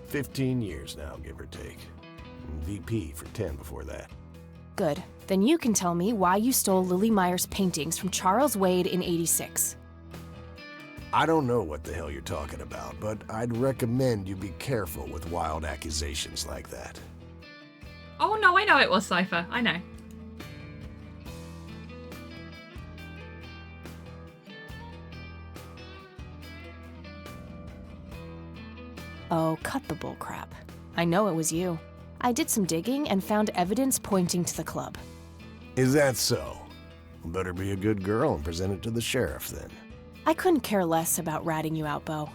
15 years now, give or take. VP for 10 before that. Good. Then you can tell me why you stole Lily Myers' paintings from Charles Wade in '86. I don't know what the hell you're talking about, but I'd recommend you be careful with wild accusations like that. Oh no, I know it was Cypher. I know. Oh, cut the bullcrap. I know it was you. I did some digging and found evidence pointing to the club. Is that so? Better be a good girl and present it to the sheriff then. I couldn't care less about ratting you out, Bo.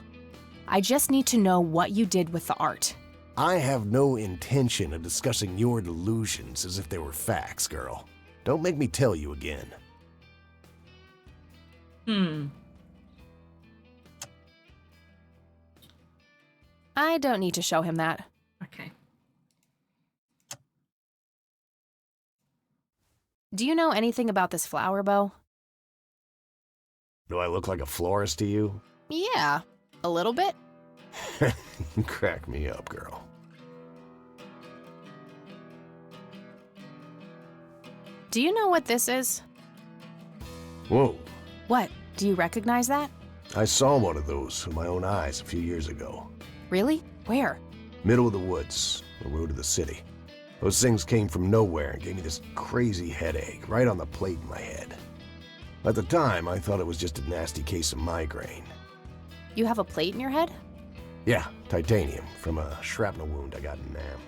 I just need to know what you did with the art. I have no intention of discussing your delusions as if they were facts, girl. Don't make me tell you again. I don't need to show him that. Okay. Do you know anything about this flower, Bo? Do I look like a florist to you? Yeah, a little bit. You crack me up, girl. Do you know what this is? Whoa. What? Do you recognize that? I saw one of those with my own eyes a few years ago. Really? Where? Middle of the woods, the road to the city. Those things came from nowhere and gave me this crazy headache right on the plate in my head. At the time, I thought it was just a nasty case of migraine. You have a plate in your head? Yeah, titanium from a shrapnel wound I got in Nam.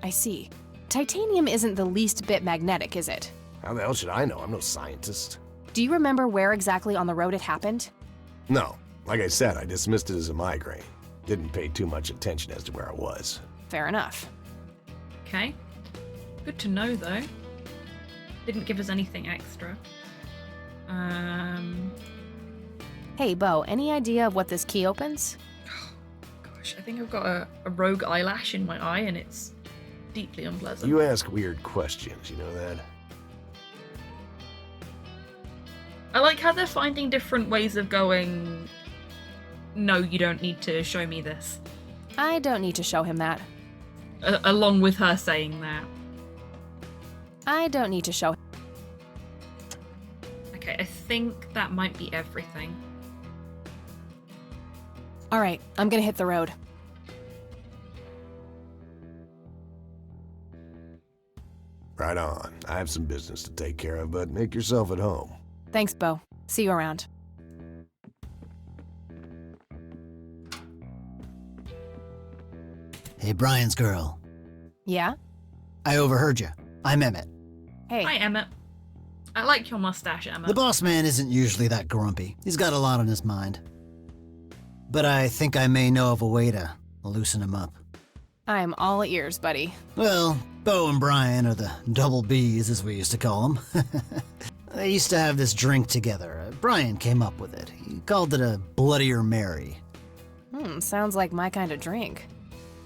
I see. Titanium isn't the least bit magnetic, is it? How the hell should I know? I'm no scientist. Do you remember where exactly on the road it happened? No. Like I said, I dismissed it as a migraine. Didn't pay too much attention as to where I was. Fair enough. Okay. Good to know, though. Didn't give us anything extra. Hey, Bo, any idea of what this key opens? Gosh, I think I've got a rogue eyelash in my eye, and it's deeply unpleasant. You ask weird questions, you know that? I like how they're finding different ways of going, no, you don't need to show me this. I don't need to show him that. Along with her saying that. I don't need to show. Okay, I think that might be everything. All right, I'm gonna hit the road. Right on. I have some business to take care of, but make yourself at home. Thanks, Bo. See you around. Hey, Brian's girl. Yeah? I overheard you. I'm Emmett. Hey. Hi, Emmett. I like your mustache, Emmett. The boss man isn't usually that grumpy. He's got a lot on his mind. But I think I may know of a way to loosen him up. I'm all ears, buddy. Well, Bo and Brian are the double Bs, as we used to call them. They used to have this drink together. Brian came up with it. He called it a Bloodier Mary. Sounds like my kind of drink.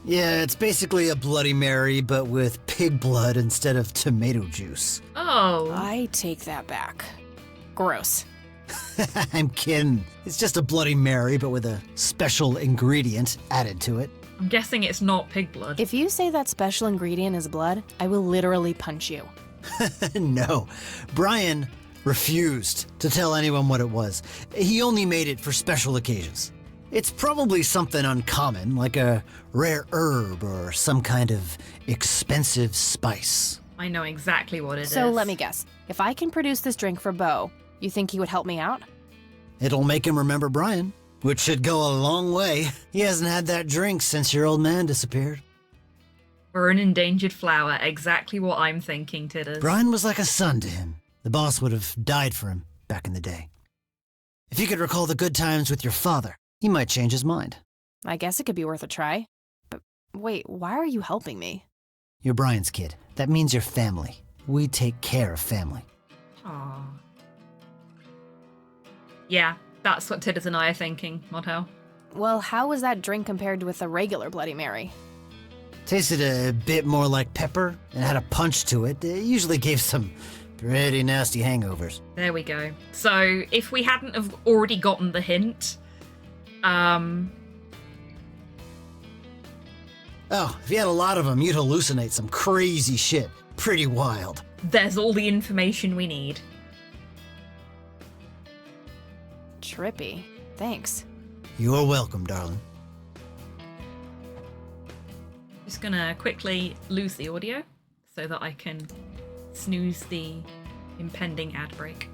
Yeah, it's basically a Bloody Mary, but with pig blood instead of tomato juice. Oh. I take that back. Gross. I'm kidding. It's just a Bloody Mary, but with a special ingredient added to it. I'm guessing it's not pig blood. If you say that special ingredient is blood, I will literally punch you. No. Brian refused to tell anyone what it was. He only made it for special occasions. It's probably something uncommon, like a rare herb or some kind of expensive spice. I know exactly what it is. So let me guess. If I can produce this drink for Bo, you think he would help me out? It'll make him remember Brian, which should go a long way. He hasn't had that drink since your old man disappeared. For an endangered flower, exactly what I'm thinking, Tidders. Brian was like a son to him. The boss would have died for him back in the day. If you could recall the good times with your father, he might change his mind. I guess it could be worth a try. But wait, why are you helping me? You're Brian's kid. That means you're family. We take care of family. Aww. Yeah, that's what Tidders and I are thinking, Model. Well, how was that drink compared with a regular Bloody Mary? Tasted a bit more like pepper and had a punch to it. It usually gave some pretty nasty hangovers. There we go. So, if we hadn't have already gotten the hint, Oh, if you had a lot of them, you'd hallucinate some crazy shit. Pretty wild. There's all the information we need. Trippy. Thanks. You're welcome, darling. Just gonna quickly lose the audio so that I can snooze the impending ad break.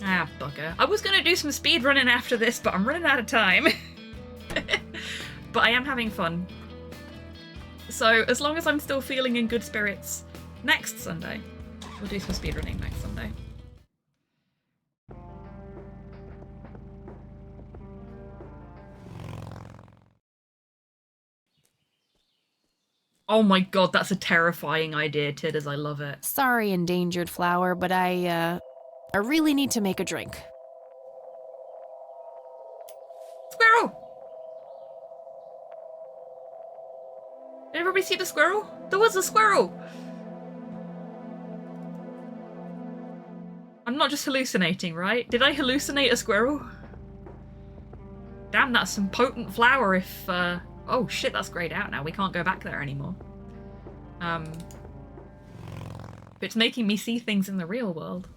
Ah, bugger. I was going to do some speed running after this, but I'm running out of time. But I am having fun. So, as long as I'm still feeling in good spirits next Sunday, we'll do some speed running next Sunday. Oh my god, that's a terrifying idea, Tidders. I love it. Sorry, endangered flower, but I really need to make a drink. Squirrel! Did everybody see the squirrel? There was a squirrel! I'm not just hallucinating, right? Did I hallucinate a squirrel? Damn, that's some potent flower if, oh shit, that's grayed out now. We can't go back there anymore. But it's making me see things in the real world.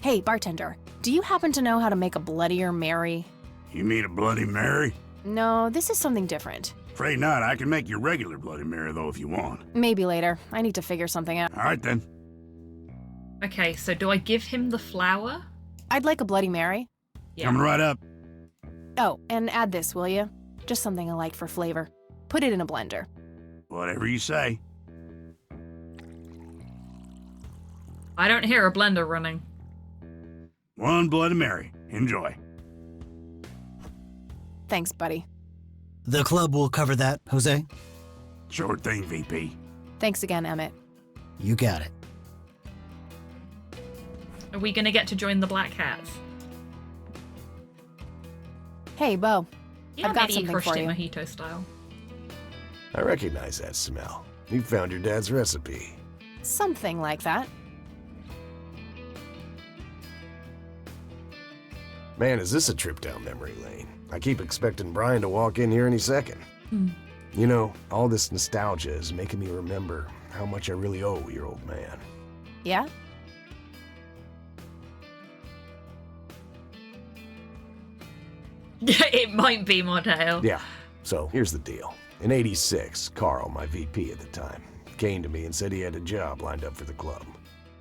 Hey, bartender, do you happen to know how to make a Bloodier Mary? You mean a Bloody Mary? No, this is something different. Afraid not. I can make your regular Bloody Mary, though, if you want. Maybe later. I need to figure something out. All right, then. Okay, so do I give him the flower? I'd like a Bloody Mary. Yeah. Coming right up. Oh, and add this, will you? Just something I like for flavor. Put it in a blender. Whatever you say. I don't hear a blender running. One Bloody Mary. Enjoy. Thanks, buddy. The club will cover that, Jose? Sure thing, VP. Thanks again, Emmett. You got it. Are we gonna get to join the Black Hats? Hey, Bo. Yeah, I've got maybe something crushed for it you. mojito style. I recognize that smell. You found your dad's recipe. Something like that. Man, is this a trip down memory lane. I keep expecting Brian to walk in here any second. You know, all this nostalgia is making me remember how much I really owe your old man. Yeah? It might be, Mordale. Yeah, so here's the deal. In '86, Carl, my VP at the time, came to me and said he had a job lined up for the club.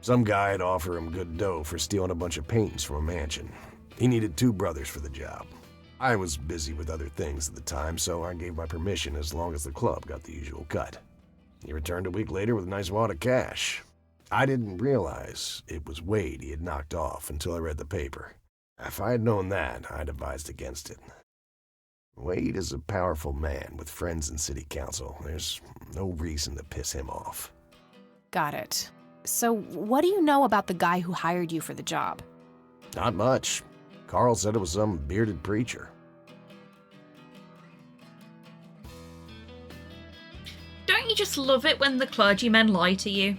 Some guy had offered him good dough for stealing a bunch of paintings from a mansion. He needed 2 brothers for the job. I was busy with other things at the time, so I gave my permission as long as the club got the usual cut. He returned a week later with a nice wad of cash. I didn't realize it was Wade he had knocked off until I read the paper. If I had known that, I'd advised against it. Wade is a powerful man with friends in city council. There's no reason to piss him off. Got it. So, what do you know about the guy who hired you for the job? Not much. Carl said it was some bearded preacher. Don't you just love it when the clergymen lie to you?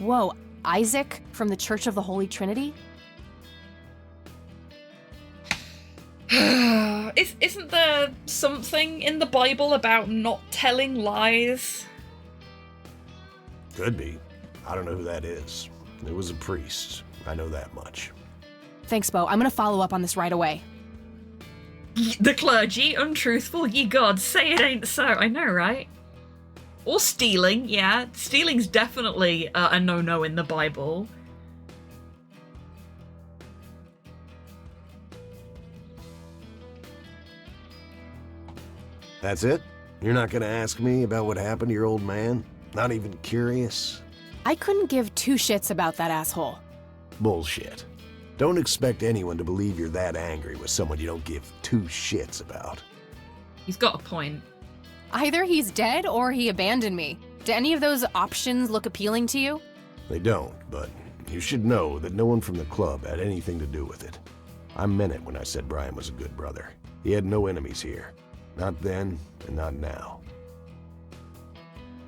Whoa, Isaac from the Church of the Holy Trinity? Isn't there something in the Bible about not telling lies? Could be. I don't know who that is. It was a priest. I know that much. Thanks, Bo. I'm gonna follow up on this right away. The clergy, untruthful, ye gods, say it ain't so. I know, right? Or stealing, yeah. Stealing's definitely a no-no in the Bible. That's it? You're not gonna ask me about what happened to your old man? Not even curious? I couldn't give 2 shits about that asshole. Bullshit. Don't expect anyone to believe you're that angry with someone you don't give 2 shits about. He's got a point. Either he's dead or he abandoned me. Do any of those options look appealing to you? They don't, but you should know that no one from the club had anything to do with it. I meant it when I said Brian was a good brother. He had no enemies here. Not then, and not now.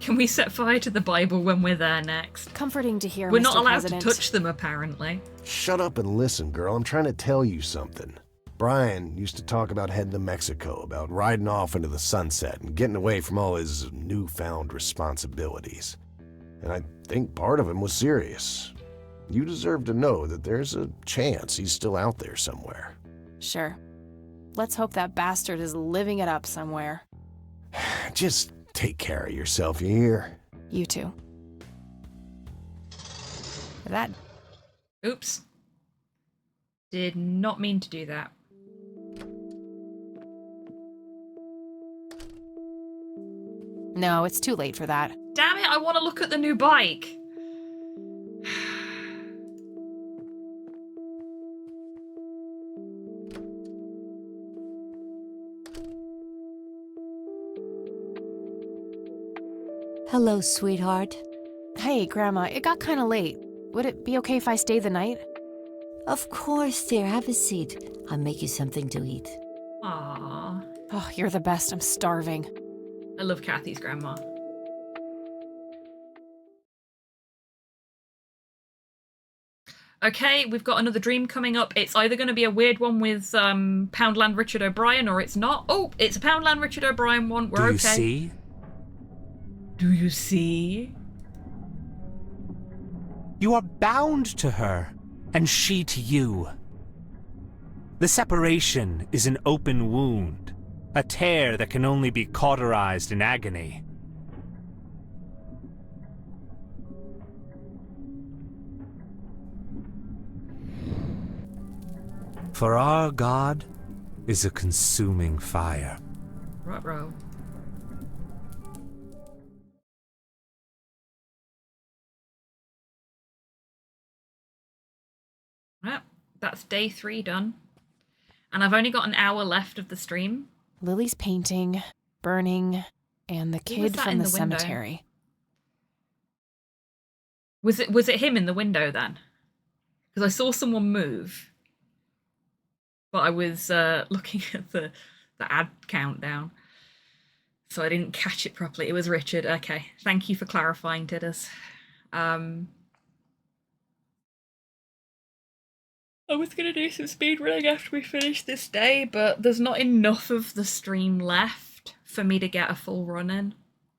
Can we set fire to the Bible when we're there next? Comforting to hear, We're Mr. not allowed President. to touch them, apparently. Shut up and listen, girl. I'm trying to tell you something. Brian used to talk about heading to Mexico, about riding off into the sunset and getting away from all his newfound responsibilities. and I think part of him was serious. You deserve to know that there's a chance he's still out there somewhere. Sure. Let's hope that bastard is living it up somewhere. Just take care of yourself, you hear? You too. That. Oops. Did not mean to do that. No, it's too late for that. Damn it, I want to look at the new bike. Hello, sweetheart. Hey, Grandma, it got kind of late. Would it be okay if I stay the night? Of course, dear. Have a seat. I'll make you something to eat. Aww. Oh, you're the best. I'm starving. I love Kathy's grandma. Okay, we've got another dream coming up. It's either going to be a weird one with Poundland Richard O'Brien, or it's not. Oh, it's a Poundland Richard O'Brien one. We're okay. Do you see? Do you see? You are bound to her, and she to you. The separation is an open wound, a tear that can only be cauterized in agony. For our God is a consuming fire. Ruh-roh. Well, that's day 3 done. And I've only got an hour left of the stream. Lily's painting, burning, and the kid from the window? cemetery. Was it him in the window then? Because I saw someone move. But I was looking at the ad countdown. So I didn't catch it properly. It was Richard. Okay. Thank you for clarifying, Tidders. I was going to do some speedrunning after we finish this day, but there's not enough of the stream left for me to get a full run in,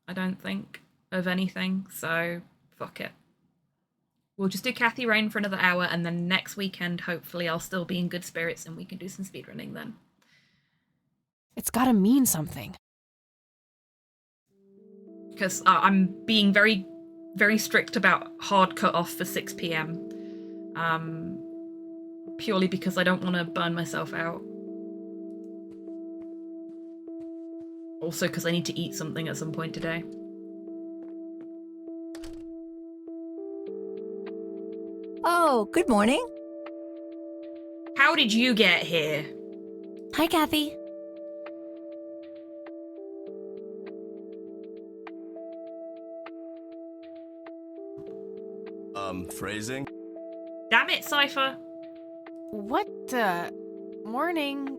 I don't think, of anything, so fuck it. We'll just do Kathy Rain for another hour, and then next weekend, hopefully, I'll still be in good spirits and we can do some speedrunning then. It's gotta mean something. Because I'm being very, very strict about hard cut-off for 6 p.m. Purely because I don't want to burn myself out. Also because I need to eat something at some point today. Oh, good morning. How did you get here? Hi, Kathy. Phrasing? Damn it, Cypher. What the? Morning.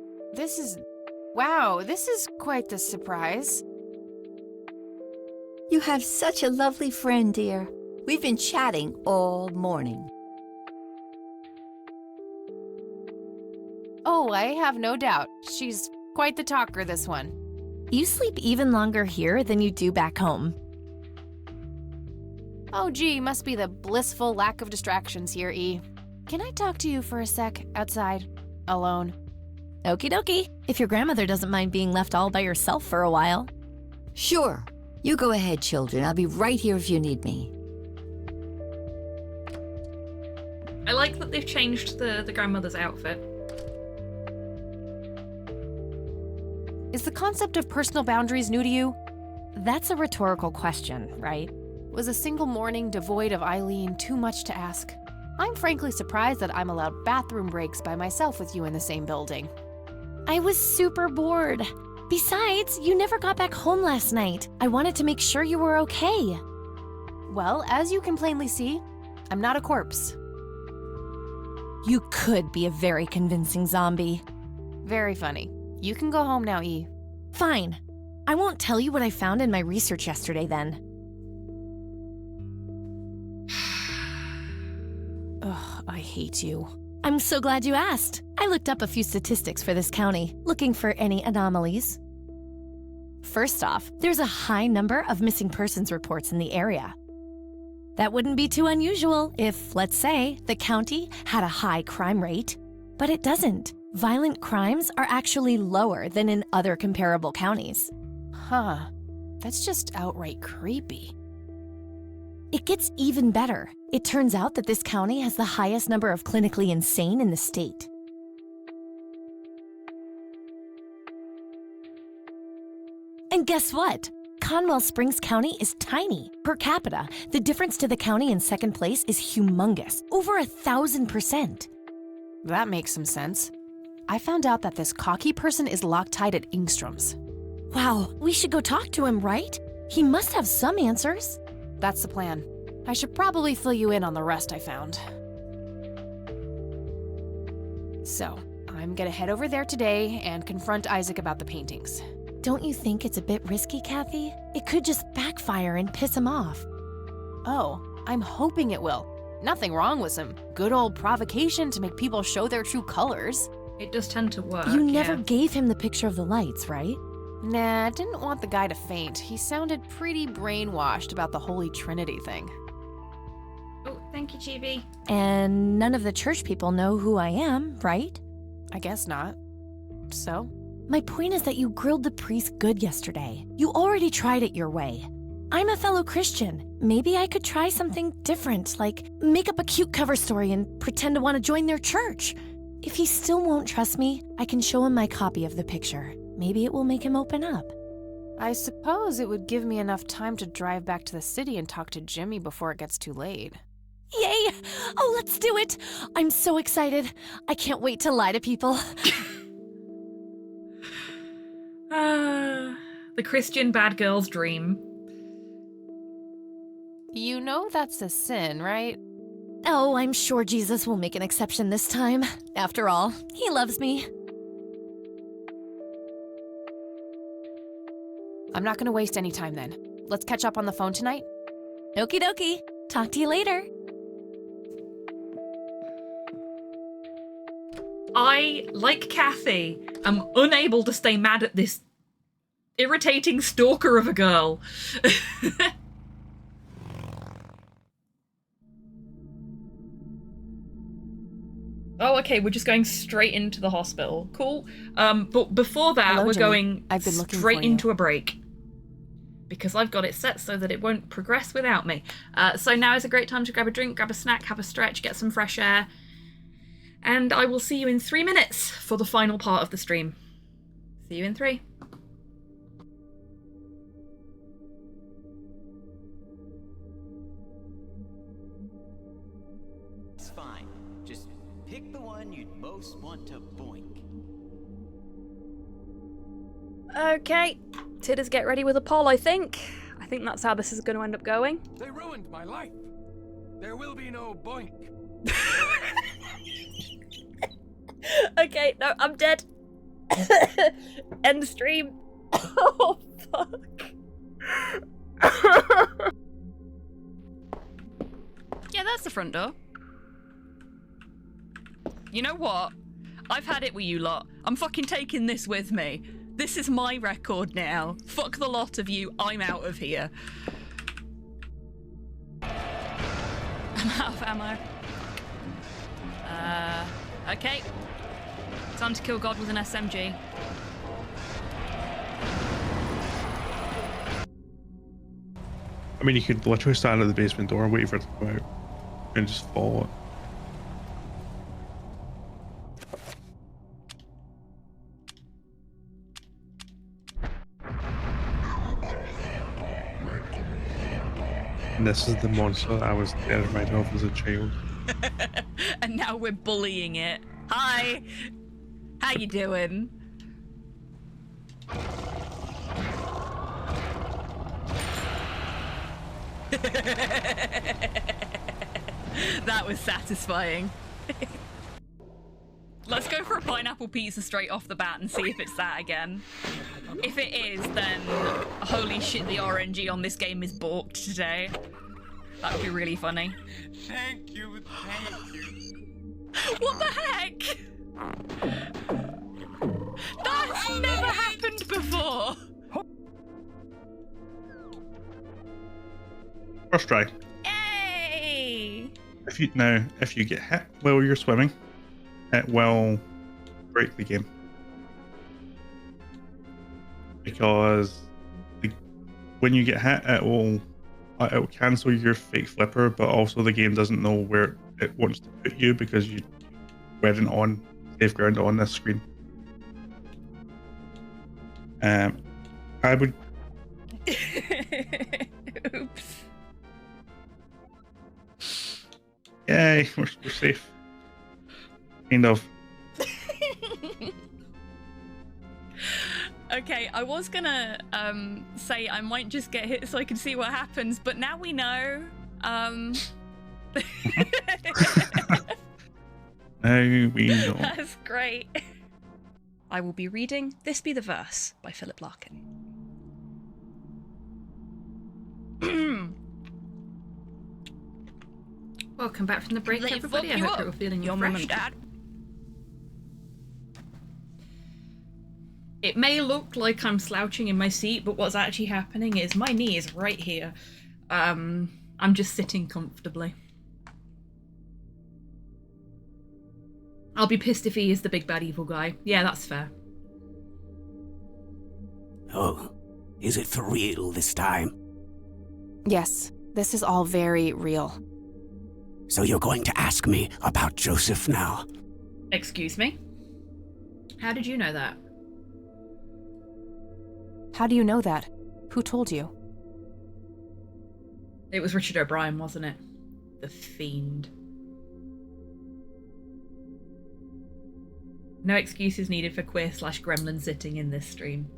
Wow, this is quite the surprise. You have such a lovely friend, dear. We've been chatting all morning. Oh, I have no doubt. She's quite the talker, this one. You sleep even longer here than you do back home. Oh, gee, must be the blissful lack of distractions here, E. Can I talk to you for a sec outside? Alone? Okie dokie. If your grandmother doesn't mind being left all by yourself for a while. Sure. You go ahead, children. I'll be right here if you need me. I like that they've changed the grandmother's outfit. Is the concept of personal boundaries new to you? That's a rhetorical question, right? Was a single morning devoid of Eileen too much to ask? I'm frankly surprised that I'm allowed bathroom breaks by myself with you in the same building. I was super bored. Besides, you never got back home last night. I wanted to make sure you were okay. Well, as you can plainly see, I'm not a corpse. You could be a very convincing zombie. Very funny. You can go home now, E. Fine. I won't tell you what I found in my research yesterday then. Ugh, I hate you. I'm so glad you asked. I looked up a few statistics for this county, looking for any anomalies. First off, there's a high number of missing persons reports in the area. That wouldn't be too unusual if, let's say, the county had a high crime rate. But it doesn't. Violent crimes are actually lower than in other comparable counties. Huh. That's just outright creepy. It gets even better. It turns out that this county has the highest number of clinically insane in the state. And guess what? Conwell Springs County is tiny. Per capita, the difference to the county in second place is humongous, over 1,000%. That makes some sense. I found out that this cocky person is Loctite at Ingstrom's. Wow, we should go talk to him, right? He must have some answers. That's the plan. I should probably fill you in on the rest I found. So, I'm gonna head over there today and confront Isaac about the paintings. Don't you think it's a bit risky, Kathy? It could just backfire and piss him off. Oh, I'm hoping it will. Nothing wrong with some good old provocation to make people show their true colors. It does tend to work. You never gave him the picture of the lights, right? Nah, didn't want the guy to faint. He sounded pretty brainwashed about the Holy Trinity thing. Oh, thank you, Chibi. And none of the church people know who I am, right? I guess not. So? My point is that you grilled the priest good yesterday. You already tried it your way. I'm a fellow Christian. Maybe I could try something different, like make up a cute cover story and pretend to want to join their church. If he still won't trust me, I can show him my copy of the picture. Maybe it will make him open up. I suppose it would give me enough time to drive back to the city and talk to Jimmy before it gets too late. Yay! Oh, let's do it! I'm so excited. I can't wait to lie to people. The Christian bad girl's dream. You know that's a sin, right? Oh, I'm sure Jesus will make an exception this time. After all, he loves me. I'm not gonna waste any time then. Let's catch up on the phone tonight. Okie dokie. Talk to you later. I, like Kathy, am unable to stay mad at this irritating stalker of a girl. Oh, okay, we're just going straight into the hospital. Cool. But before that, Hello, we're Jimmy. going I've been looking straight for you. into a break. Because I've got it set so that it won't progress without me. So now is a great time to grab a drink, grab a snack, have a stretch, get some fresh air. And I will see you in 3 minutes for the final part of the stream. See you in 3. It's fine. Just pick the one you'd most want to boink. Okay, Tidders get ready with a poll, I think. I think that's how this is going to end up going. They ruined my life. There will be no boink. Okay, no, I'm dead. End the stream. Oh, fuck. Yeah, that's the front door. You know what? I've had it with you lot. I'm fucking taking this with me. This is my record now. Fuck the lot of you. I'm out of here. I'm out of ammo. Okay. Time to kill God with an SMG. I mean, you could literally stand at the basement door and wait for it to come out and just follow it. And this is the monster that I was terrified of as a child. And now we're bullying it. Hi! How you doing? That was satisfying. Let's go for a pineapple pizza straight off the bat and see if it's that again. If it is, then holy shit, the RNG on this game is balked today. That would be really funny. Thank you, thank you. What the heck? That's never happened before. First try. Yay! If you get hit while you're swimming, it will break the game. Because when you get hit, it will cancel your fake flipper, but also the game doesn't know where it wants to put you because you weren't on safe ground on this screen. I would. Oops. Yay, we're safe. Kind of. Okay, I was gonna say I might just get hit so I can see what happens, but now we know. Now we know. That's great. I will be reading This Be the Verse by Philip Larkin. Welcome back from the break, everybody. I hope you're feeling your mum refreshed. and dad. It may look like I'm slouching in my seat, but what's actually happening is my knee is right here. I'm just sitting comfortably. I'll be pissed if he is the big bad evil guy. Yeah, that's fair. Oh, is it for real this time? Yes, this is all very real. So you're going to ask me about Joseph now? Excuse me? How did you know that? How do you know that? Who told you? It was Richard O'Brien, wasn't it? The fiend. No excuses needed for queer/gremlin sitting in this stream.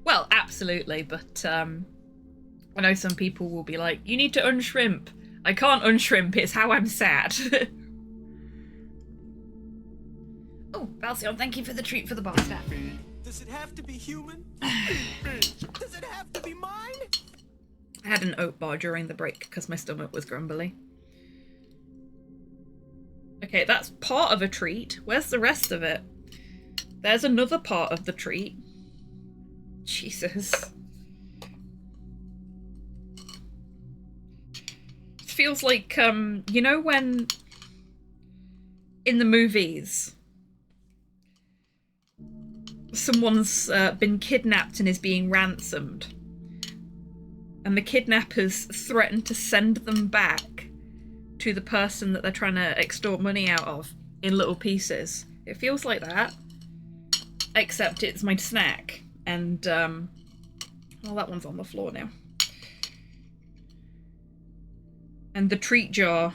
Well, absolutely, but I know some people will be like, you need to unshrimp. I can't unshrimp, it's how I'm sad. Oh, Valsion, thank you for the treat for the bar staff. Does it have to be human? Does it have to be mine? I had an oat bar during the break because my stomach was grumbly. Okay, that's part of a treat. Where's the rest of it? There's another part of the treat. Jesus. It feels like, you know when in the movies someone's been kidnapped and is being ransomed, and the kidnappers threaten to send them back to the person that they're trying to extort money out of in little pieces. It feels like that, except it's my snack, and well, that one's on the floor now. And the treat jar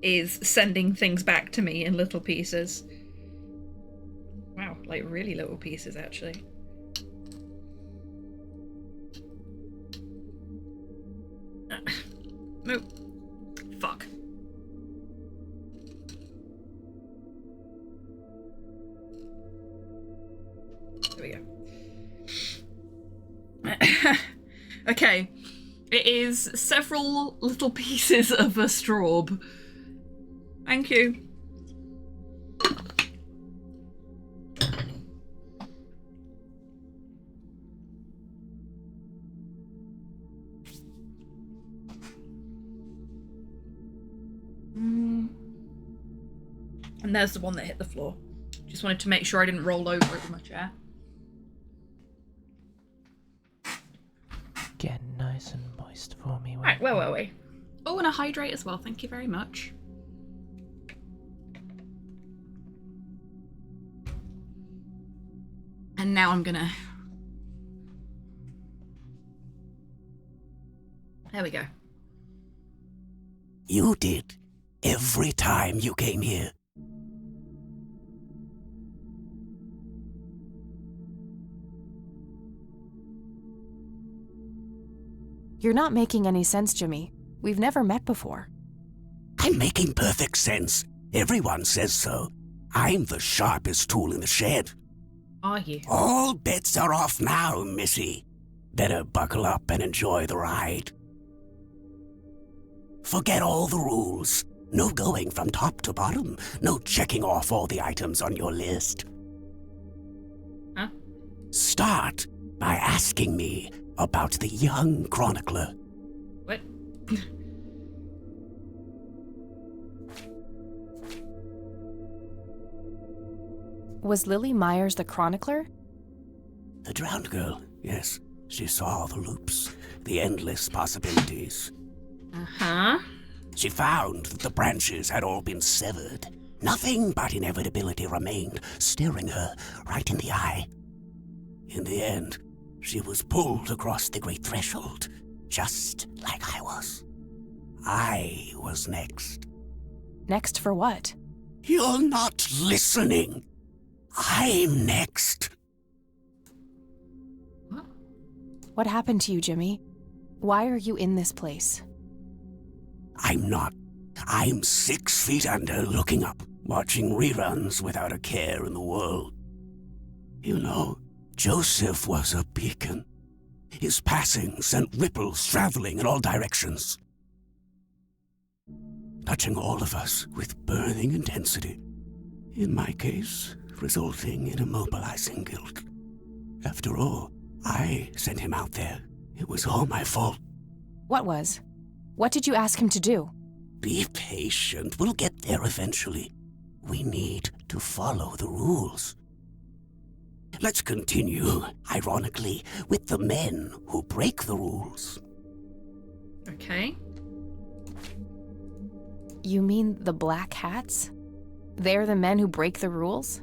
is sending things back to me in little pieces. Wow, like really little pieces, actually. Nope. Fuck. There we go. Okay. It is several little pieces of a straub. Thank you. And there's the one that hit the floor. Just wanted to make sure I didn't roll over it with my chair. Get nice and moist for me. Right, where were we? Oh, and a hydrate as well. Thank you very much. And now I'm gonna... There we go. You did. Every time you came here. You're not making any sense, Jimmy. We've never met before. I'm making perfect sense. Everyone says so. I'm the sharpest tool in the shed. Are you? All bets are off now, Missy. Better buckle up and enjoy the ride. Forget all the rules. No going from top to bottom. No checking off all the items on your list. Huh? Start by asking me about the young chronicler. What? Was Lily Myers the chronicler? The drowned girl, yes. She saw the loops, the endless possibilities. Uh-huh. She found that the branches had all been severed. Nothing but inevitability remained, staring her right in the eye. In the end, she was pulled across the great threshold, just like I was. I was next. Next for what? You're not listening. I'm next. What happened to you, Jimmy? Why are you in this place? I'm not. I'm 6 feet under, looking up, watching reruns without a care in the world. You know, Joseph was a beacon. His passing sent ripples traveling in all directions, touching all of us with burning intensity. In my case, resulting in immobilizing guilt. After all, I sent him out there. It was all my fault. What was? What did you ask him to do? Be patient. We'll get there eventually. We need to follow the rules. Let's continue, ironically, with the men who break the rules. Okay. You mean the Black Hats? They're the men who break the rules?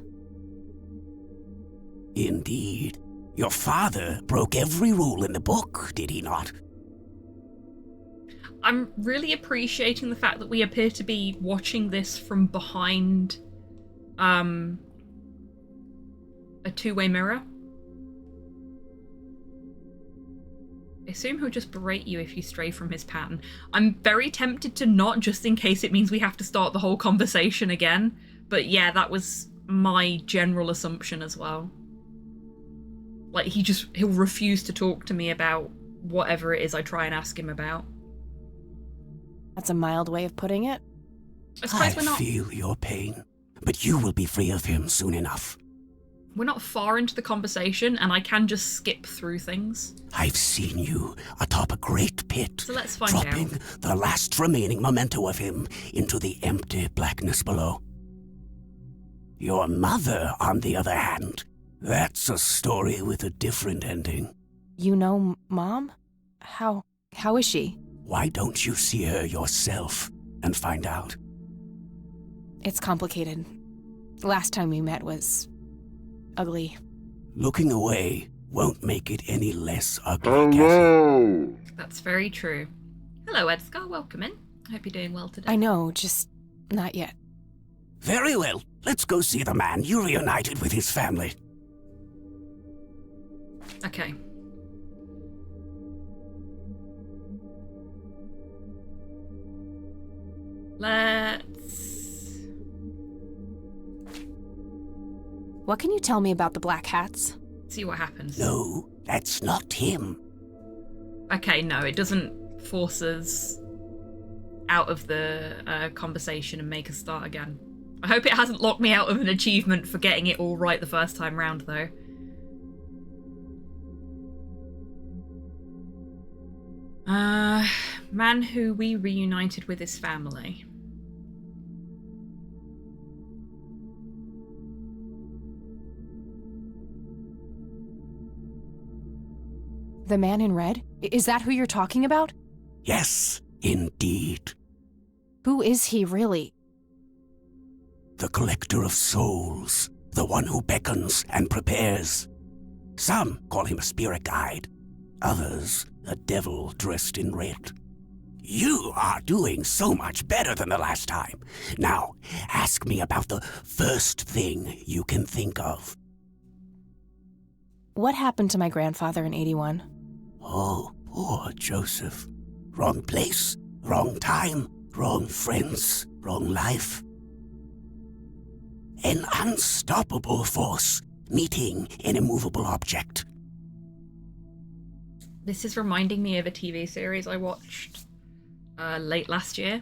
Indeed. Your father broke every rule in the book, did he not? I'm really appreciating the fact that we appear to be watching this from behind a two-way mirror. I assume he'll just berate you if you stray from his pattern. I'm very tempted to not, just in case it means we have to start the whole conversation again. But yeah, that was my general assumption as well. Like, he'll refuse to talk to me about whatever it is I try and ask him about. That's a mild way of putting it. I suppose I feel your pain, but you will be free of him soon enough. We're not far into the conversation, and I can just skip through things. I've seen you atop a great pit, So let's find dropping out. the last remaining memento of him into the empty blackness below. Your mother, on the other hand, that's a story with a different ending. You know Mom? How is she? Why don't you see her yourself and find out? It's complicated. Last time we met was ugly. Looking away won't make it any less ugly. Hello! That's very true. Hello, Edgar. Welcome in. I hope you're doing well today. I know, just not yet. Very well. Let's go see the man you reunited with his family. Okay. Let's... What can you tell me about the Black Hats? see what happens. No, that's not him. Okay, no, it doesn't force us out of the conversation and make us start again. I hope it hasn't locked me out of an achievement for getting it all right the first time round, though. Man who we reunited with his family. The man in red? Is that who you're talking about? Yes, indeed. Who is he really? The collector of souls, the one who beckons and prepares. Some call him a spirit guide, others a devil dressed in red. You are doing so much better than the last time. Now, ask me about the first thing you can think of. What happened to my grandfather in 81? Oh, poor Joseph. Wrong place, wrong time, wrong friends, wrong life. An unstoppable force meeting an immovable object. This is reminding me of a TV series I watched late last year.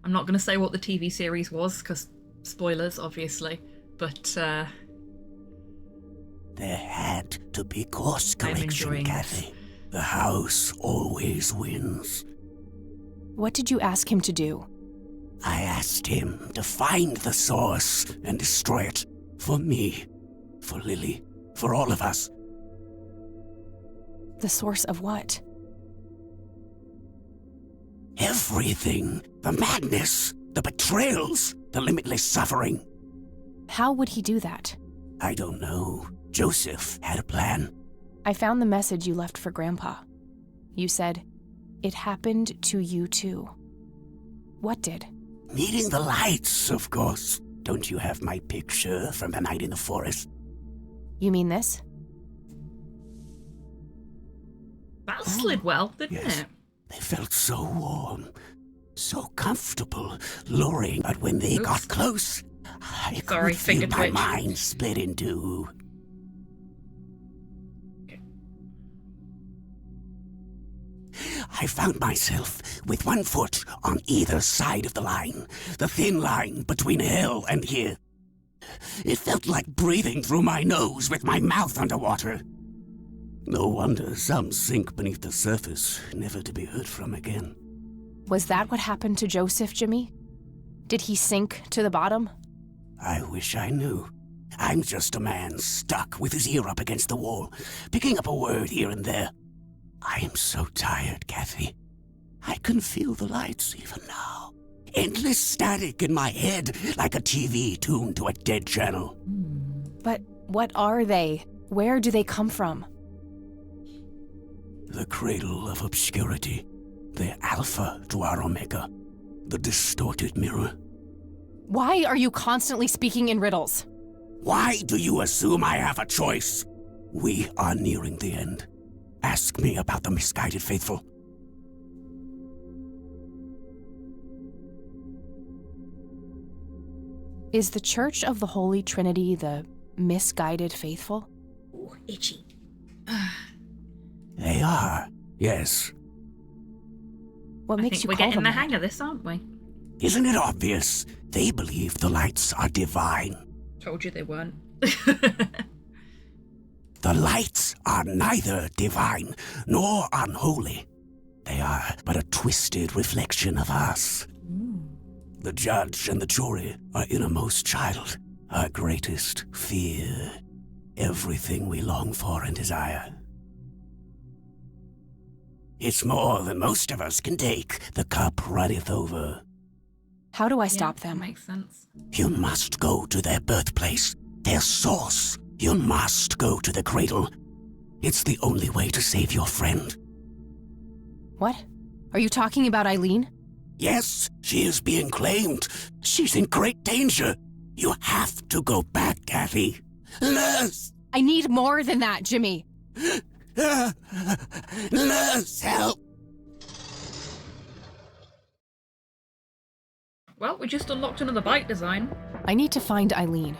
I'm not going to say what the TV series was, because spoilers, obviously, but... There had to be course correction, Kathy. The house always wins. What did you ask him to do? I asked him to find the source and destroy it. For me, for Lily, for all of us. The source of what? Everything. The madness, the betrayals, the limitless suffering. How would he do that? I don't know. Joseph had a plan. I found the message you left for Grandpa. You said, "It happened to you too." What did? Meeting the lights, of course. Don't you have my picture from the night in the forest? You mean this? That slid well, didn't yes. it? They felt so warm, so comfortable, luring, but when they got close, I could feel my mind split in two. I found myself with one foot on either side of the line, the thin line between hell and here. It felt like breathing through my nose with my mouth underwater. No wonder some sink beneath the surface, never to be heard from again. Was that what happened to Joseph, Jimmy? Did he sink to the bottom? I wish I knew. I'm just a man stuck with his ear up against the wall, picking up a word here and there. I am so tired, Kathy. I can feel the lights even now. Endless static in my head, like a TV tuned to a dead channel. But what are they? Where do they come from? The cradle of obscurity. The alpha to our omega. The distorted mirror. Why are you constantly speaking in riddles? Why do you assume I have a choice? We are nearing the end. Ask me about the misguided faithful. Is the Church of the Holy Trinity the misguided faithful? Ooh, itchy. They are, yes. What makes you we're call getting them the that? hang of this, aren't we? Isn't it obvious? They believe the lights are divine. Told you they weren't. The lights are neither divine nor unholy. They are but a twisted reflection of us. The judge and the jury, our innermost child, our greatest fear, everything we long for and desire. It's more than most of us can take. The cup runneth over. How do I stop them? Makes sense. You must go to their birthplace, their source. You must go to the cradle. It's the only way to save your friend. What? Are you talking about Eileen? Yes, she is being claimed. She's in great danger. You have to go back, Kathy. Nurse! I need more than that, Jimmy. Nurse, help! Well, we just unlocked another bike design. I need to find Eileen.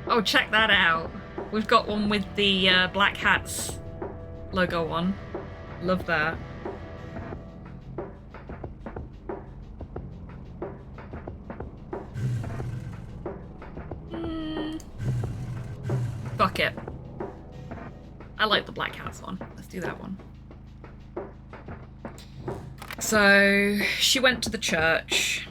Oh, check that out. We've got one with the Black Hats logo on. Love that. Fuck it. I like the Black Hats one. Let's do that one. So, she went to the church.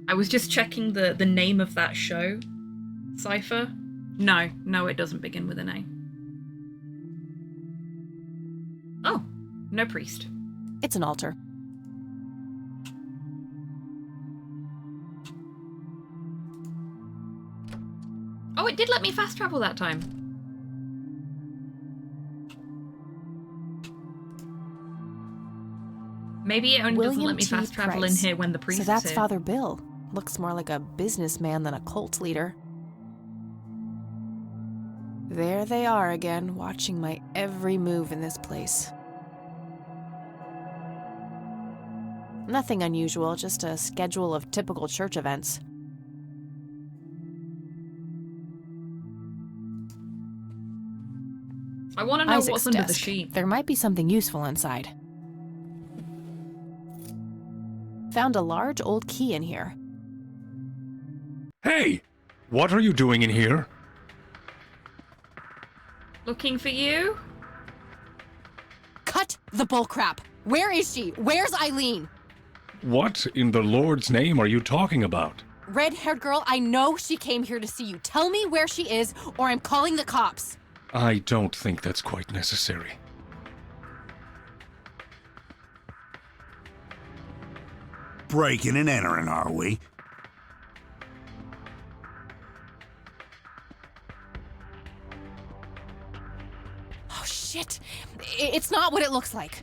I was just checking the name of that show. Cypher? No, it doesn't begin with an A. Oh, no priest. It's an altar. Oh, it did let me fast travel that time. Maybe it only doesn't let me fast travel in here when the priest is here. So that's Father Bill. Looks more like a businessman than a cult leader. There they are again, watching my every move in this place. Nothing unusual, just a schedule of typical church events. I want to know Isaac's what's under the desk. sheet. There might be something useful inside. Found a large old key in here. Hey! What are you doing in here? Looking for you? Cut the bullcrap! Where is she? Where's Eileen? What in the Lord's name are you talking about? Red-haired girl, I know she came here to see you. Tell me where she is, or I'm calling the cops. I don't think that's quite necessary. Breaking and entering, are we? Oh, shit. It's not what it looks like.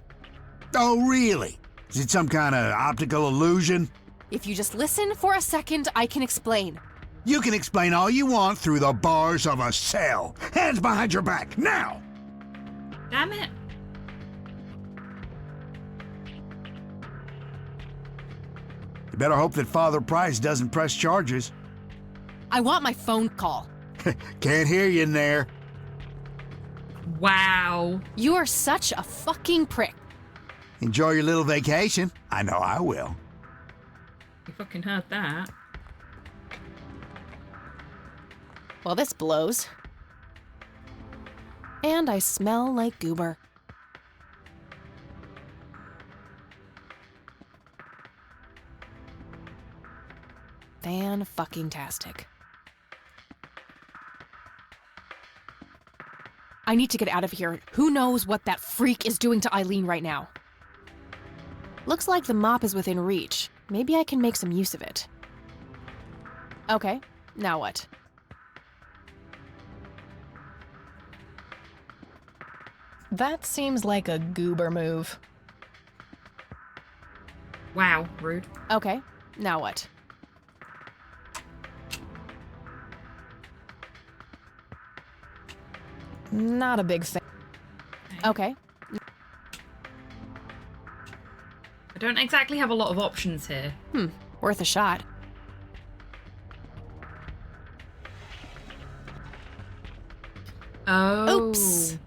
Oh, really? Is it some kind of optical illusion? If you just listen for a second, I can explain. You can explain all you want through the bars of a cell. Hands behind your back, now! Damn it. You better hope that Father Price doesn't press charges. I want my phone call. Can't hear you in there. Wow. You are such a fucking prick. Enjoy your little vacation. I know I will. You fucking heard that. Well, this blows. And I smell like goober. Fan-fucking-tastic. I need to get out of here. Who knows what that freak is doing to Eileen right now? Looks like the mop is within reach. Maybe I can make some use of it. Okay, now what? That seems like a goober move. Wow, rude. Okay, now what? Not a big fan. Okay. I don't exactly have a lot of options here. Worth a shot. Oh. Oops.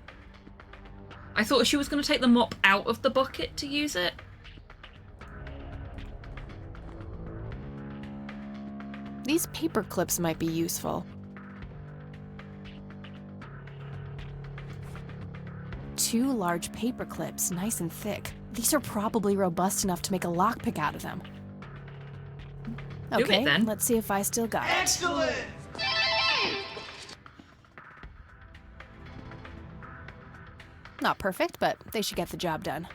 I thought she was going to take the mop out of the bucket to use it. These paper clips might be useful. 2 large paper clips, nice and thick. These are probably robust enough to make a lockpick out of them. Do Okay, it, then. let's see if I still got it. Excellent! Not perfect, but they should get the job done.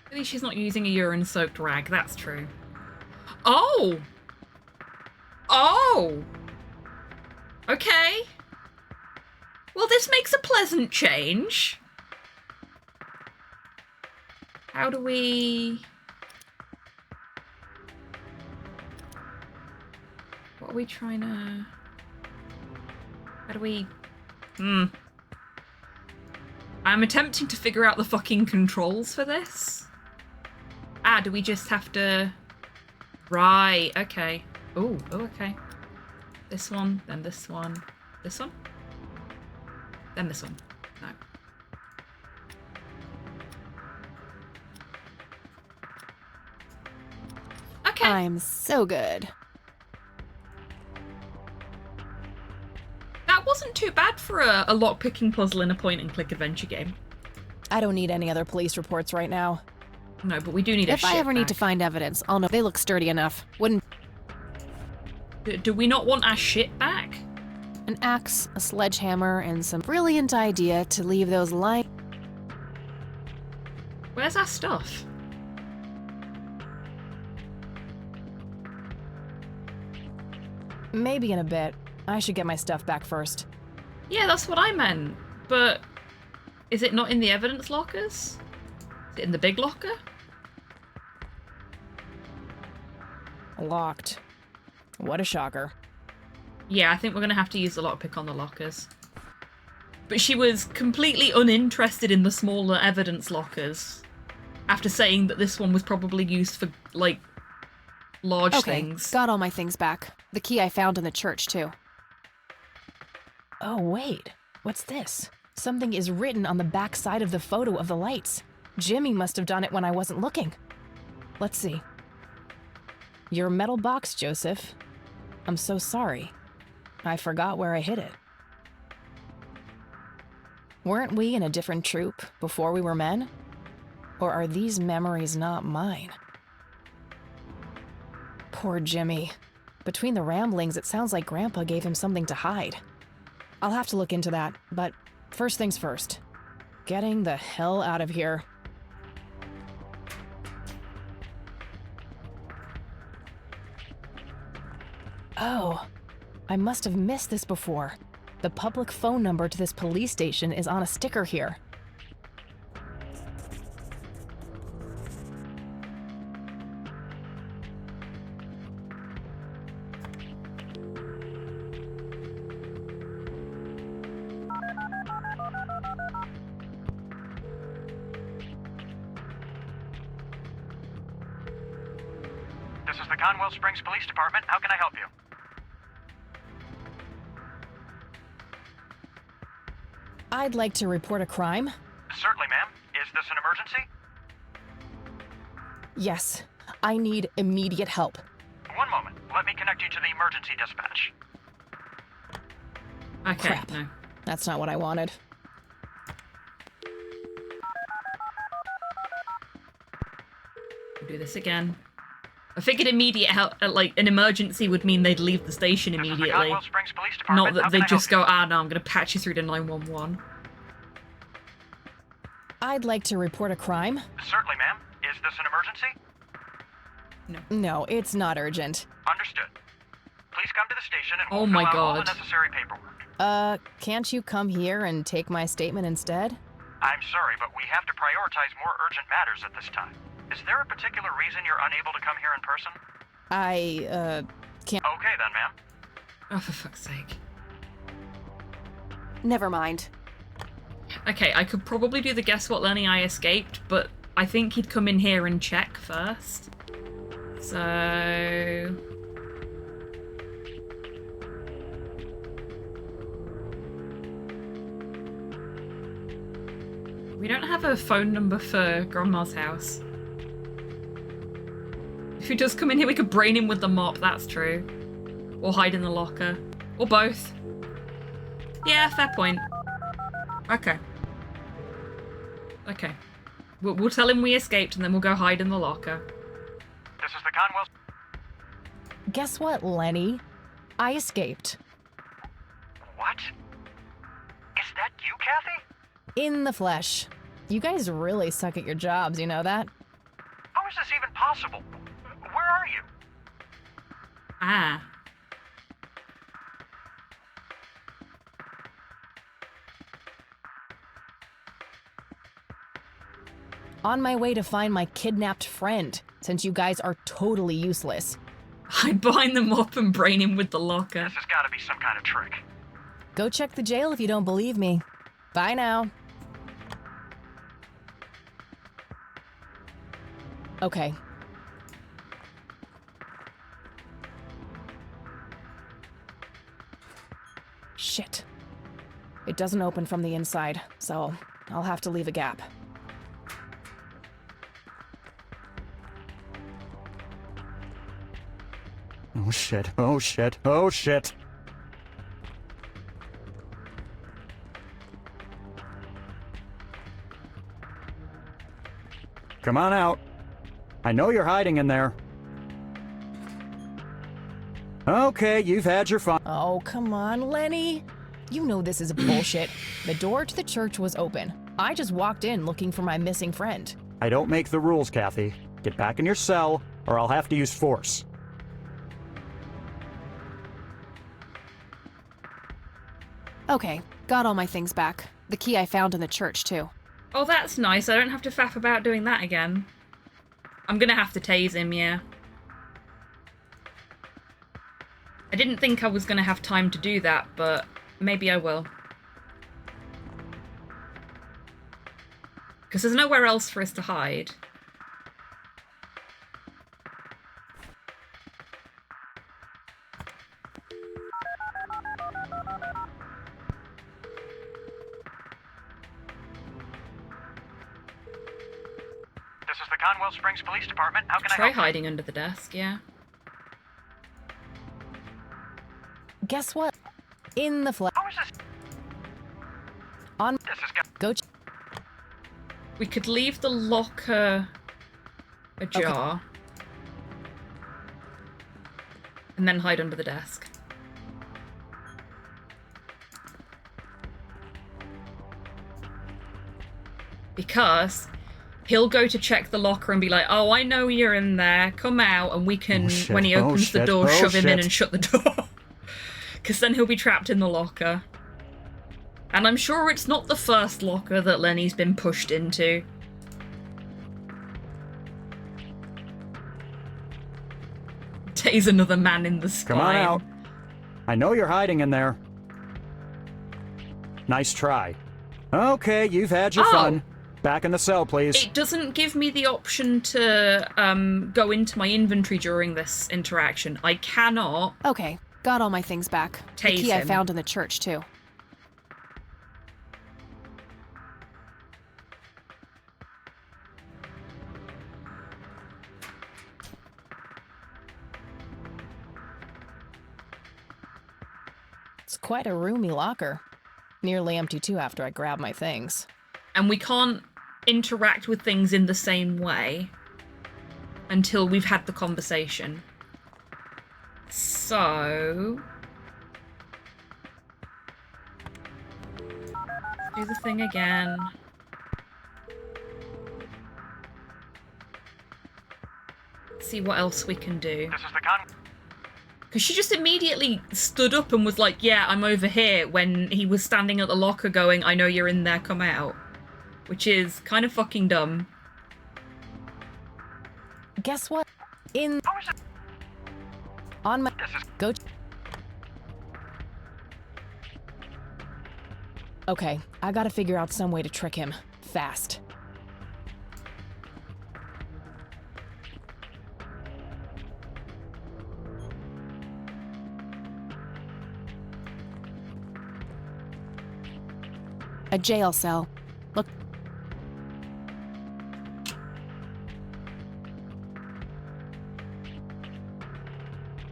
At least she's not using a urine-soaked rag, that's true. Oh! Oh! Okay. Well, this makes a pleasant change. How do we... What are we trying to... How do we... I'm attempting to figure out the fucking controls for this. Ah, do we just have to... Right, okay. Oh, okay. This one, then this one. This one? Then this one. No. Okay. I'm so good. That wasn't too bad for a lockpicking puzzle in a point-and-click adventure game. I don't need any other police reports right now. No, but we do need If I ever need to find evidence, I'll know they look sturdy enough. Wouldn't... Do we not want our shit back? An axe, a sledgehammer, and some brilliant idea to leave those lying... Where's our stuff? Maybe in a bit. I should get my stuff back first. Yeah, that's what I meant. But is it not in the evidence lockers? Is it in the big locker? Locked. What a shocker. Yeah, I think we're going to have to use the lockpick on the lockers. But she was completely uninterested in the smaller evidence lockers after saying that this one was probably used for, like, large things. Got all my things back. The key I found in the church, too. Oh, wait. What's this? Something is written on the back side of the photo of the lights. Jimmy must have done it when I wasn't looking. Let's see. Your metal box, Joseph. I'm so sorry. I forgot where I hid it. Weren't we in a different troop before we were men? Or are these memories not mine? Poor Jimmy. Between the ramblings, it sounds like Grandpa gave him something to hide. I'll have to look into that, but first things first. Getting the hell out of here. Oh, I must have missed this before. The public phone number to this police station is on a sticker here. This is the Conwell Springs Police Department. How can I help you? I'd like to report a crime. Certainly, ma'am. Is this an emergency? Yes, I need immediate help. One moment. Let me connect you to the emergency dispatch. Okay, Crap. no. That's not what I wanted. We'll do this again. I figured immediate help, like an emergency would mean they'd leave the station immediately. Conwell Springs Police Not Department. that How they'd can I just help go, ah, no, I'm going to patch you through to 911. I'd like to report a crime. you? Certainly, ma'am. Is this an emergency? No, it's not urgent. Understood. Please come to the station and Oh we'll my fill out all the God. necessary paperwork. Can't you come here and take my statement instead? I'm sorry, but we have to prioritize more urgent matters at this time. Is there a particular reason you're unable to come here in person? Can't. Okay then, ma'am. Oh, for fuck's sake. Never mind. Okay, I could probably do the guess what Lenny I escaped, but I think he'd come in here and check first. So... we don't have a phone number for Grandma's house. If he does come in here, we could brain him with the mop, that's true. Or hide in the locker. Or both. Yeah, fair point. Okay. Okay. We'll tell him we escaped and then we'll go hide in the locker. This is the Conwell... Guess what, Lenny? I escaped. What? Is that you, Kathy? In the flesh. You guys really suck at your jobs, you know that? How is this even possible? Where are you? Ah. On my way to find my kidnapped friend, since you guys are totally useless. Hide behind the mop and brain him with the locker. This has got to be some kind of trick. Go check the jail if you don't believe me. Bye now. Okay. Shit. It doesn't open from the inside, so I'll have to leave a gap. Oh shit, oh shit, oh shit. Come on out. I know you're hiding in there. Okay, you've had your fun. Oh, come on, Lenny. You know this is bullshit. The door to the church was open. I just walked in looking for my missing friend. I don't make the rules, Kathy. Get back in your cell, or I'll have to use force. Okay, got all my things back. The key I found in the church, too. Oh, that's nice. I don't have to faff about doing that again. I'm gonna have to tase him, yeah. I didn't think I was gonna have time to do that, but maybe I will. Because there's nowhere else for us to hide. This is the Conwell Springs Police Department. How can I Try help you? hiding under the desk, yeah. Guess what? In the flat. How is this? On. This is Go. We could leave the locker ajar. And then hide under the desk. Because he'll go to check the locker and be like, oh, I know you're in there. Come out. And we can, when he opens the door, shove him in and shut the door. Because then he'll be trapped in the locker. And I'm sure it's not the first locker that Lenny's been pushed into. Tase another man in the spine. Come on out. I know you're hiding in there. Nice try. Okay, you've had your fun. Back in the cell, please. It doesn't give me the option to go into my inventory during this interaction. I cannot. Okay, got all my things back. The Tase key I him. found in the church, too. It's quite a roomy locker. Nearly empty too after I grab my things. And we can't interact with things in the same way until we've had the conversation. So... do the thing again. See what else we can do. This is the Because she just immediately stood up and was like, yeah, I'm over here, when he was standing at the locker going, I know you're in there, come out. Which is kind of fucking dumb. Guess what? In... on my... go... Okay, I gotta figure out some way to trick him. Fast. A jail cell. Look.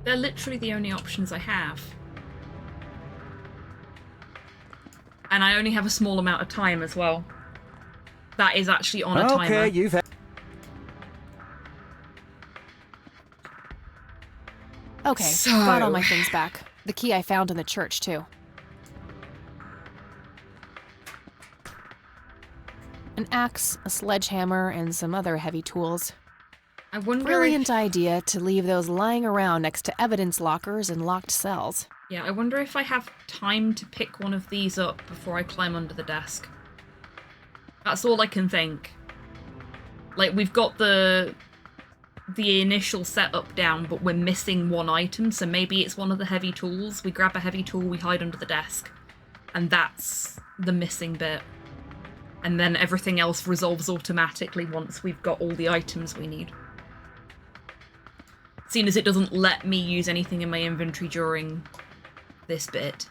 They're literally the only options I have. And I only have a small amount of time as well. That is actually on a timer. Okay, you've had... Okay, got all my things back. The key I found in the church, too. An axe, a sledgehammer, and some other heavy tools. I wonder Brilliant idea to leave those lying around next to evidence lockers and locked cells. Yeah, I wonder if I have time to pick one of these up before I climb under the desk. That's all I can think. Like, we've got the initial setup down, but we're missing one item, so maybe it's one of the heavy tools. We grab a heavy tool, we hide under the desk. And that's the missing bit. And then everything else resolves automatically once we've got all the items we need. Seeing as it doesn't let me use anything in my inventory during this bit.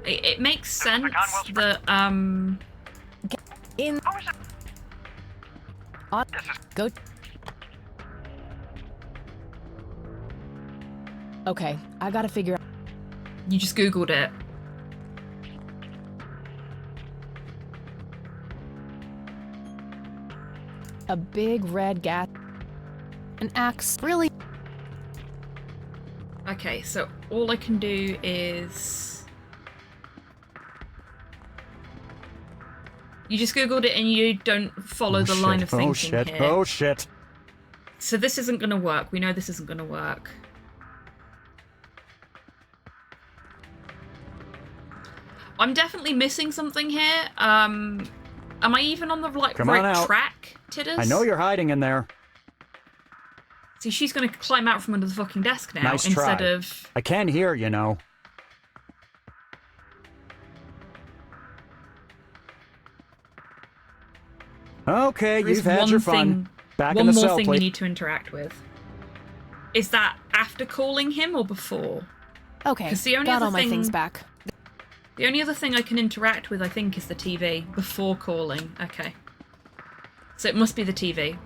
It makes sense that, in... on... go... Okay, I gotta figure out... You just Googled it. A big red gas... An axe, really? Okay, so all I can do is... You just Googled it and you don't follow the line of thinking here. Oh shit. So this isn't gonna work. We know this isn't gonna work. I'm definitely missing something here. Am I even on the right track, Tidders? I know you're hiding in there. See, she's gonna climb out from under the fucking desk now Nice instead try. of... I can hear, you know. Okay, There is you've had your fun. Back in the cell, One more thing please. you need to interact with. Is that after calling him or before? Okay, 'Cause the only got other all my things back. The only other thing I can interact with, I think, is the TV before calling. Okay. So it must be the TV.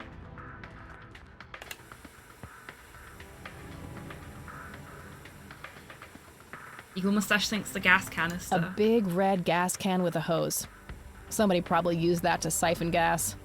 Eagle Mustache thinks the gas canister. A big red gas can with a hose. Somebody probably used that to siphon gas.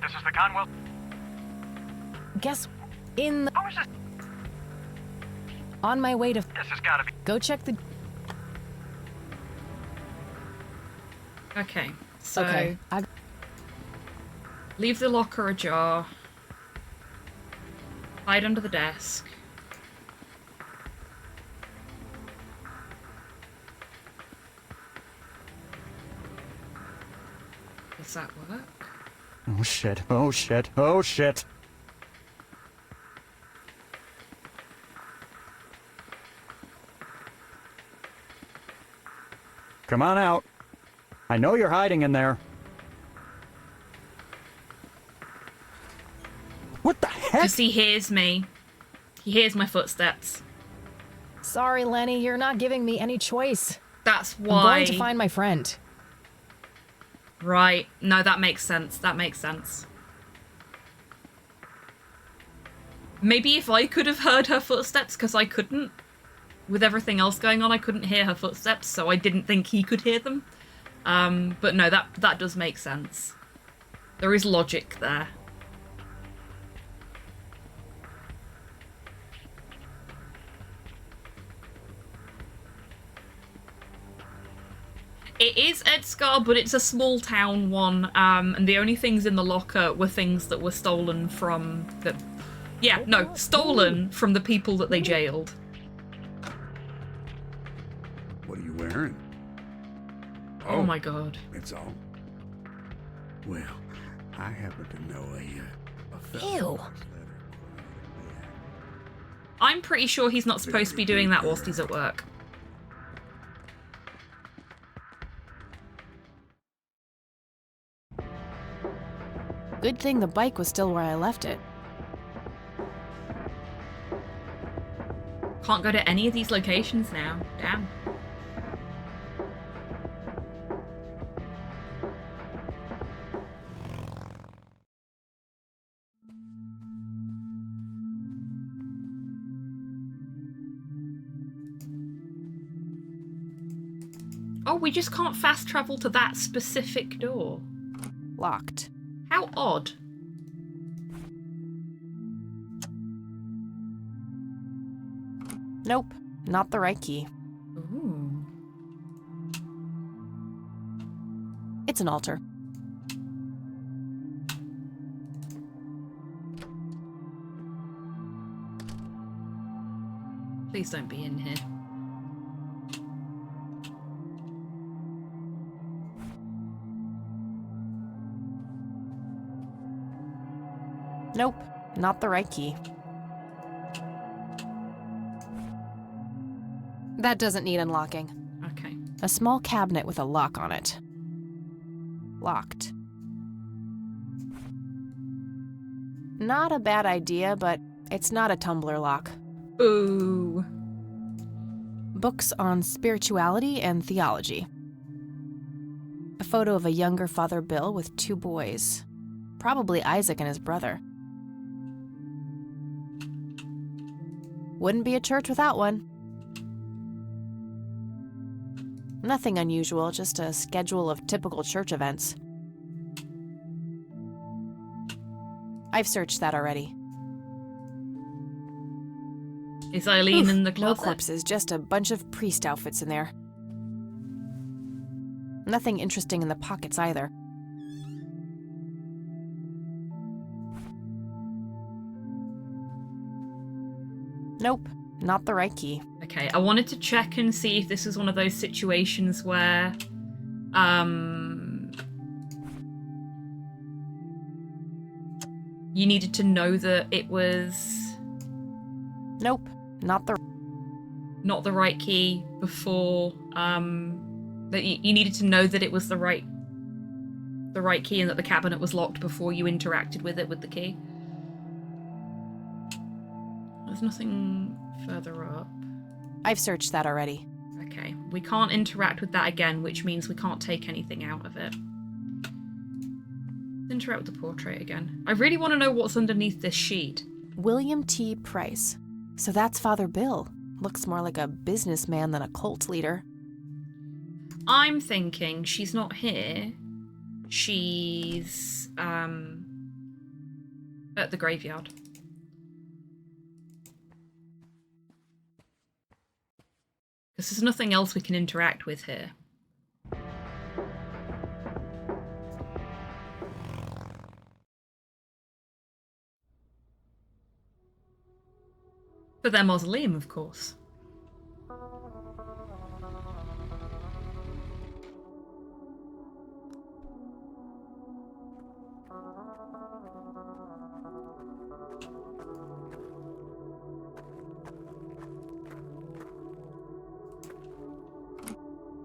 This is the Conwell. Guess in the... How is this? On my way to... This has gotta be... Go check the... Okay, so... Okay, leave the locker ajar. Hide under the desk. Does that work? Oh shit, oh shit, oh shit. Come on out. I know you're hiding in there. What the heck? Because he hears me. He hears my footsteps. Sorry, Lenny, you're not giving me any choice. That's why. I'm going to find my friend. Right. No, that makes sense. That makes sense. Maybe if I could have heard her footsteps, because I couldn't. With everything else going on, I couldn't hear her footsteps, so I didn't think he could hear them. But no, that does make sense. There is logic there. It is Edscar, but it's a small town one, and the only things in the locker were things that were stolen from the... Yeah, no, stolen from the people that they jailed. What are you wearing? Oh my god. It's all. Well, I happen to know a fellow. Ew. I'm pretty sure he's not supposed to be doing that whilst he's at work. Good thing the bike was still where I left it. Can't go to any of these locations now. Damn. Oh, we just can't fast travel to that specific door. Locked. How odd. Nope, not the right key. Ooh. It's an altar. Please don't be in here. Nope, not the right key. That doesn't need unlocking. Okay. A small cabinet with a lock on it. Locked. Not a bad idea, but it's not a tumbler lock. Ooh. Books on spirituality and theology. A photo of a younger Father Bill with 2 boys. Probably Isaac and his brother. Wouldn't be a church without one. Nothing unusual, just a schedule of typical church events. I've searched that already. Is Eileen in the No closet? corpses, just a bunch of priest outfits in there. Nothing interesting in the pockets either. Nope, not the right key. Okay, I wanted to check and see if this is one of those situations where, You needed to know that it was... Nope, not the right key before, that you needed to know that it was the right key and that the cabinet was locked before you interacted with it with the key. There's nothing further up. I've searched that already. Okay, we can't interact with that again, which means we can't take anything out of it. Interact with the portrait again. I really want to know what's underneath this sheet. William T. Price. So that's Father Bill. Looks more like a businessman than a cult leader. I'm thinking she's not here. She's at the graveyard. Because there's nothing else we can interact with here. For their mausoleum, of course.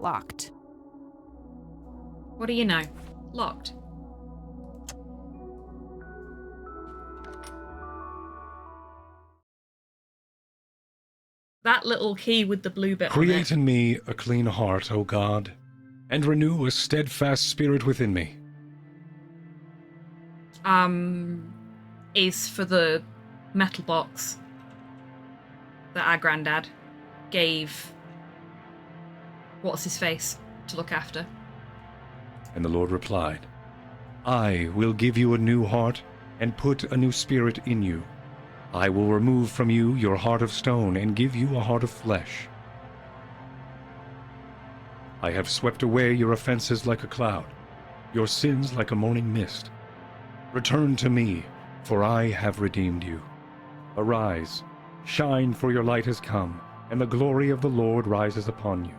Locked. What do you know? Locked. That little key with the blue bit Create on it. in me a clean heart, O God, and renew a steadfast spirit within me. Is for the metal box that our granddad gave what's-his-face to look after. And the Lord replied, I will give you a new heart and put a new spirit in you. I will remove from you your heart of stone and give you a heart of flesh. I have swept away your offenses like a cloud, your sins like a morning mist. Return to me, for I have redeemed you. Arise, shine, for your light has come, and the glory of the Lord rises upon you.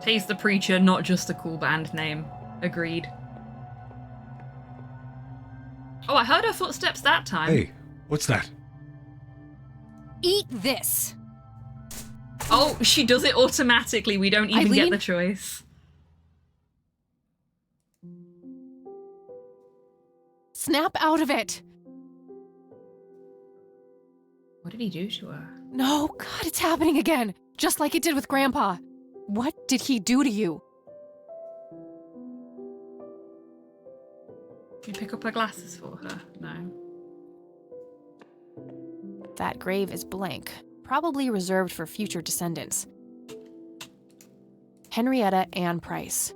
He's the preacher, not just a cool band name. Agreed. Oh, I heard her footsteps that time. Hey, what's that? Eat this! Oh, she does it automatically. We don't even get Eileen? the choice. Snap out of it! What did he do to her? No, God, it's happening again! Just like it did with Grandpa. What did he do to you? Can you pick up her glasses for her? No. That grave is blank, probably reserved for future descendants. Henrietta Ann Price,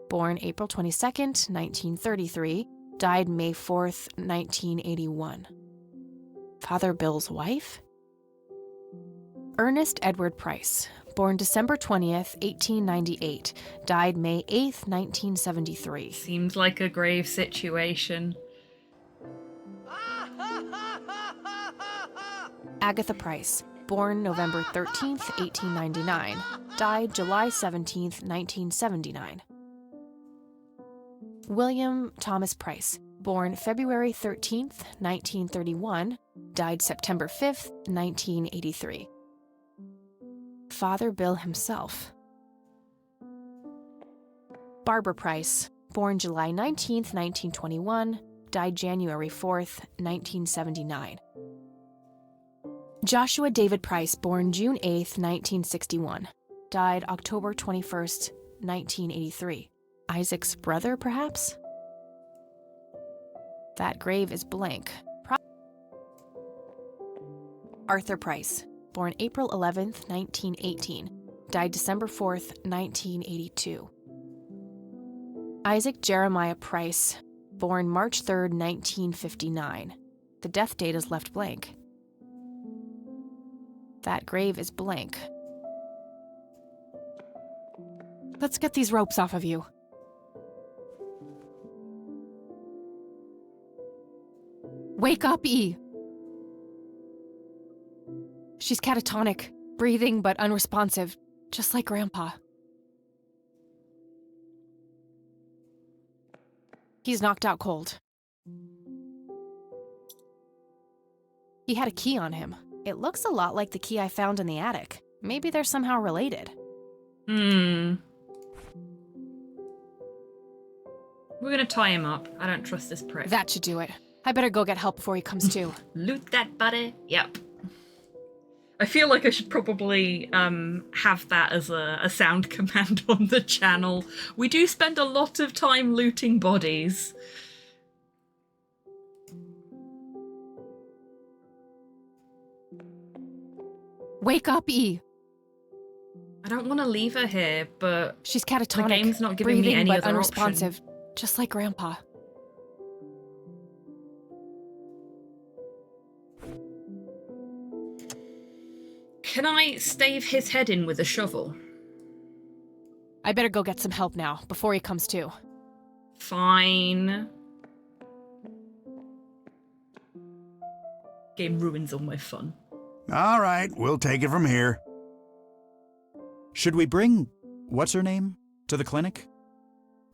born April 22nd, 1933, died May 4th, 1981. Father Bill's wife? Ernest Edward Price, born December 20th, 1898, died May 8th, 1973. Seems like a grave situation. Agatha Price, born November 13th, 1899, died July 17th, 1979. William Thomas Price, born February 13th, 1931, died September 5th, 1983. Father Bill himself. Barbara Price, born July 19th, 1921, died January 4th, 1979. Joshua David Price, born June 8th, 1961, died October 21st, 1983. Isaac's brother, perhaps? That grave is blank. Arthur Price, born April 11th, 1918, died December 4th, 1982. Isaac Jeremiah Price, born March 3rd, 1959. The death date is left blank. That grave is blank. Let's get these ropes off of you. Wake up, E. She's catatonic, breathing but unresponsive, just like Grandpa. He's knocked out cold. He had a key on him. It looks a lot like the key I found in the attic. Maybe they're somehow related. We're gonna tie him up. I don't trust this prick. That should do it. I better go get help before he comes to. Loot that buddy. Yep. I feel like I should probably have that as a sound command on the channel. We do spend a lot of time looting bodies. Wake up, E. I don't want to leave her here, but she's catatonic. The game's not giving breathing, me any but other unresponsive, option. just like Grandpa. Can I stave his head in with a shovel? I better go get some help now, before he comes to. Fine. Game ruins all my fun. All right, we'll take it from here. Should we bring what's-her-name to the clinic?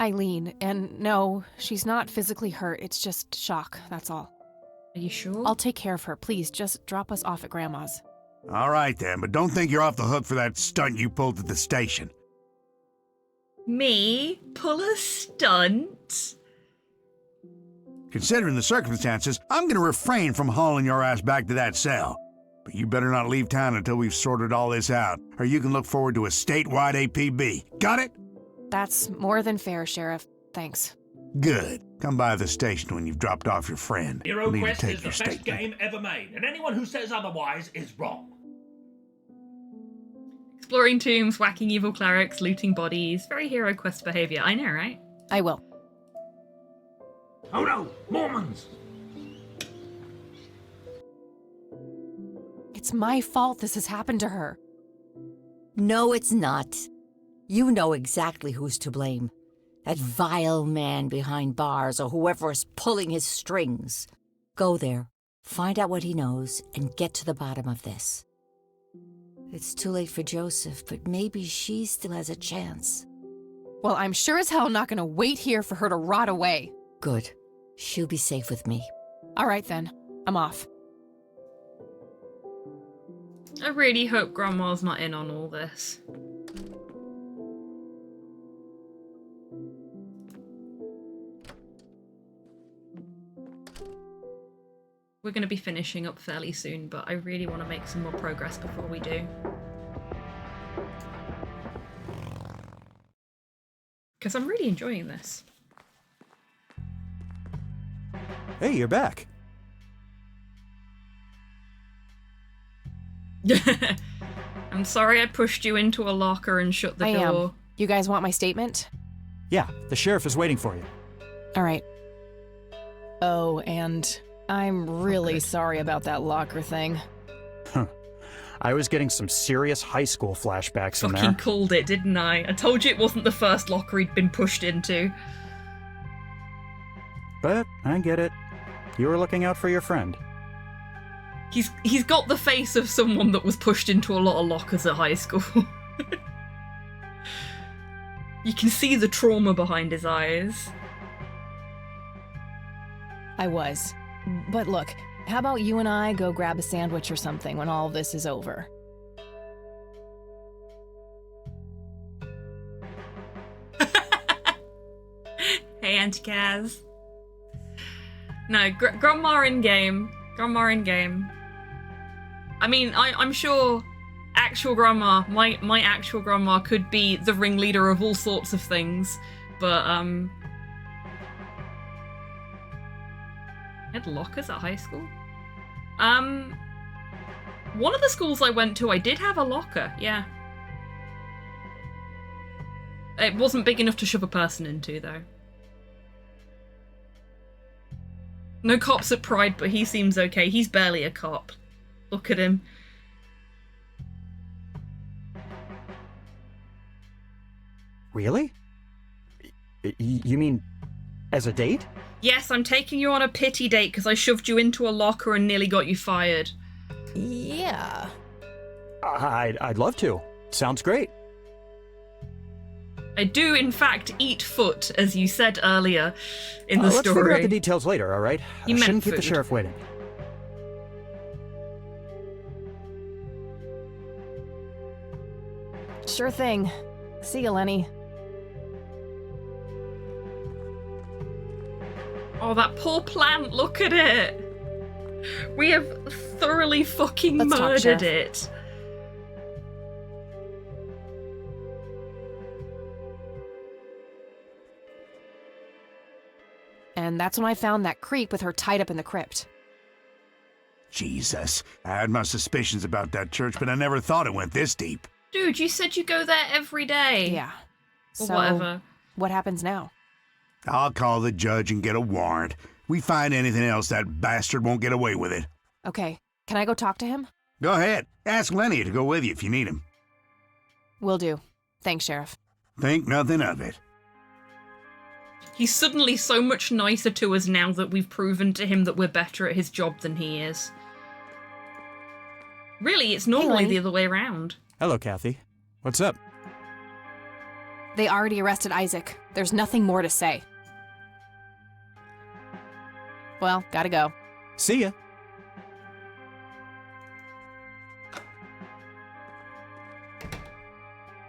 Eileen, and no, she's not physically hurt, it's just shock, that's all. Are you sure? I'll take care of her, please, just drop us off at Grandma's. All right then, but don't think you're off the hook for that stunt you pulled at the station. Me? Pull a stunt? Considering the circumstances, I'm gonna refrain from hauling your ass back to that cell. But you better not leave town until we've sorted all this out, or you can look forward to a statewide APB. Got it? That's more than fair, Sheriff. Thanks. Good. Come by the station when you've dropped off your friend. Hero Need to Quest take is the your best statement. game ever made, and anyone who says otherwise is wrong. Exploring tombs, whacking evil clerics, looting bodies. Very Hero Quest behavior. I know, right? I will. Oh no! Mormons! It's my fault this has happened to her. No, it's not. You know exactly who's to blame. That vile man behind bars or whoever is pulling his strings. Go there, find out what he knows, and get to the bottom of this. It's too late for Joseph, but maybe she still has a chance. Well, I'm sure as hell not gonna wait here for her to rot away. Good. She'll be safe with me. All right then, I'm off. I really hope Grandma's not in on all this. We're going to be finishing up fairly soon, but I really want to make some more progress before we do. Because I'm really enjoying this. Hey, you're back. I'm sorry I pushed you into a locker and shut the door. You guys want my statement? Yeah, the sheriff is waiting for you. All right. Oh, and I'm really sorry about that locker thing. Huh. I was getting some serious high school flashbacks in there. Fucking called it, didn't I? I told you it wasn't the first locker he'd been pushed into. But I get it. You were looking out for your friend. He's got the face of someone that was pushed into a lot of lockers at high school. You can see the trauma behind his eyes. I was. But look, how about you and I go grab a sandwich or something when all this is over? Hey, Auntie Kaz. No, Grandma in game. Grandma in game. I mean, I'm sure actual grandma, my actual grandma could be the ringleader of all sorts of things, but had lockers at high school? One of the schools I went to, I did have a locker, yeah. It wasn't big enough to shove a person into, though. No cops at Pride, but he seems okay. He's barely a cop. Look at him. Really? You mean as a date? Yes, I'm taking you on a pity date because I shoved you into a locker and nearly got you fired. Yeah. I'd love to. Sounds great. I do, in fact, eat foot, as you said earlier in the story. Let's figure out the details later, all right? You meant shouldn't keep the food. sheriff waiting. Sure thing. See you, Lenny. Oh, that poor plant, look at it! We have thoroughly fucking Let's talk, murdered Sheriff. it. And that's when I found that creep with her tied up in the crypt. Jesus, I had my suspicions about that church, but I never thought it went this deep. Dude, you said you go there every day. Yeah. Or So, whatever. what happens now? I'll call the judge and get a warrant. We find anything else, that bastard won't get away with it. Okay, can I go talk to him? Go ahead. Ask Lenny to go with you if you need him. Will do. Thanks, Sheriff. Think nothing of it. He's suddenly so much nicer to us now that we've proven to him that we're better at his job than he is. Really, it's normally Lenny. the other way around. Hello, Kathy. What's up? They already arrested Isaac. There's nothing more to say. Well, gotta go. See ya.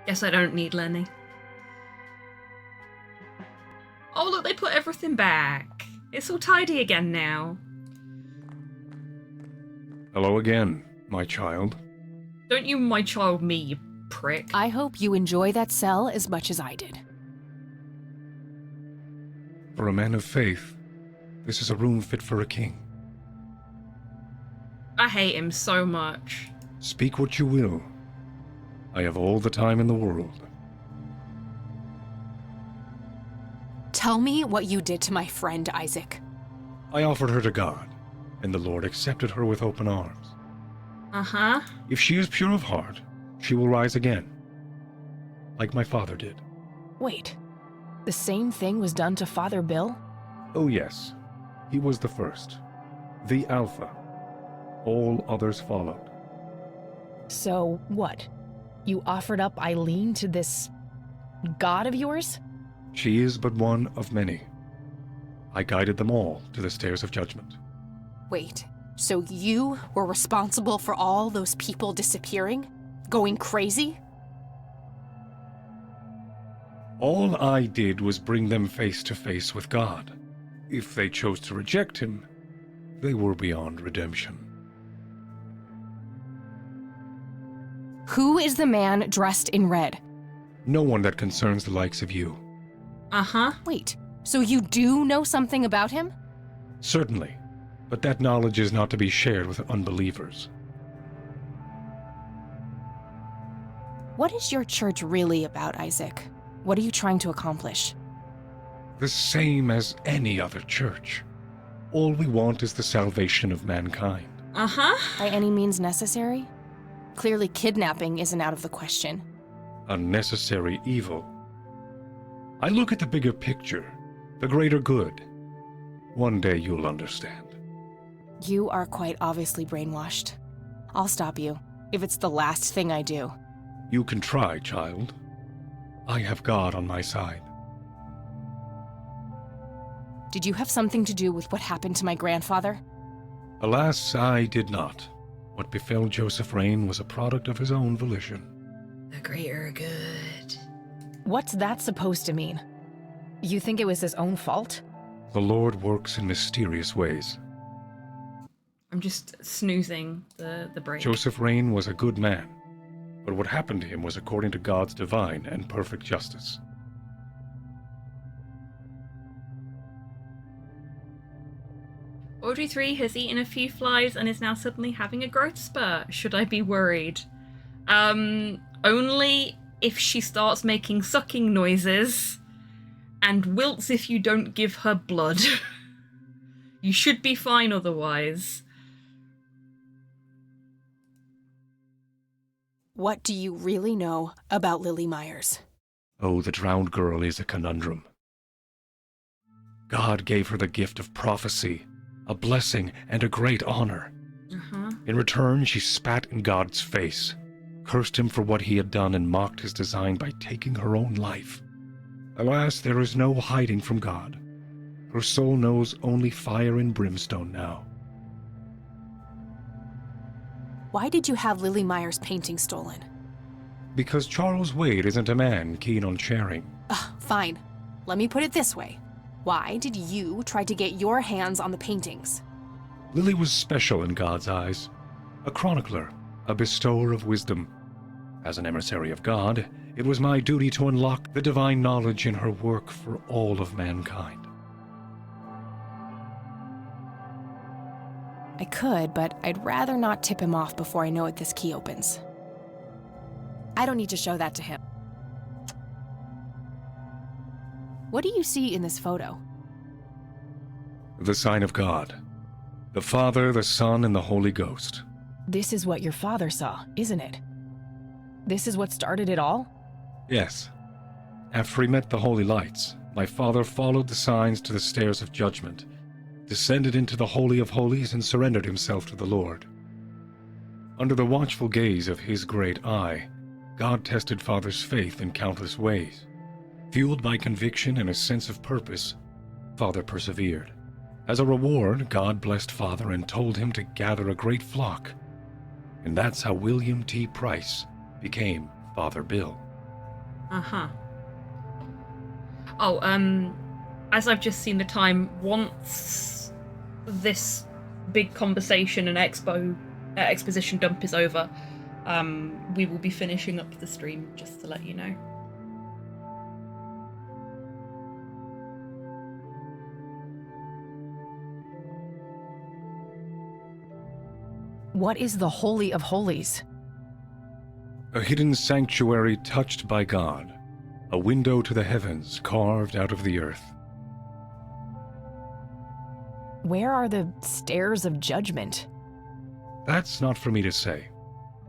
Guess I don't need Lenny. Oh, look, they put everything back. It's all tidy again now. Hello again, my child. Don't you my child me, you prick. I hope you enjoy that cell as much as I did. For a man of faith, this is a room fit for a king. I hate him so much. Speak what you will. I have all the time in the world. Tell me what you did to my friend Isaac. I offered her to God, and the Lord accepted her with open arms. Uh-huh. If she is pure of heart, she will rise again, like my father did. Wait, the same thing was done to Father Bill? Oh yes, he was the first, the Alpha. All others followed. So, what? You offered up Eileen to this god of yours? She is but one of many. I guided them all to the stairs of judgment. Wait, so you were responsible for all those people disappearing? Going crazy? All I did was bring them face to face with God. If they chose to reject him, they were beyond redemption. Who is the man dressed in red? No one that concerns the likes of you. Uh-huh. Wait, so you do know something about him? Certainly, but that knowledge is not to be shared with unbelievers. What is your church really about, Isaac? What are you trying to accomplish? The same as any other church. All we want is the salvation of mankind. Uh-huh. By any means necessary? Clearly kidnapping isn't out of the question. Unnecessary evil. I look at the bigger picture, the greater good. One day you'll understand. You are quite obviously brainwashed. I'll stop you, if it's the last thing I do. You can try, child. I have God on my side. Did you have something to do with what happened to my grandfather? Alas, I did not. What befell Joseph Rain was a product of his own volition. The greater good. What's that supposed to mean? You think it was his own fault? The Lord works in mysterious ways. I'm just snoozing the break. Joseph Rain was a good man, but what happened to him was according to God's divine and perfect justice. Audrey 3 has eaten a few flies and is now suddenly having a growth spurt. Should I be worried? Only if she starts making sucking noises and wilts if you don't give her blood. You should be fine otherwise. What do you really know about Lily Myers? Oh, the drowned girl is a conundrum. God gave her the gift of prophecy, a blessing and a great honor. Uh-huh. In return, she spat in God's face, cursed him for what he had done, and mocked his design by taking her own life. Alas, there is no hiding from God. Her soul knows only fire and brimstone now. Why did you have Lily Meyer's painting stolen? Because Charles Wade isn't a man keen on sharing. Fine. Let me put it this way. Why did you try to get your hands on the paintings? Lily was special in God's eyes. A chronicler, a bestower of wisdom. As an emissary of God, it was my duty to unlock the divine knowledge in her work for all of mankind. I could, but I'd rather not tip him off before I know what this key opens. I don't need to show that to him. What do you see in this photo? The sign of God. The Father, the Son, and the Holy Ghost. This is what your father saw, isn't it? This is what started it all? Yes. After he met the holy lights, my father followed the signs to the stairs of judgment, descended into the Holy of Holies, and surrendered himself to the Lord. Under the watchful gaze of his great eye, God tested Father's faith in countless ways. Fueled by conviction and a sense of purpose, Father persevered. As a reward, God blessed Father and told him to gather a great flock. And that's how William T. Price became Father Bill. Uh-huh. Oh, as I've just seen the time, once this big conversation and exposition dump is over, we will be finishing up the stream, just to let you know. What is the Holy of Holies? A hidden sanctuary touched by God, a window to the heavens carved out of the earth. Where are the stairs of judgment? That's not for me to say.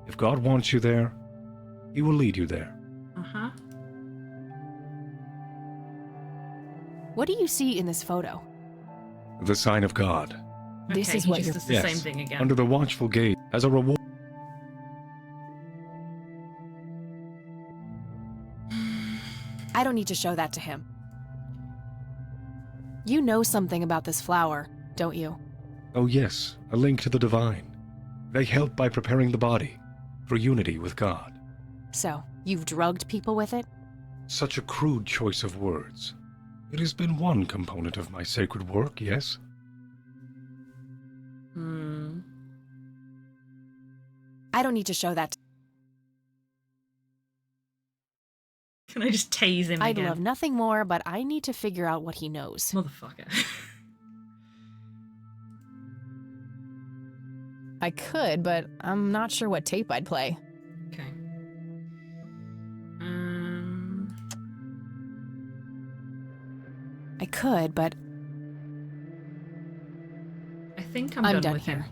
If God wants you there, he will lead you there. Uh-huh. What do you see in this photo? The sign of God. This Okay, is he what just you're... does the Yes, same thing again. under the watchful gaze, as a reward. I don't need to show that to him. You know something about this flower, don't you? Oh yes, a link to the divine. They help by preparing the body for unity with God. So, you've drugged people with it? Such a crude choice of words. It has been one component of my sacred work, yes? I don't need to show that. Can I just tase him I'd again? love nothing more, but I need to figure out what he knows. Motherfucker. I could, but I'm not sure what tape I'd play. Okay. I could, but I think I'm done done with here. him.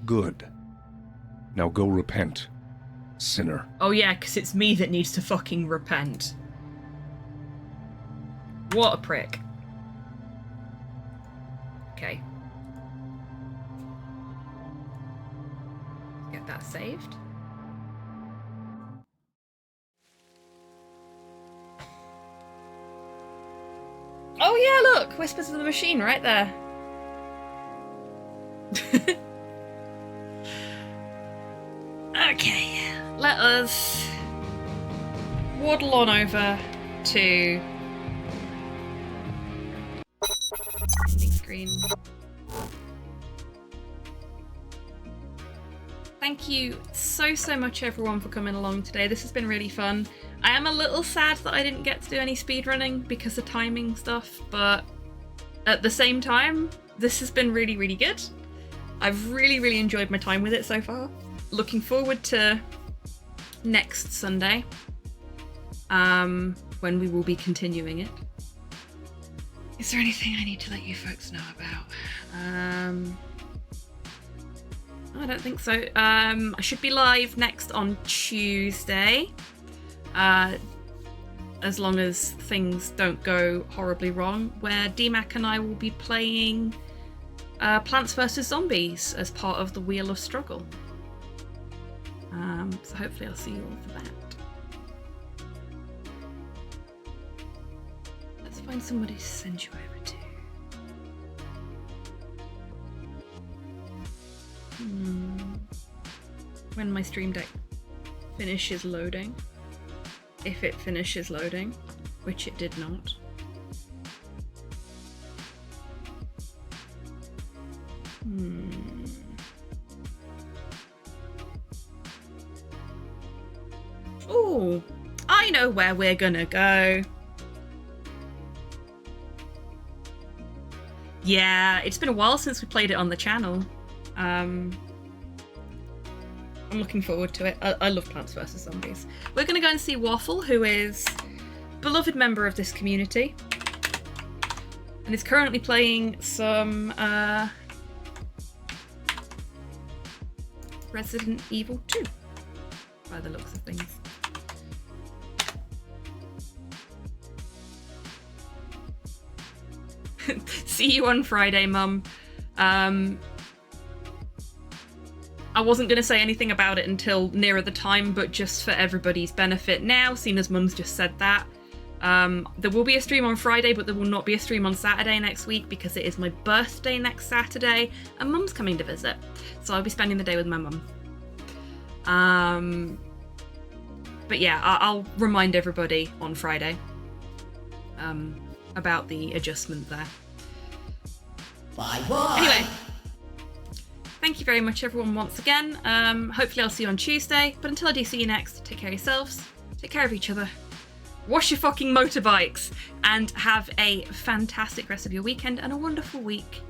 Good. Now go repent, sinner. Oh yeah, because it's me that needs to fucking repent. What a prick. Okay. Get that saved. Oh yeah, look! Whispers of the Machine right there. Okay, let us waddle on over to ending screen. Thank you so much everyone for coming along today. This has been really fun. I am a little sad that I didn't get to do any speedrunning because of timing stuff, but at the same time, this has been really good. I've really enjoyed my time with it so far. Looking forward to next Sunday, when we will be continuing it. Is there anything I need to let you folks know about? I don't think so. I should be live next on Tuesday, as long as things don't go horribly wrong, where DMAC and I will be playing Plants vs. Zombies as part of the Wheel of Struggle. So hopefully I'll see you all for that. find somebody to send you over to. When my stream deck finishes loading. If it finishes loading, which it did not. Ooh, I know where we're gonna go. Yeah, it's been a while since we played it on the channel. I'm looking forward to it. I love Plants vs. Zombies. We're gonna go and see Waffle, who is a beloved member of this community. And is currently playing some Resident Evil 2, by the looks of things. See you on Friday, Mum. I wasn't going to say anything about it until nearer the time, but just for everybody's benefit now, seeing as Mum's just said that, there will be a stream on Friday, but there will not be a stream on Saturday next week because it is my birthday next Saturday, and Mum's coming to visit. So I'll be spending the day with my mum. But yeah, I'll remind everybody on Friday about the adjustment there. Bye-bye. Anyway, thank you very much, everyone, once again. Hopefully I'll see you on Tuesday, but until I do see you next, take care of yourselves, take care of each other, wash your fucking motorbikes, and have a fantastic rest of your weekend and a wonderful week.